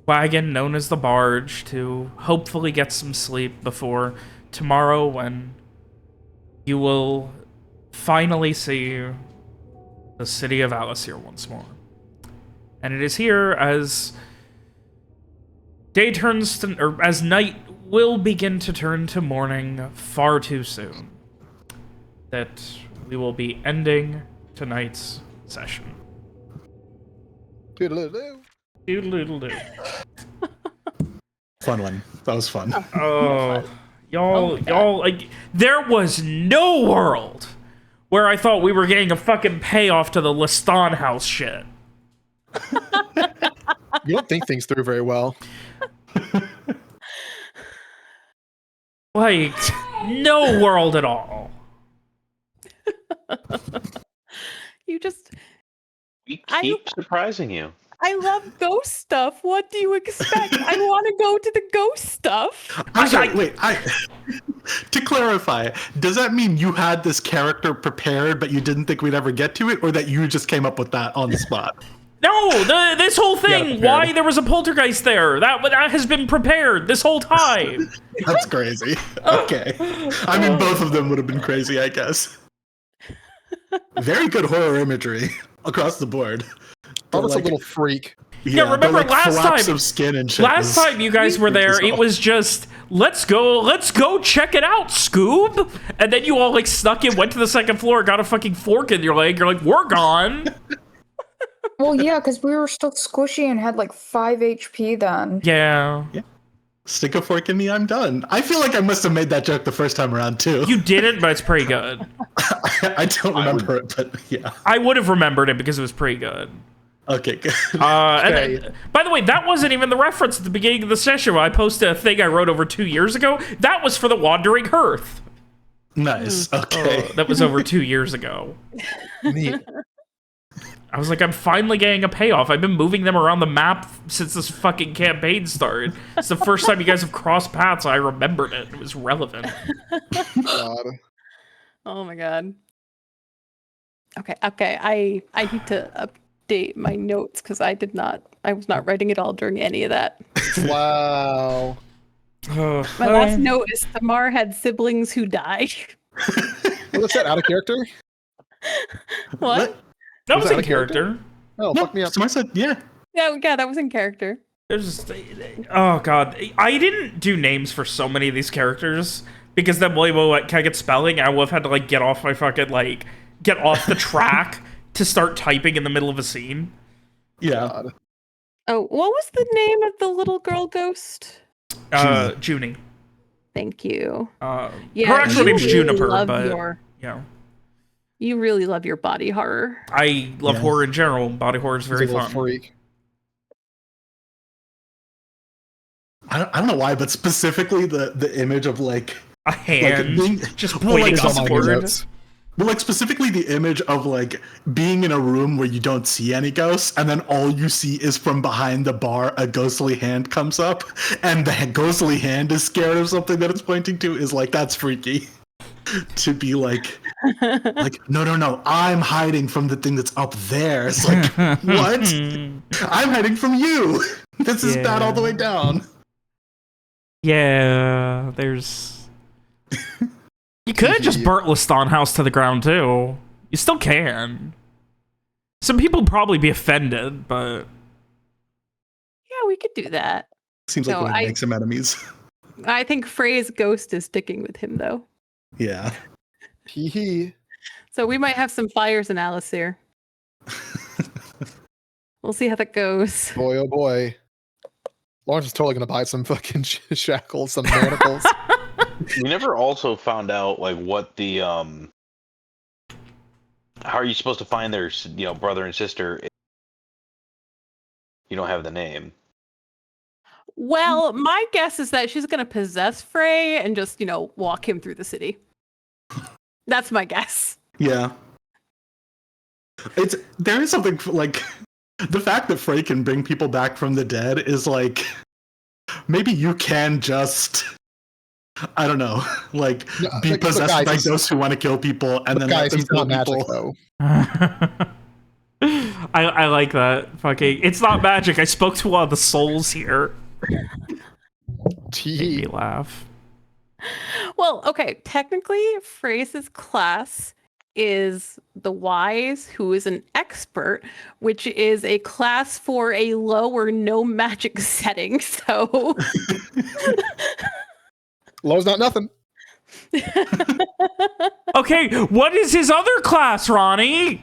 wagon known as the Barge to hopefully get some sleep before tomorrow when you will finally see the city of Alacyr once more. And it is here as day turns to, or as night will begin to turn to morning far too soon, that we will be ending tonight's session. Doodle-doo. Doodle-doodle-doo. Fun one. That was fun. Oh, y'all, like, there was no world where I thought we were getting a fucking payoff to the Leston House shit. You don't think things through very well. Like, no world at all. You just... We keep surprising you. I love ghost stuff. What do you expect? I want to go to the ghost stuff. I'm sorry, wait, to clarify, does that mean you had this character prepared but you didn't think we'd ever get to it, or that you just came up with that on the spot? No, this whole thing, why there was a poltergeist there, that has been prepared this whole time. That's crazy. Okay. I mean, both of them would have been crazy, I guess. Very good horror imagery across the board. Almost like a little freak. Yeah, remember like last flaps time? of skin and shit. Last time you guys were there, it was just let's go check it out, Scoob. And then you all like snuck in, went to the second floor, got a fucking fork in your leg. You're like, we're gone. Well, yeah, because we were still squishy and had like 5 HP then. Yeah. Stick a fork in me, I'm done. I feel like I must have made that joke the first time around too. You didn't, but it's pretty good. I don't remember it, but yeah. I would have remembered it because it was pretty good. Okay, good. And by the way, that wasn't even the reference at the beginning of the session when I posted a thing I wrote over 2 years ago. That was for the Wandering Hearth. Nice. Okay. That was over 2 years ago. Neat. I was like, I'm finally getting a payoff. I've been moving them around the map since this fucking campaign started. It's the first time you guys have crossed paths. I remembered it. It was relevant. God. Oh my god. Okay. I need to update my notes because I was not writing it all during any of that. Wow. My last note is Samar had siblings who died. What's that, out of character? What? That was that in a character? character. Oh, No, fuck me up. Samar said, yeah. Yeah, that was in character. There's oh god, I didn't do names for so many of these characters because then William will like, can I get spelling? I would have had to like get off my fucking like get off the track to start typing in the middle of a scene. Yeah. God. Oh, what was the name of the little girl ghost? Junie. Thank you. Her Yeah, actual you name's really Juniper, love but your- you know, You really love your body horror. I love horror in general. Body horror is very He's a little fun. freak. I don't know why, but specifically the image of like A hand being- just well, pointing like, It's on my upward. notes. but like specifically the image of like being in a room where you don't see any ghosts, and then all you see is from behind the bar a ghostly hand comes up, and the ghostly hand is scared of something that it's pointing to is like that's freaky. To be like no, I'm hiding from the thing that's up there. It's like what? I'm hiding from you. This is bad all the way down. Yeah, there's. You could just burnt Liston house to the ground too. You still can. Some people probably be offended, but Yeah, we could do that. Seems like No, we I- make some enemies. I think Frey's ghost is sticking with him though. Yeah. Hee hee. So we might have some fires in Alacyr. We'll see how that goes. Boy, oh boy. Lawrence is totally gonna buy some fucking shackles, some manacles. We never also found out like what the how are you supposed to find their brother and sister if you don't have the name? Well, my guess is that she's going to possess Frey and just, walk him through the city. That's my guess. Yeah. There is something like the fact that Frey can bring people back from the dead is like maybe you can just I don't know, like be possessed by ghosts who want to kill people and then let them he's kill not people. magic though. I like that. Fucking, it's not magic. I spoke to one of the souls here. Made me laugh. Well, okay, technically, Frey's class is the Wise, who is an expert, which is a class for a low or no magic setting. So Low's not nothing. Okay, what is his other class, Ronnie?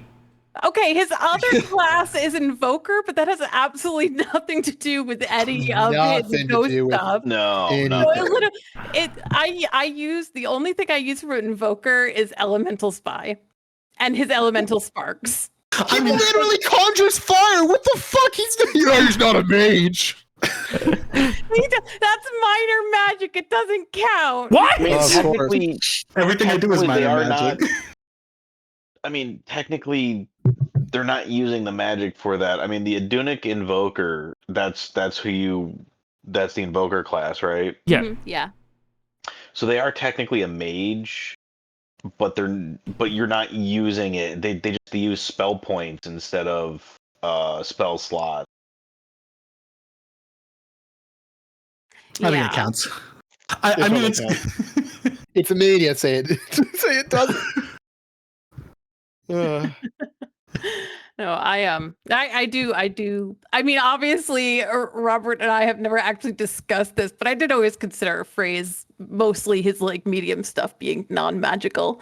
Okay, his other class is Invoker, but that has absolutely nothing to do with any of his ghost stuff. No. I use the only thing I use for Invoker is Elemental Spy, and his Elemental Sparks. He literally conjures fire. What the fuck? He's not a mage. That's minor magic. It doesn't count. What? I mean, technically, everything I do is minor magic. I mean, technically, they're not using the magic for that. I mean, the Adunic Invoker, that's the Invoker class, right? Yeah. Mm-hmm. Yeah. So they are technically a mage, but you're not using it. They just use spell points instead of spell slots. I think it counts. I mean, it's immediate. Say it. Say it doesn't. No, I do. I mean, obviously, Robert and I have never actually discussed this, but I did always consider Frey's mostly his like medium stuff being non-magical.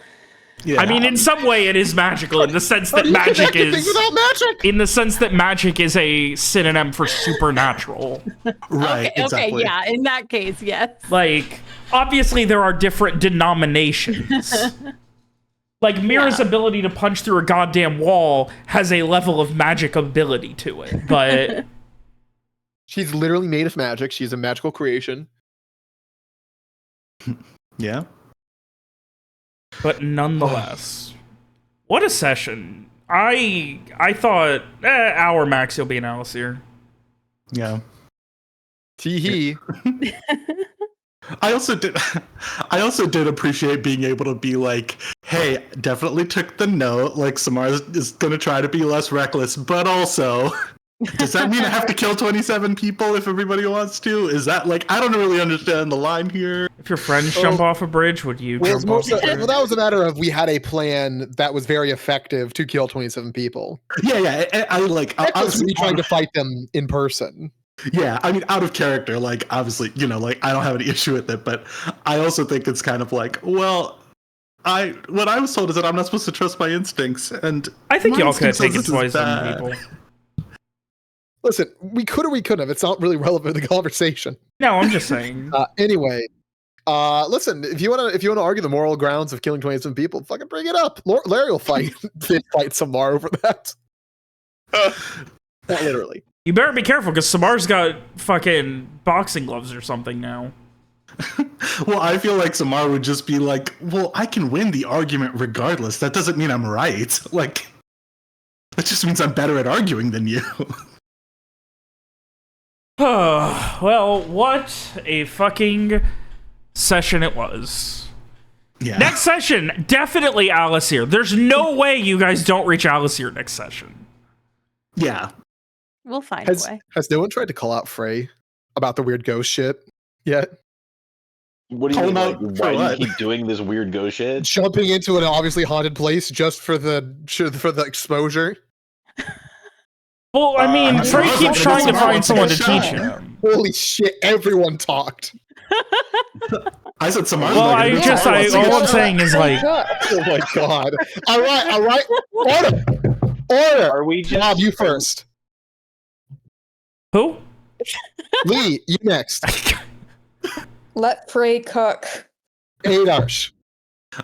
Yeah. I mean, in some way, it is magical in the sense that magic is. Without magic? In the sense that magic is a synonym for supernatural. Right. Okay, exactly. okay, yeah. In that case, yes. Like, obviously, there are different denominations. Like, Mira's ability to punch through a goddamn wall has a level of magic ability to it, but... She's literally made of magic. She's a magical creation. Yeah. But nonetheless, what a session. I thought, hour max you'll be an Alacyr. Yeah. Tee-hee. I also did appreciate being able to be like, hey, definitely took the note, like Samara is gonna try to be less reckless, but also, does that mean I have to kill 27 people if everybody wants to? Is that like, I don't really understand the line here. If your friends jump off a bridge, would you jump off a bridge? Well, that was a matter of we had a plan that was very effective to kill 27 people. Yeah, I like I was trying to fight them in person. Yeah, I mean, out of character, like, obviously, you know, like, I don't have any issue with it, but I also think it's kind of like, well, what I was told is that I'm not supposed to trust my instincts, and I think my y'all could have instinct taken says this is 27 bad. people. Listen, we could or we couldn't have. It's not really relevant to the conversation. No, I'm just saying. Anyway, listen, if you wanna argue the moral grounds of killing 27 people, fucking bring it up. Larry will fight Samar over that. Not literally. You better be careful, because Samar's got fucking boxing gloves or something now. Well, I feel like Samar would just be like, well, I can win the argument regardless. That doesn't mean I'm right. Like, that just means I'm better at arguing than you. Well, what a fucking session it was. Yeah. Next session, definitely Alacyr. There's no way you guys don't reach Alacyr next session. Yeah. We'll find a way. Has no one tried to call out Frey about the weird ghost shit yet? What do you mean? Like, For why do what? you keep doing this weird ghost shit? Jumping into an obviously haunted place just for the exposure. Well, I mean, Frey Samar's keeps like, trying to Samar find wants someone to get teach shot. him. Holy shit! Everyone talked. I said Samar's Well, not gonna I do it. just, Samar wants to get all I'm shot. saying is like, Oh my god! All right. Order. Are we just Bob, you first. who? Lee, you next. Let Frey cook. Adarsh.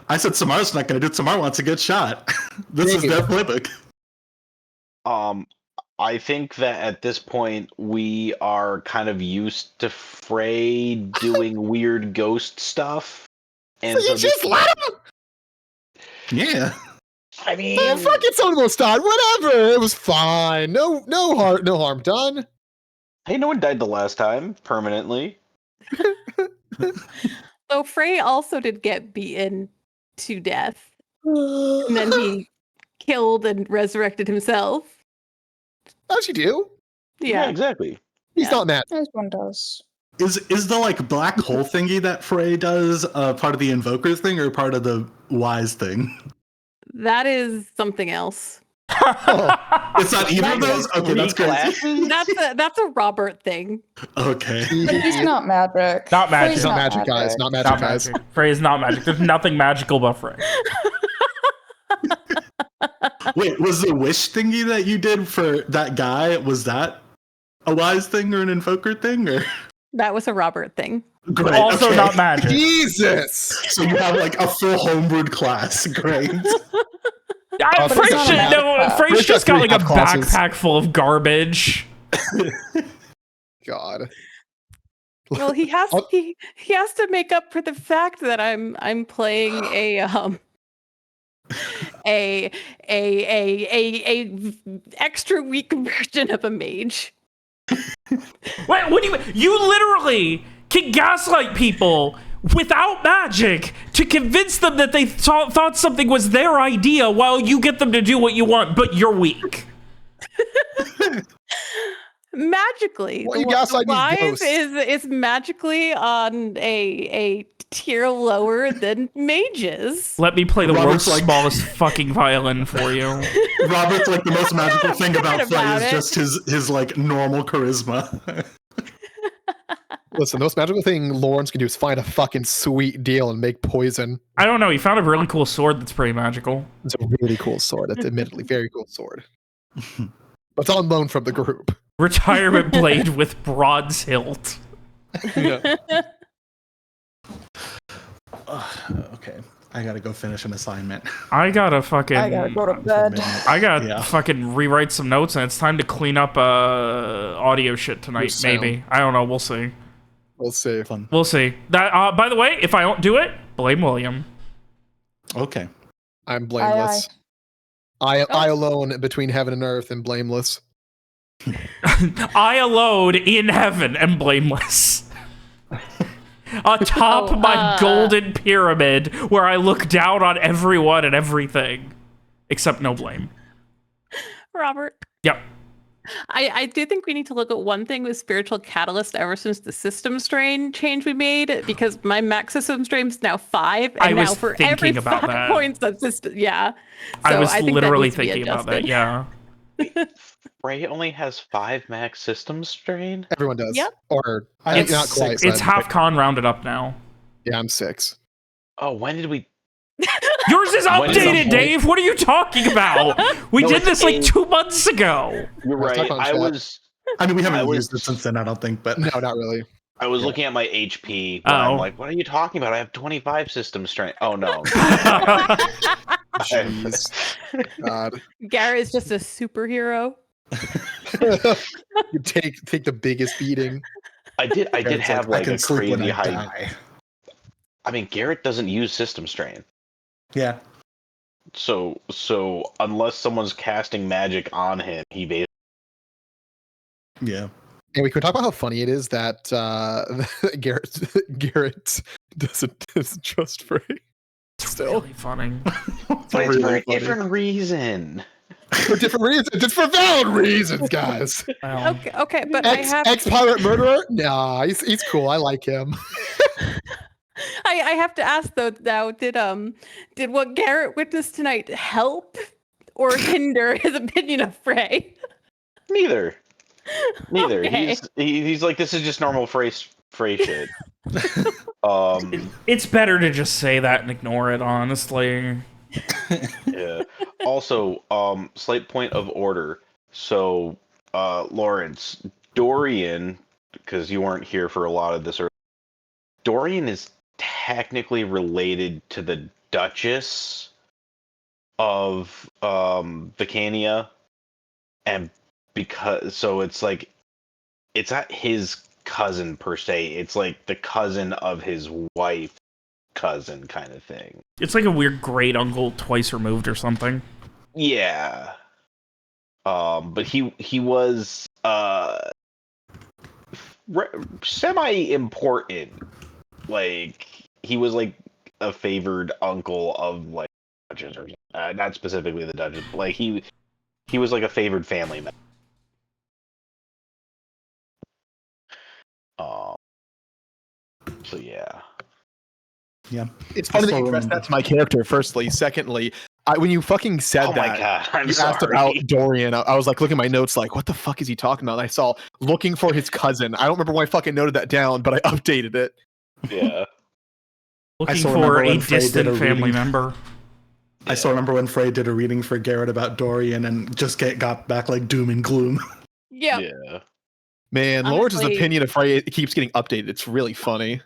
I said Samar's not going to do it. Samar wants to get shot. This is Maybe. their playbook. I think that at this point we are kind of used to Frey doing weird ghost stuff, and So you just let him? Yeah. I mean, Man, fuck it, someone will start. Whatever. It was fine. No harm done. hey, no one died the last time permanently. So Frey also did get beaten to death, and then he killed and resurrected himself. How'd you do? Yeah. Exactly. He's Yeah. not mad. As one does. Is the like black hole thingy that Frey does part of the Invokers thing or part of the Wise thing? That is something else. It's not either of those? Okay, that's crazy. That's a Robert thing. Okay. But he's not magic. Not magic. Frey's Not magic, guys. Not magic, Not guys. magic. Frey is not magic. There's nothing magical about Frey. Wait, was the wish thingy that you did for that guy, was that a Wise thing or an Invoker thing? Or That was a Robert thing. Great, Also okay. not magic. Jesus. So you have like a full homebrewed class. Great. But it's not a magic class. Frey's Frey's just got got like a 3 classes. backpack full of garbage. God. Well, he has to make up for the fact that I'm playing a extra weak version of a mage. Wait, what do you mean? You literally can gaslight people without magic to convince them that they thought something was their idea while you get them to do what you want, but you're weak. magically. What you gaslighting these Live ghosts? is magically on a tier lower than mages. Let me play the Robert's world's like- smallest fucking violin for you. Robert's like the most magical thing about Frey about is it. just his like normal charisma. Listen, the most magical thing Lawrence can do is find a fucking sweet deal and make poison. I don't know. He found a really cool sword that's pretty magical. It's a really cool sword. It's admittedly very cool sword. But it's on loan from the group. Retirement blade with bronze hilt. Yeah. Okay, I gotta go finish an assignment. I gotta fucking. I gotta go to bed. I gotta Yeah. fucking rewrite some notes, and it's time to clean up audio shit tonight. sound. Maybe, I don't know. We'll see. We'll see. Fun. We'll see. That. By the way, if I don't do it, blame William. Okay. I'm blameless. I alone between heaven and earth am blameless. I alone in heaven am blameless. Atop my golden pyramid, where I look down on everyone and everything, except no blame. Robert. Yep. I do think we need to look at one thing with spiritual catalyst ever since the system strain change we made, because my max system strain is now 5, and I now was for thinking every about 5 that. points of system, yeah. I So was think that literally needs to be thinking about that. adjusted. Yeah. Ray only has 5 max system strain. Everyone does. Yep. Or It's, not quite. it's but- half con rounded up now. Yeah, I'm 6. Oh, when did we? Yours is When is the updated, whole- Dave. What are you talking about? We No, did it's this like in- 2 months ago. You're Let's right. talk on I chat. was I mean, we haven't I was- used it since then, I don't think, but No, not really. looking at my HP. But Oh. I'm like, what are you talking about? I have 25 system strain. Oh no. Jeez. God. Garrett is just a superhero. You take the biggest beating. I did Garrett's have I like can a sleep when crazy I high. die. I mean, Garrett doesn't use system strain. Yeah. So unless someone's casting magic on him, he basically Yeah. And we can talk about how funny it is that Garrett doesn't trust Frey. Still, Really funny. but it's for really a funny. different reason. For different reasons. It's for valid reasons, guys. Well, Okay, but I have Ex-pirate murderer? Nah, he's cool. I like him. I have to ask though now, did what Garrett witnessed tonight help or hinder his opinion of Frey? Neither. Okay. He's like, this is just normal Frey shit. it's better to just say that and ignore it, honestly. Yeah. Also, slight point of order. So, Lawrence, Dorian, because you weren't here for a lot of this earlier, Dorian is technically related to the Duchess of Vicania, and so it's like, it's not his cousin per se, it's like the cousin of his wife cousin kind of thing. It's like a weird great uncle twice removed or something. Yeah. But he was semi-important. Like, he was like a favored uncle of like Duchess, or not specifically the Duchess, but like he was like a favored family member. So yeah. Yeah. It's funny that you Also addressed that to my character, firstly. Secondly, when you fucking said Oh that, my god, I'm you sorry. asked about Dorian. I was like looking at my notes, like, what the fuck is he talking about? And I saw looking for his cousin. I don't remember when I fucking noted that down, but I updated it. Yeah. Looking still for remember a when Frey did distant a family reading. member. I still remember when Frey did a reading for Garrett about Dorian and just got back like doom and gloom. Yeah. Yeah. Man, Lawrence's Honestly- opinion of Frey, it keeps getting updated. It's really funny.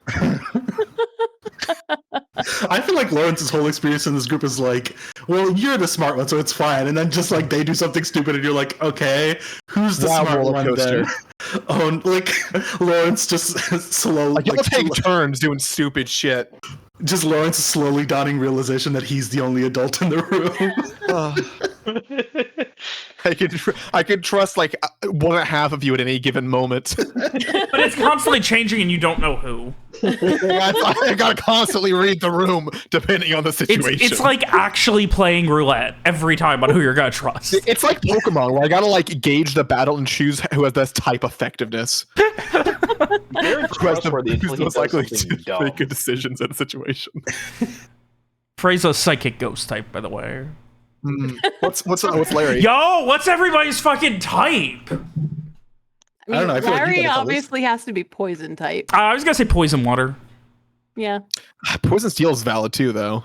I feel like Lawrence's whole experience in this group is like, well, you're the smart one, so it's fine. And then just like they do something stupid, and you're like, okay, who's the Wow, smart roller one then? coaster. Oh, like Lawrence just slowly, Like, y'all take turns doing stupid shit. just Lawrence is slowly dawning realization that he's the only adult in the room. I could trust like 1.5 of you at any given moment. But it's constantly changing and you don't know who. I gotta constantly read the room depending on the situation. It's like actually playing roulette every time on who you're gonna trust. It's like Pokemon, where I gotta like gauge the battle and choose who has best type effectiveness. Garrett's trustworthy until Who's he most does likely something to dumb. make good decisions in a situation. Frey's psychic ghost type, by the way. What's Larry? Yo, what's everybody's fucking type? I mean, don't know, I feel like you Larry gotta tell us. obviously has to be poison type. I was gonna say poison water. Yeah. Poison Steel is valid too, though.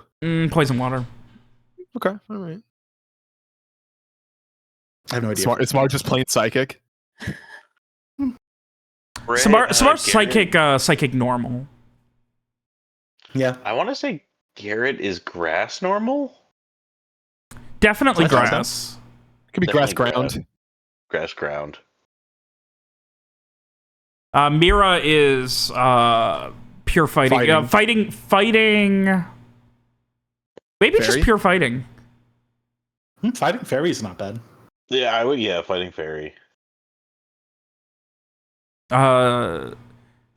Poison water. Okay, all right. I have no idea. Smart, Smart just plain psychic. Smart's Garrett- psychic normal. Yeah. I want to say Garrett is grass normal. Definitely I thought so. grass. Could be grass Definitely ground. Grass ground. Mira is pure fighting. Fighting. Maybe just Fairy? pure fighting. Fighting fairy is not bad. Yeah, I would. Yeah, fighting fairy. Fighting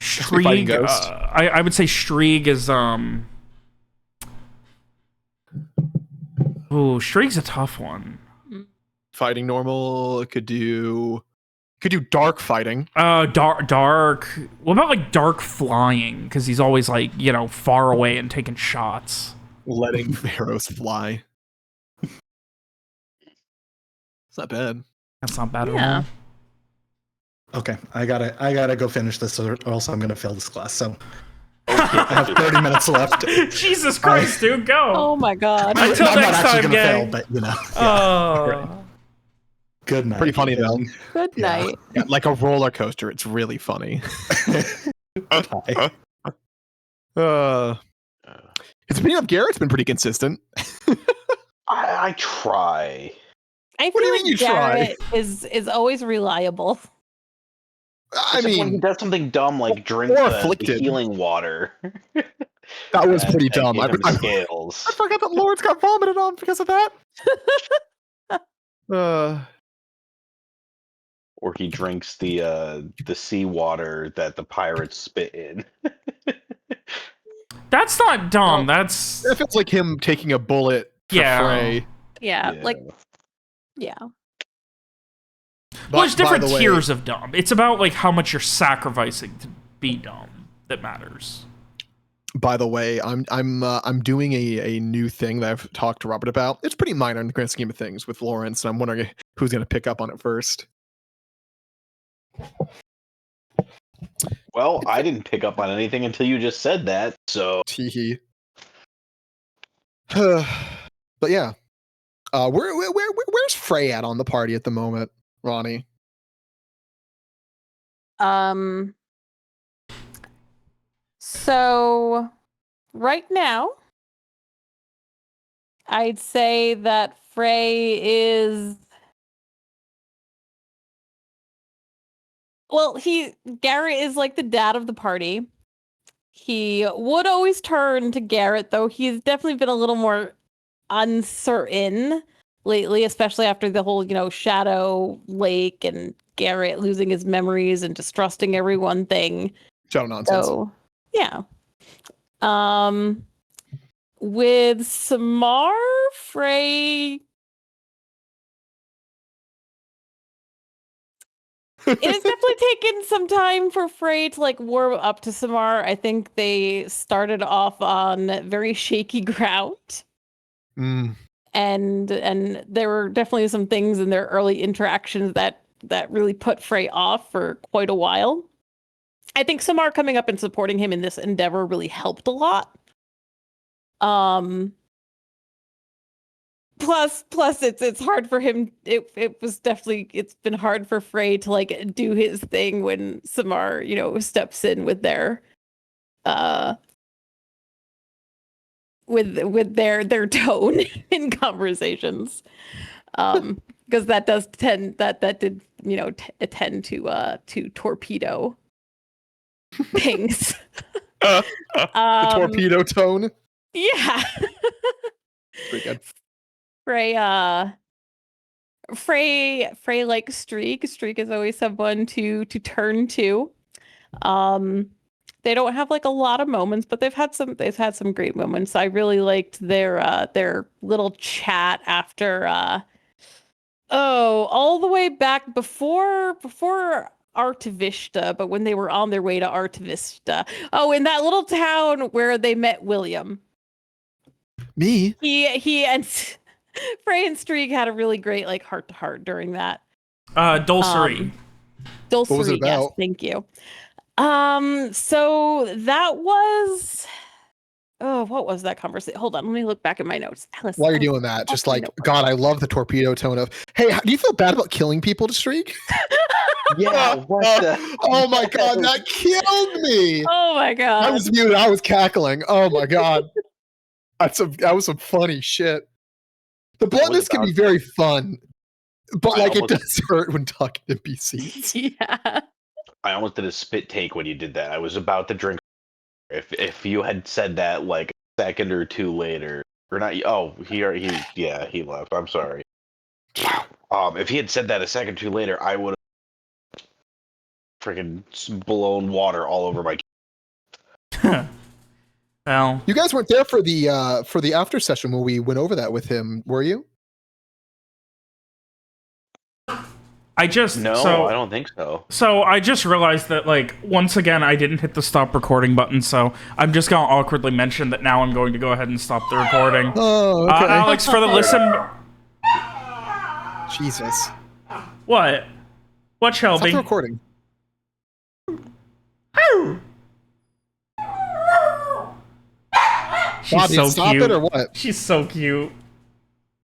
Shrieg. ghost. I would say Shrieg is Ooh, Shrieg's a tough one. Fighting normal. Could do dark fighting. Dark. What about like dark flying? Because he's always like, far away and taking shots. Letting arrows fly. It's not bad. That's not bad at Yeah. all. Okay, I gotta go finish this, or else I'm gonna fail this class. So I have 30 minutes left. Jesus Christ, dude, go. Oh my god. Until I'm next not actually time, gonna fail, gang. but Oh. Good night. Pretty funny though. Good night. Yeah, like a roller coaster. It's really funny. Bye. His opinion of Garrett's been pretty consistent. I try. I What do you feel mean you like try? Garrett is always reliable. I Except when he mean, does something dumb like drink or the afflicted. healing water. that was pretty and dumb. give him I scales. forgot that Lawrence got vomited on because of that. Or he drinks the seawater that the pirates spit in. That's not dumb. That's It feels like him taking a bullet for Yeah. Frey. Yeah, Yeah. like yeah. well, there's By different the way- tiers of dumb. It's about like how much you're sacrificing to be dumb that matters. By the way, I'm doing a new thing that I've talked to Robert about. It's pretty minor in the grand scheme of things with Lawrence, and I'm wondering who's going to pick up on it first. Well, I didn't pick up on anything until you just said that, so Teehee. But yeah, where's Frey at on the party at the moment, Ronnie? So right now, I'd say that Frey is Garrett is like the dad of the party. He would always turn to Garrett, though he's definitely been a little more uncertain lately, especially after the whole, Shadow Lake and Garrett losing his memories and distrusting everyone thing. Shadow nonsense. So, yeah. With Samar, Frey. It has definitely taken some time for Frey to warm up to Samar. I think they started off on very shaky ground. Mm. And there were definitely some things in their early interactions that really put Frey off for quite a while. I think Samar coming up and supporting him in this endeavor really helped a lot. Plus it's hard for him. It's been hard for Frey to do his thing when Samar, steps in with their with their tone in conversations. Because that does tend to torpedo things. The torpedo tone. Yeah. Pretty good. Frey Frey likes Streak. Streak is always someone to turn to. They don't have like a lot of moments, but they've had some great moments. I really liked their little chat after all the way back before Artivista, but when they were on their way to Artivista. Oh, in that little town where they met William. Me? He and Frey and Streak had a really great like heart to heart during that. Dulcery. Dulcery, What was it yes, about? thank you. So that was what was that conversation? Hold on, let me look back at my notes. Alice, While you're doing that, just like, no. God, I love the torpedo tone of, hey, do you feel bad about killing people to Streak? Yeah, what the? Oh my God, that killed me. Oh my god. I was muted. I was cackling. Oh my God. That was some funny shit. The bluntness can be very fun, but like it does hurt when talking to NPCs. Yeah. I almost did a spit take when you did that. I was about to drink. If you had said that like a second or two later, or not? Oh, he left. I'm sorry. If he had said that a second or two later, I would have freaking blown water all over my. Well, You guys weren't there for the after session when we went over that with him, were you? I just No, so I don't think so. So I just realized that, like, once again, I didn't hit the stop recording button, so I'm just going to awkwardly mention that now I'm going to go ahead and stop the recording. Oh, okay. Alex, for the listen... Jesus. What? What, Shelby? Stop the recording. She's Bobby, so stop cute. it or what? She's so cute.